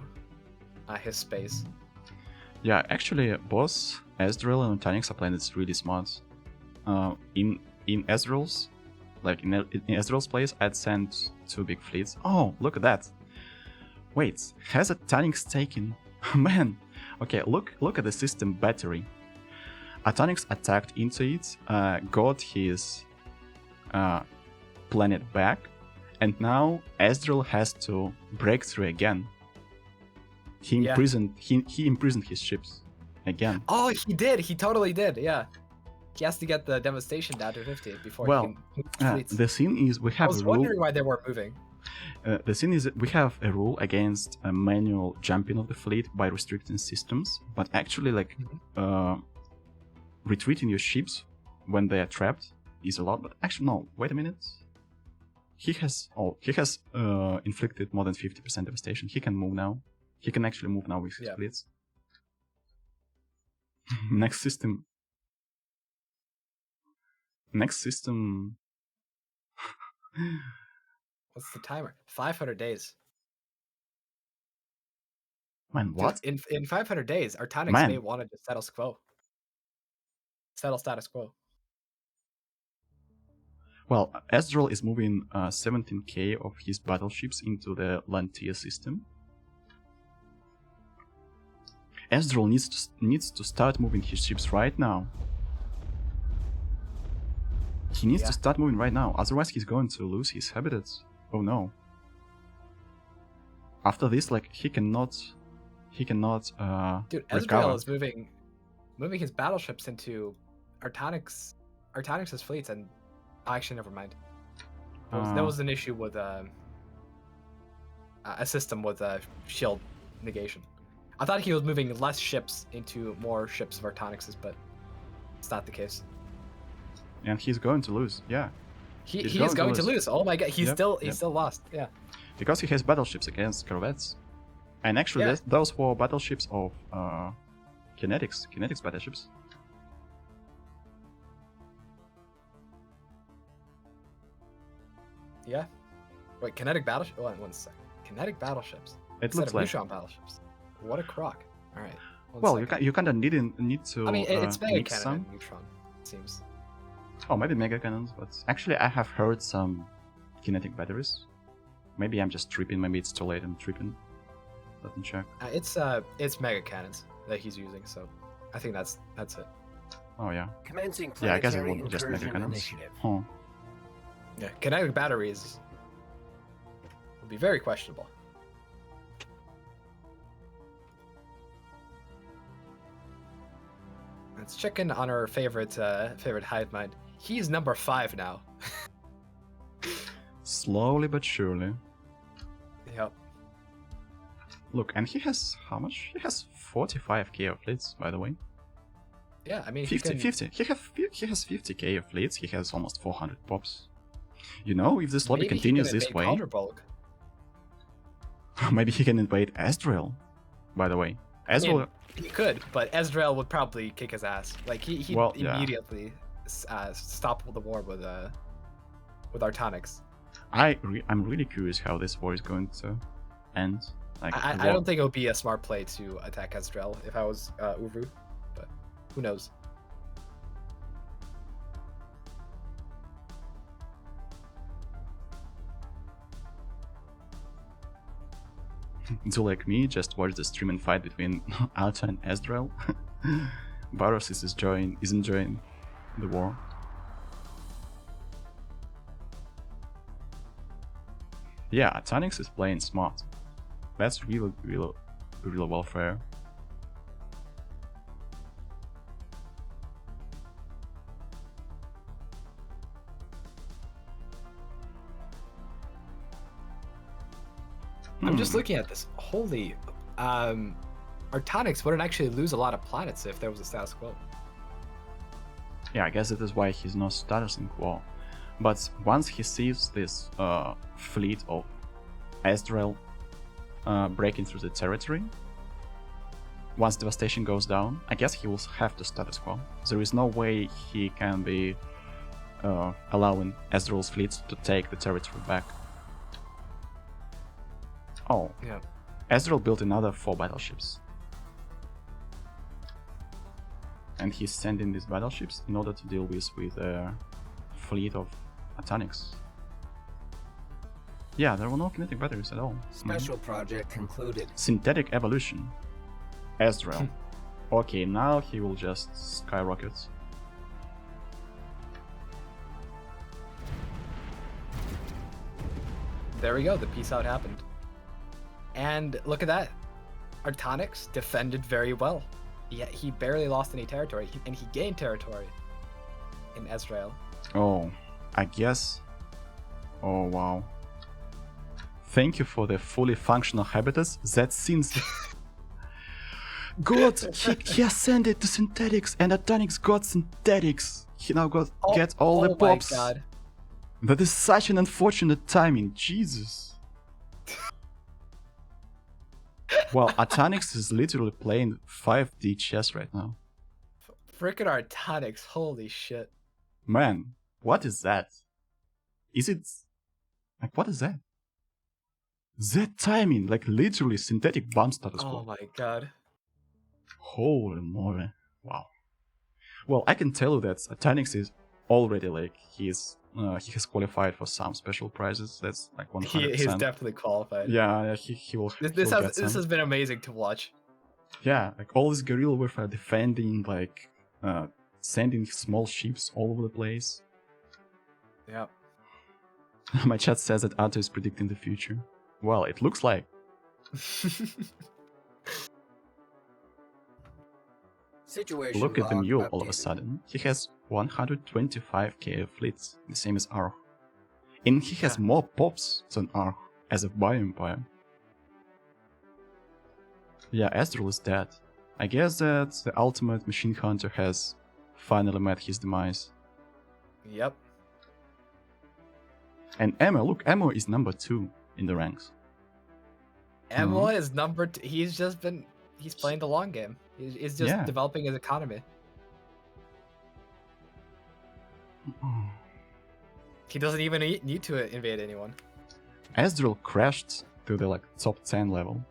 his space. Yeah, actually, both Ezreal and Arctonix are playing this really smart. In Ezreal's, like in Ezreal's place, I'd send 2 big fleets. Oh, look at that! Wait, has Arctonix taken? Man, okay, look at the system battery. Arctonix attacked into it, got his planet back, and now Ezreal has to break through again. He Yeah. imprisoned he imprisoned his ships again. Oh, he did! He totally did, yeah. He has to get the devastation down to 50 before Well, he can move his fleets. the thing is, we I have was a rule. wondering why they weren't moving. The thing is, we have a rule against a manual jumping of the fleet by restricting systems, but actually, like, retreating your ships when they are trapped is allowed. But actually, no. Wait a minute. He has inflicted more than 50% devastation. He can move now. He can actually move now with his fleets. Next system. What's the timer? 500 days. Man, what? Dude, in 500 days, Arctonix Man. may want to just settle status quo. Well, Ezreal is moving 17k of his battleships into the Lantia system. Ezreal needs to start moving his ships right now. He needs to start moving right now, otherwise he's going to lose his habitats. Oh no. After this, like, he cannot Dude, recover. Ezreal is moving his battleships into Arctonix's fleets, and actually, never mind. There was an issue with a system with shield negation. I thought he was moving less ships into more ships of Arctonix's, but it's not the case. And he's going to lose, yeah. He is going to lose. Oh my god, he's still lost, yeah. Because he has battleships against corvettes. And actually, those were battleships of Kinetics battleships. Yeah. Wait, kinetic battleships? One sec. Kinetic battleships. It Instead looks of like. neutron battleships. What a crock. All right. Well, you kind of need to. I mean, it's mega mix cannon some. and neutron. It seems. Oh, maybe mega cannons, but actually, I have heard some kinetic batteries. Maybe I'm just tripping. Maybe it's too late. I'm tripping. Let me check. It's mega cannons that he's using, so I think that's it. Oh yeah. Commencing Yeah, I guess it planetary would just mega incursion cannons. initiative. Huh. Yeah, kinetic batteries would be very questionable. Let's check in on our favorite hive mind. He's number 5 now. Slowly but surely. Yep. Look, and he has how much? He has 45k of fleets, by the way. Yeah, I mean, 50. He has 50k of fleets. He has almost 400 pops. You know, if this lobby continues this way, maybe he can invade Ezreal. By the way, Ezreal. He could, but Ezreal would probably kick his ass. Like he'd immediately stop the war with Arctonix. I'm really curious how this war is going to end. Like, I don't think it would be a smart play to attack Ezreal if I was Uvu, but who knows? Do like me, just watch the stream and fight between Alta and Ezreal. Baros is enjoying the war. Yeah, Atonix is playing smart. That's really well fair. I'm just looking at this. Holy, Artonix wouldn't actually lose a lot of planets if there was a status quo. Yeah, I guess that is why he's not status in quo. But once he sees this fleet of Ezreal breaking through the territory, once devastation goes down, I guess he will have to status quo. There is no way he can be allowing Ezreal's fleet to take the territory back. Oh, Yeah. Ezreal built another 4 battleships. And he's sending these battleships in order to deal with a fleet of Atonix. Yeah, there were no kinetic batteries at all. Special project concluded. Synthetic evolution. Ezreal. Okay, now he will just skyrocket. There we go. The peace out happened. And look at that. Artonix defended very well. Yeah, he barely lost any territory, and he gained territory in Ezreal. Oh, I guess. Oh, wow. Thank you for the fully functional habitats. That seems. God, he ascended to synthetics, and Atonix got synthetics. He now get all the pops. Oh my god. That is such an unfortunate timing. Jesus. Well, Atonix is literally playing 5D chess right now. Frickin' Artonix, holy shit. Man, what is that? Is it... Like, what is that? That timing, like literally synthetic bomb status quo. Oh my god. Holy moly. Wow. Well, I can tell you that Atonix is already like, he has qualified for some special prizes. That's like 100%. He's definitely qualified. Yeah, he will. This has been amazing to watch. Yeah, like all this guerrilla warfare defending, like sending small ships all over the place. Yeah. My chat says that Otto is predicting the future. Well, it looks like. Situation Look at the log mule all of a updated. sudden. He has 125k fleets, the same as Arch. And he has more pops than Arch as a bioempire. Yeah, Ezreal is dead. I guess that the ultimate machine hunter has finally met his demise. Yep. And Emma, look, Emma is number 2 in the ranks. Emma is number 2. He's playing the long game. He's just developing his economy. He doesn't even need to invade anyone. Ezreal crashed to the like top 10 level.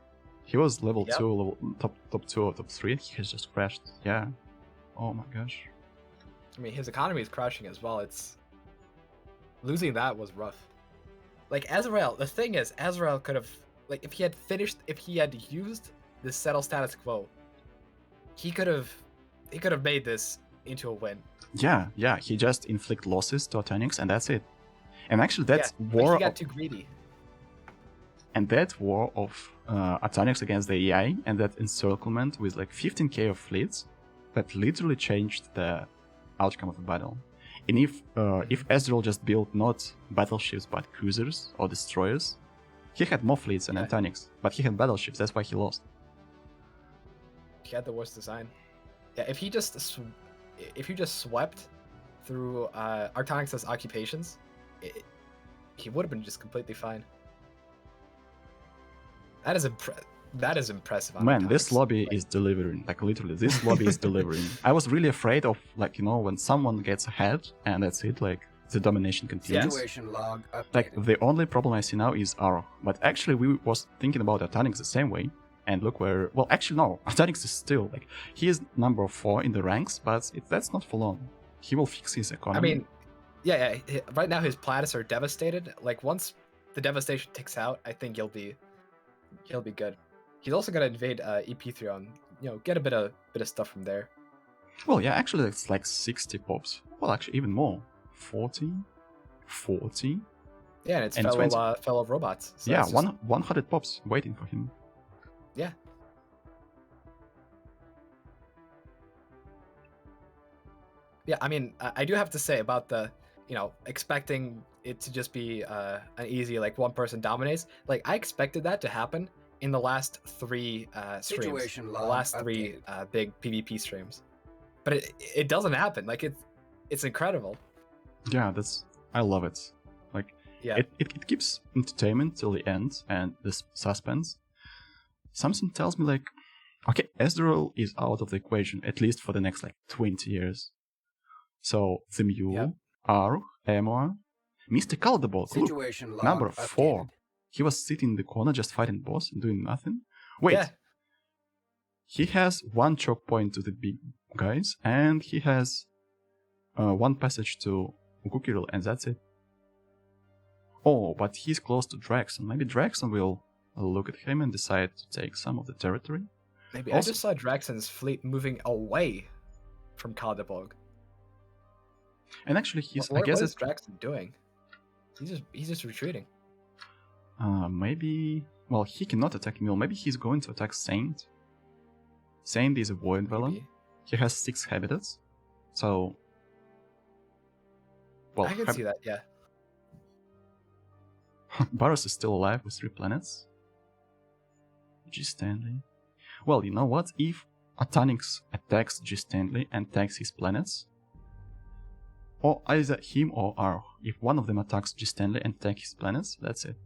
He was level 2, top 2 or top 3. He has just crashed. Yeah. Oh my gosh. I mean, his economy is crashing as well. Losing that was rough. Like Ezreal, the thing is, Ezreal could have, like, if he had used the settle status quo, he could have made this into a win. Yeah, he just inflict losses to Atonix and that's it. And actually that's war. He got too greedy. And that war of Atonix against the AI and that encirclement with like 15k of fleets, that literally changed the outcome of the battle. And if Ezreal just built not battleships but cruisers or destroyers, he had more fleets than Atonix, but he had battleships. That's why he lost. He had the worst design. Yeah, if you just swept through Artonix's occupations, he would have been just completely fine. That is impressive. On Man, Artonix. this lobby is delivering. Like literally, this lobby is delivering. I was really afraid of like when someone gets ahead and that's it. Like the domination continues. Situation log updated. Like the only problem I see now is Arrow. But actually, we was thinking about Atonix the same way. And look where. Well, actually, no. Atonix is still like he is number 4 in the ranks, but that's not for long. He will fix his economy. I mean, yeah. Right now his planets are devastated. Like once the devastation ticks out, I think he'll be he'll be good. He's also gonna invade EP3 on, get a bit of stuff from there. Well, yeah, actually it's like 60 pops. Well, actually even more. 40. Yeah, and it's And fellow robots. So yeah, it's just, 100 pops waiting for him. yeah. Yeah, I mean, I do have to say about the, expecting it to just be an easy, like, one person dominates. Like, I expected that to happen in the last 3 streams. Situation The log last 3 big PvP streams. But it doesn't happen. Like, it's incredible. Yeah, I love it. Like, yeah, it keeps entertainment till the end and this suspense. Something tells me like, okay, Ezreal is out of the equation, at least for the next like 20 years. So the Mule, Arg, Emoa, Mr. Calderbolt, look, number 4. He was sitting in the corner just fighting boss and doing nothing. Wait, yeah. He has 1 choke point to the big guys, and he has 1 passage to Ukukiril, and that's it. Oh, but he's close to Draxon. Maybe Draxon will look at him and decide to take some of the territory. Maybe. Also, I just saw Draxon's fleet moving away from Kaldaborg. And actually, what is Draxon doing? He's just retreating. Maybe. Well, he cannot attack Mule. Maybe he's going to attack Saint. Saint is a Void Velen. He has 6 habitats. So. Well, I can see that, yeah. Varus is still alive with 3 planets. G. Stanley. Well, you know what? If Atanix attacks G. Stanley and takes his planets, or either him or Arg, if one of them attacks G. Stanley and takes his planets, that's it.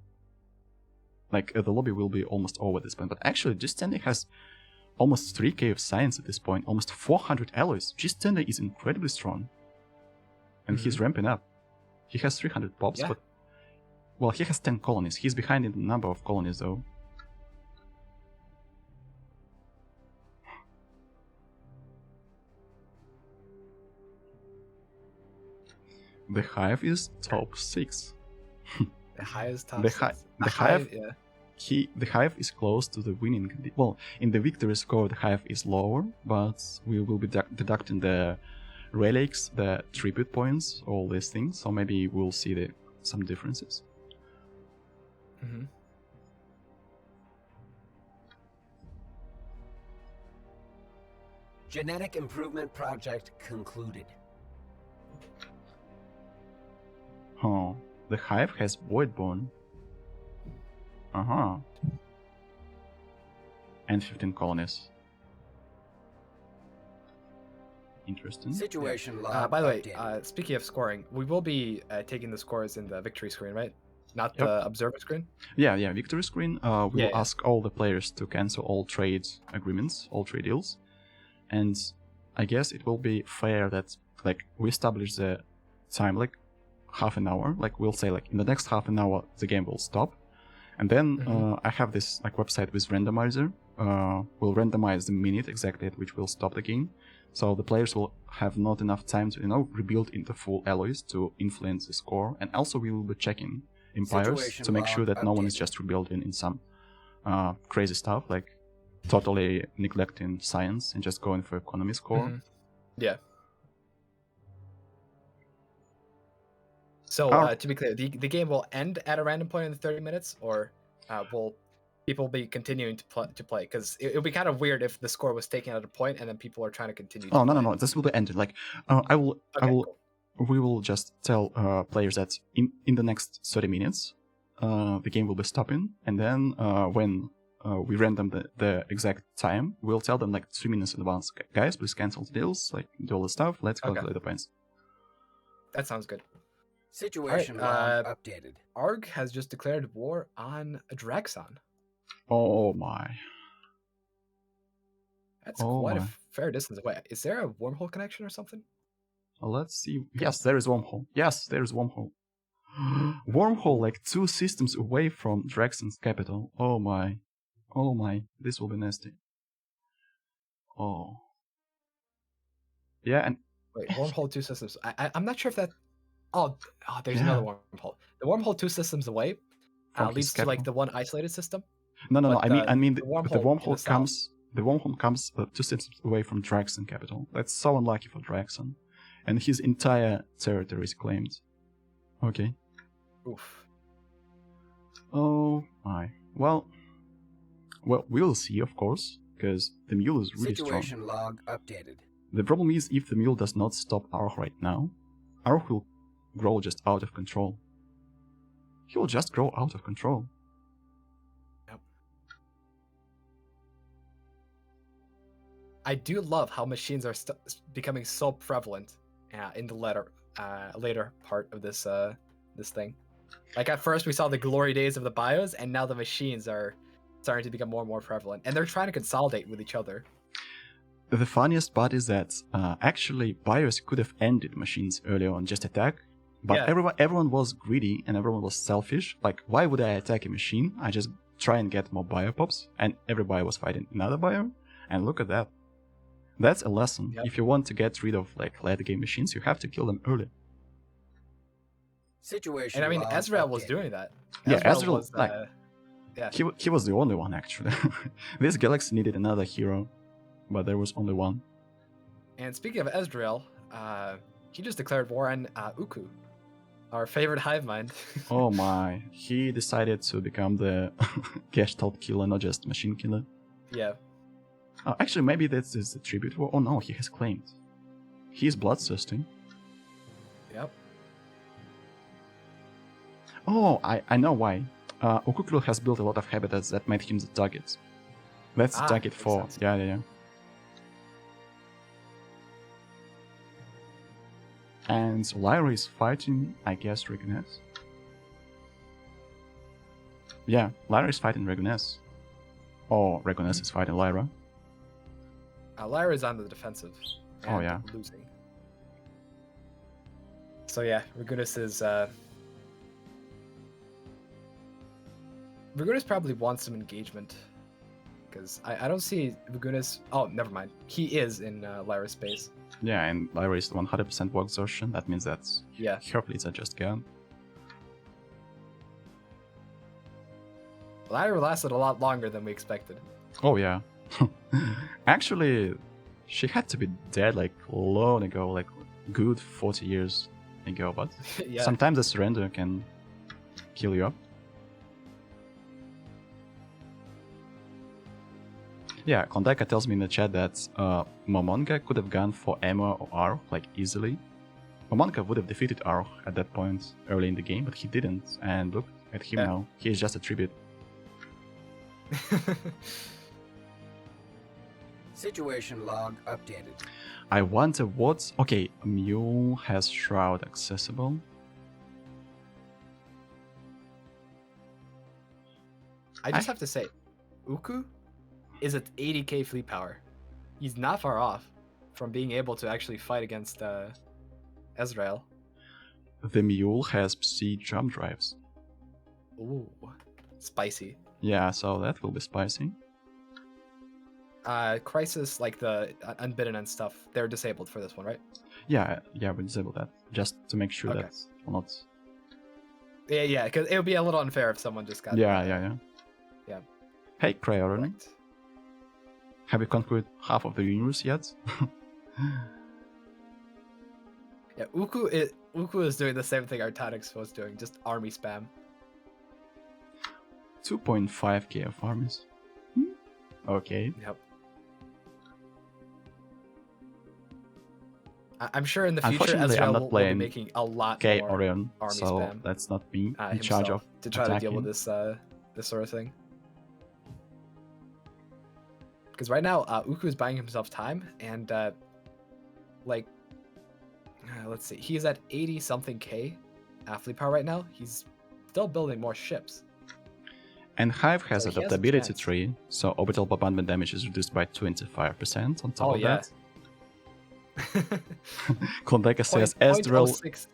Like, the lobby will be almost over at this point. But actually, G. Stanley has almost 3k of science at this point, almost 400 alloys. G. Stanley is incredibly strong. And he's ramping up. He has 300 pops, but... Well, he has 10 colonies. He's behind in the number of colonies, though. The Hive is top 6. The Hive is top 6. The Hive, yeah. The Hive is close to the winning. Well, in the victory score, the Hive is lower, but we will be deducting the relics, the tribute points, all these things. So maybe we'll see some differences. Mm-hmm. Genetic improvement project concluded. Oh, the Hive has Voidborn. Uh-huh. And 15 colonies. Interesting. Situation log. By the way, speaking of scoring, we will be taking the scores in the victory screen, right? Not the observer screen? Yeah, victory screen. We'll ask all the players to cancel all trade agreements, all trade deals. And I guess it will be fair that, like, we establish the time, like, half an hour. Like, we'll say, like, in the next half an hour, the game will stop. And then I have this, like, website with randomizer. We'll randomize the minute exactly at which we'll stop the game. So the players will have not enough time to, rebuild into full alloys to influence the score. And also we will be checking empires to make sure that no one is just rebuilding in some crazy stuff, like totally neglecting science and just going for economy score. Yeah. So to be clear, the game will end at a random point in the 30 minutes, or will people be continuing to play? Because it would be kind of weird if the score was taken at a point and then people are trying to continue. No. This will be ended. Like Cool. We will just tell players that in the next 30 minutes, the game will be stopping, and then when we random the exact time, we'll tell them like 3 minutes in advance, guys, please cancel the deals, like do all the stuff. Let's calculate the points. That sounds good. Situation log updated. Arg has just declared war on Draxon. Oh my. That's quite a fair distance away. Is there a wormhole connection or something? Let's see. Yes, there is wormhole. Wormhole like 2 systems away from Draxon's capital. Oh my. This will be nasty. Oh. Yeah, and... Wait, wormhole 2 systems. I'm not sure if that... Oh, there's another wormhole. The wormhole 2 systems away leads to like the one isolated system. No. But, I mean, the the wormhole comes. The wormhole comes 2 steps away from Draxon capital. That's so unlucky for Draxon, and his entire territory is claimed. Okay. Oof. Oh my. Well, we'll see, of course, because the mule is really Situation strong. log updated. The problem is, if the mule does not stop Arch right now, Arch will grow just out of control. He will just grow out of control. Yep. I do love how machines are becoming so prevalent in the later part of this this thing. Like at first we saw the glory days of the bios, and now the machines are starting to become more and more prevalent, and they're trying to consolidate with each other. The funniest part is that actually bios could have ended machines earlier on, just attack. But everyone was greedy and everyone was selfish. Like, why would I attack a machine? I just try and get more biopops, and every bio was fighting another bio. And look at that. That's a lesson. Yep. If you want to get rid of like late game machines, you have to kill them early. Situation. And I mean, log Ezreal was updated. doing that. Yeah, Ezreal was, like, yeah. he was the only one actually. This galaxy needed another hero, but there was only one. And speaking of Ezreal, he just declared war on Uku, our favorite hive mind. Oh my, he decided to become the Gestalt killer, not just machine killer. Yeah. Actually, maybe that's a tribute war. Oh no, he has claimed. He's bloodthirsty. Yep. Oh, I know why. Ukuklu has built a lot of habitats that made him the target. That's the target makes 4. sense. Yeah. And Lyra is fighting, I guess, Reguness. Yeah, Lyra is fighting Reguness. Or Reguness is fighting Lyra. Lyra is on the defensive. Oh, and yeah. Losing. So yeah, Ragunis is. Ragunis probably wants some engagement, because I don't see Ragunis. Oh, never mind. He is in Lyra's space. Yeah, and Lyra is 100% war exhaustion. That means that Yeah. her fleets are just gone. Lyra lasted a lot longer than we expected. Oh yeah. Actually, she had to be dead like long ago, like good 40 years ago, but Yeah. sometimes a surrender can kill you up. Yeah, Klondike tells me in the chat that Momonga could have gone for Emma or Arch like easily. Momonga would have defeated Arch at that point early in the game, but he didn't. And look at him now. He is just a tribute. Situation log updated. I wonder what... Okay, Mule has Shroud accessible. I just have to say, Uku is at 80k fleet power. He's not far off from being able to actually fight against Ezreal. The Mule has Psi jump drives. Ooh, spicy. Yeah, so that will be spicy. Crisis, like the Unbidden and stuff, they're disabled for this one, right? Yeah, we disable that just to make sure Okay. that will not. Yeah, because it would be a little unfair if someone just got. Yeah. Yeah. Hey, Priority, Correct. have you conquered half of the universe yet? Yeah, Uku is doing the same thing Artanix was doing, just army spam. 2.5k of armies. Okay. Yep. I'm sure in the future Unfortunately, I'm Ezreal not will be playing making a lot K more Orion, army so spam, that's not me in himself, charge of to try to deal with attacking. this sort of thing. Because right now, Uku is buying himself time, and let's see, he's at 80 something K fleet power right now. He's still building more ships. And Hive has So he has a adaptability chance. tree, so orbital bombardment damage is reduced by 25% on top of that. Klondike says Ezreal. 0.06.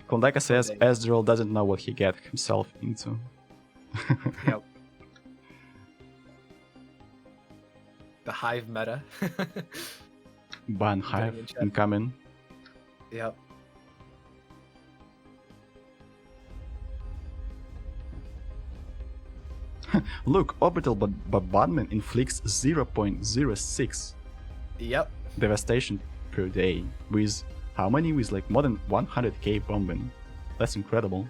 Klondike says day. Ezreal doesn't know what he got himself into. Yep. The Hive meta. Ban in Hive chat. incoming. Yep. Look, orbital bombardment inflicts 0.06 Yep. devastation per day. With how many? With like more than 100k bombing. That's incredible.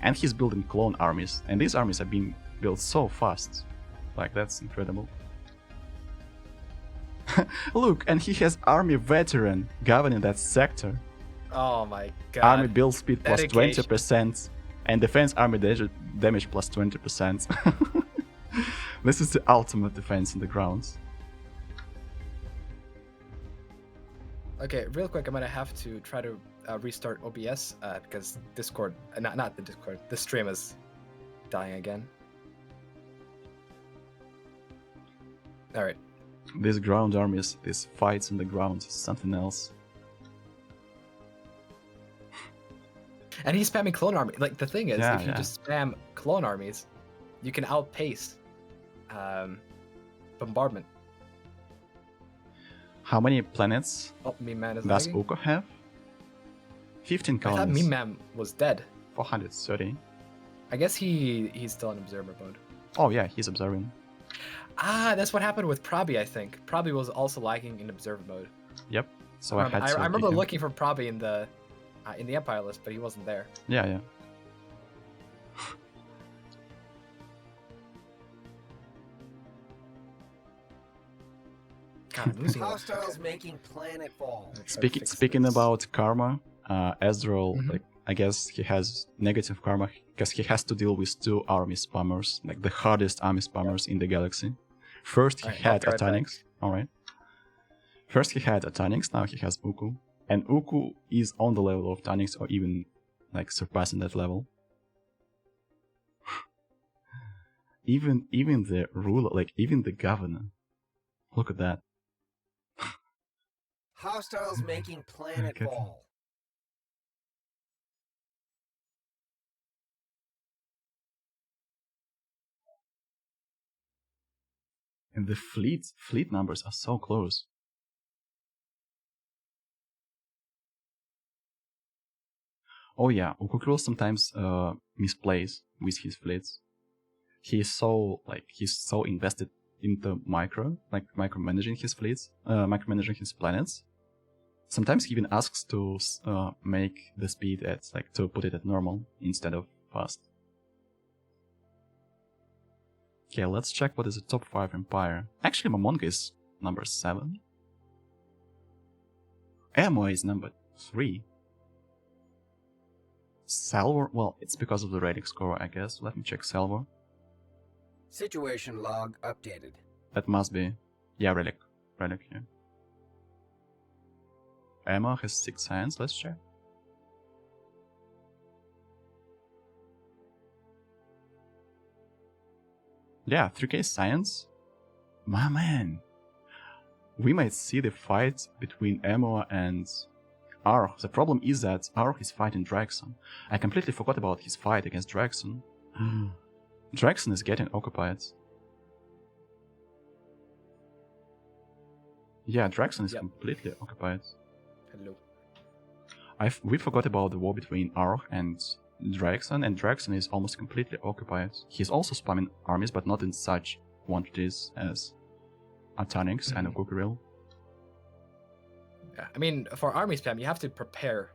And he's building clone armies, and these armies are being built so fast. Like, that's incredible. Look, and he has army veteran governing that sector. Oh my god. Army build speed plus Dedication. 20%, and defense army damage plus 20%. This is the ultimate defense in the grounds. Okay, real quick, I'm gonna have to try to restart OBS because Discord, not the Discord, the stream is dying again. All right. These ground armies, these fights in the ground, is something else. And he's spamming clone army. Like, the thing is, Yeah, if you just spam clone armies, you can outpace bombardment. How many planets Oh, Meme Man is does lagging. Uko have? 15 I thought colonies. Meme Man was dead. 430. I guess he's still in observer mode. Oh yeah, he's observing. Ah, that's what happened with Proby, I think. Proby was also lagging in observer mode. Yep. So I I had to. I remember kick him. looking for Proby in the Empire list, but he wasn't there. Yeah, yeah. God, I'm losing a lot. Hostiles making planet fall. I'm gonna try to fix Speaking this. about karma, Ezreal, Mhm. like I guess he has negative karma because he has to deal with two army spammers, like the hardest army spammers in the galaxy. First he Alright, had I'll be right Atanix. Alright. First he had Atanix, now he has Uku. And Uku is on the level of Tanix or even like surpassing that level. even the ruler, like even the governor. Look at that. Hostiles making planet Okay. fall. And the fleet numbers are so close. Oh yeah, Ukukul sometimes misplays with his fleets. He's so invested into micromanaging his fleets, micromanaging his planets. Sometimes he even asks to make the speed to put it at normal instead of fast. Okay, let's check what is the top 5 empire. Actually, Momonga is number 7. Emo is number 3. Salvor, well, it's because of the rating score, I guess. Let me check Salvor. Situation log updated. That must be, yeah, Relic here. Emma has 6 hands, let's check. Yeah, 3k science. My man. We might see the fight between Emma and Arch. The problem is that Arch is fighting Draxon. I completely forgot about his fight against Draxon. Draxon is getting occupied. Yeah, Draxon is completely occupied. Hello. We forgot about the war between Arch and Draxon is almost completely occupied. He's also spamming armies, but not in such quantities as Atanix and Okukuril. Yeah, I mean, for army spam, you have to prepare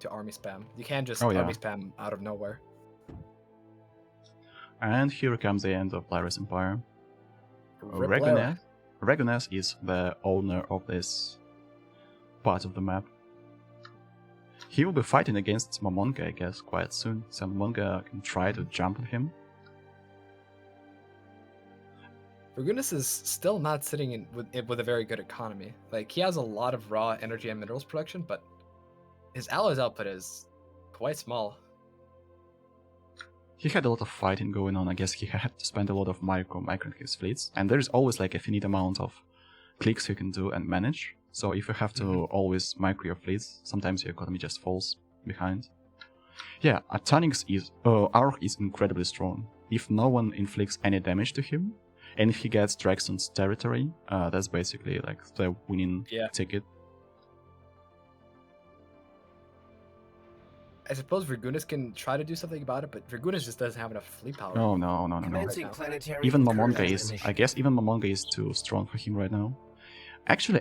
to army spam. You can't just army spam out of nowhere. And here comes the end of Lyra's Empire. Rip Lyra. Regunas is the owner of this part of the map. He will be fighting against Momonga, I guess, quite soon, so Momonga can try to jump on him. Ragunas is still not sitting with a very good economy. Like, he has a lot of raw energy and minerals production, but his allies output is quite small. He had a lot of fighting going on. I guess he had to spend a lot of microing his fleets, and there's always like a finite amount of clicks you can do and manage. So if you have to always micro your fleets, sometimes your economy just falls behind. Yeah, Atanix Arch is incredibly strong. If no one inflicts any damage to him, and if he gets Draxon's territory, that's basically like the winning ticket. I suppose Virgunis can try to do something about it, but Virgunis just doesn't have enough fleet power. Oh no. Commencing now. planetary Even incursion Momonga is. I initiative. guess even Momonga is too strong for him right now. Actually,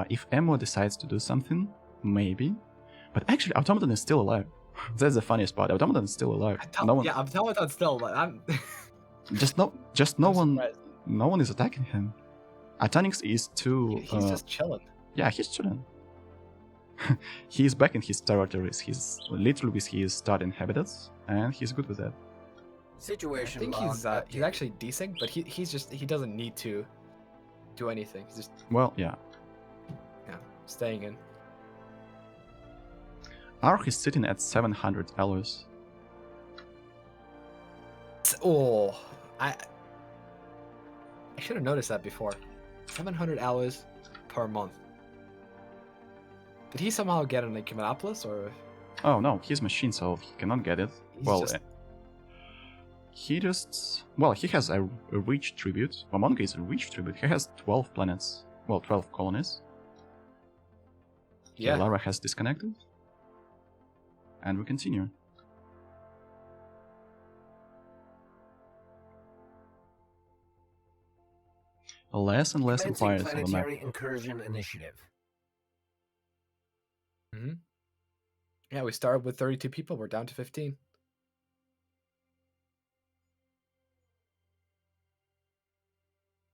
if Emo decides to do something, maybe. But actually, Automaton is still alive. That's the funniest part. Automaton is still alive. No one. Yeah, I'm Automaton still, but I'm. Just no I'm one. surprised. No one is attacking him. Atanix is too. He's just chilling. Yeah, he's chilling. He is back in his territories. He's literally with his starting habitats, and he's good with that. I Situation think log he's updated. actually decent, but he doesn't need to do anything. He's just Well, yeah. staying in. Arch is sitting at 700 alloys. Oh, I should have noticed that before. 700 hours per month. Did he somehow get an Ecumenopolis, or Oh no, he's machine, so he cannot get it. he's Well, just he just. Well, he has a rich tribute. Momonga is a rich tribute. He has 12 planets. Well, 12 colonies. yeah? Lara has disconnected. And we continue. Less and less Commencing empires on the map. planetary incursion initiative. Yeah, we started with 32 people. We're down to 15.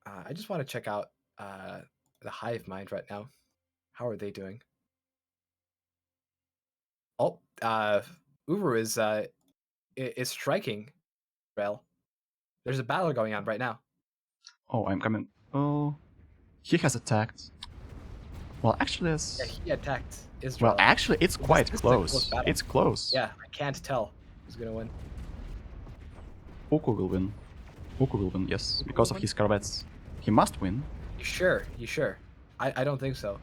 I just want to check out the Hive Mind right now. How are they doing? Oh, Uber is striking. Well, there's a battle going on right now. Oh, I'm coming. Oh, he has attacked. Well, actually, it's. Yeah, he attacked Israel. Well, actually, it's quite this is a close close. battle. It's close. Yeah, I can't tell who's gonna win. Uku will win. Uku will win, yes, because of his corvettes. He must win. You sure? You sure? I don't think so.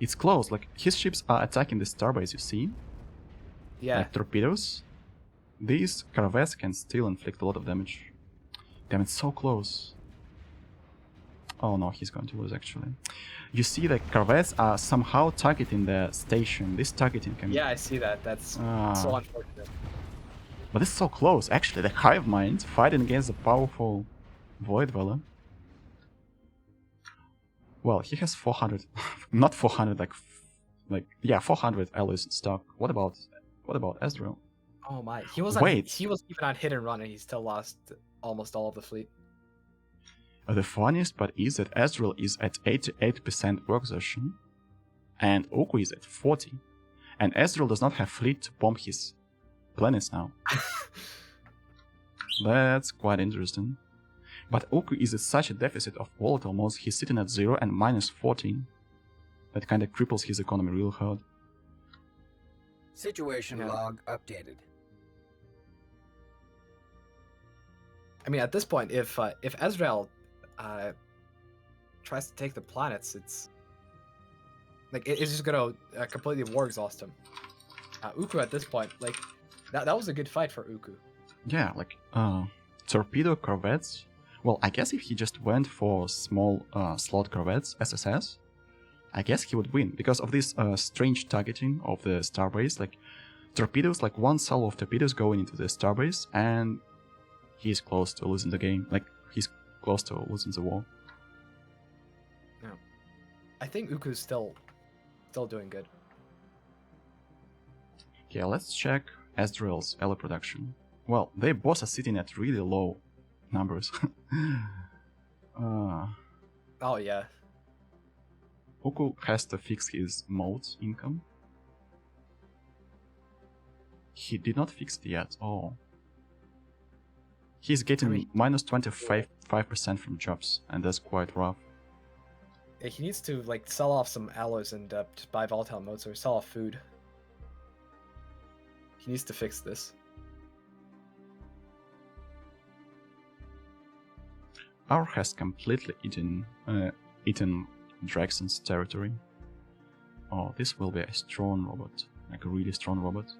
It's close. Like his ships are attacking the starbase. You see, Yeah. like torpedoes. These corvettes can still inflict a lot of damage. Damn, it's so close. Oh no, he's going to lose actually. You see the corvettes are somehow targeting the station. This targeting can... Yeah, I see that. That's so unfortunate. But it's so close. Actually, the Hive Mind fighting against the powerful Void Dweller. Well, he has 400... Not 400, yeah, 400 alloys in stock. What about Ezreal? Oh my! He was Wait. he was even on hit and run, and he still lost almost all of the fleet. The funniest part is that Ezreal is at 88% work exertion, and Oku is at 40, and Ezreal does not have fleet to bomb his planets now. That's quite interesting. But Oku is at such a deficit of volatile mods, he's sitting at 0 and minus 14. That kinda cripples his economy real hard. Situation log updated. I mean, at this point, if Ezreal tries to take the planets, it's like it's just gonna completely war exhaust him. Uku at this point, like that was a good fight for Uku. Yeah, like torpedo corvettes. Well, I guess if he just went for small slot corvettes, SSS, I guess he would win because of this strange targeting of the starbase. Like torpedoes, like one salvo of torpedoes going into the starbase, and he's close to losing the game. Like he's close to losing the war. Yeah, I think Uku's still doing good. Okay, let's check Ezreal's ally production. Well, they both are sitting at really low numbers. Oh yeah. Uku has to fix his mode income. He did not fix it yet. Oh. He's getting minus 25% from jobs, and that's quite rough. Yeah, he needs to like sell off some alloys and just buy volatile modes or sell off food. He needs to fix this. Our has completely eaten Draxon's territory. Oh, this will be a strong robot, like a really strong robot.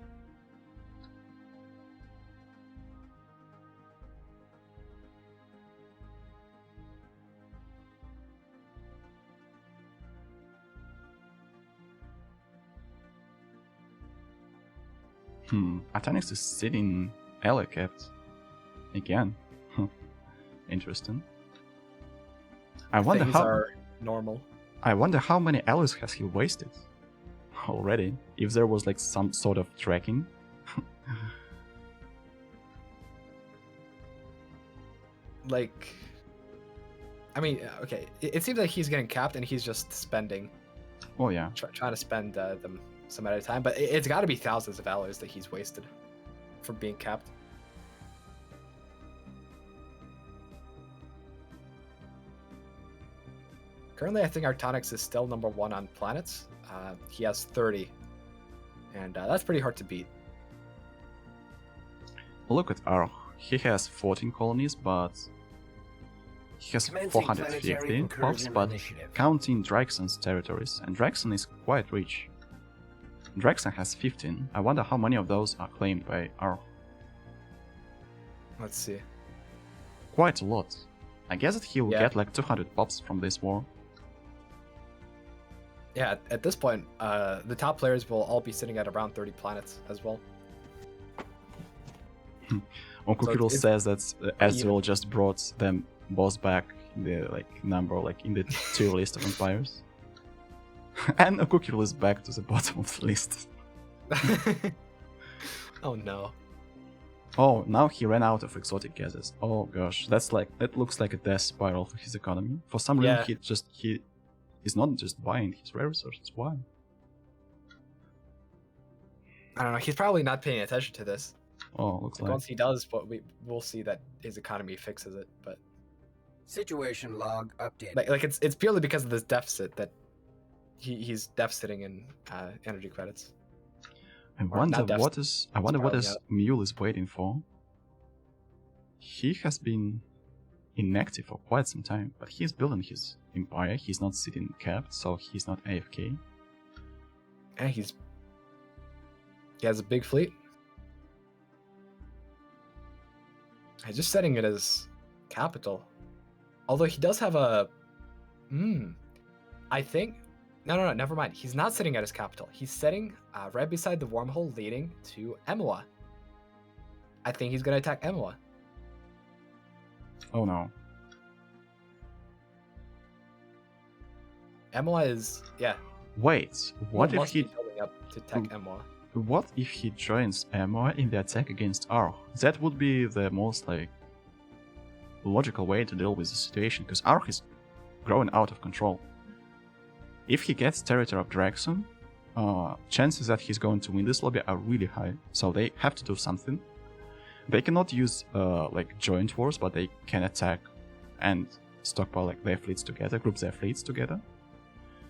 Atanix is sitting ally kept again. Interesting. I wonder Things how. are normal. I wonder how many allies has he wasted already. If there was like some sort of tracking. Like, I mean, okay, it seems like he's getting capped and he's just spending, Oh yeah. trying to spend them some at a time. But it's got to be thousands of alloys that he's wasted for being capped. Currently, I think Artonix is still #1 on planets. He has 30, and that's pretty hard to beat. Look at Arch. He has 14 colonies, but he has Commencing 450 planetary pops, incursion but initiative. counting Draxon's territories, and Draxon is quite rich. Draxon has 15. I wonder how many of those are claimed by Arch. Let's see. Quite a lot. I guess that he will Yeah. get like 200 pops from this war. Yeah, at this point, the top players will all be sitting at around 30 planets as well. Onkukiro it's says that even. Ezreal just brought them both back in the number, in the tier list of empires. And Onkukiro is back to the bottom of the list. Oh no. Oh, now he ran out of exotic gases. Oh gosh, that looks like a death spiral for his economy. For some reason, Yeah. he's not just buying his rare resources. Why? I don't know. He's probably not paying attention to this. Oh, looks like. Once he does, we'll see that his economy fixes it. But Situation log updated. like it's purely because of this deficit that he's deficiting in energy credits. I Or wonder not deficit, what spiraling is out. Mule is waiting for. He has been inactive for quite some time, but he's building his empire. He's not sitting capped, so he's not AFK. And he has a big fleet. He's just setting it as capital. Although he does have a I think no, never mind. He's not sitting at his capital. He's setting right beside the wormhole leading to Emoa. I think he's gonna attack Emoa. Oh no. Emoa is Wait, what if must he be building up to attack Emoa? What if he joins Amor in the attack against Arch? That would be the most logical way to deal with the situation, because Arch is growing out of control. If he gets territory of Draxon, chances that he's going to win this lobby are really high, so they have to do something. They cannot use joint wars, but they can attack and stockpile their fleets together, group their fleets together.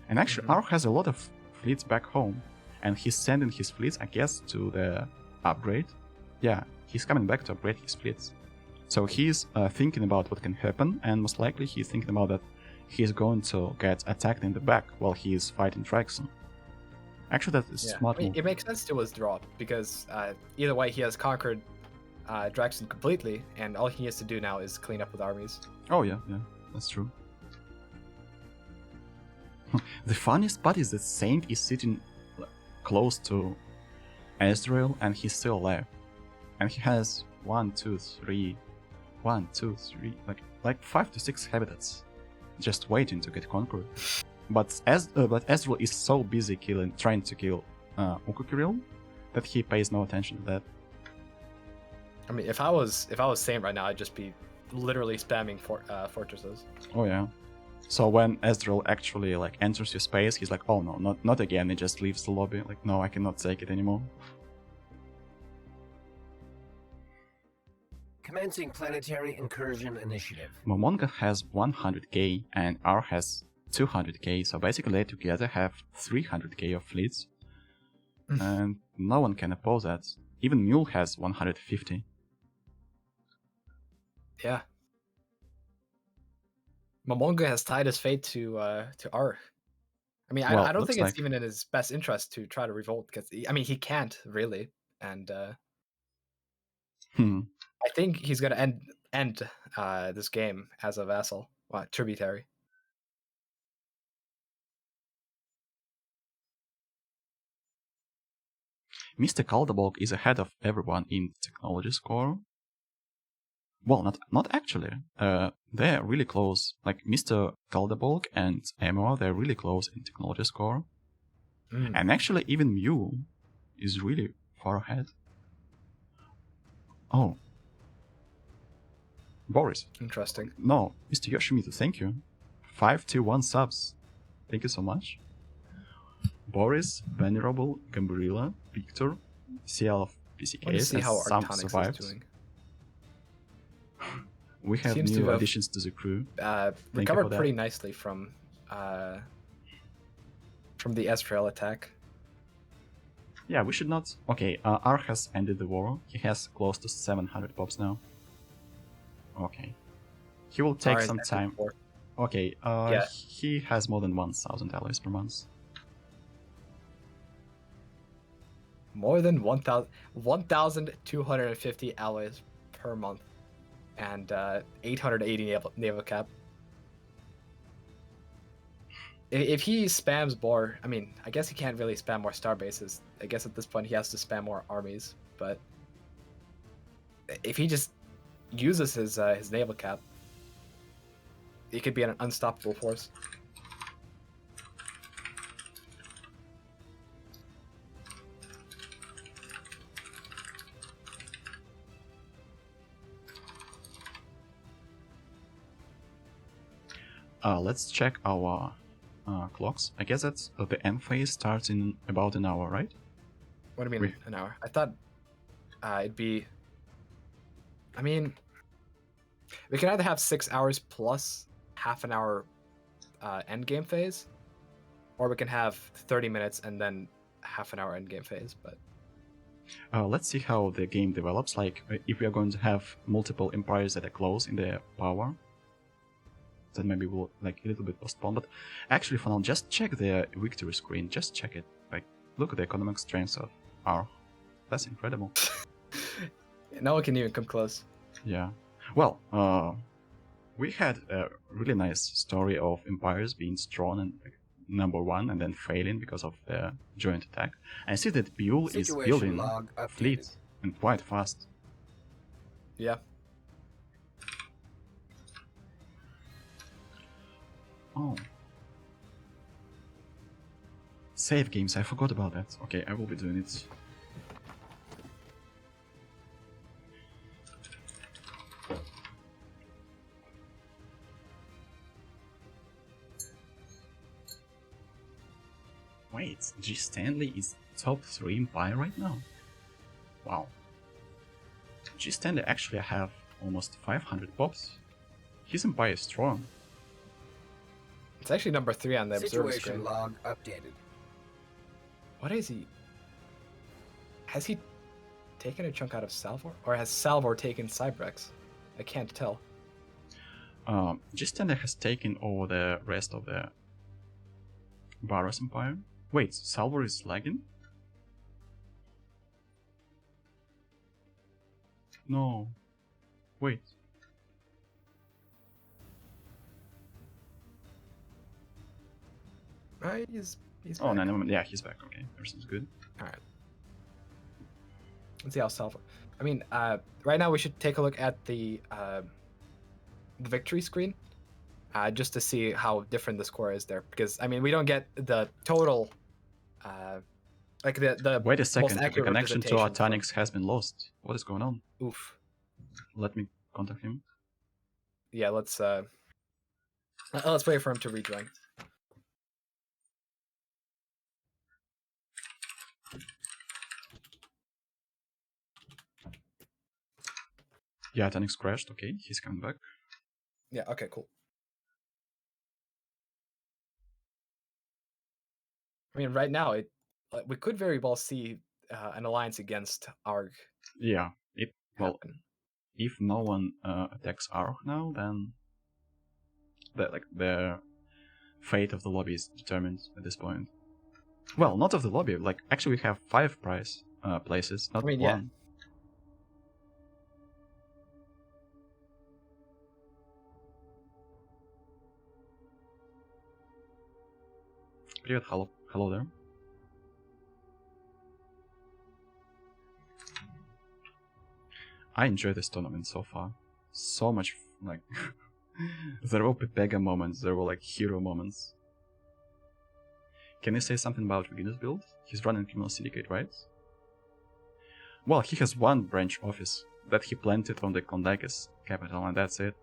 And actually, Arch has a lot of fleets back home. And he's sending his fleets, I guess, to the upgrade. Yeah, he's coming back to upgrade his fleets. So he's thinking about what can happen, and most likely he's thinking about that he's going to get attacked in the back while he is fighting Draxon. Actually, that is smart move. It makes sense to withdraw, because either way he has conquered Draxon completely, and all he has to do now is clean up with armies. Oh yeah, that's true. The funniest part is that Saint is sitting close to Ezreal and he's still alive. And he has 5 to 6 habitats just waiting to get conquered. But Ezreal is so busy trying to kill Ukukiril that he pays no attention to that. I mean, if I was Saint right now, I'd just be literally spamming fortresses. Oh yeah. So when Ezreal actually enters your space, he's like, oh no, not again. He just leaves the lobby. No, I cannot take it anymore. Commencing planetary incursion initiative. Momonga has 100k and R has 200k, so basically they together have 300k of fleets. And no one can oppose that. Even Mule has 150. Yeah. Momonga has tied his fate to R. I mean, I don't think it's even in his best interest to try to revolt, because he can't really, and I think he's gonna end this game as a vassal, tributary. Mr. Calderbolg is ahead of everyone in technology score. Well, not actually. They're really close. Like Mr. Calderbolg and Emma, they're really close in technology score. And actually, even Mew is really far ahead. Oh. Boris. Interesting. No, Mr. Yoshimitsu, thank you. 521 subs. Thank you so much. Boris, Venerable, Gambrilla, Victor, CL of I want to PCKs, see and how some Arctonix survived. is doing. We have Seems to new have, additions to the crew. recovered for that. pretty nicely from the Ezreal attack. Yeah, we should not... Okay, R has ended the war. He has close to 700 pops now. Okay. He will take R is some at time. 4. Okay, Yeah. he has more than 1,000 alloys per month. More than 1,250 alloys per month. And 880 naval cap. If he spams more, I mean, I guess he can't really spam more star bases. I guess at this point he has to spam more armies. But if he just uses his naval cap, he could be an unstoppable force. Let's check our clocks. I guess that the M phase starts in about an hour, right? What do you mean an hour? I thought it'd be... I mean, we can either have 6 hours plus half an hour end game phase, or we can have 30 minutes and then half an hour end game phase. But let's see how the game develops. Like, if we are going to have multiple empires that are close in their power, then maybe we'll like a little bit postpone. But actually, for now, just check the victory screen. Just check it. Like, look at the economic strength of R. That's incredible. no one can even come close. Yeah. Well, we had a really nice story of empires being strong and number one and then failing because of the joint attack. I see that Buell is building a fleet and quite fast. Yeah. Oh. Save games, I forgot about that. Okay, I will be doing it. Wait, G. Stanley is top 3 empire right now? Wow. G. Stanley actually have almost 500 pops. His empire is strong. It's actually number 3 on the observer Situation screen. log updated. What is he? Has he taken a chunk out of Salvor? Or has Salvor taken Cybrex? I can't tell. G. Stanley has taken over the rest of the Baros Empire. Wait, Salvor is lagging? No. Wait. He's Oh, back. no, yeah, he's back. Okay, everything's good. Alright. Let's see how Salvor... I mean, right now we should take a look at the victory screen. Just to see how different the score is there. Because, I mean, we don't get the total... like the Wait a second, most the accurate connection to representation Arctonix has been lost. What is going on? Oof. Let me contact him. Yeah, let's wait for him to rejoin. Yeah, Arctonix crashed. Okay, he's coming back. Yeah, okay, cool. I mean, right now, we could very well see an alliance against ARG. Yeah, well, happen. if no one attacks Arg now, then the fate of the lobby is determined at this point. Well, not of the lobby. Like, actually, we have 5 prize places, not I mean, 1. yeah. Привет, hello there. I enjoy this tournament so far. So much, like, there will be Pega moments, there will like hero moments. Can you say something about Regina's build? He's running Criminal Syndicate, right? Well, he has one branch office that he planted on the Klondike's capital, and that's it.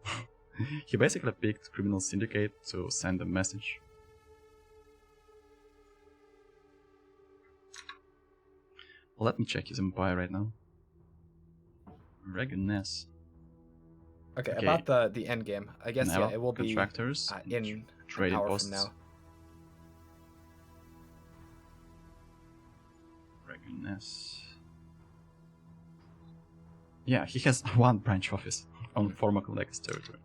He basically picked Criminal Syndicate to send a message. Let me check his empire right now. Reganess. Okay, Okay. about the end game. I guess Naval yeah, it will be contractors, in an trading hour posts. from now. Reganess. Yeah, he has one branch office on former Klondike's territory.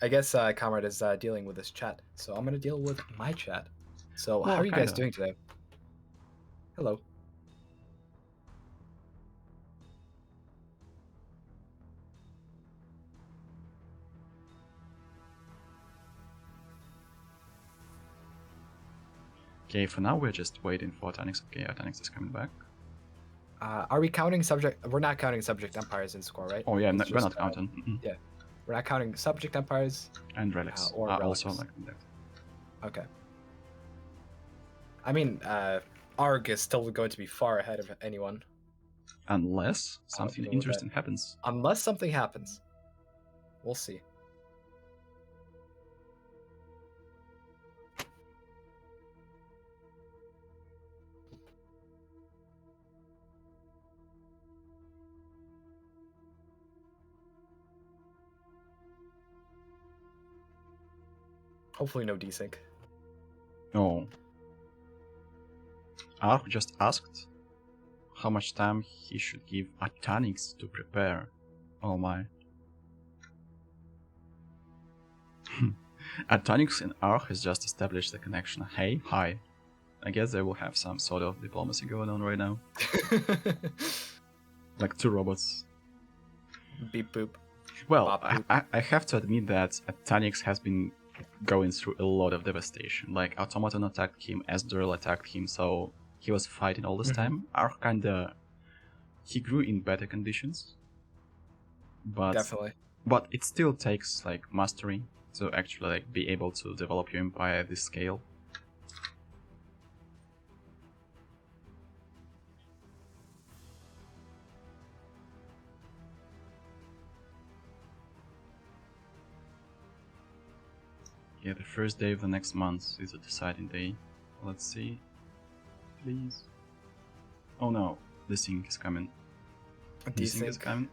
I guess Comrade is dealing with this chat, so I'm gonna deal with my chat. So Well, how are you guys kinda. doing today? Hello. Okay, for now we're just waiting for Atanix. Okay, Atanix is coming back. Are we counting subject? We're not counting subject empires in score, right? Oh yeah, It's we're just, not counting. Yeah, we're not counting subject empires. And relics Or are relics. also like that. Okay. I mean, Arg is still going to be far ahead of anyone. Unless something even with interesting happens. Unless something happens. We'll see. Hopefully no desync. No. Ark just asked how much time he should give Atanix to prepare. Oh my. Atanix and Ark has just established a connection. Hey, hi. I guess they will have some sort of diplomacy going on right now. Like two robots. Beep boop. Well, Bop boop. I have to admit that Atanix has been going through a lot of devastation. Like, Automaton attacked him, Esdril attacked him, so he was fighting all this time. Ark kinda... he grew in better conditions. But Definitely. But it still takes, like, mastery to actually, like, be able to develop your empire at this scale. Yeah, the first day of the next month is a deciding day. Let's see. Please. Oh no, the sync is coming. The sync is coming.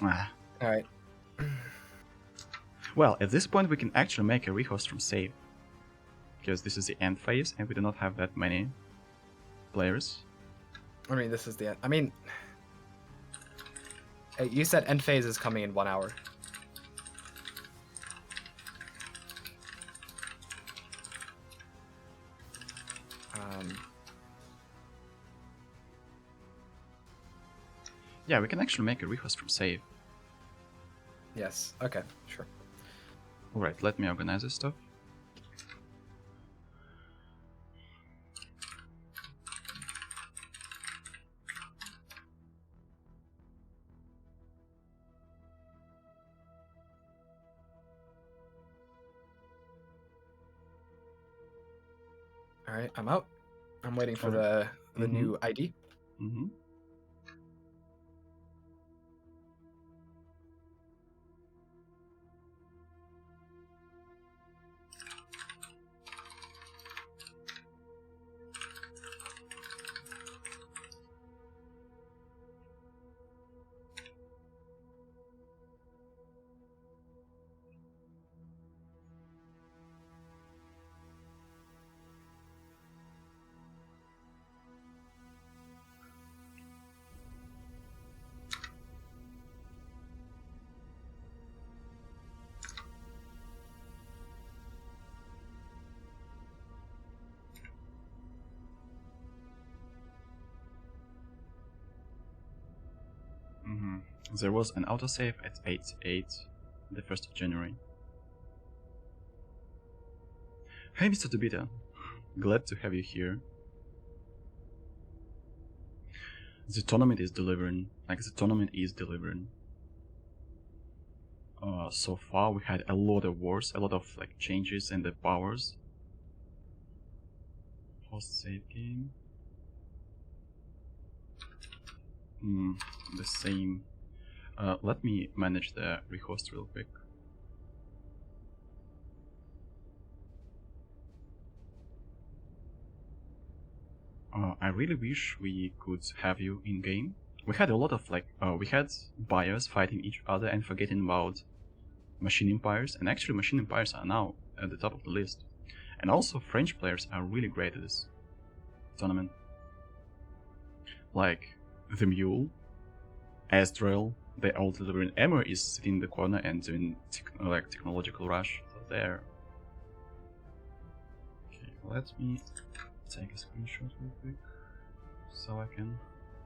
Alright. Well, at this point we can actually make a rehost from save. Because this is the end phase and we do not have that many players. I mean, this is the end. I mean, you said end phase is coming in 1 hour. Yeah, we can actually make a rehost from save. Yes. Okay. Sure. Alright, let me organize this stuff. Alright, I'm out. I'm waiting for the new ID. There was an autosave at 88, the 1st of January. Hey, Mr. Dubita. Glad to have you here. The tournament is delivering. So far we had a lot of wars, a lot of changes in the powers. Host save game. The same. Let me manage the rehost real quick. I really wish we could have you in game. We had a lot of we had buyers fighting each other and forgetting about machine empires, and actually machine empires are now at the top of the list. And also French players are really great at this tournament. Like the Mule, Astral, they all delivering. Emmer is sitting in the corner and doing technological rush. So there. Okay, let me take a screenshot real quick so I can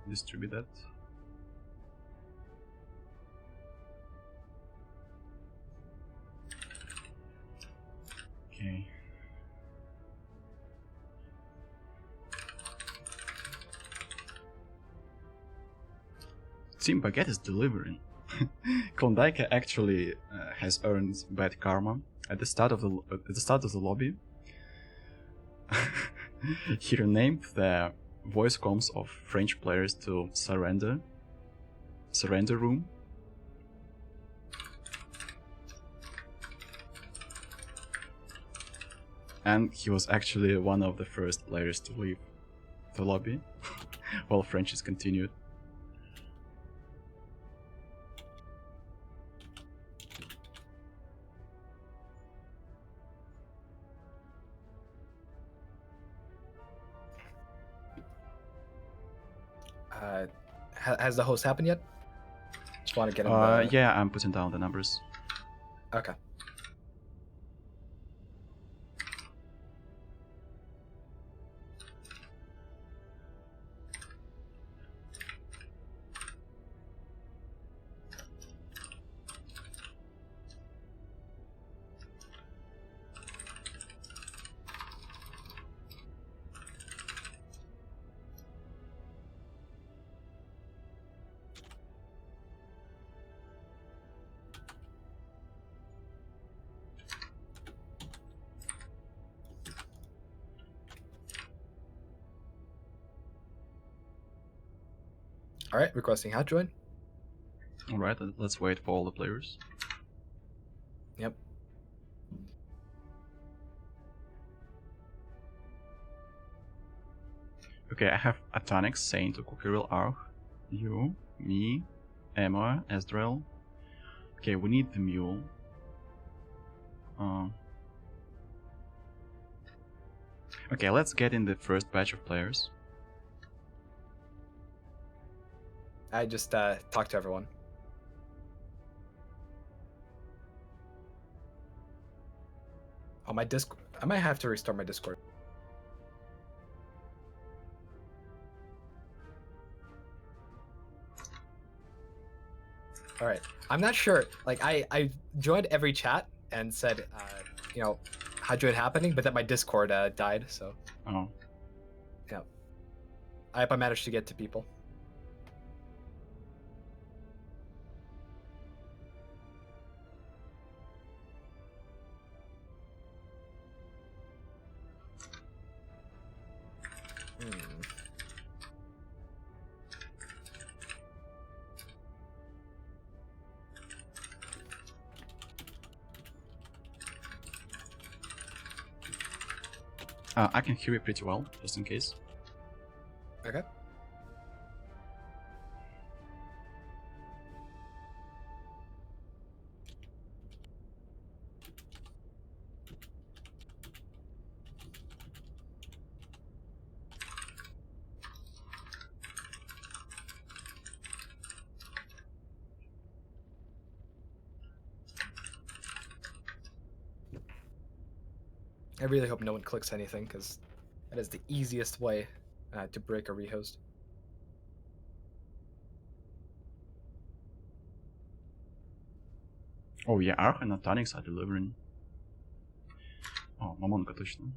distribute that. Okay. Team Baguette is delivering. Klondike actually has earned bad karma at the start of the lobby. He renamed the voice comms of French players to surrender room. And he was actually one of the first players to leave the lobby while French is continued. Has the host happened yet? Just want to get in the... Yeah, I'm putting down the numbers. Okay. Alright, requesting hat join. Alright, let's wait for all the players. Yep. Okay, I have Atonix saying to Kukiril Arch, you, me, Emma, Esdrel. Okay, we need the Mule. Okay, let's get in the first batch of players. I just talked to everyone. On my Discord, I might have to restart my Discord. All right, I'm not sure. Like I joined every chat and said, you know, how join happening, but then my Discord died. So. Oh. Yeah. I hope I managed to get to people. I can hear it pretty well, just in case. Okay. I really hope no one clicks anything, because that is the easiest way to break a rehost. Oh yeah, Arch and Natanix are delivering. О, Мамонка точно.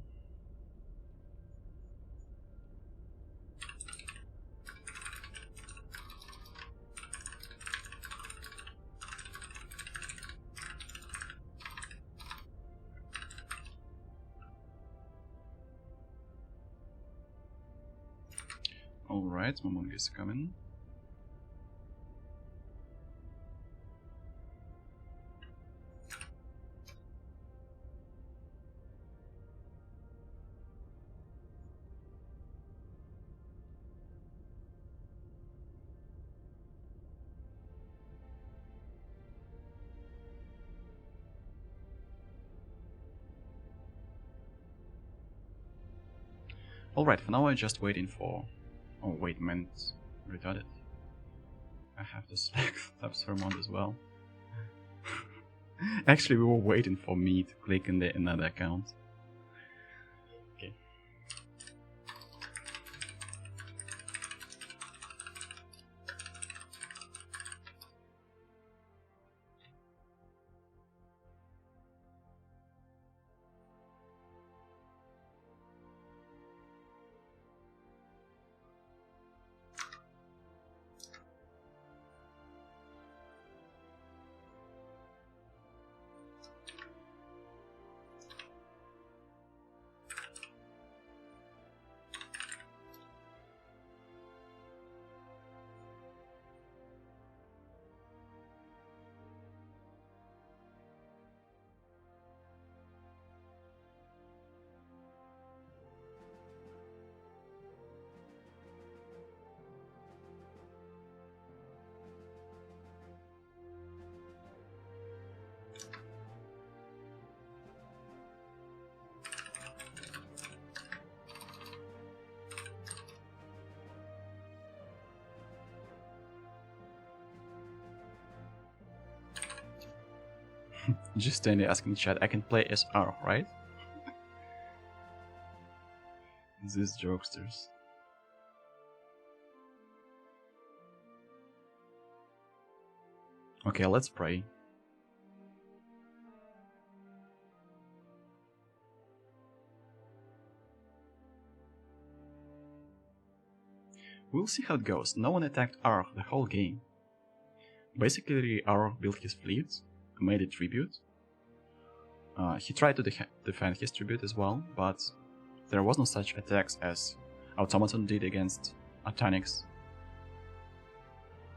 Alright, Mamonga is coming. Alright, for now I'm just waiting for... Oh wait, man, it's retarded. I have to select Subthermont as well. Actually, we were waiting for me to click in the another account. Okay. Just standing asking the chat, I can play SR, right? These jokesters. Okay, let's pray. We'll see how it goes. No one attacked Arch the whole game. Basically, Arch built his fleet, made a tribute. He tried to defend his tribute as well, but there was no such attacks as Automaton did against Atanix.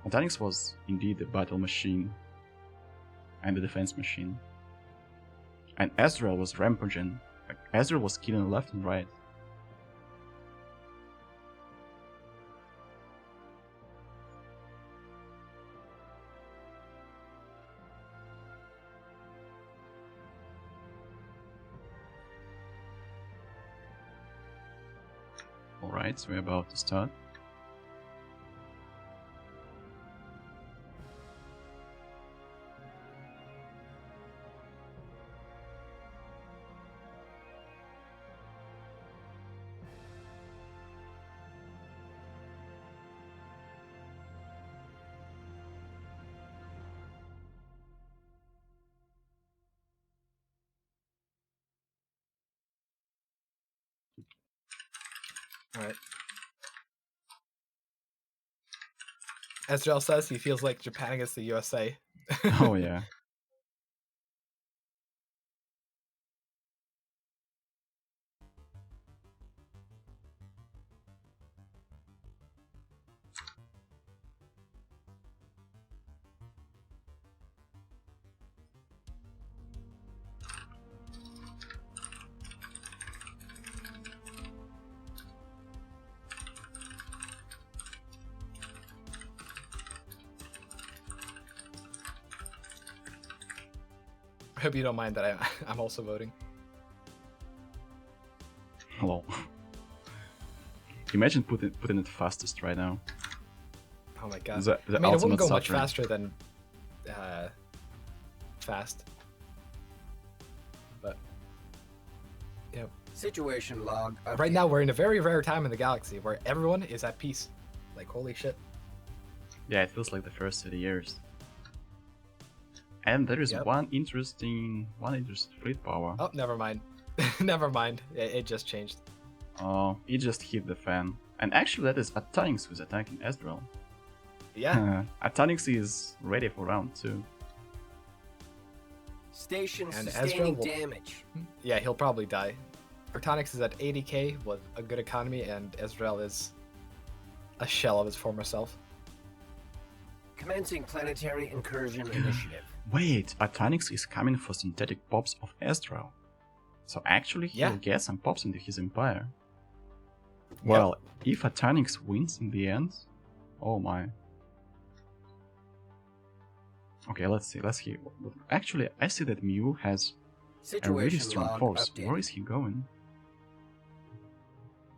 Atanix was indeed a battle machine and a defense machine. And Ezreal was rampaging. Ezreal was killing left and right. Alright, so we're about to start. Alright. Ezreal says he feels like Japan against the USA. Oh yeah. I hope you don't mind that I'm also voting. Hello. Imagine putting it fastest right now. Oh my god. The I mean, it wouldn't ultimate go much suffering. faster than fast. But, yeah. Situation log. Right now, we're in a very rare time in the galaxy where everyone is at peace. Like, holy shit. Yeah, it feels like the first 30 years. And there is Yep. one interesting fleet power. Oh, never mind. Never mind. It just changed. Oh, it just hit the fan. And actually that is Atanix who's attacking Ezreal. Yeah. Atanix is ready for round 2. Station And sustaining Ezreal will- damage. Yeah, he'll probably die. Artonix is at 80k with a good economy, and Ezreal is a shell of his former self. Commencing planetary incursion initiative. Wait, Atanix is coming for synthetic pops of Ezreal. So actually he'll Yeah. get some pops into his empire. Well, if Atanix wins in the end, oh my. Okay, let's see. Actually, I see that Mew has a really Situation strong log force. updated. Where is he going?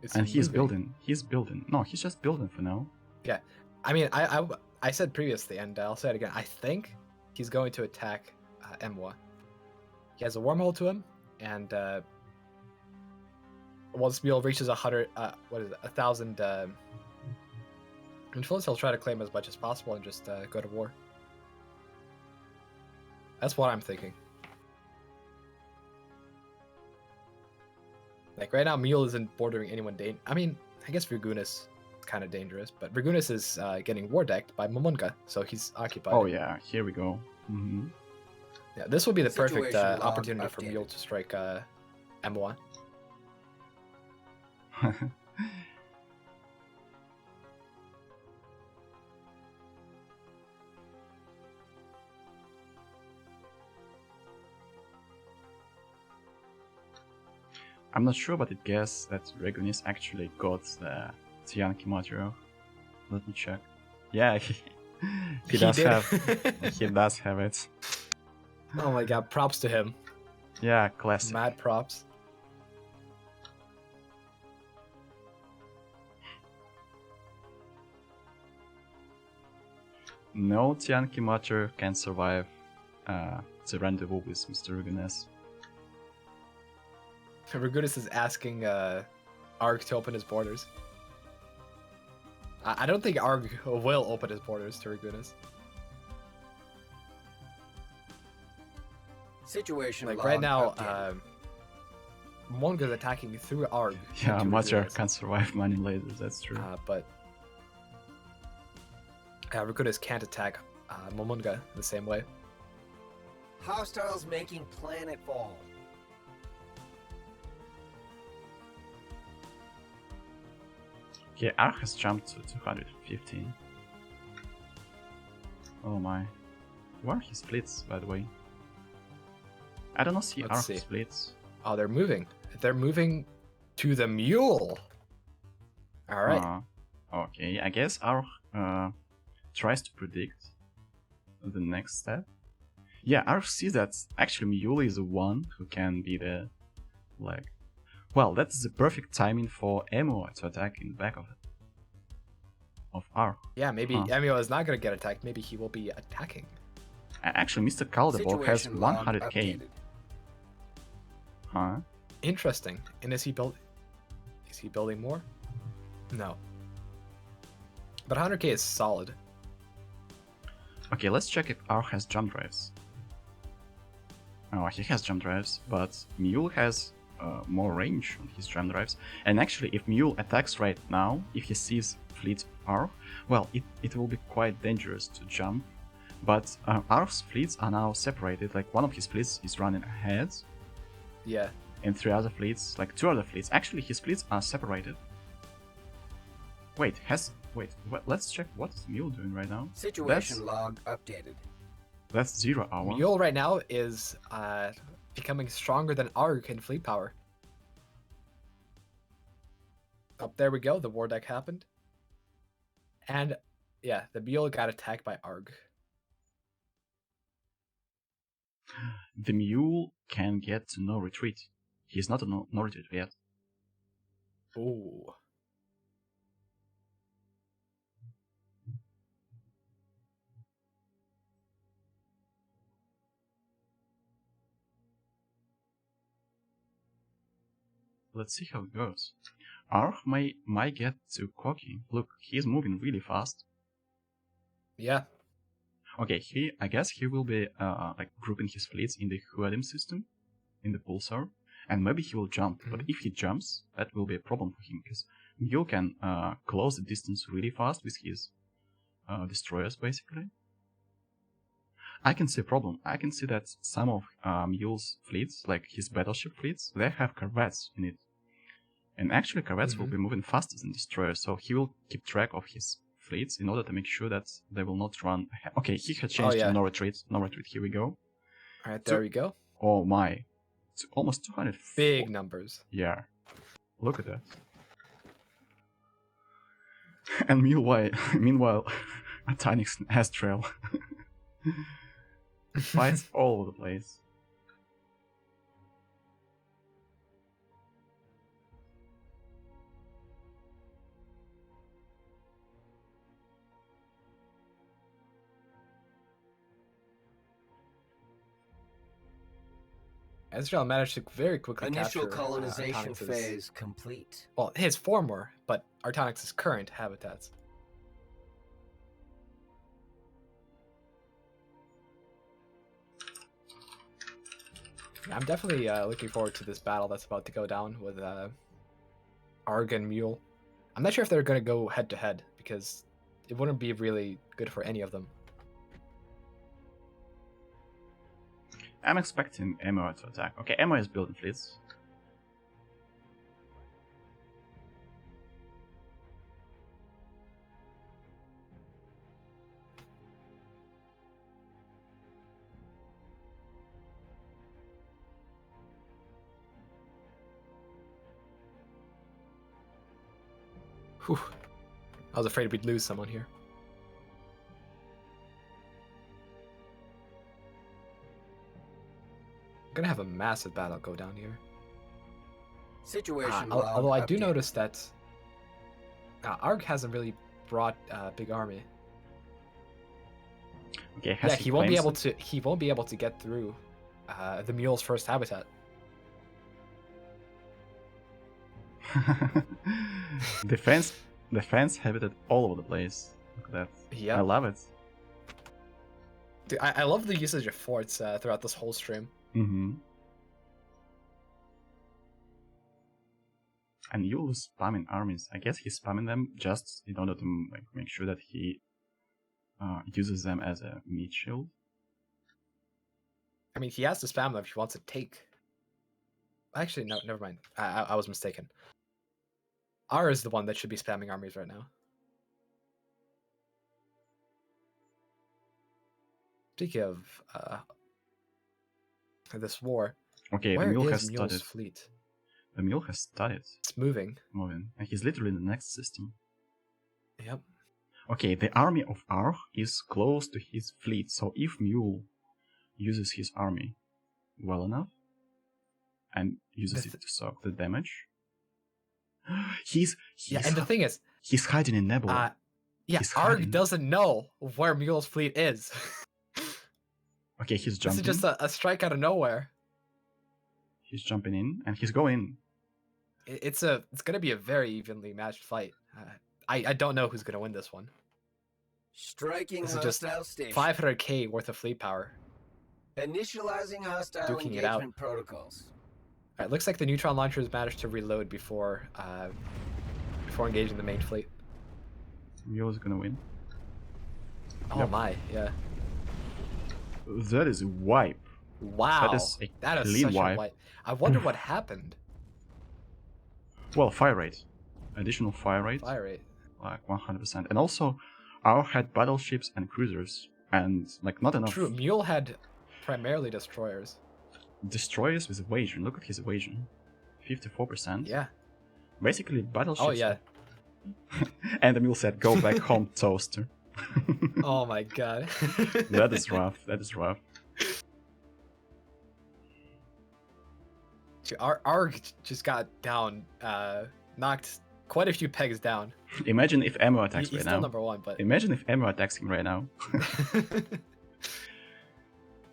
It's And he's moving. building. He's building. No, he's just building for now. Yeah, I mean, I said previously, and I'll say it again. I think he's going to attack Emwa. He has a wormhole to him, and once Mule reaches 100, 1,000 influence, he'll try to claim as much as possible and just go to war. That's what I'm thinking. Like right now, Mule isn't bordering anyone. I mean, I guess Virgunis is kind of dangerous, but Virgunis is getting war decked by Momonga, so he's occupied. Oh yeah, here we go. Mm-hmm. Yeah, this would be the perfect Situation log opportunity for updated. Mule to strike M1. I'm not sure, but I guess that Regunis actually got the Tianki material. Let me check. Yeah, he does did. have. He does have it. Oh my god, props to him. Yeah, classic. Mad props. No Tianki matter can survive the rendezvous with Mr. Regunis. Virgunis is asking Arg to open his borders. I don't think Arg will open his borders to Virgunis. Situation Like log right now, updated. Monga's attacking through Arg. Yeah, into Matter Virgunis. can't survive many lasers, that's true. But Virgunis can't attack Momonga the same way. Hostiles making planetfall. Okay, Ark has jumped to 215. Oh my. Where are his splits, by the way? I don't know, see Let's Ark see. splits. Oh, they're moving. They're moving to the mule. All right. Okay, I guess Ark tries to predict the next step. Yeah, Ark sees that actually Mule is the one who can be the, like... Well, that's the perfect timing for Emo to attack in the back of Ark. Yeah, maybe Emio is not going to get attacked. Maybe he will be attacking. Actually, Mr. Calderborg has Situation log 100k. updated. Huh? Interesting. And is he building more? No. But 100k is solid. Okay, let's check if Ark has jump drives. Oh, he has jump drives, but Mule has more range on his jump drives. And actually, if Mule attacks right now, if he sees fleet Ark, well, it will be quite dangerous to jump. But Ark's fleets are now separated, like one of his fleets is running ahead, Yeah. and two other fleets, actually his fleets are separated. Wait, let's check what is Mule doing right now. Situation log updated. That's 0 hour. Mule right now is becoming stronger than Arg in fleet power. Oh, there we go. The war deck happened. And yeah, the Mule got attacked by Arg. The Mule can get to no retreat. He's not a no retreat yet. Ooh. Let's see how it goes. Ark might get too cocky. Look, he's moving really fast. Yeah. Okay, I guess he will be like grouping his fleets in the Huadim system, in the pulsar, and maybe he will jump. But if he jumps, that will be a problem for him because Mule can close the distance really fast with his destroyers, basically. I can see a problem. I can see that some of Mule's fleets, like his battleship fleets, they have corvettes in it. And actually, corvettes will be moving faster than destroyers, so he will keep track of his fleets in order to make sure that they will not run ahead. Okay, he had changed to no retreat. No retreat, here we go. Alright, there we go. Oh my. It's almost 200. Big numbers. Yeah. Look at that. And meanwhile, Atanix and Astral fights all over the place. Ezreal managed to very quickly Initial capture colonization Artonix's- phase complete. Well, his former, but Artonix's current habitats. Yeah, I'm definitely looking forward to this battle that's about to go down with Arg and Mule. I'm not sure if they're going to go head to head because it wouldn't be really good for any of them. I'm expecting Emo to attack. Okay, Emo is building fleets. Whew. I was afraid we'd lose someone here. I'm gonna have a massive battle go down here. Situation Although I do updated. notice that Arg hasn't really brought a big army. Okay, Yeah, he won't be able to. He won't be able to get through the Mule's first habitat. Defense habitat all over the place. Look at that. Yeah, I love it. dude, I love the usage of forts throughout this whole stream. Mm-hmm. And Yule is spamming armies. I guess he's spamming them just in order to like make sure that he uses them as a meat shield. I mean, he has to spam them if he wants to take. Actually, no, never mind. I was mistaken. R is the one that should be spamming armies right now. Speaking of this war, Okay, where the mule is has Mule's started. fleet? The mule has started It's moving. moving, and he's literally in the next system. Yep. Okay, the army of Arch is close to his fleet, so if Mule uses his army well enough and uses it to soak the damage, he's Yeah, and the thing is, he's hiding in Nebula. yeah, He's Arg hiding. doesn't know where Mule's fleet is. Okay, he's This jumping. is just a strike out of nowhere. He's jumping in, and he's going. It's gonna be a very evenly matched fight. I don't know who's gonna win this one. Striking This is just hostile station. 500k worth of fleet power. Initializing hostile Duking it out. engagement protocols. Alright, looks like the neutron launchers managed to reload before engaging the main fleet. Mule is gonna win. Oh Yep. my, yeah. That is a wipe. Wow. That is a such clean wipe. a wipe. I wonder what happened. Well, fire rate. Additional fire rate. Fire rate. Like 100%. And also, our had battleships and cruisers. And, like, not enough True, Mule had primarily destroyers. destroyers with evasion. Look at his evasion. 54%. Yeah. Basically, battleships. Oh yeah. And the mule said, go back home, toaster. Oh my god. That is rough. That is rough. Dude, Arg just got down, knocked quite a few pegs down. Imagine if Emma attacks He's right still now. number one, but Imagine if Emma attacks him right now.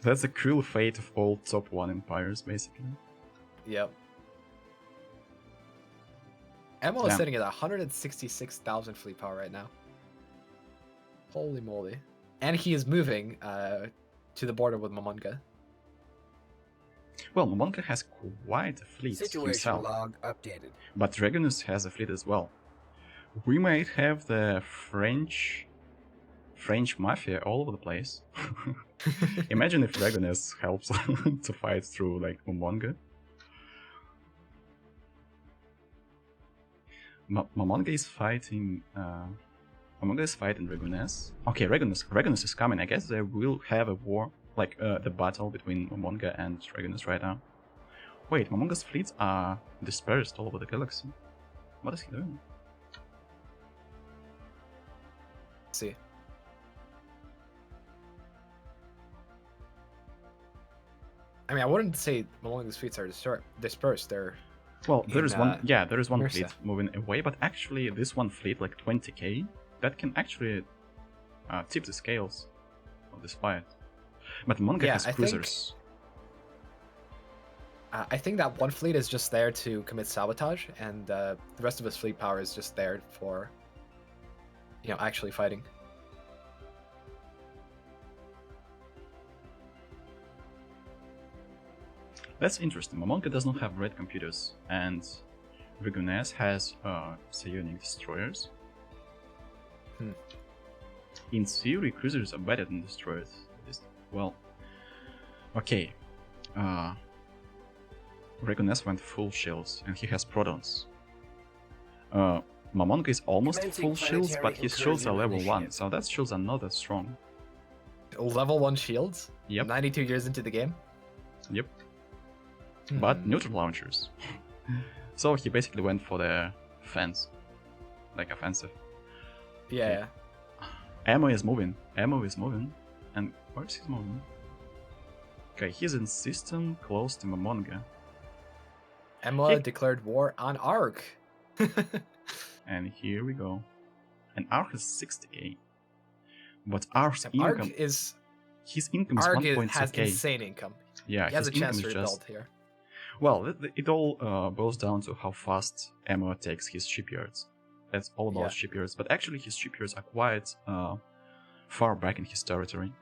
That's the cruel fate of all top 1 empires, basically. Yep. Emma is Damn. sitting at 166,000 fleet power right now. Holy moly. and he is moving to the border with Momonga. Well, Momonga has quite a fleet Situation himself, log updated. but Regulus has a fleet as well. We might have the French mafia all over the place. Imagine if Regulus helps to fight through like Momonga. Momonga is fighting. Momonga is fighting Regulus. Okay, Regulus is coming. I guess they will have a war, like the battle between Momonga and Regulus right now. Wait, Momonga's fleets are dispersed all over the galaxy. What is he doing? Let's see. I mean, I wouldn't say Momonga's fleets are dispersed. They're Well, there is one. in, Yeah, there is one Mersa. fleet moving away, but actually, this one fleet, like 20k, that can actually tip the scales of this fight. But Momonga Yeah, has I think- cruisers. I think that one fleet is just there to commit sabotage, and the rest of his fleet power is just there for, actually fighting. That's interesting. Momonga does not have red computers, and Regulus has psionic destroyers. Hmm. In theory, cruisers are better than destroyers. Well, okay. Regulus went full shields, and he has protons. Momonga is almost Commencing full shields, but planetary his shields are level incursion 1, initiative. so that shields are not that strong. Level 1 shields? Yep. 92 years into the game? Yep. But Hmm. neutral launchers. So he basically went for the fence. Like offensive. Yeah. Ammo is moving. And where's he moving? Okay, he's in system close to Momonga. Emma He- declared war on Ark. And here we go. And Ark is 60k. But Ark's Ark income, is his income is has 1.2k. insane income. Yeah, He has his a chance income to is just... rebuild here. Well, it all boils down to how fast Ammo takes his shipyards. That's all about Yeah. shipyards. But actually, his shipyards are quite far back in his territory.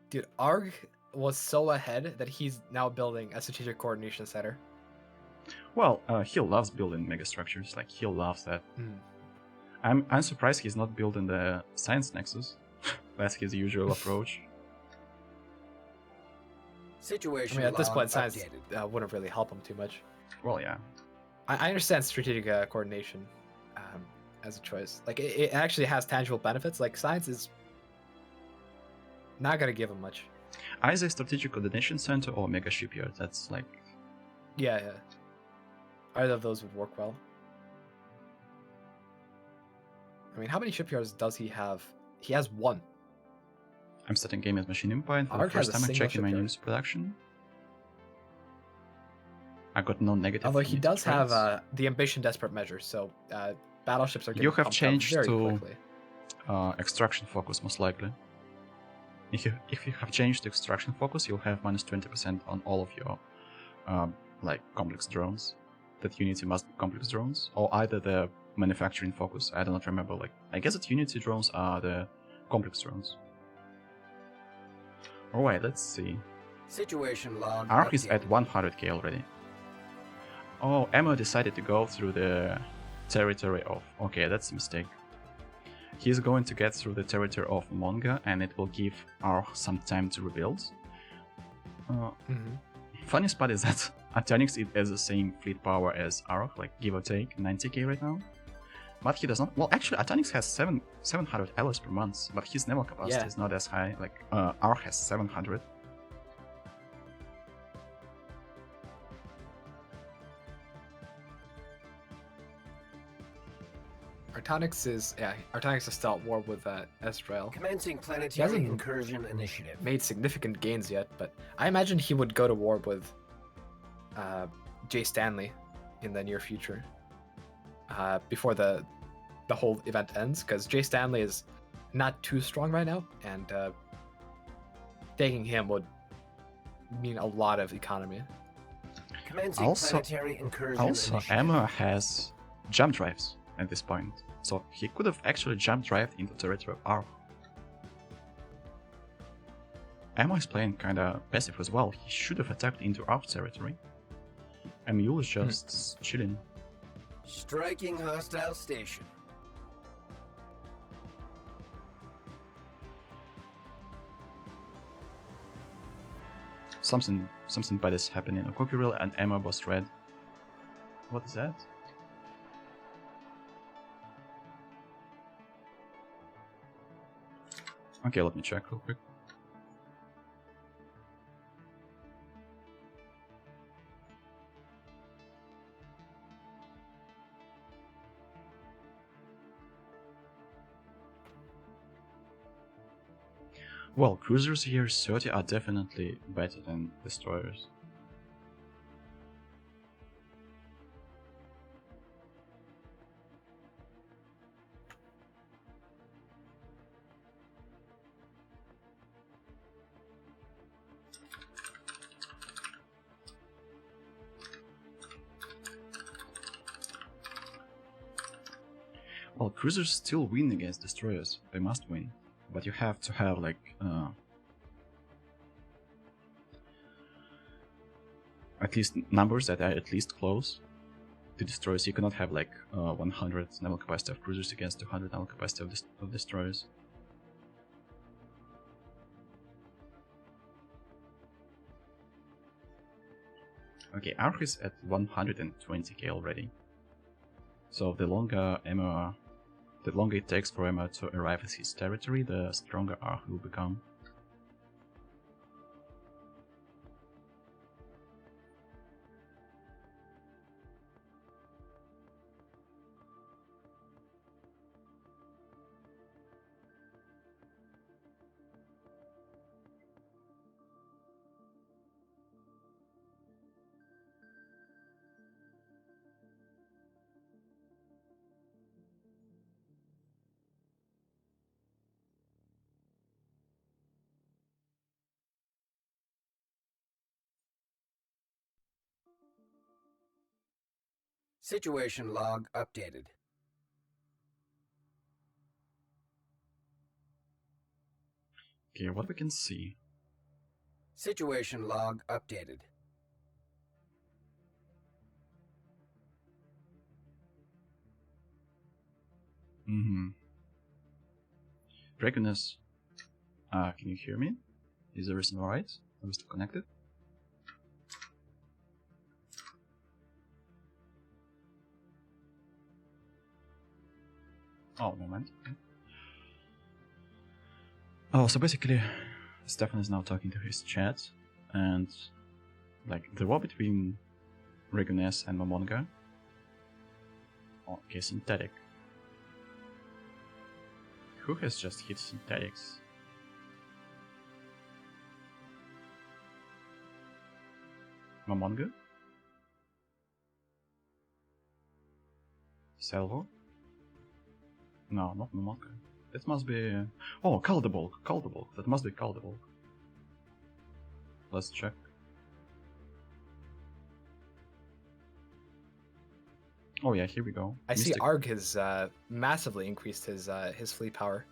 Dude, Ark was so ahead that he's now building a strategic coordination center. Well, he loves building megastructures. Like, he loves that. Hmm. I'm surprised he's not building the science nexus. That's his usual approach. Situation I mean, at this log point, science updated. wouldn't really help him too much. Well, yeah. I understand strategic coordination as a choice. Like, it actually has tangible benefits. Like, science is not gonna give him much. Either strategic coordination center or mega shipyard. That's like... Yeah. Either of those would work well. I mean, how many shipyards does he have? He has one. I'm starting game as Machine Empire, and for Ark the has first a time I'm single checking my shipyard. news production. I got no negative. Although he unit does have trades. the ambition desperate measure, so battleships are You getting have pumped up changed very to- quickly. Extraction focus, most likely. If you have changed to extraction focus, you'll have minus 20% on all of your like complex drones. That Unity must be complex drones, or either the manufacturing focus. I do not remember. Like, I guess that Unity drones are the complex drones. Alright, let's see. Situation log Ark is updated. at 100k already. Oh, Emma decided to go through the territory of... Okay, that's a mistake. He's going to get through the territory of Monga, and it will give Ark some time to rebuild. Mhm. Funniest part is that Atonix has the same fleet power as Ark, like give or take 90k right now. But he does not... Well, actually, Atonix has 700 alloys per month, but his naval capacity Yeah. is not as high. Like, Ark has 700. Artonix is still at war with Ezreal. Commencing He planetary hasn't incursion initiative. made significant gains yet, but I imagine he would go to war with Jay Stanley in the near future, before the whole event ends, because Jay Stanley is not too strong right now, and taking him would mean a lot of economy. Commencing Also- planetary incursion Also, initiative. Emma has jump drives. at this point. So he could have actually jumped right into territory of Ark. Ammo is playing kinda passive as well. He should have attacked into Ark territory. And Mule is just chilling. Striking hostile station. Something bad is happening. A Cockerel and Ammo was red. What is that? Okay, let me check real quick. Well, cruisers here 30 are definitely better than destroyers. Well, cruisers still win against destroyers. They must win. But you have to have like at least numbers that are at least close to destroyers. You cannot have like 100 naval capacity of cruisers against 200 naval capacity of destroyers. Okay, Ark is at 120k already. So the longer it takes for Emma to arrive at his territory, the stronger Ark will become. Situation log updated. Okay, what we can see. Situation log updated. Dragoness, can you hear me? Is everything alright? Are we still connected? Oh, moment. Okay. Oh, so basically, Stefan is now talking to his chat, and like the war between Dragoness and Momonga. Oh, okay, synthetic. Who has just hit synthetics? Momonga? Salvo? No, not Momonga. It must be... Oh, Caldebulk! Caldebulk! That must be Caldebulk. Let's check. Oh yeah, here we go. I see Arg has massively increased his fleet power.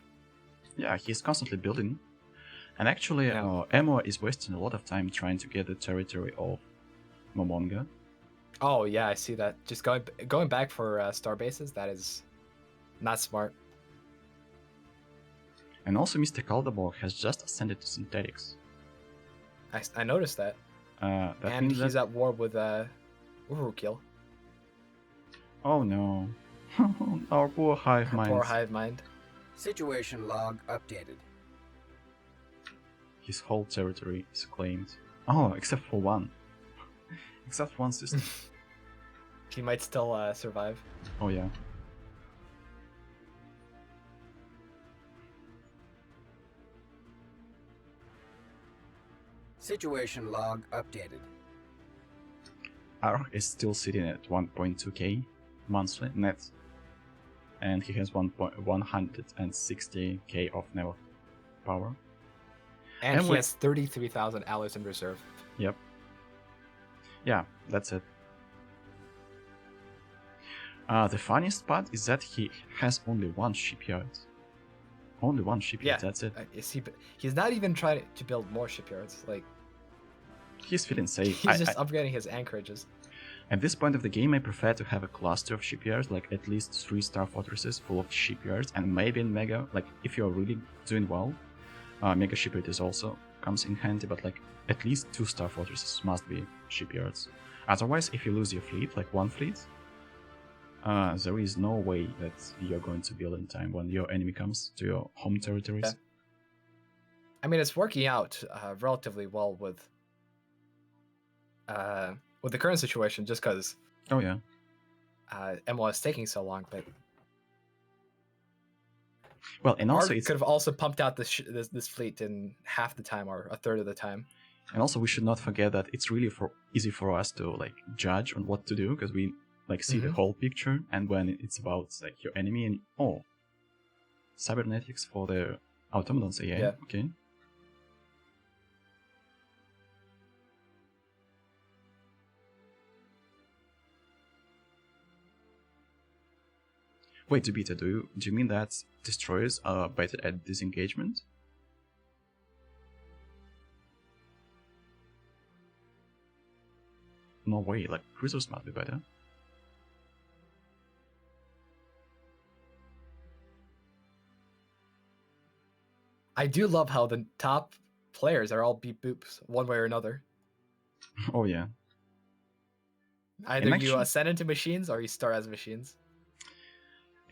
Yeah, he's constantly building. And actually, Emo is wasting a lot of time trying to get the territory of Momonga. Oh yeah, I see that. Just going back for star bases, that is not smart. And also Mr. Caldebulk has just ascended to synthetics. I noticed that. And he's at war with Urukil. Oh no. Our poor hive mind. Poor hive mind. Situation log updated. His whole territory is claimed. Oh, except for one. Except for one system. He might still survive. Oh yeah. Situation log updated. Ark is still sitting at 1.2k monthly net. And he has 160k of naval power. And he has 33,000 alloys in reserve. Yep. Yeah, that's it. The funniest part is that he has only one shipyard. Only one shipyard, that's it. He's not even trying to build more shipyards. Like, He's feeling safe. he's just upgrading his anchorages. At this point of the game, I prefer to have a cluster of shipyards, like at least 3 star fortresses full of shipyards, and maybe in Mega, like if you're really doing well, Mega shipyard is also comes in handy, but like at least 2 star fortresses must be shipyards. Otherwise, if you lose your fleet, like one fleet, there is no way that you're going to build in time when your enemy comes to your home territories. Yeah. I mean, it's working out relatively well with the current situation, just because. Oh yeah. MO is taking so long, but. Well, and also it could have also pumped out this fleet in half the time or a third of the time. And also, we should not forget that it's really easy for us to like judge on what to do, because we like see the whole picture, and when it's about like your enemy and cybernetics for the automatons AI. Yeah. Okay. Wait, Dubita, do you mean that destroyers are better at disengagement? No way, like cruisers must be better. I do love how the top players are all beep boops one way or another. Oh yeah. Either you ascend into machines or you start as machines.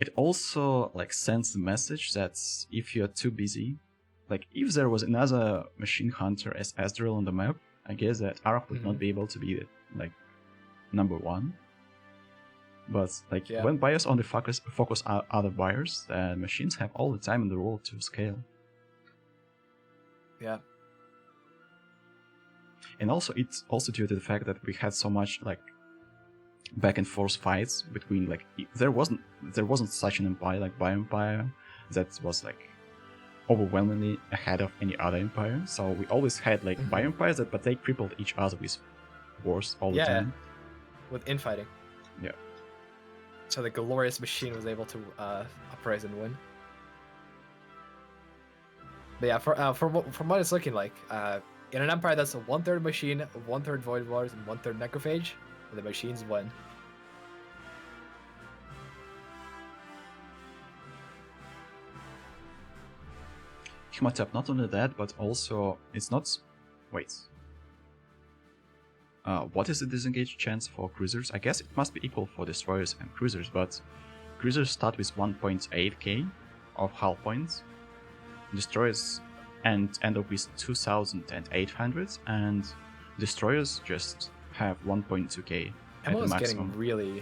It also like sends the message that if you're too busy, like if there was another machine hunter as Asdrel on the map, I guess that Araf would not be able to be like number 1. But like when buyers only focus on other buyers, then machines have all the time in the world to scale. Yeah. And also it's also due to the fact that we had so much like back and forth fights between like there wasn't such an empire like Bioempire that was like overwhelmingly ahead of any other empire. So we always had like Bioempires but they crippled each other with wars all the time. With infighting. Yeah. So the glorious machine was able to uprise and win. But yeah, from what it's looking like, in an empire that's a 1/3 machine, 1/3 void wars, and 1/3 necrophage, the machines win. Hmatap, not only that, but also it's not. Wait. What is the disengage chance for cruisers? I guess it must be equal for destroyers and cruisers, but cruisers start with 1.8k of hull points. Destroyers end up with 2,800, and destroyers just have 1.2k at the maximum. Getting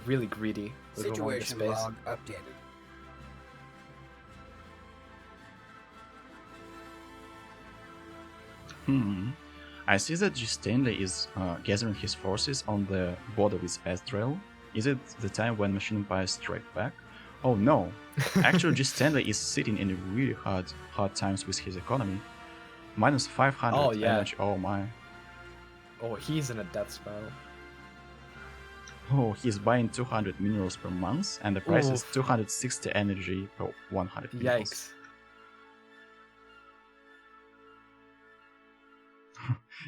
really greedy with Situation log updated. I see that G. Stanley is gathering his forces on the border with Asdrel. Is it the time when Machine Empire strike back? Oh no! Actually, G. Stanley is sitting in really hard times with his economy. Minus 500 energy. Oh my. Oh, he's in a death spiral. Oh, he's buying 200 minerals per month, and the price is 260 energy per 100 minerals. Yikes.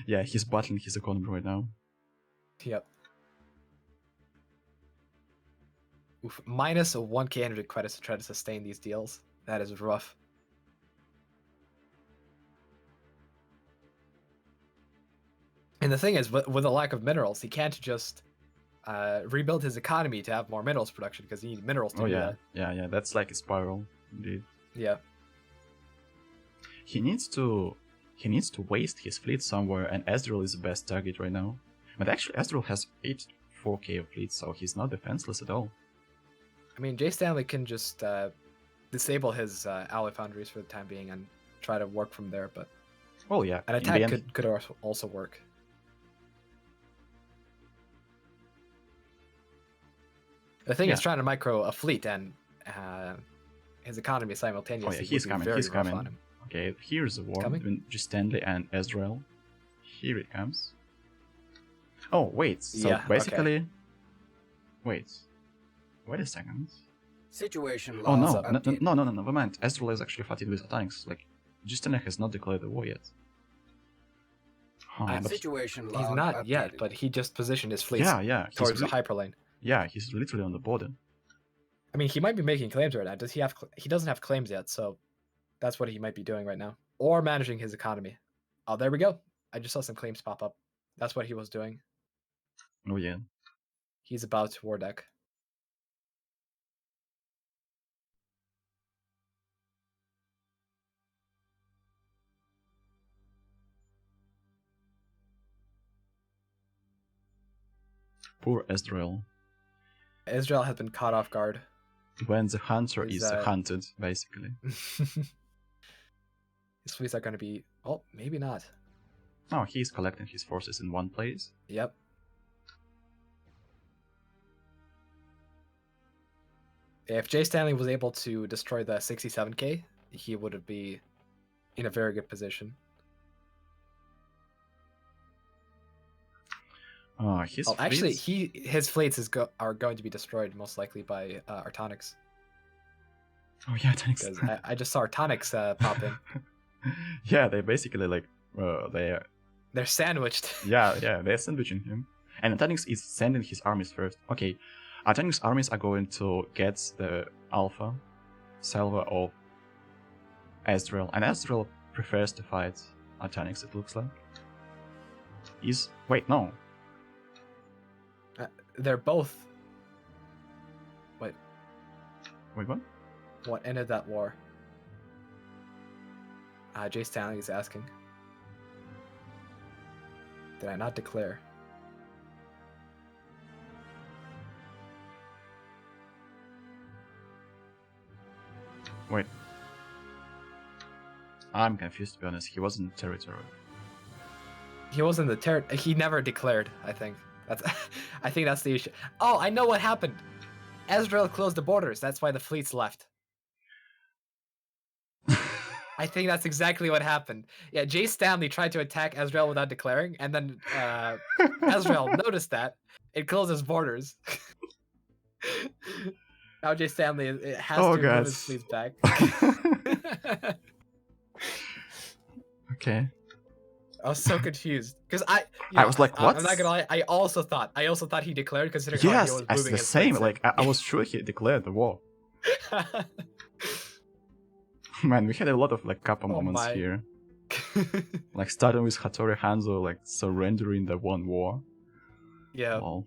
Yeah, he's battling his economy right now. Yep. Oof. Minus 1k energy credits to try to sustain these deals. That is rough. And the thing is, with a lack of minerals, he can't just rebuild his economy to have more minerals production because he needs minerals to do that. Yeah, that's like a spiral, indeed. Yeah. He needs to waste his fleet somewhere, and Asdrel is the best target right now. But actually, Asdrel has 84k of fleet, so he's not defenseless at all. I mean, J. Stanley can just disable his alloy foundries for the time being and try to work from there, but yeah, an attack could also work. The thing is trying to micro a fleet and his economy simultaneously. Oh yeah, he's coming. He's coming. On him. Okay, here's the war between G. Stanley and Asdrel. Here it comes. Oh wait, so basically, Wait a second. Situation Oh log no, updated. no, never mind. Astral is actually fighting with Atanix. Like, InterStellar has not declared the war yet. Huh, but Situation log He's not updated. yet, but he just positioned his fleets yeah, towards the hyperlane. Yeah, he's literally on the border. I mean, he might be making claims right now. Does he have? He doesn't have claims yet, so that's what he might be doing right now, or managing his economy. Oh, there we go. I just saw some claims pop up. That's what he was doing. Oh yeah. He's about to war deck. Poor Ezreal. Israel has been caught off guard. When the hunter Is, is hunted, basically. His fleets are going to be... Oh, maybe not. Oh, he's collecting his forces in one place. Yep. If Jay Stanley was able to destroy the 67k, he would be in a very good position. Actually, his fleets are going to be destroyed most likely by Artonix. Oh yeah, thanks. Because I just saw Artonix pop in. Yeah, they basically like they're sandwiched. Yeah, they're sandwiching him. And Artonix is sending his armies first. Okay, Artonix armies are going to get the alpha salvo of Ezreal, and Ezreal prefers to fight Artonix. It looks like. Wait, no. They're both. Wait, what? What ended that war? Jay Stanley is asking. Did I not declare? Wait. I'm confused, to be honest. He was in the territory. He was in the territory. He never declared, I think. I think that's the issue. Oh, I know what happened. Ezreal closed the borders. That's why the fleets left. I think that's exactly what happened. Yeah, Jay Stanley tried to attack Ezreal without declaring, and then Ezreal noticed that. It closed his borders. Now Jay Stanley has to move his fleets back. Okay. I was so confused because I was like, what? I'm not gonna lie. I also thought he declared, considering how he was moving it's the his same. fleets. Like I was sure he declared the war. Man, we had a lot of like kappa moments here. Like starting with Hattori Hanzo like surrendering the one war. Yeah. Wow.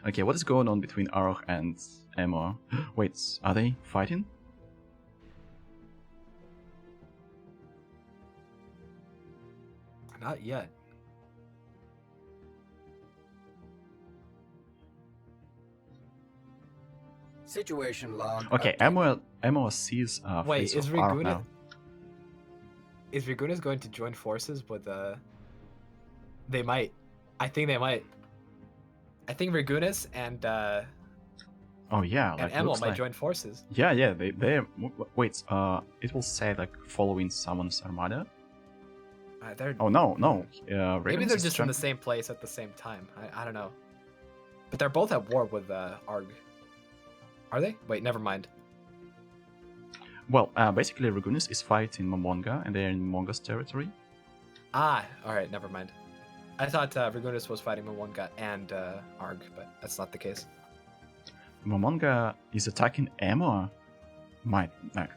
Okay, what is going on between Arok and Emma? Wait, are they fighting? Not yet. Situation log. Okay, updated. Emma sees Wait, face of Arok now. Is Ragunas going to join forces with They might. I think they might. I think Ragunas and Oh yeah, and Emma might join forces. Yeah, they wait. It will say like following someone's armada. Oh no. Maybe they're just in the same place at the same time. I don't know. But they're both at war with Arg. Are they? Wait, never mind. Well, basically Ragunas is fighting Momonga, and they're in Momonga's territory. Ah, alright, never mind. I thought Ragunas was fighting Momonga and Arg, but that's not the case. Momonga is attacking Emma.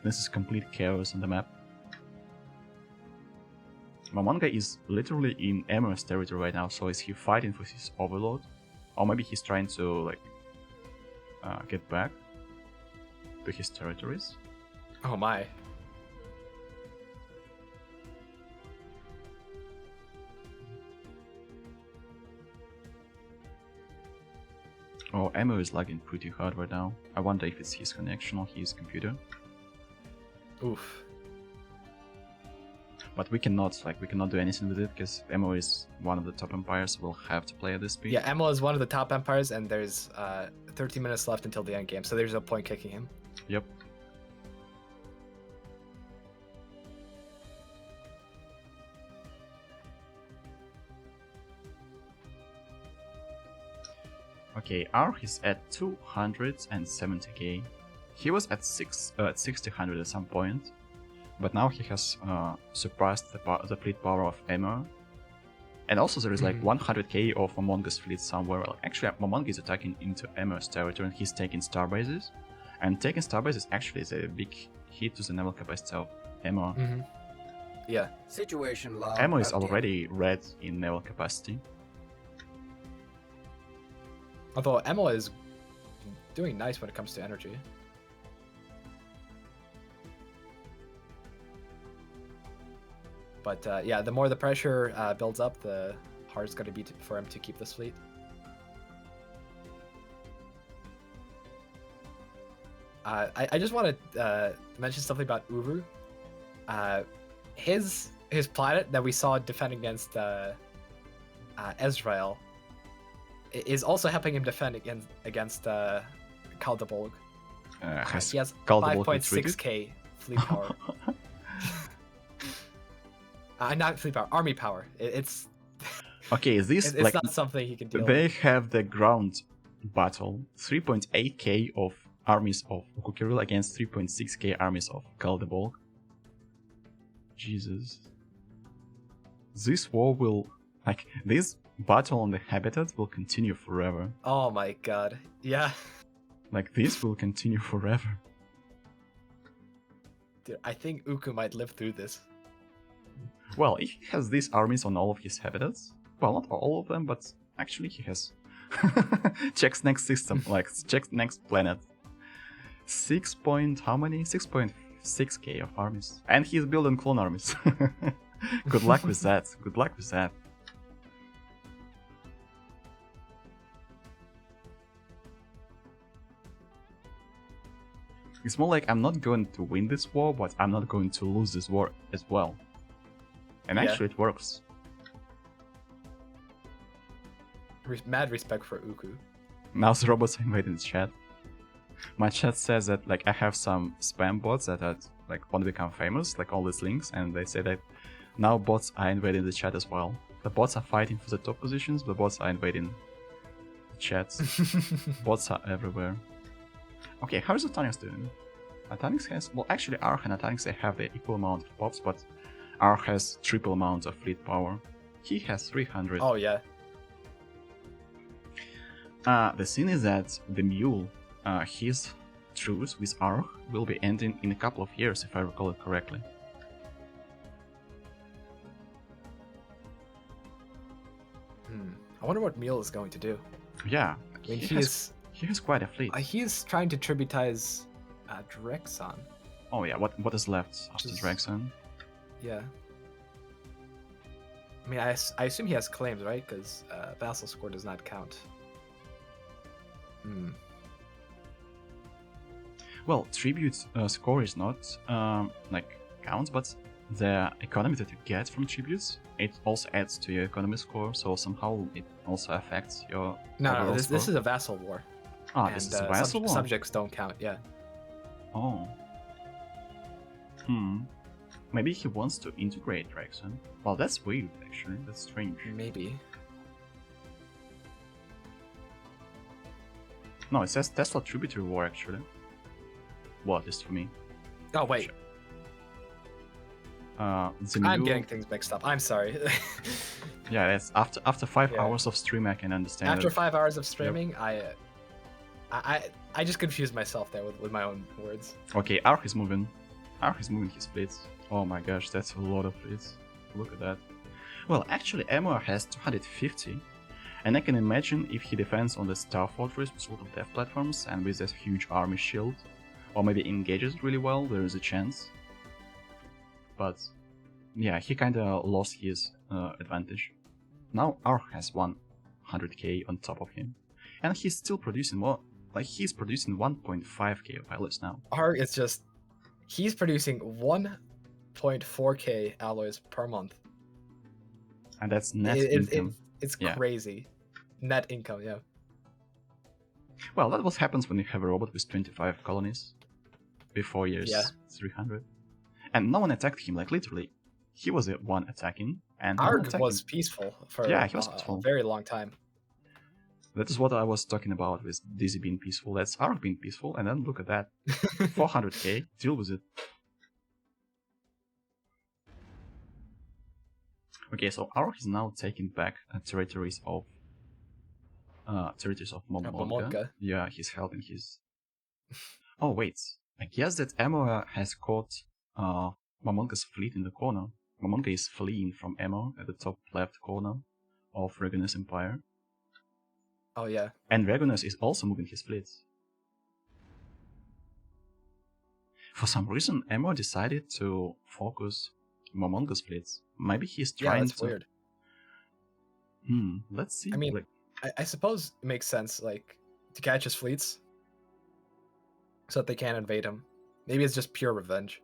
This is complete chaos on the map. Momonga is literally in Emma's territory right now, so is he fighting for his overlord? Or maybe he's trying to like get back to his territories? Oh my. Oh, Emma is lagging pretty hard right now. I wonder if it's his connection or his computer. Oof. But we cannot do anything with it because Emma is one of the top empires. We'll have to play at this speed. Yeah, Emma is one of the top empires, and there's 13 minutes left until the end game, so there's no point kicking him. Yep. Okay, Arch is at 270k. He was at 600 at some point, but now he has surpassed the fleet power of Emma. And also there is like 100k of Among Us fleet somewhere. Actually, Among is attacking into Emma's territory and he's taking starbases. And taking starbases actually is a big hit to the naval capacity of Emma. Yeah. Situation log. Emma is updated. already red in naval capacity. Although Emma is doing nice when it comes to energy. But yeah, the more the pressure builds up, the harder it's going to be for him to keep this fleet. I just want to mention something about Uru. His planet that we saw defend against Ezrael is also helping him defend against Kaldabolg. He has Kaldabolg 5.6k fleet power. Not fleet power, army power. It's okay. This it's like not something he can deal they with. have the ground battle. 3.8k of armies of Ukukiril against 3.6k armies of Kaldabolg. Jesus. This war will like this battle on the habitat will continue forever. Oh my god. Yeah. Like this will continue forever. Dude, I think Uku might live through this. Well, he has these armies on all of his habitats. Well, not all of them, but actually he has. Checks next system, like checks next planet. 6.6k of armies, and he's building clone armies. Good luck with that. Good luck with that. It's more like I'm not going to win this war, but I'm not going to lose this war as well. And Yeah. actually, it works. Mad respect for Uku. Now the robots are invading the chat. My chat says that like I have some spam bots that are, like want to become famous, like all these links, and they say that now bots are invading the chat as well. The bots are fighting for the top positions, the bots are invading the chats. Bots are everywhere. Okay, how is Atonix doing? Atonix has, well, actually Arch and Atonix, they have the equal amount of pops, but Arch has triple amount of fleet power. He has 300. Oh yeah. The thing is that the mule, his truce with Arch will be ending in a couple of years, if I recall it correctly. I wonder what Mule is going to do. Yeah, I mean, he has quite a fleet. he's trying to tributize Drexon. Oh yeah, what is left after Just- Drexon? Yeah. I mean, I assume he has claims, right? Because vassal score does not count. Well, tribute score is not like counts, but the economy that you get from tributes, it also adds to your economy score, so somehow it also affects your No, overall this score. is a vassal war. Ah, this is a vassal war? Subjects don't count. Yeah. Oh. Maybe he wants to integrate Drexon. Well, that's weird, actually. That's strange. Maybe. No, it says Tesla Tributary War, actually. Well, at least for me. Oh wait, The I'm new... getting things mixed up. I'm sorry. Yeah, that's after 5 Yeah. hours of stream, I can understand After it. 5 hours of streaming, I just confused myself there with my own words. Okay, Arch is moving. Arch is moving his fleets. Oh my gosh, that's a lot of fleets. Look at that. Well, actually, Emma has 250. And I can imagine if he defends on the Star Fortress with a lot of death platforms and with this huge army shield, or maybe engages really well, there is a chance. But yeah, he kinda lost his advantage. Now Arch has 100k on top of him. And he's still producing more. Like, he's producing 1.5k of alloys now. Arg is just, he's producing 1.4k alloys per month. And that's net income. It's Yeah. crazy. Net income, yeah. Well, that's what happens when you have a robot with 25 colonies. Before years Yeah. 300. And no one attacked him, like literally. He was the one attacking, and no one Arg attacked was him. peaceful for Yeah, he was peaceful. a very long time. That is what I was talking about with Dizzy being peaceful. That's Ark being peaceful, and then look at that. 400k, deal with it. Okay, so Ark is now taking back territories of Momonga. Yeah, he's helping his... Oh wait, I guess that Amor has caught Momonga's fleet in the corner. Momonga is fleeing from Amor at the top left corner of Regulus Empire. Oh yeah. And Regulus is also moving his fleets. For some reason, Amor decided to focus Momonga's fleets. Maybe he's trying that's weird. Let's see. I mean, I suppose it makes sense, like, to catch his fleets so that they can't invade him. Maybe it's just pure revenge.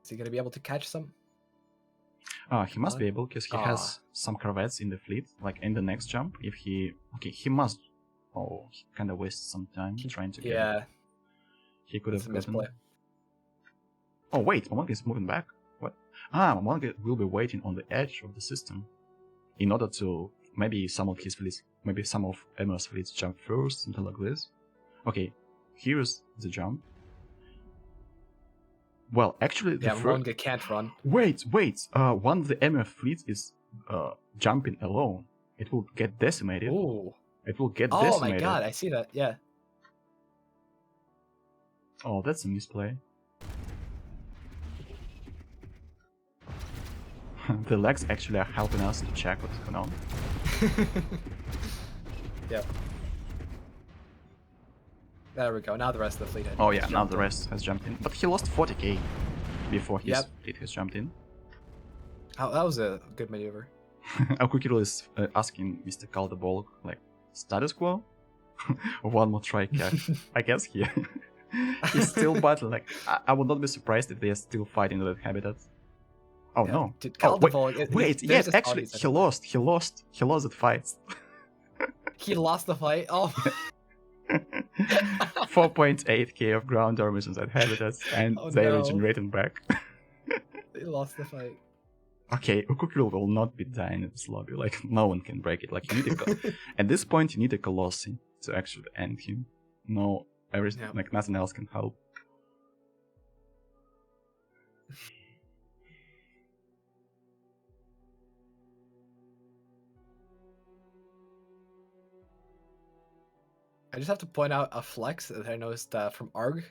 Is he going to be able to catch some? He must be able, because he has some corvettes in the fleet, like in the next jump. If he... Okay, he must... Oh, he kind of wastes some time trying to get it. He could have gotten... Misplay. Oh wait, Momonga is moving back. What? Momonga will be waiting on the edge of the system in order to... Maybe some of his fleets... Maybe some of Amor's fleets jump first, something like this. Okay, here's the jump. Well, actually, the Momonga can't run. Wait! Once the Amor fleet is jumping alone, it will get decimated. Ooh. It will get decimated. Oh my god, I see that, yeah. Oh, that's a misplay. The legs actually are helping us to check what's going on. Yep. There we go, now the rest of the fleet Oh yeah, now the rest has jumped in. But he lost 40k before his fleet has jumped in. Oh, that was a good maneuver. Akukiro is asking Mr. Calderbolg, like, status quo? One more try, I guess he's still battling. Like, I would not be surprised if they are still fighting in that habitat. Oh no! Dude, wait, yes, actually, he lost the fight. He lost the fight? Oh. 4.8k of ground armies in that habitat, and they regenerating back. They lost the fight. Okay, Ukukiro will not be dying in this lobby. Like, no one can break it. Like, you need at this point, you need a Colossi to actually end him. No, like nothing else can help. I just have to point out a flex that I noticed from Arg.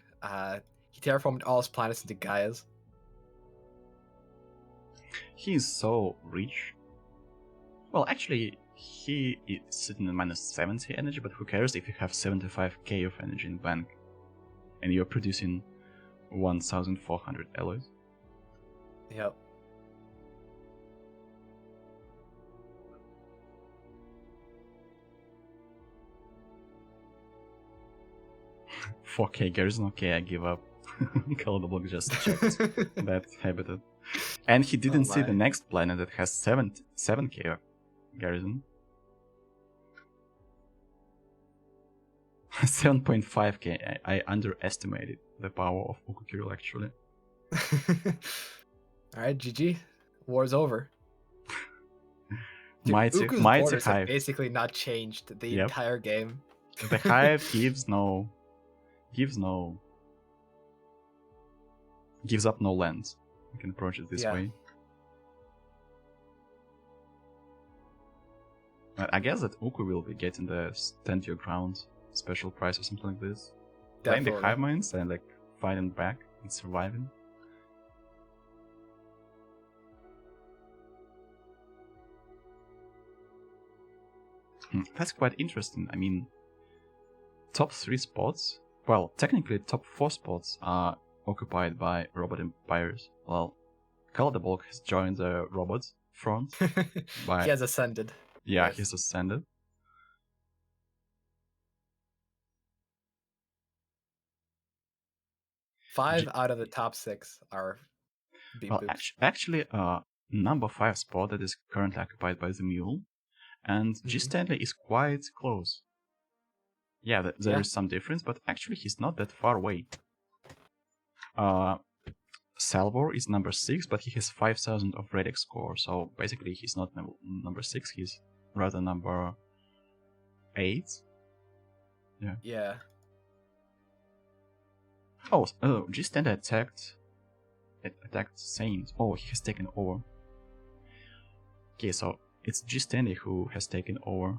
He terraformed all his planets into Gaias. He is so rich. Well, actually, he is sitting at minus 70 energy, but who cares if you have 75k of energy in bank and you're producing 1,400 alloys? Yep. $4k garrison, okay, I give up. Calderbolg just checked that habitat. And he didn't see the next planet that has 7k garrison. 7.5k. I underestimated the power of Ukukiro actually. Alright, GG. War's over. Dude, mighty borders hive. Have basically not changed the entire game. The hive gives up no land. You can approach it this way. I guess that Uku will be getting the stand your ground special prize or something like this. Playing the hive mines and like fighting back and surviving. That's quite interesting. I mean, top 3 spots, well, technically top 4 spots are occupied by robot empires. Well, Calderbolg has joined the robot front. He has ascended. Yeah, he's ascended. Five out of the top 6 are actually, number 5 spot that is currently occupied by the Mule, and G. Stanley is quite close. Yeah, there is some difference, but actually he's not that far away. Salvor is number 6, but he has 5,000 of rating score, so basically he's not number 6, he's rather number 8. Yeah. Yeah. Oh, G-Stand attacked Saint. Oh, he has taken over. Okay, so it's G-Standy who has taken over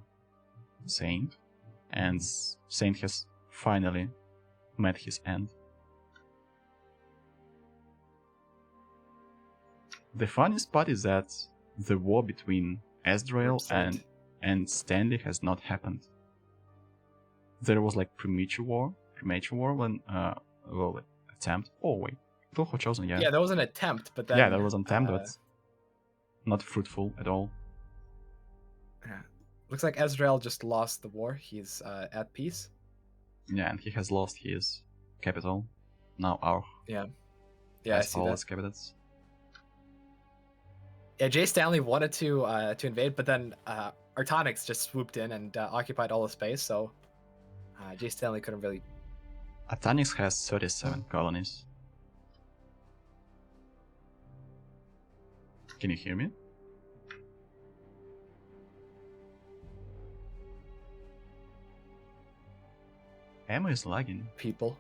Saint, and Saint has finally met his end. The funniest part is that the war between Ezreal and Standy has not happened. There was like premature war when attempt. Oh wait, Toho chosen, yeah. Yeah, there was an attempt, but then yeah, there was an attempt, but not fruitful at all. Yeah. Looks like Ezreal just lost the war. He's at peace. Yeah, and he has lost his capital. Now our Yeah, I see all that. his capitals. Yeah, Jay Stanley wanted to invade, but then Artonix just swooped in and occupied all the space, so Jay Stanley couldn't really. Artonix has 37 colonies. Can you hear me? Ammo is lagging. People.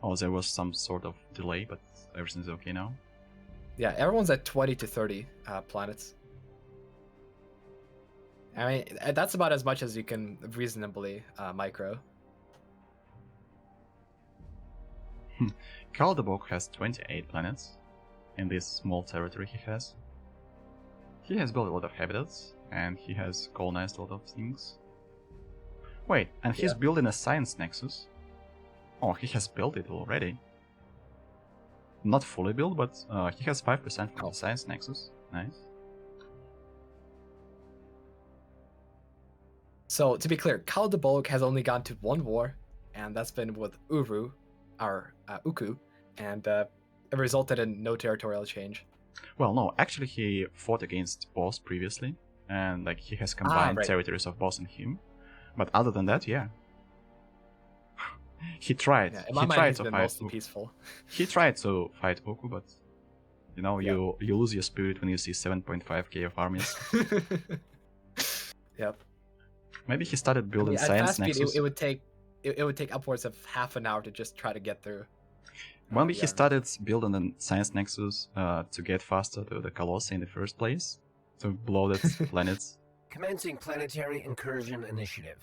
Oh, there was some sort of delay, but everything's okay now. Yeah, everyone's at 20 to 30 planets. I mean, that's about as much as you can reasonably micro. Kaldabok has 28 planets in this small territory he has. He has built a lot of habitats, and he has colonized a lot of things. Wait, and he's building a science nexus? Oh, he has built it already. Not fully built, but he has 5% from the science nexus. Nice. So, to be clear, Kaldabok has only gone to one war, and that's been with Uru, our Uku, and it resulted in no territorial change. Well, no, actually he fought against Boss previously, and like he has combined territories of Boss and him. But other than that, yeah. He tried. Yeah, he tried to fight Uku. Peaceful. He tried to fight Uku, but you know, you lose your spirit when you see 7.5k of armies. Yep. Maybe he started building science nexus. It would take upwards of half an hour to just try to get through. Maybe he started building a science nexus to get faster to the Colossi in the first place, to blow its planets. Commencing planetary incursion initiative.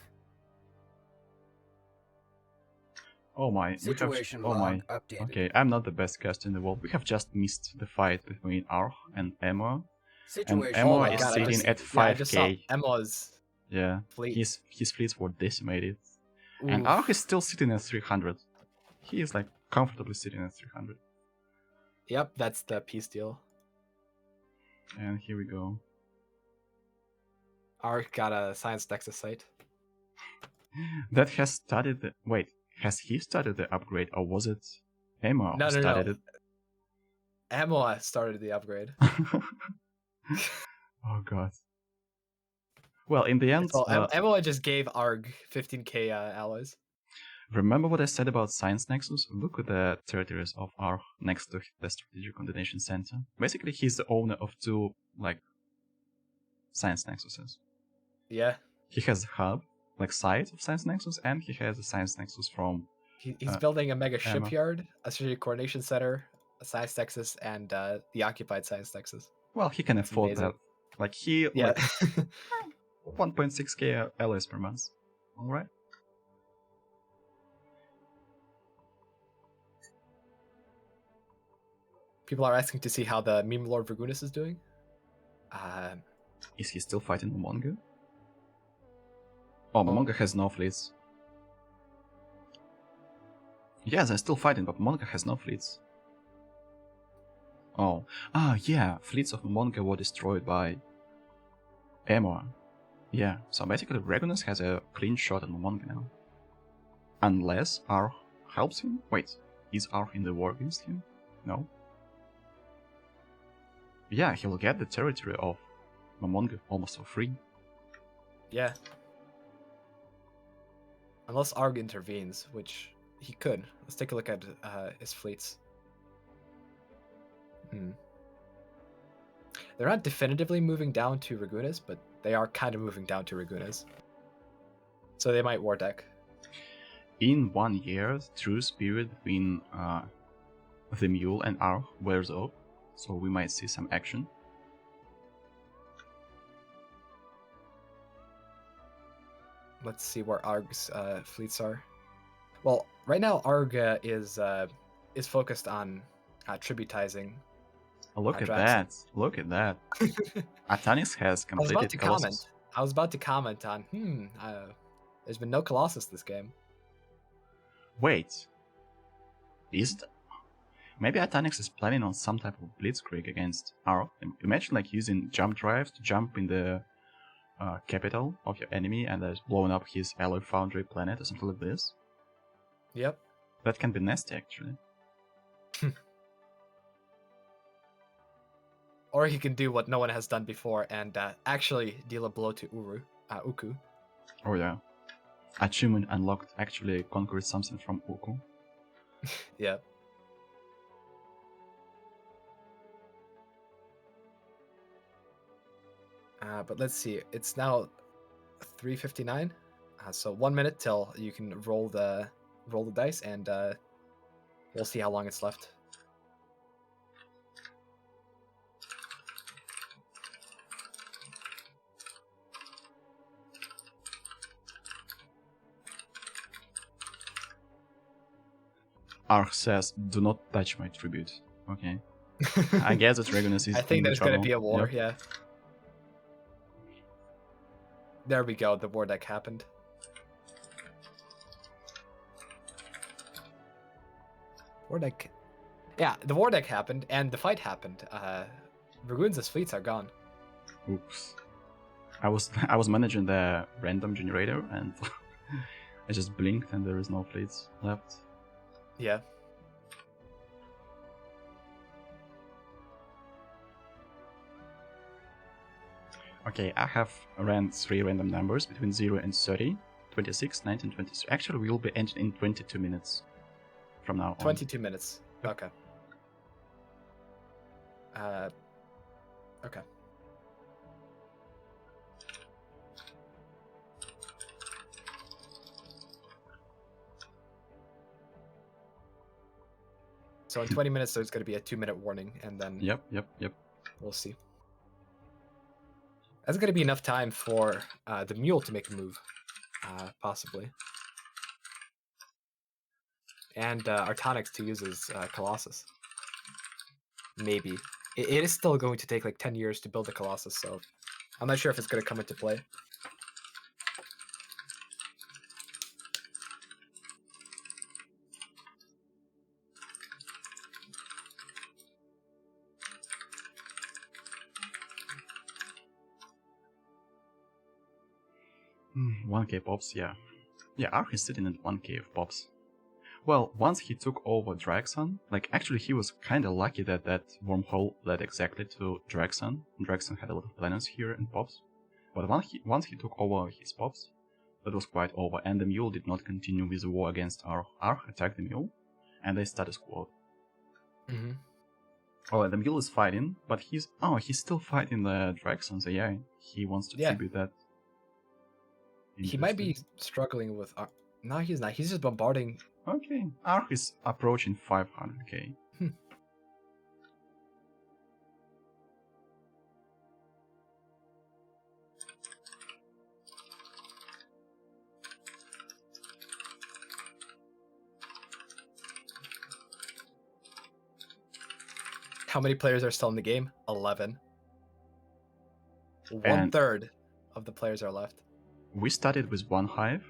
Oh my, Situation log updated. Okay, I'm not the best caster in the world. We have just missed the fight between Arch and Emo. And Emo is sitting at 5k. I just saw Emo's fleet. His fleets were decimated. Oof. And Arch is still sitting at 300. He is like comfortably sitting at 300. Yep, that's the peace deal. And here we go. Arch got a science nexus site. That has started the... Wait, has he started the upgrade, or was it Emo who started it? Emo started the upgrade. Oh god. Well, in the end... Emo just gave Arg 15k alloys. Remember what I said about Science Nexus? Look at the territories of Arch next to the Strategic Coordination Center. Basically, he's the owner of two, like, Science Nexuses. Yeah. He has a hub, like site of Science Nexus, and he has a Science Nexus from... He's building a mega shipyard, a strategic coordination center, a Science Nexus, and the occupied Science Nexus. Well, he can afford that. Like, he... like 1.6k alloys per month. Alright. People are asking to see how the meme Lord Vergunis is doing. Is he still fighting Momonga? Oh, Momonga has no fleets. Yeah, they're still fighting, but Momonga has no fleets. Oh. Ah, yeah, fleets of Momonga were destroyed by Emo. Yeah, so basically Regulus has a clean shot at Momonga now. Unless Arch helps him? Wait, is Arch in the war against him? No. Yeah, he'll get the territory of Momonga almost for free. Yeah. Unless Arg intervenes, which He could. Let's take a look at his fleets. They're not definitively moving down to Ragunas, but they are kind of moving down to Ragunas. So they might war deck. In 1 year, the truce period between the Mule and Arch wears off, so we might see some action. Let's see where Arg's fleets are. Well, right now Arg is focused on tributizing. Oh, look at that! Look at that! Atanix has completed Colossus. I was about to comment on. There's been no Colossus this game. Wait, maybe Atanix is planning on some type of blitzkrieg against Arch? Imagine like using jump drives to jump in the capital of your enemy and blowing up his alloy foundry planet or something like this. Yep. That can be nasty, actually. Or he can do what no one has done before and actually deal a blow to Uku. Oh yeah. Achievement unlocked, actually conquered something from Uku. Yeah. But let's see. It's now 3:59, so 1 minute till you can roll the dice, and we'll see how long it's left. Arch says, "Do not touch my tribute." Okay. I guess that Regulus is. I think there's gonna be a war. Yep. Yeah. There we go. The war deck happened. War deck. Yeah, the war deck happened, and the fight happened. Ragun's fleets are gone. Oops. I was managing the random generator, and I just blinked, and there is no fleets left. Yeah. Okay, I have ran 3 random numbers between 0 and 30, 26, 19, 23. Actually, we will be ending in 22 minutes from now on. 22 minutes. Okay. Okay. So in 20 minutes, there's going to be a 2-minute warning, and then Yep. we'll see. That's going to be enough time for the Mule to make a move, possibly. And Artonix to use his Colossus. Maybe. It is still going to take like 10 years to build a Colossus, so I'm not sure if it's going to come into play. Hmm, 1k pops, yeah. Yeah, Arch is sitting at 1k of pops. Well, once he took over Draxon, like actually he was kinda lucky that that wormhole led exactly to Draxon. Draxon had a lot of planets here and pops. But once he took over his pops, that was quite over, and the Mule did not continue with the war against Arch. Arch attacked the Mule, and they status quo. Mm-hmm. Oh, and the Mule is fighting, but he's still fighting the Draxon, so yeah, he wants to tribute that. He might be struggling with... No, he's not. He's just bombarding... Okay, Arch is approaching 500k. How many players are still in the game? 11. 1/3 of the players are left. We started with 1 hive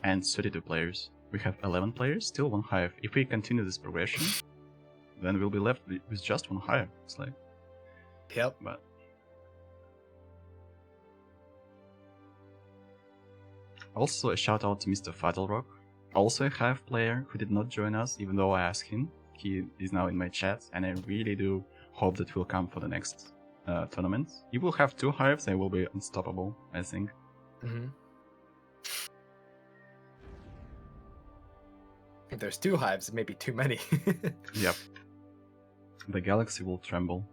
and 32 players. We have 11 players, still 1 hive. If we continue this progression, then we'll be left with just 1 hive. It's like... Yep. But... Also a shout out to Mr. Fatalrock, also a hive player who did not join us even though I asked him. He is now in my chat, and I really do hope that he'll come for the next tournament. If we'll have 2 hives, they will be unstoppable, I think. Mm-hmm. If there's 2 hives, it may be too many. Yep. The galaxy will tremble.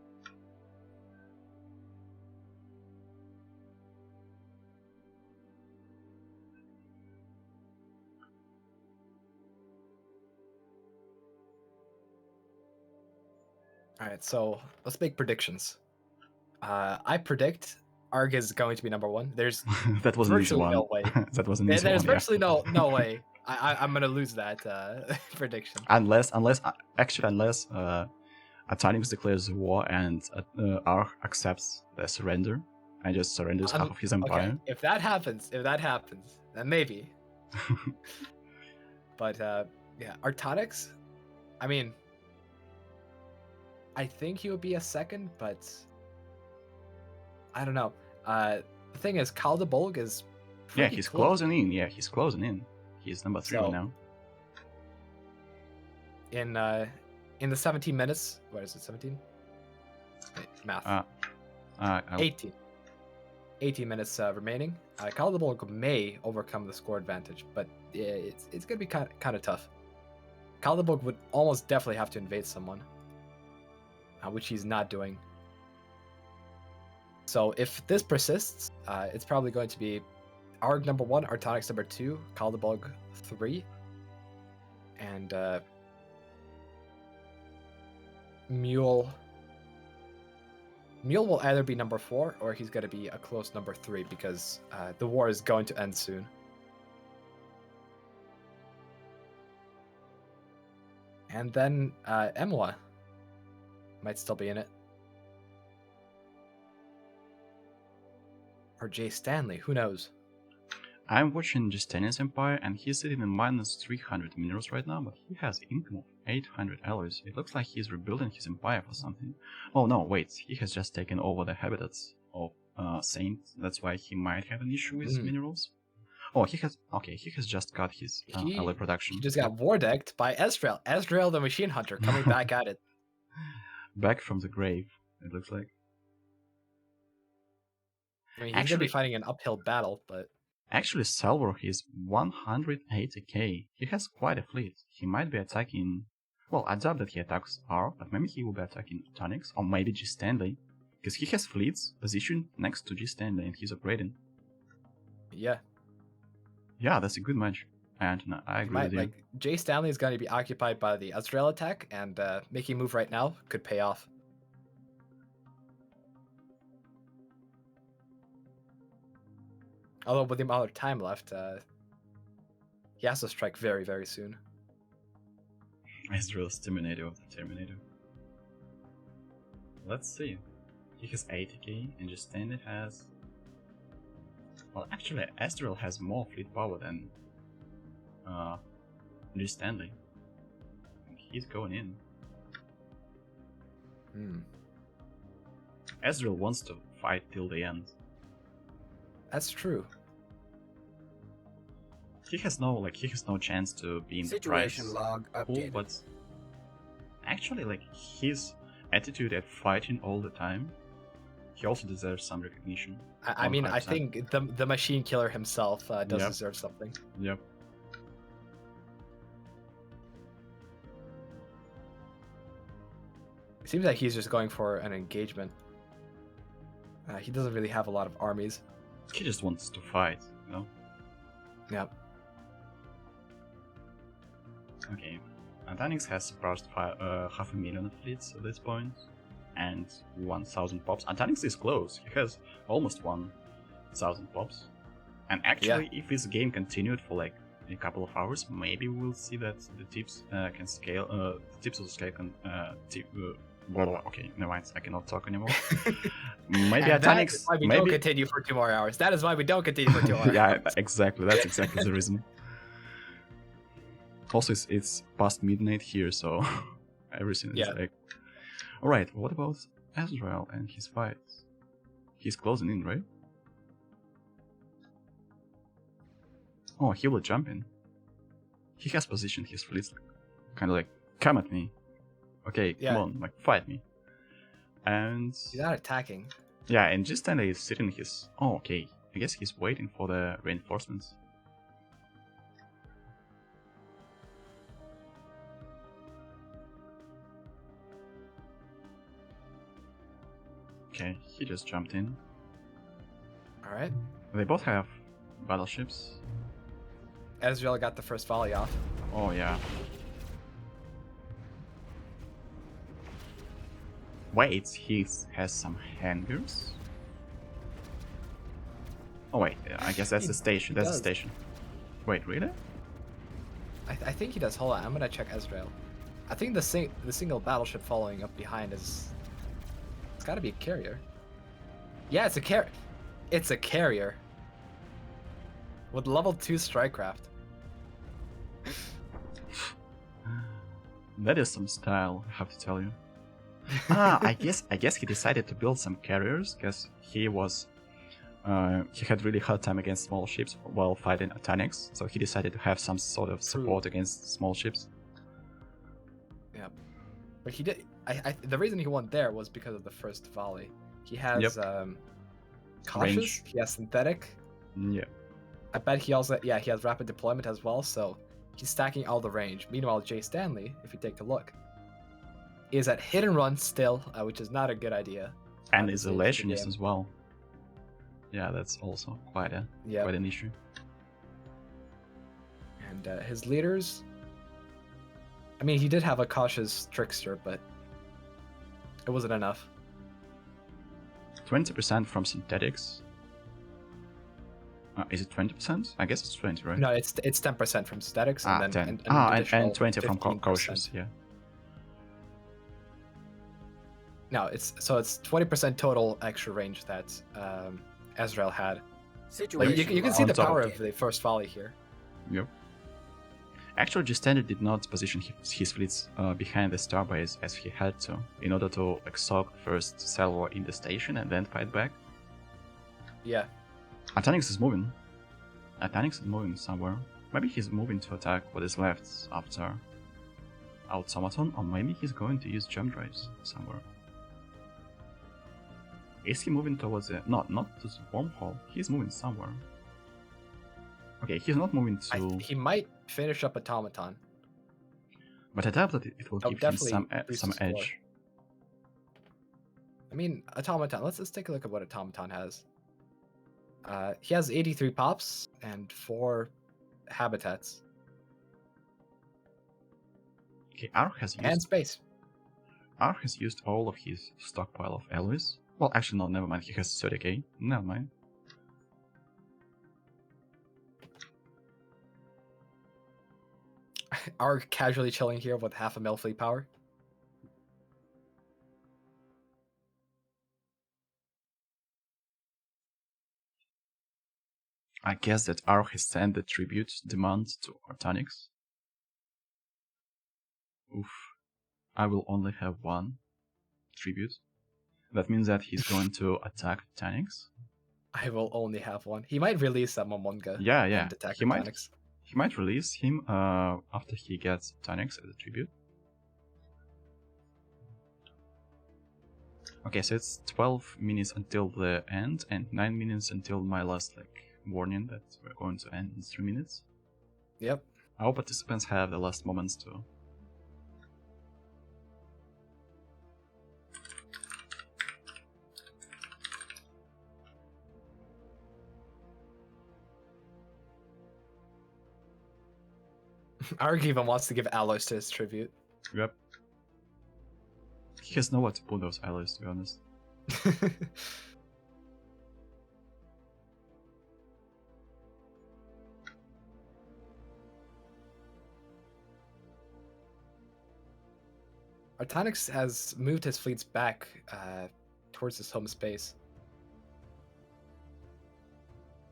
Alright, so let's make predictions. I predict Arg is going to be number 1. There's That was an easy virtually one. no way. That was an easy There's one, yeah. virtually no way. I'm gonna lose that prediction. Unless Atanix declares war and Arg accepts the surrender and just surrenders half of his empire. Okay, if that happens, then maybe. But yeah, Artonix, I mean, I think he would be a second, but I don't know. The thing is, Kaldabolg is Yeah, he's close. closing in. Yeah, he's closing in. He's number 3 right now. In the 17 minutes, what is it? 17? Wait, math. 18 minutes remaining. Kaldabolg may overcome the score advantage, but it's gonna be kind of tough. Kaldabolg would almost definitely have to invade someone, which he's not doing. So if this persists, it's probably going to be Arg number 1, Artonix number 2, Kaldabolg 3, and Mule will either be number 4 or he's going to be a close number 3 because the war is going to end soon. And then Emla might still be in it. Or Jay Stanley, who knows? I'm watching Justinian's empire and he's sitting in minus 300 minerals right now, but he has income of 800 alloys. It looks like he's rebuilding his empire for something. Oh no, wait, he has just taken over the habitats of Saint. That's why he might have an issue with minerals. Oh, he has just got his alloy production. He just got war decked by Ezreal. Ezreal the Machine Hunter coming back at it. Back from the grave, it looks like. I mean, he's going to be fighting an uphill battle, but... Actually, Salvor is 180k. He has quite a fleet. He might be attacking... Well, I doubt that he attacks R, but maybe he will be attacking Tonics, or maybe G Stanley. Because he has fleets positioned next to G Stanley and he's upgrading. Yeah. Yeah, that's a good match. And I agree with you. Like, Jay Stanley is going to be occupied by the Ezreal attack, and making a move right now could pay off. Although with the amount of time left, he has to strike very, very soon. Ezreal's Terminator of the Terminator. Let's see. He has 80k and Just Stanley has... Well, actually, Ezreal has more fleet power than Just Stanley. And he's going in. Ezreal wants to fight till the end. That's true. He has no chance to be in the prize pool, but actually, his attitude at fighting all the time, he also deserves some recognition. I mean, I think the machine killer himself does deserve something. Yep. It seems like he's just going for an engagement. He doesn't really have a lot of armies. He just wants to fight, you know? Yep. Okay. Antanix has surpassed 500,000 fleets at this point, and 1,000 pops. Antanix is close. He has almost 1,000 pops. And actually, if this game continued for like a couple of hours, maybe we'll see that the tips can scale. The tips of the scale can. Okay, never mind. I cannot talk anymore. Maybe Atanix. That is why we don't continue for 2 more hours. That is why we don't continue for 2 more hours. Yeah, exactly. That's exactly the reason. Also, it's past midnight here, so everything is like... Alright, what about Ezreal and his fights? He's closing in, right? Oh, he will jump in. He has positioned his fleets kind of like, come at me. Okay, come on, like, fight me. And... He's not attacking. Yeah, and just then he's sitting his... Oh, okay. I guess he's waiting for the reinforcements. Okay, he just jumped in. All right. They both have battleships. Ezreal got the first volley off. Oh yeah. Wait, he has some hangers? Oh wait, I guess that's the station. That's the station. Wait, really? I think he does. Hold on, I'm gonna check Ezreal. I think the single battleship following up behind is. It's got to be a carrier. Yeah, it's a carrier. It's a carrier. With level 2 strikecraft. That is some style, I have to tell you. I guess he decided to build some carriers because he had really hard time against small ships while fighting Atanics, so he decided to have some sort of support against small ships. Yeah, but he did. The reason he won there was because of the first volley. He has cautious. Range. He has synthetic. Yeah. I bet he also he has rapid deployment as well. So he's stacking all the range. Meanwhile, Jay Stanley, if you take a look, is at hit and run still, which is not a good idea. And is a legionist as well. Yeah, that's also quite an issue. And his leaders. I mean, he did have a cautious trickster, but it wasn't enough. 20% from synthetics. Is it 20%? I guess it's 20, right? No, it's 10% from synthetics, and then 10. And 20 from cautious. Yeah. No, it's 20% total extra range that Ezreal had. Like, you can see the power of the first volley here. Yep. Actually, G-Standard did not position his fleets behind the starbase as he had to, in order to soak first salvo in the station and then fight back. Yeah. Atanix is moving. Atanix is moving somewhere. Maybe he's moving to attack what is left after Automaton, or maybe he's going to use jump drives somewhere. Is he moving towards the... not to the wormhole, he's moving somewhere. Okay, he's not moving to... he might finish up Automaton. But I doubt that it will give him some edge. I mean, Automaton, let's take a look at what Automaton has. He has 83 pops and 4 habitats. Okay, Ark has used... and space. Ark has used all of his stockpile of alloys. Well, actually, no, never mind. He has 30k. Never mind. Ark casually chilling here with half a mil fleet power. I guess that Ark has sent the tribute demand to Artanix. Oof. I will only have one tribute. That means that he's going to attack Artanix. I will only have one. He might release that Momonga. Yeah. And attack He might release him after he gets Artanix as a tribute. Okay, so it's 12 minutes until the end and 9 minutes until my last warning that we're going to end in 3 minutes. Yep. Our participants have the last moments to... Ark even wants to give alloys to his tribute. Yep. He has nowhere to put those alloys, to be honest. Artanix has moved his fleets back towards his home space.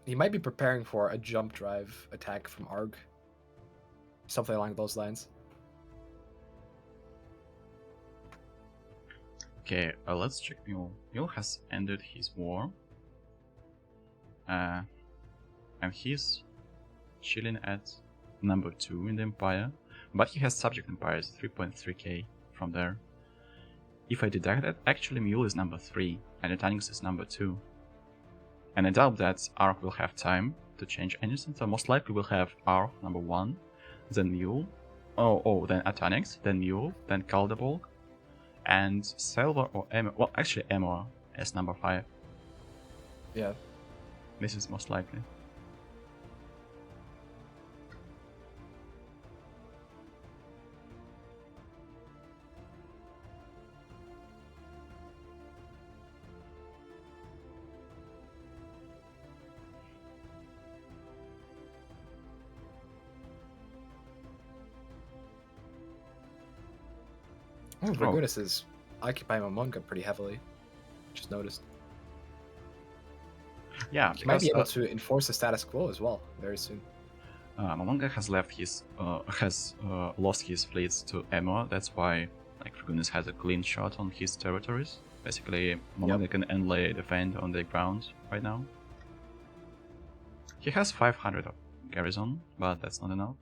He might be preparing for a jump drive attack from Arg. Something along those lines. Okay, let's check Mule. Mule has ended his war. And he's chilling at number 2 in the Empire. But he has subject empires, 3.3k from there. If I deduct that, actually Mule is number 3, and Atanix is number 2. And I doubt that Ark will have time to change anything, so most likely we'll have Ark number 1, then Mule, then Atanix, then Mule, then Calderbolg, and Selva or Emor, well actually Emor, as number 5. Yeah. This is most likely. Oh, Dragonis is occupying Momonga pretty heavily. Just noticed. Yeah, He might be able to enforce the status quo as well very soon. Momonga has lost his fleets to Emo. That's why like Dragonis has a clean shot on his territories. Basically, Momonga can only defend on the ground right now. He has 500 of garrison, but that's not enough.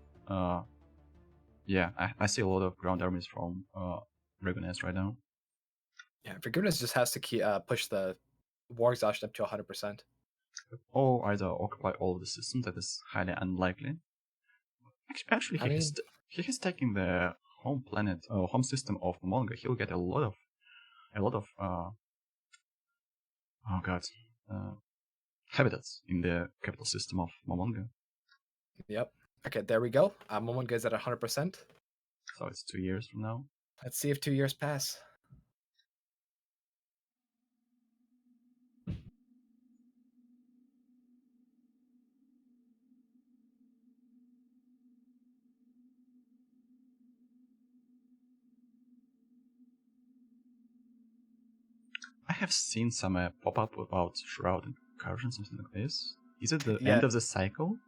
Yeah, I see a lot of ground armies from Dragonis right now. Yeah, Dragonis just has to push the war exhaustion up to 100%. Or either occupy all of the systems. That is highly unlikely. Actually, he has taken the home planet, home system of Momonga. He'll get a lot of habitats in the capital system of Momonga. Yep. Okay, there we go. Momonga is at 100%. So it's 2 years from now. Let's see if 2 years pass. I have seen some pop-up about Shroud Incursion, something like this. Is it the end of the cycle?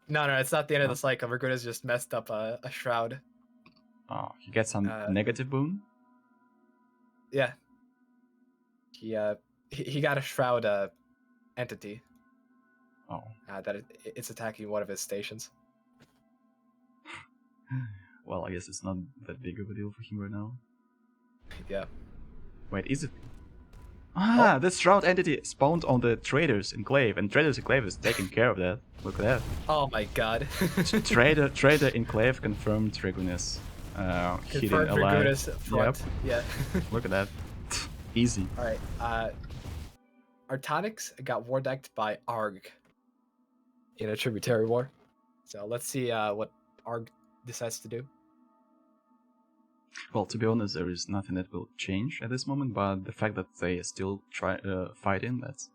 No, it's not the end of the cycle. Dragonis just messed up a Shroud. Oh, he gets some negative boon? Yeah. He got a Shroud entity. Oh. That it's attacking one of his stations. Well, I guess it's not that big of a deal for him right now. Yeah. Wait, is it? Ah, the Shroud entity spawned on the Traders Enclave, and Traders Enclave is taking care of that. Look at that. Oh my god. Trader Enclave confirmed Dragonis. Hidden alive. Dragonis front. Yep. Yeah. Look at that. Easy. Alright, Artonics got war decked by Arg in a tributary war. So let's see what Arg decides to do. Well, to be honest, there is nothing that will change at this moment, but the fact that they still fighting, that's...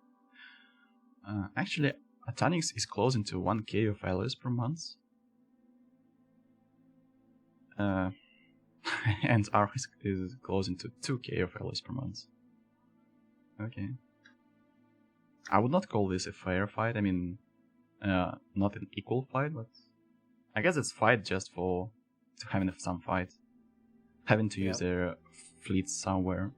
actually, Artonics is closing to 1k of allies per month. And Arg is closing to 2k of allies per month. Okay. I would not call this a fair fight, I mean, not an equal fight, but... I guess it's fight just to having some fight. Having to use their fleets somewhere.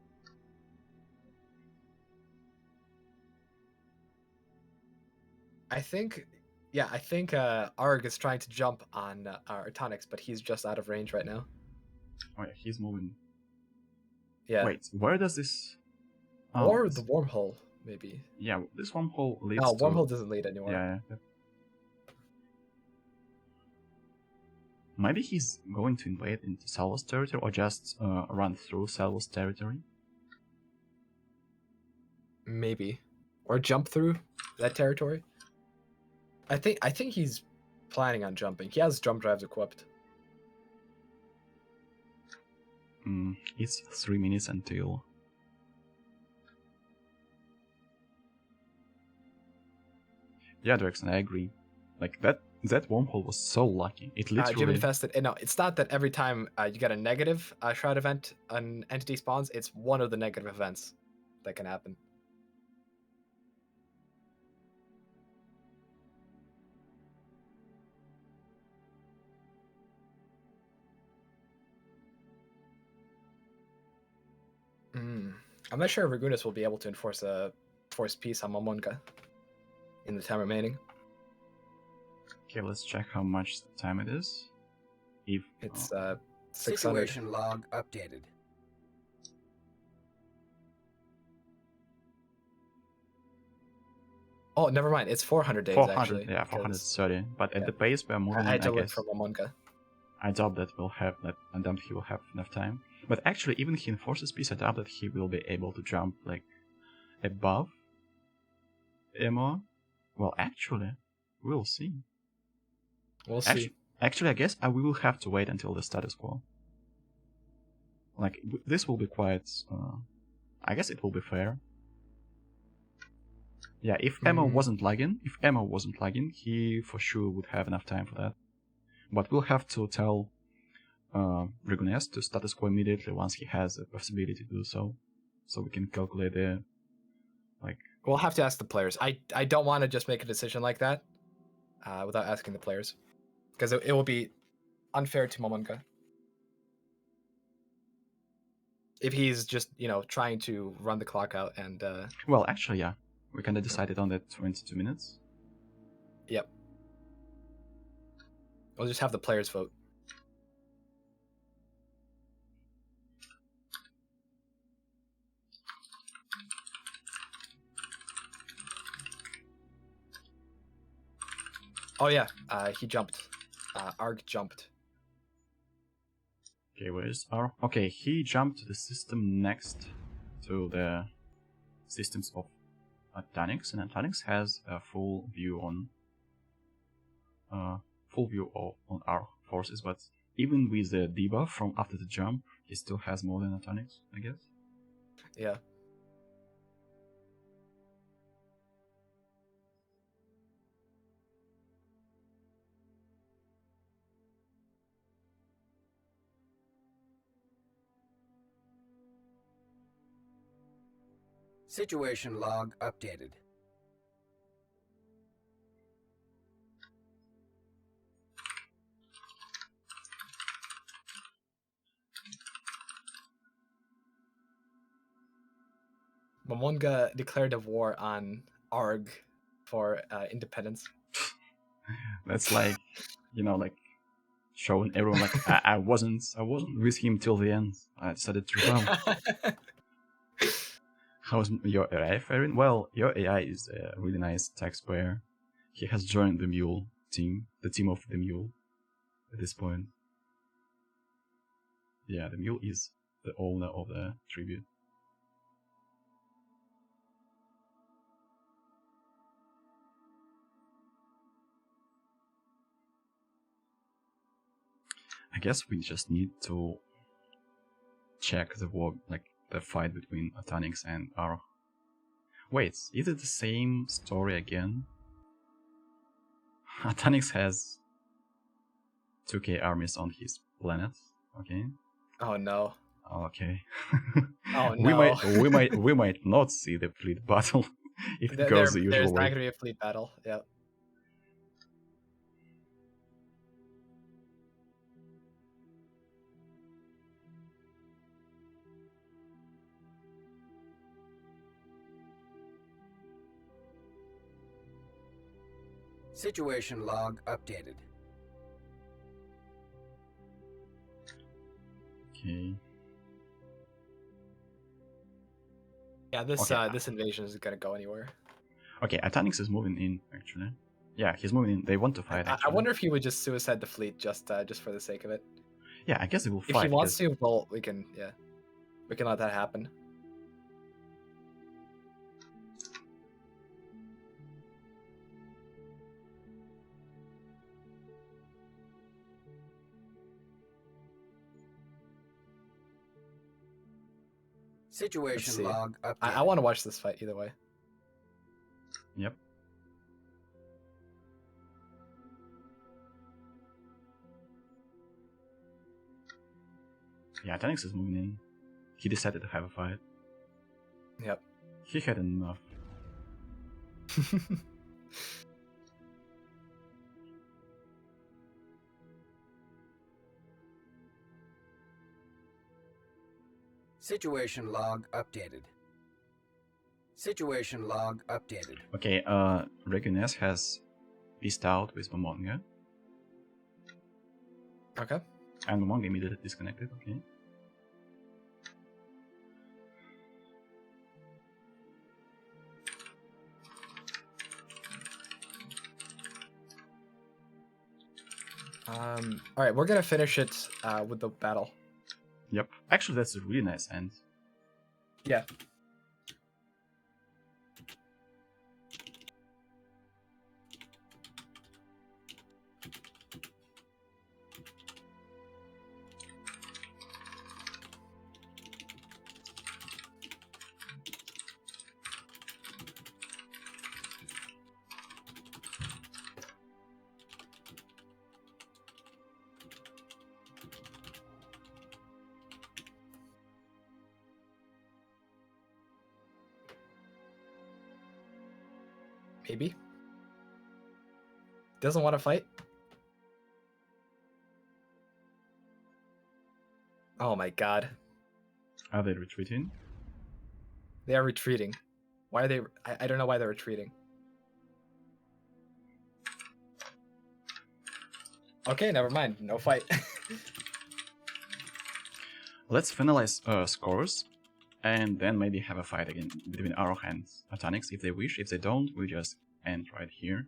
I think Arg is trying to jump on Artonics, but he's just out of range right now. Oh yeah, he's moving. Yeah. Wait, where does this... or the wormhole, maybe. Yeah, this wormhole leads to... wormhole doesn't lead anywhere. Yeah. Maybe he's going to invade into Salvo's territory or just run through Salvo's territory. Maybe. Or jump through that territory. I think he's planning on jumping. He has jump drives equipped. It's 3 minutes until... Yeah, Drexen, I agree. Like, that wormhole was so lucky. It literally... Jim infested. No, it's not that every time you get a negative Shroud event, an entity spawns. It's one of the negative events that can happen. I'm not sure if Dragonis will be able to enforce a forced peace on Momonga in the time remaining. Okay, let's check how much time it is. If it's 600. Situation log updated. Oh, never mind. It's 400 days 400, actually. Yeah, 430. But at the pace we're moving, I look for Momonga. I doubt that we'll have that. I doubt he will have enough time. But actually, even if he enforces peace, I doubt that he will be able to jump like above MR? Well, actually, we'll see. We'll see. Actually, I guess we will have to wait until the status quo. Like, this will be quite... I guess it will be fair. Yeah, if Emma wasn't lagging, he for sure would have enough time for that. But we'll have to tell Regunes to status quo immediately once he has the possibility to do so. So we can calculate the... like... We'll have to ask the players. I don't want to just make a decision like that without asking the players. Because it will be unfair to Momonga. If he's just, trying to run the clock out and... Well, actually, yeah. We kind of decided on that 22 minutes. Yep. We'll just have the players vote. Oh yeah, he jumped. Arg jumped. Okay, where's our... Okay, he jumped to the system next to the systems of Atanix, and Atanix has a full view on our forces, but even with the debuff from after the jump, he still has more than Atanix, I guess. Yeah. Situation log updated. Momonga declared a war on Arg for independence. That's like, like showing everyone like I wasn't with him till the end. I decided to rebel. How's your AI faring? Well, your AI is a really nice tax player. He has joined the Mule team, the team of the Mule, at this point. Yeah, the Mule is the owner of the tribute. I guess we just need to check the war, like the fight between Atanix and our... Wait, is it the same story again? Atanix has 2k armies on his planet, okay? Oh no. Okay. Oh no. we might not see the fleet battle if it goes the usual there's not way. going to be a fleet battle. Yep. Situation log updated. Okay. Yeah, this Okay. this invasion isn't going to go anywhere. Okay, Atanix is moving in, actually. Yeah, he's moving in. They want to fight, actually. I wonder if he would just suicide the fleet just for the sake of it. Yeah, I guess they will If fight. he wants to, well, we can let that happen. Situation log updated. I want to watch this fight either way. Yep. Yeah, Atanix is moving in. He decided to have a fight. Yep. He had enough. Situation log updated. Situation log updated. Okay, Regunes has peaced out with Momonga. Okay. And Momonga immediately disconnected, okay. All right, we're gonna finish it with the battle. Yep. Actually, that's a really nice end. Yeah. Maybe. Doesn't want to fight. Oh my god. Are they retreating? They are retreating. Why are they... I don't know why they're retreating. Okay, never mind. No fight. Let's finalize scores, and then maybe have a fight again between Arrow and Atonix if they wish. If they don't, we just end right here.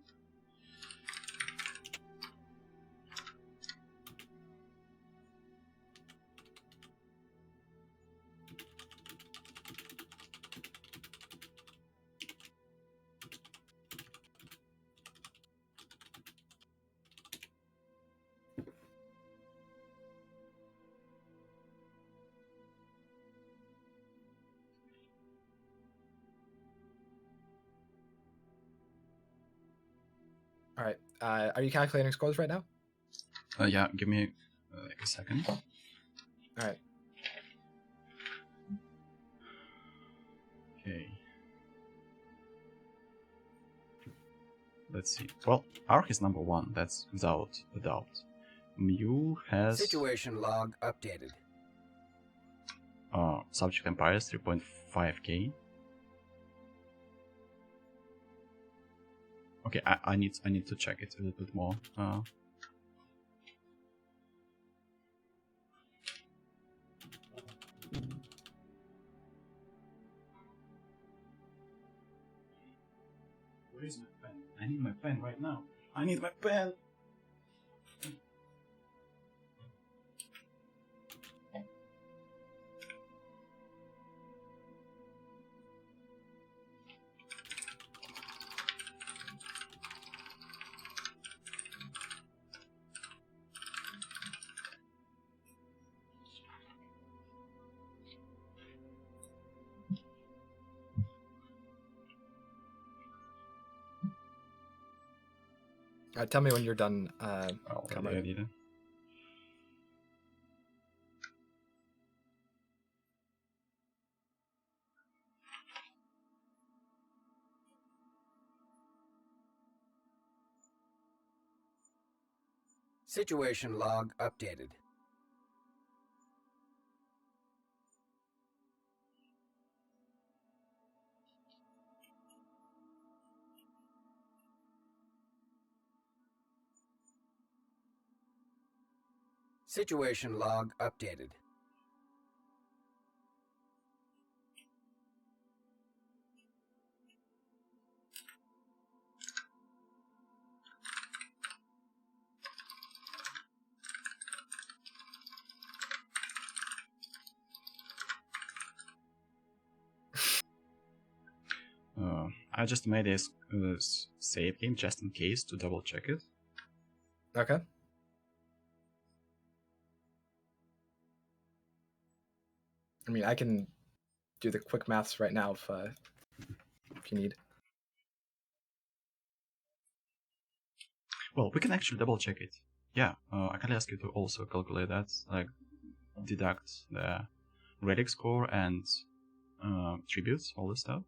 All right. Are you calculating scores right now? Yeah, give me like a second. All right. Okay. Let's see. Well, Ark is number 1. That's without a doubt. Mule has Situation log updated. subject empires 3.5k. Okay, I need to check it a little bit more. Where is my pen? I need my pen right now. I need my pen. Tell me when you're done, Oh, comrade. yeah, neither. Situation log updated. Situation log updated. I just made a save game just in case to double check it. Okay. I mean, I can do the quick maths right now if you need. Well, we can actually double check it. Yeah, I can ask you to also calculate that, like deduct the relic score and tributes, all this stuff.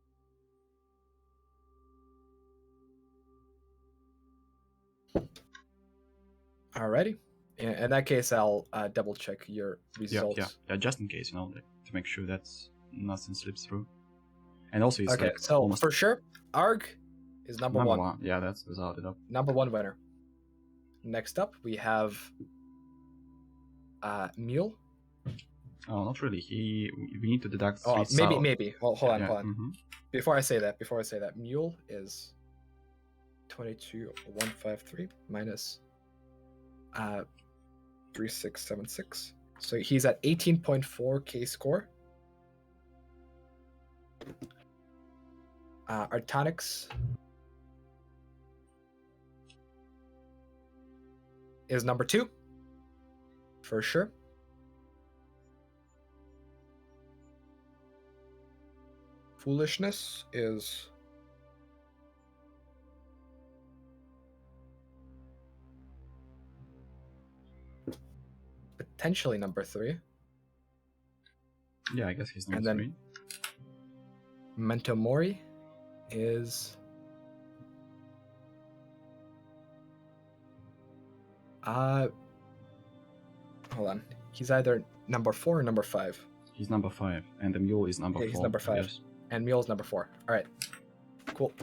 Alrighty. In that case, I'll double check your results. Yeah, just in case, to make sure that nothing slips through. And also, it's Okay, like so almost for sure, Arg is number one. Yeah, that's without it up. Number 1 winner. Next up, we have Mule. Oh, not really. We need to deduct 3 Oh, south. maybe. Hold on. Mm-hmm. Before I say that, Mule is 22,153 minus 3676. So he's at 18.4k score. Artonix is number 2 for sure. Foolishness is potentially number 3. Yeah, I guess he's number And then 3. Mentomori is Uh, hold on. He's either number 4 or number 5. He's number 5, and the mule is number Yeah, 4. he's number I 5. guess. And Mule's number 4. All right. Cool.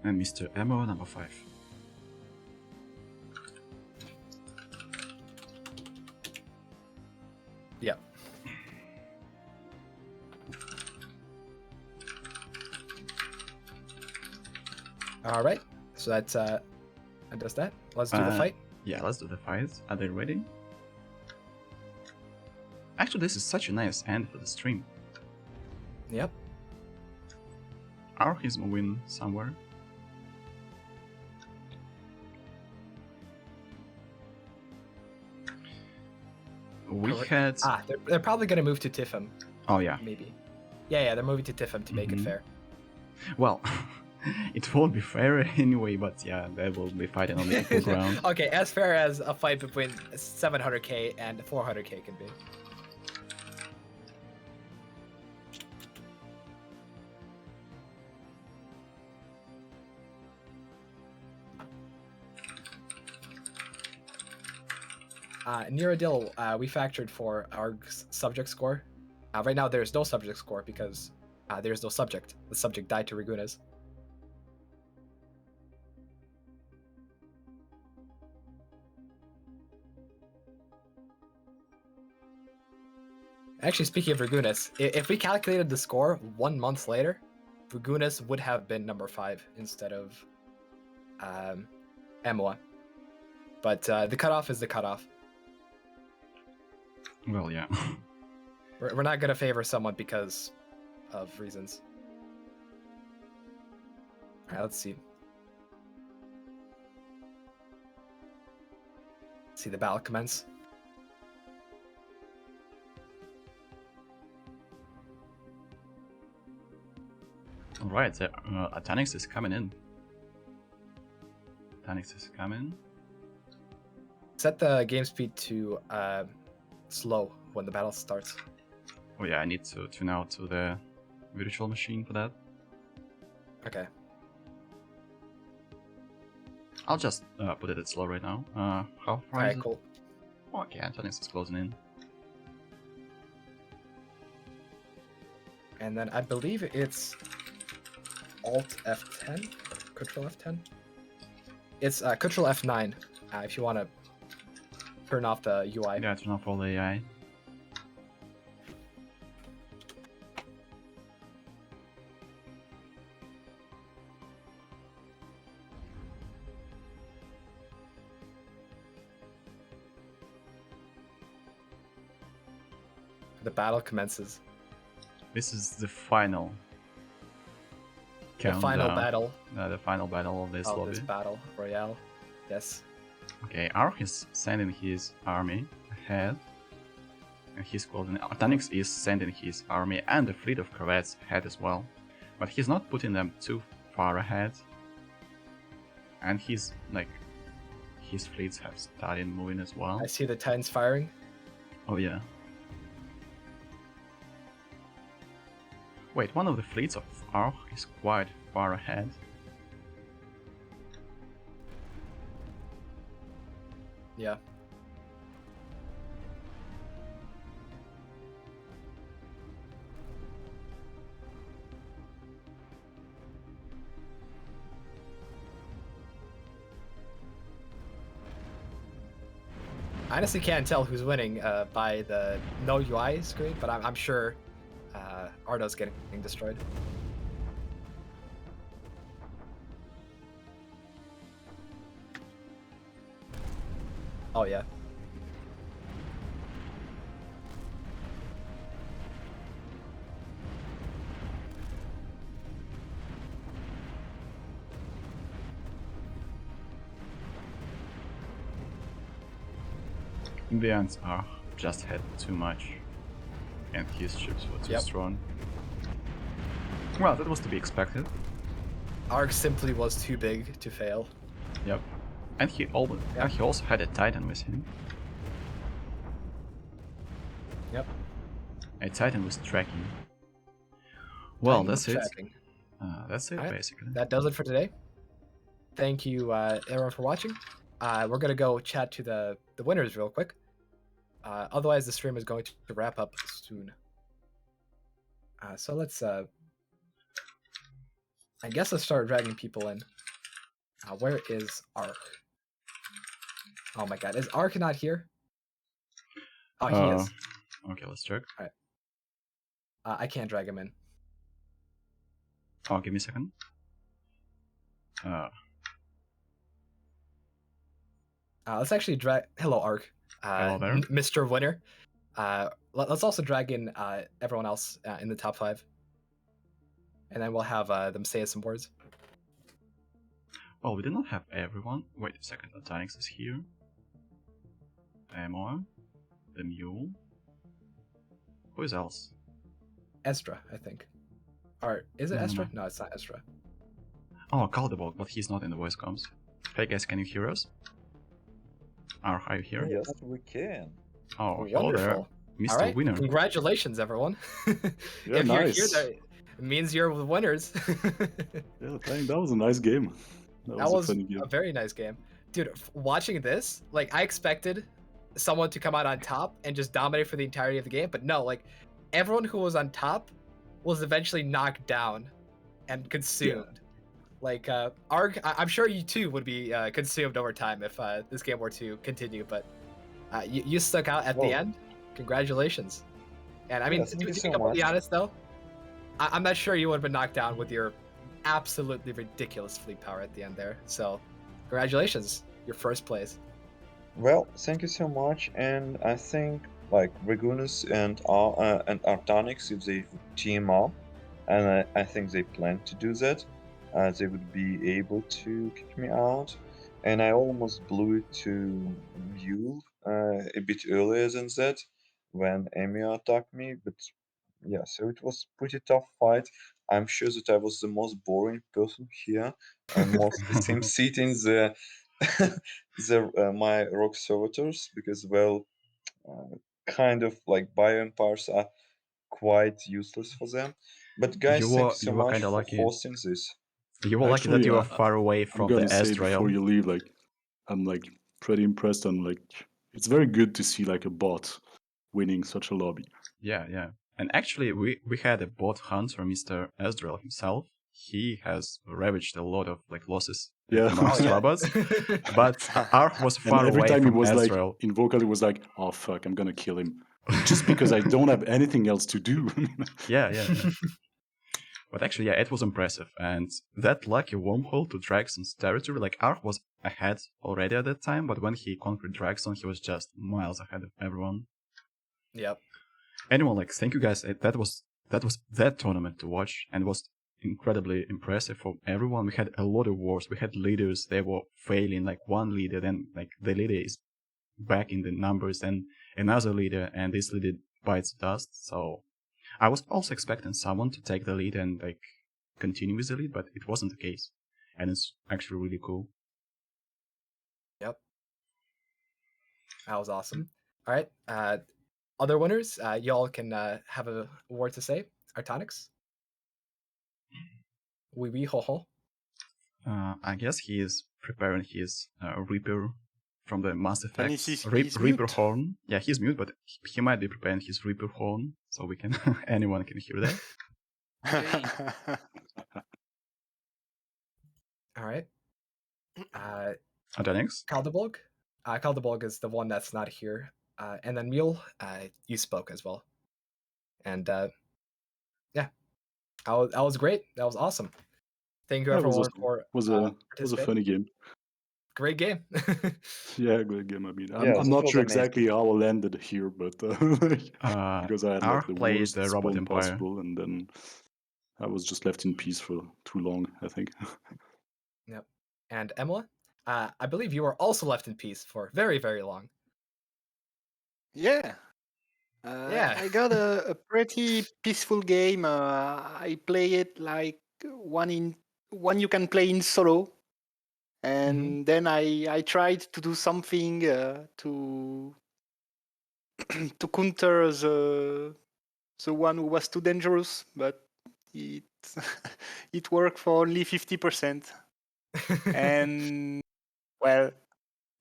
And Mr. Ammo, number 5. Yep. All right. So that does that. Let's do the fight. Yeah, let's do the fight. Are they ready? Actually, this is such a nice end for the stream. Yep. Ark is moving somewhere. We had... they're probably gonna move to Tiffin. Oh yeah. Maybe. Yeah, they're moving to Tiffin to make it fair. Well, it won't be fair anyway, but yeah, they will be fighting on the equal ground. Okay, as fair as a fight between 700k and 400k can be. Niradil, we factored for our subject score. Right now, there's no subject score because there's no subject. The subject died to Ragunas. Actually, speaking of Ragunas, if we calculated the score 1 month later, Ragunas would have been number 5 instead of Emoa. But the cutoff is the cutoff. Well, yeah. We're not going to favor someone because of reasons. Alright, let's see. See the battle commence. Alright, so, Atanix is coming in. Atanix is coming. Set the game speed to slow when the battle starts. Oh yeah, I need to tune out to the virtual machine for that. Okay. I'll just put it at slow right now. How far Alright, is it? cool. Okay, Atanix is closing in. And then I believe it's Alt F10, Control F10. It's Control F9 if you want to turn off the UI. Yeah, turn off all the AI. The battle commences. This is the final The final countdown. battle The final battle of this of lobby. this battle royale. Yes. Okay, Ark is sending his army ahead. And he's closing. Atanix is sending his army and a fleet of corvettes ahead as well. But he's not putting them too far ahead. And he's like, his fleets have started moving as well. I see the Titans firing. Oh yeah. Wait, one of the fleets of Ark is quite far ahead. Yeah. I honestly can't tell who's winning by the no UI screen, but I'm sure Ardo's getting destroyed. Oh yeah. In the end, just had too much, and his ships were too Yep. strong. Well, that was to be expected. Ark simply was too big to fail. Yep. And he also had a Titan with him. Yep. A Titan was tracking. Well, Titan that's was it. tracking. That's it, Alright, basically. that does it for today. Thank you, everyone, for watching. We're gonna go chat to the winners real quick. Otherwise, the stream is going to wrap up soon. So let's, I guess let's start dragging people in. Where is Ark? Oh my god, is Ark not here? Oh, he is. Okay, let's check. Alright. I can't drag him in. Oh, give me a second. Let's actually drag. Hello, Ark. Hello there. Mr. Winner. Let's also drag in everyone else in the top 5. And then we'll have them say some words. Well, we did not have everyone. Wait a second, Atonix is here. Amor. The Mule. Who is else? Estra, I think. Or is it No, no, Estra? no. No, it's not Estra. Oh, Caldebog, but he's not in the voice comms. Hey guys, can you hear us? Are you here? Yes, we can. Oh, hello there, Wonderful. Mr. All right. Winner. Congratulations, everyone. Yeah, if nice. you're here, that means you're the winners. Yeah, thank. That was a nice game. That was a funny game. a very nice game. Dude, watching this, like, I expected someone to come out on top and just dominate for the entirety of the game, but no, like, everyone who was on top was eventually knocked down and consumed. Like, Arg, I'm sure you too would be consumed over time if this game were to continue, but you stuck out at the end. Congratulations. And I mean, Yes, to thank you be so completely much. honest though, I'm not sure you would have been knocked down with your absolutely ridiculous fleet power at the end there. So, congratulations, your first place. Well, thank you so much, and I think like Regulus and Artonix, if they team up, and I think they plan to do that, they would be able to kick me out. And I almost blew it to Mule a bit earlier than that when Emia attacked me, but yeah, so it was pretty tough fight. I'm sure that I was the most boring person here on most the same seat in the my rock servitors because well, kind of like bio empires are quite useless for them. But guys, thank you so You were much kind of for lucky. hosting this. You were lucky that Actually, you were far away I'm from the gonna say before Ezreal. you leave, like, I'm like pretty impressed. I'm like, it's very good to see like a bot winning such a lobby. Yeah, yeah. And actually, we had a bot hunter, Mr. Ezreal himself. He has ravaged a lot of like losses Yeah. amongst Oh, yeah. robots, but Ark was And far every away time he from was like Ezreal. in vocal, he was like, "Oh fuck, I'm gonna kill him," just because I don't have anything else to do. Yeah, yeah, yeah. But actually, yeah, it was impressive. And that lucky wormhole to Draxon's territory, like Ark was ahead already at that time, but when he conquered Draxon, he was just miles ahead of everyone. Yep. Anyone, like, thank you guys. That was that tournament to watch, and it was incredibly impressive for everyone. We had a lot of wars. We had leaders. They were failing, like one leader, then like the leader is back in the numbers, and another leader, and this leader bites dust. So I was also expecting someone to take the lead and like continue with the lead, but it wasn't the case, and it's actually really cool. Yep. That was awesome. All right. Other winners, y'all can have a word to say. Artonix. Oui, ho ho. I guess he is preparing his Reaper from the Mass Effect he's Reaper mute. horn. Yeah, he's mute, but he might be preparing his Reaper horn, so we can anyone can hear that. All right. Atonix? Caldebolg. Caldebolg is the one that's not here. And then Mule, you spoke as well. And yeah, that was great. That was awesome. Thank you That was everyone awesome. for was a participating. funny game. Great game. Yeah, great game. I mean, Yeah, I'm this not was sure amazing. exactly how I landed here, but because I had like Ark the played worst the Robot spawn Empire. possible, and then I was just left in peace for too long, I think. Yep. And Emma, I believe you were also left in peace for very, very long. Yeah. Yeah. I got a pretty peaceful game. I play it like one you can play in solo, and then I tried to do something to to counter the one who was too dangerous, but it it worked for only 50%. And well,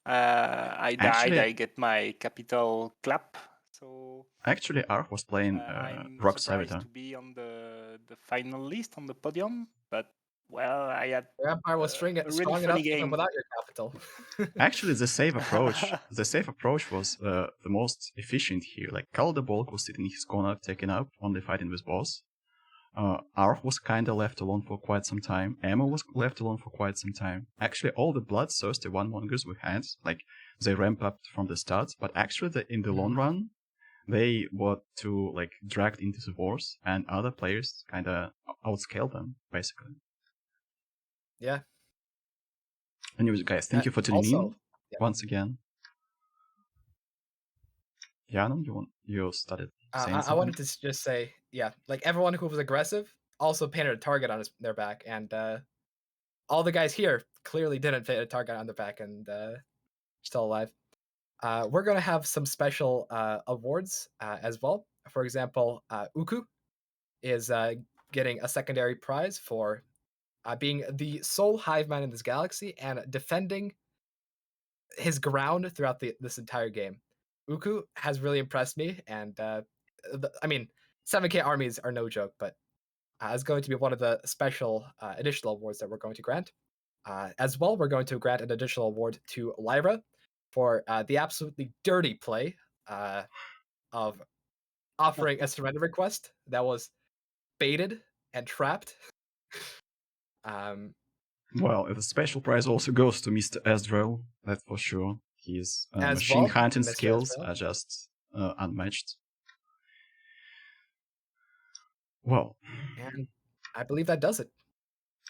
I died. Actually, I get my capital clap. So actually, Ark was playing I'm Rock surprised Servitor. to be on the final list on the podium. But well, I had Your empire was a really strong funny enough even game. without your capital. Actually, the safe approach was the most efficient here. Like, Bulk was sitting in his corner, taken up, only fighting with boss. Arf was kinda left alone for quite some time. Emma was left alone for quite some time. Actually, all the bloodthirsty one-mongers we had, like, they ramp up from the start, but actually, in the long run, they were too, like, dragged into the wars, and other players kinda outscaled them, basically. Yeah. Anyways, guys, thank you for tuning Also, in once again. Janom, you started saying I something? wanted to just say, yeah, like everyone who was aggressive also painted a target on their back, and all the guys here clearly didn't paint a target on their back and still alive. We're gonna have some special awards as well. For example, Uku is getting a secondary prize for being the sole hive mind in this galaxy and defending his ground throughout this entire game. Uku has really impressed me, and I mean, 7K armies are no joke, but is going to be one of the special additional awards that we're going to grant. As well, we're going to grant an additional award to Lyra for the absolutely dirty play of offering a surrender request that was baited and trapped. Well, the special prize also goes to Mr. Ezreal, that's for sure. His As machine well, hunting Mr. skills Ezreal. are just unmatched. Well, And I believe that does it.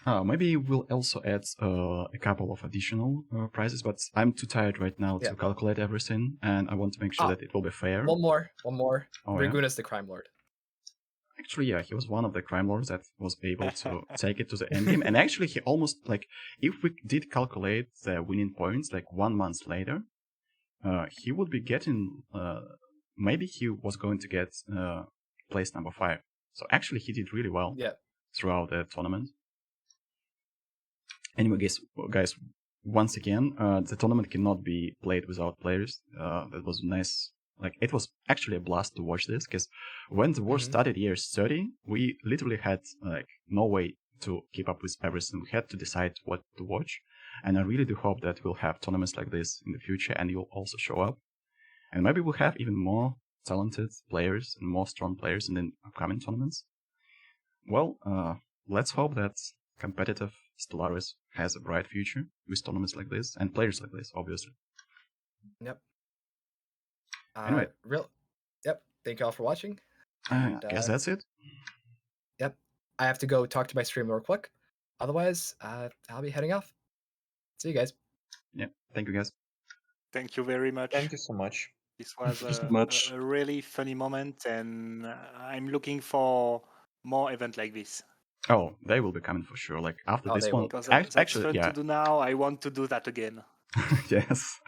maybe we'll also add a couple of additional prizes, but I'm too tired right now to calculate everything, and I want to make sure that it will be fair. One more. Oh, Ragunas the Crime Lord. Actually, yeah, he was one of the crime lords that was able to take it to the end game. And actually, he almost, like, if we did calculate the winning points, like 1 month later, he would be getting, maybe he was going to get place number 5. So actually, he did really well throughout the tournament. Anyway, guys, once again, the tournament cannot be played without players. That was nice. Like, it was actually a blast to watch this, because when the war started year 30, we literally had, like, no way to keep up with everything. We had to decide what to watch. And I really do hope that we'll have tournaments like this in the future, and you'll also show up. And maybe we'll have even more talented players and more strong players in the upcoming tournaments. Well, let's hope that competitive Stellaris has a bright future with tournaments like this and players like this, obviously. Yep. Anyway. Thank you all for watching. I guess that's it. Yep. I have to go talk to my stream real quick. Otherwise, I'll be heading off. See you guys. Yeah. Thank you, guys. Thank you very much. Thank you so much. This was much. a really funny moment, and I'm looking for more events like this. Oh, they will be coming for sure. Like, after this one, Because that's actually, fun yeah. to do now. I want to do that again. Yes.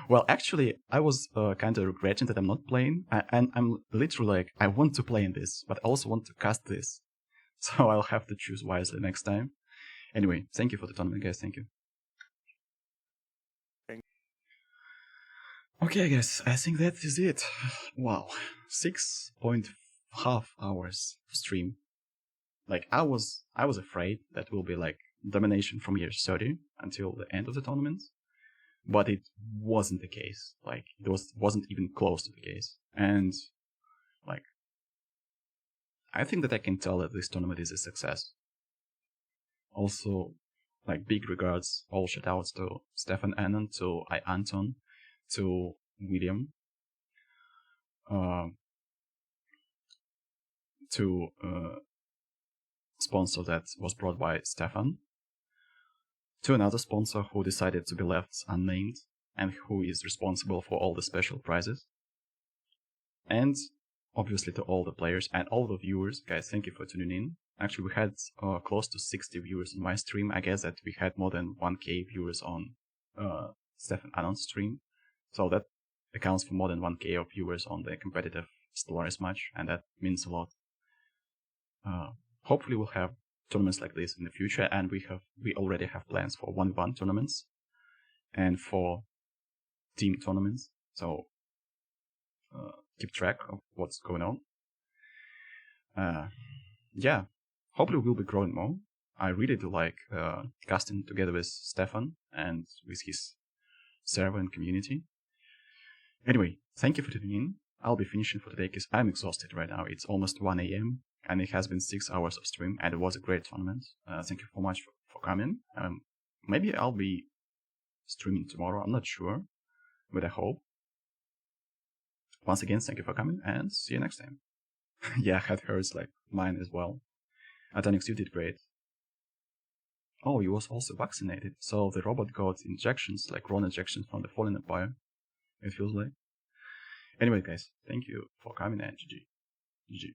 Well, actually, I was kind of regretting that I'm not playing, and I'm literally like, I want to play in this, but I also want to cast this. So I'll have to choose wisely next time. Anyway, thank you for the tournament, guys. Thank you. Okay, guys, I think that is it. Wow, 6.5 hours stream. Like, I was afraid that will be like domination from year 30 until the end of the tournament, but it wasn't the case. Like, it wasn't even close to the case. And like, I think that I can tell that this tournament is a success. Also, like, big regards, all shoutouts to Stefan Annan, to Anton, to William, to sponsor that was brought by Stefan, to another sponsor who decided to be left unnamed and who is responsible for all the special prizes. And obviously to all the players and all the viewers, guys, thank you for tuning in. Actually, we had close to 60 viewers on my stream. I guess that we had more than 1k viewers on Stefan Anon's stream. So that accounts for more than 1k of viewers on the competitive Stellaris match, and that means a lot. Hopefully we'll have tournaments like this in the future, and we already have plans for 1v1 tournaments and for team tournaments. So keep track of what's going on. Yeah, hopefully we'll be growing more. I really do like casting together with Stefan and with his server and community. Anyway, thank you for tuning in. I'll be finishing for today because I'm exhausted right now. It's almost 1 a.m. and it has been 6 hours of stream, and it was a great tournament. Thank you so much for coming. Maybe I'll be streaming tomorrow. I'm not sure, but I hope. Once again, thank you for coming, and see you next time. Yeah, head hurts like mine as well. Atonix, you did great. Oh, he was also vaccinated, so the robot got injections, like Ron injections from the Fallen Empire, it feels like. Anyway, guys, thank you for coming, and GG. GG.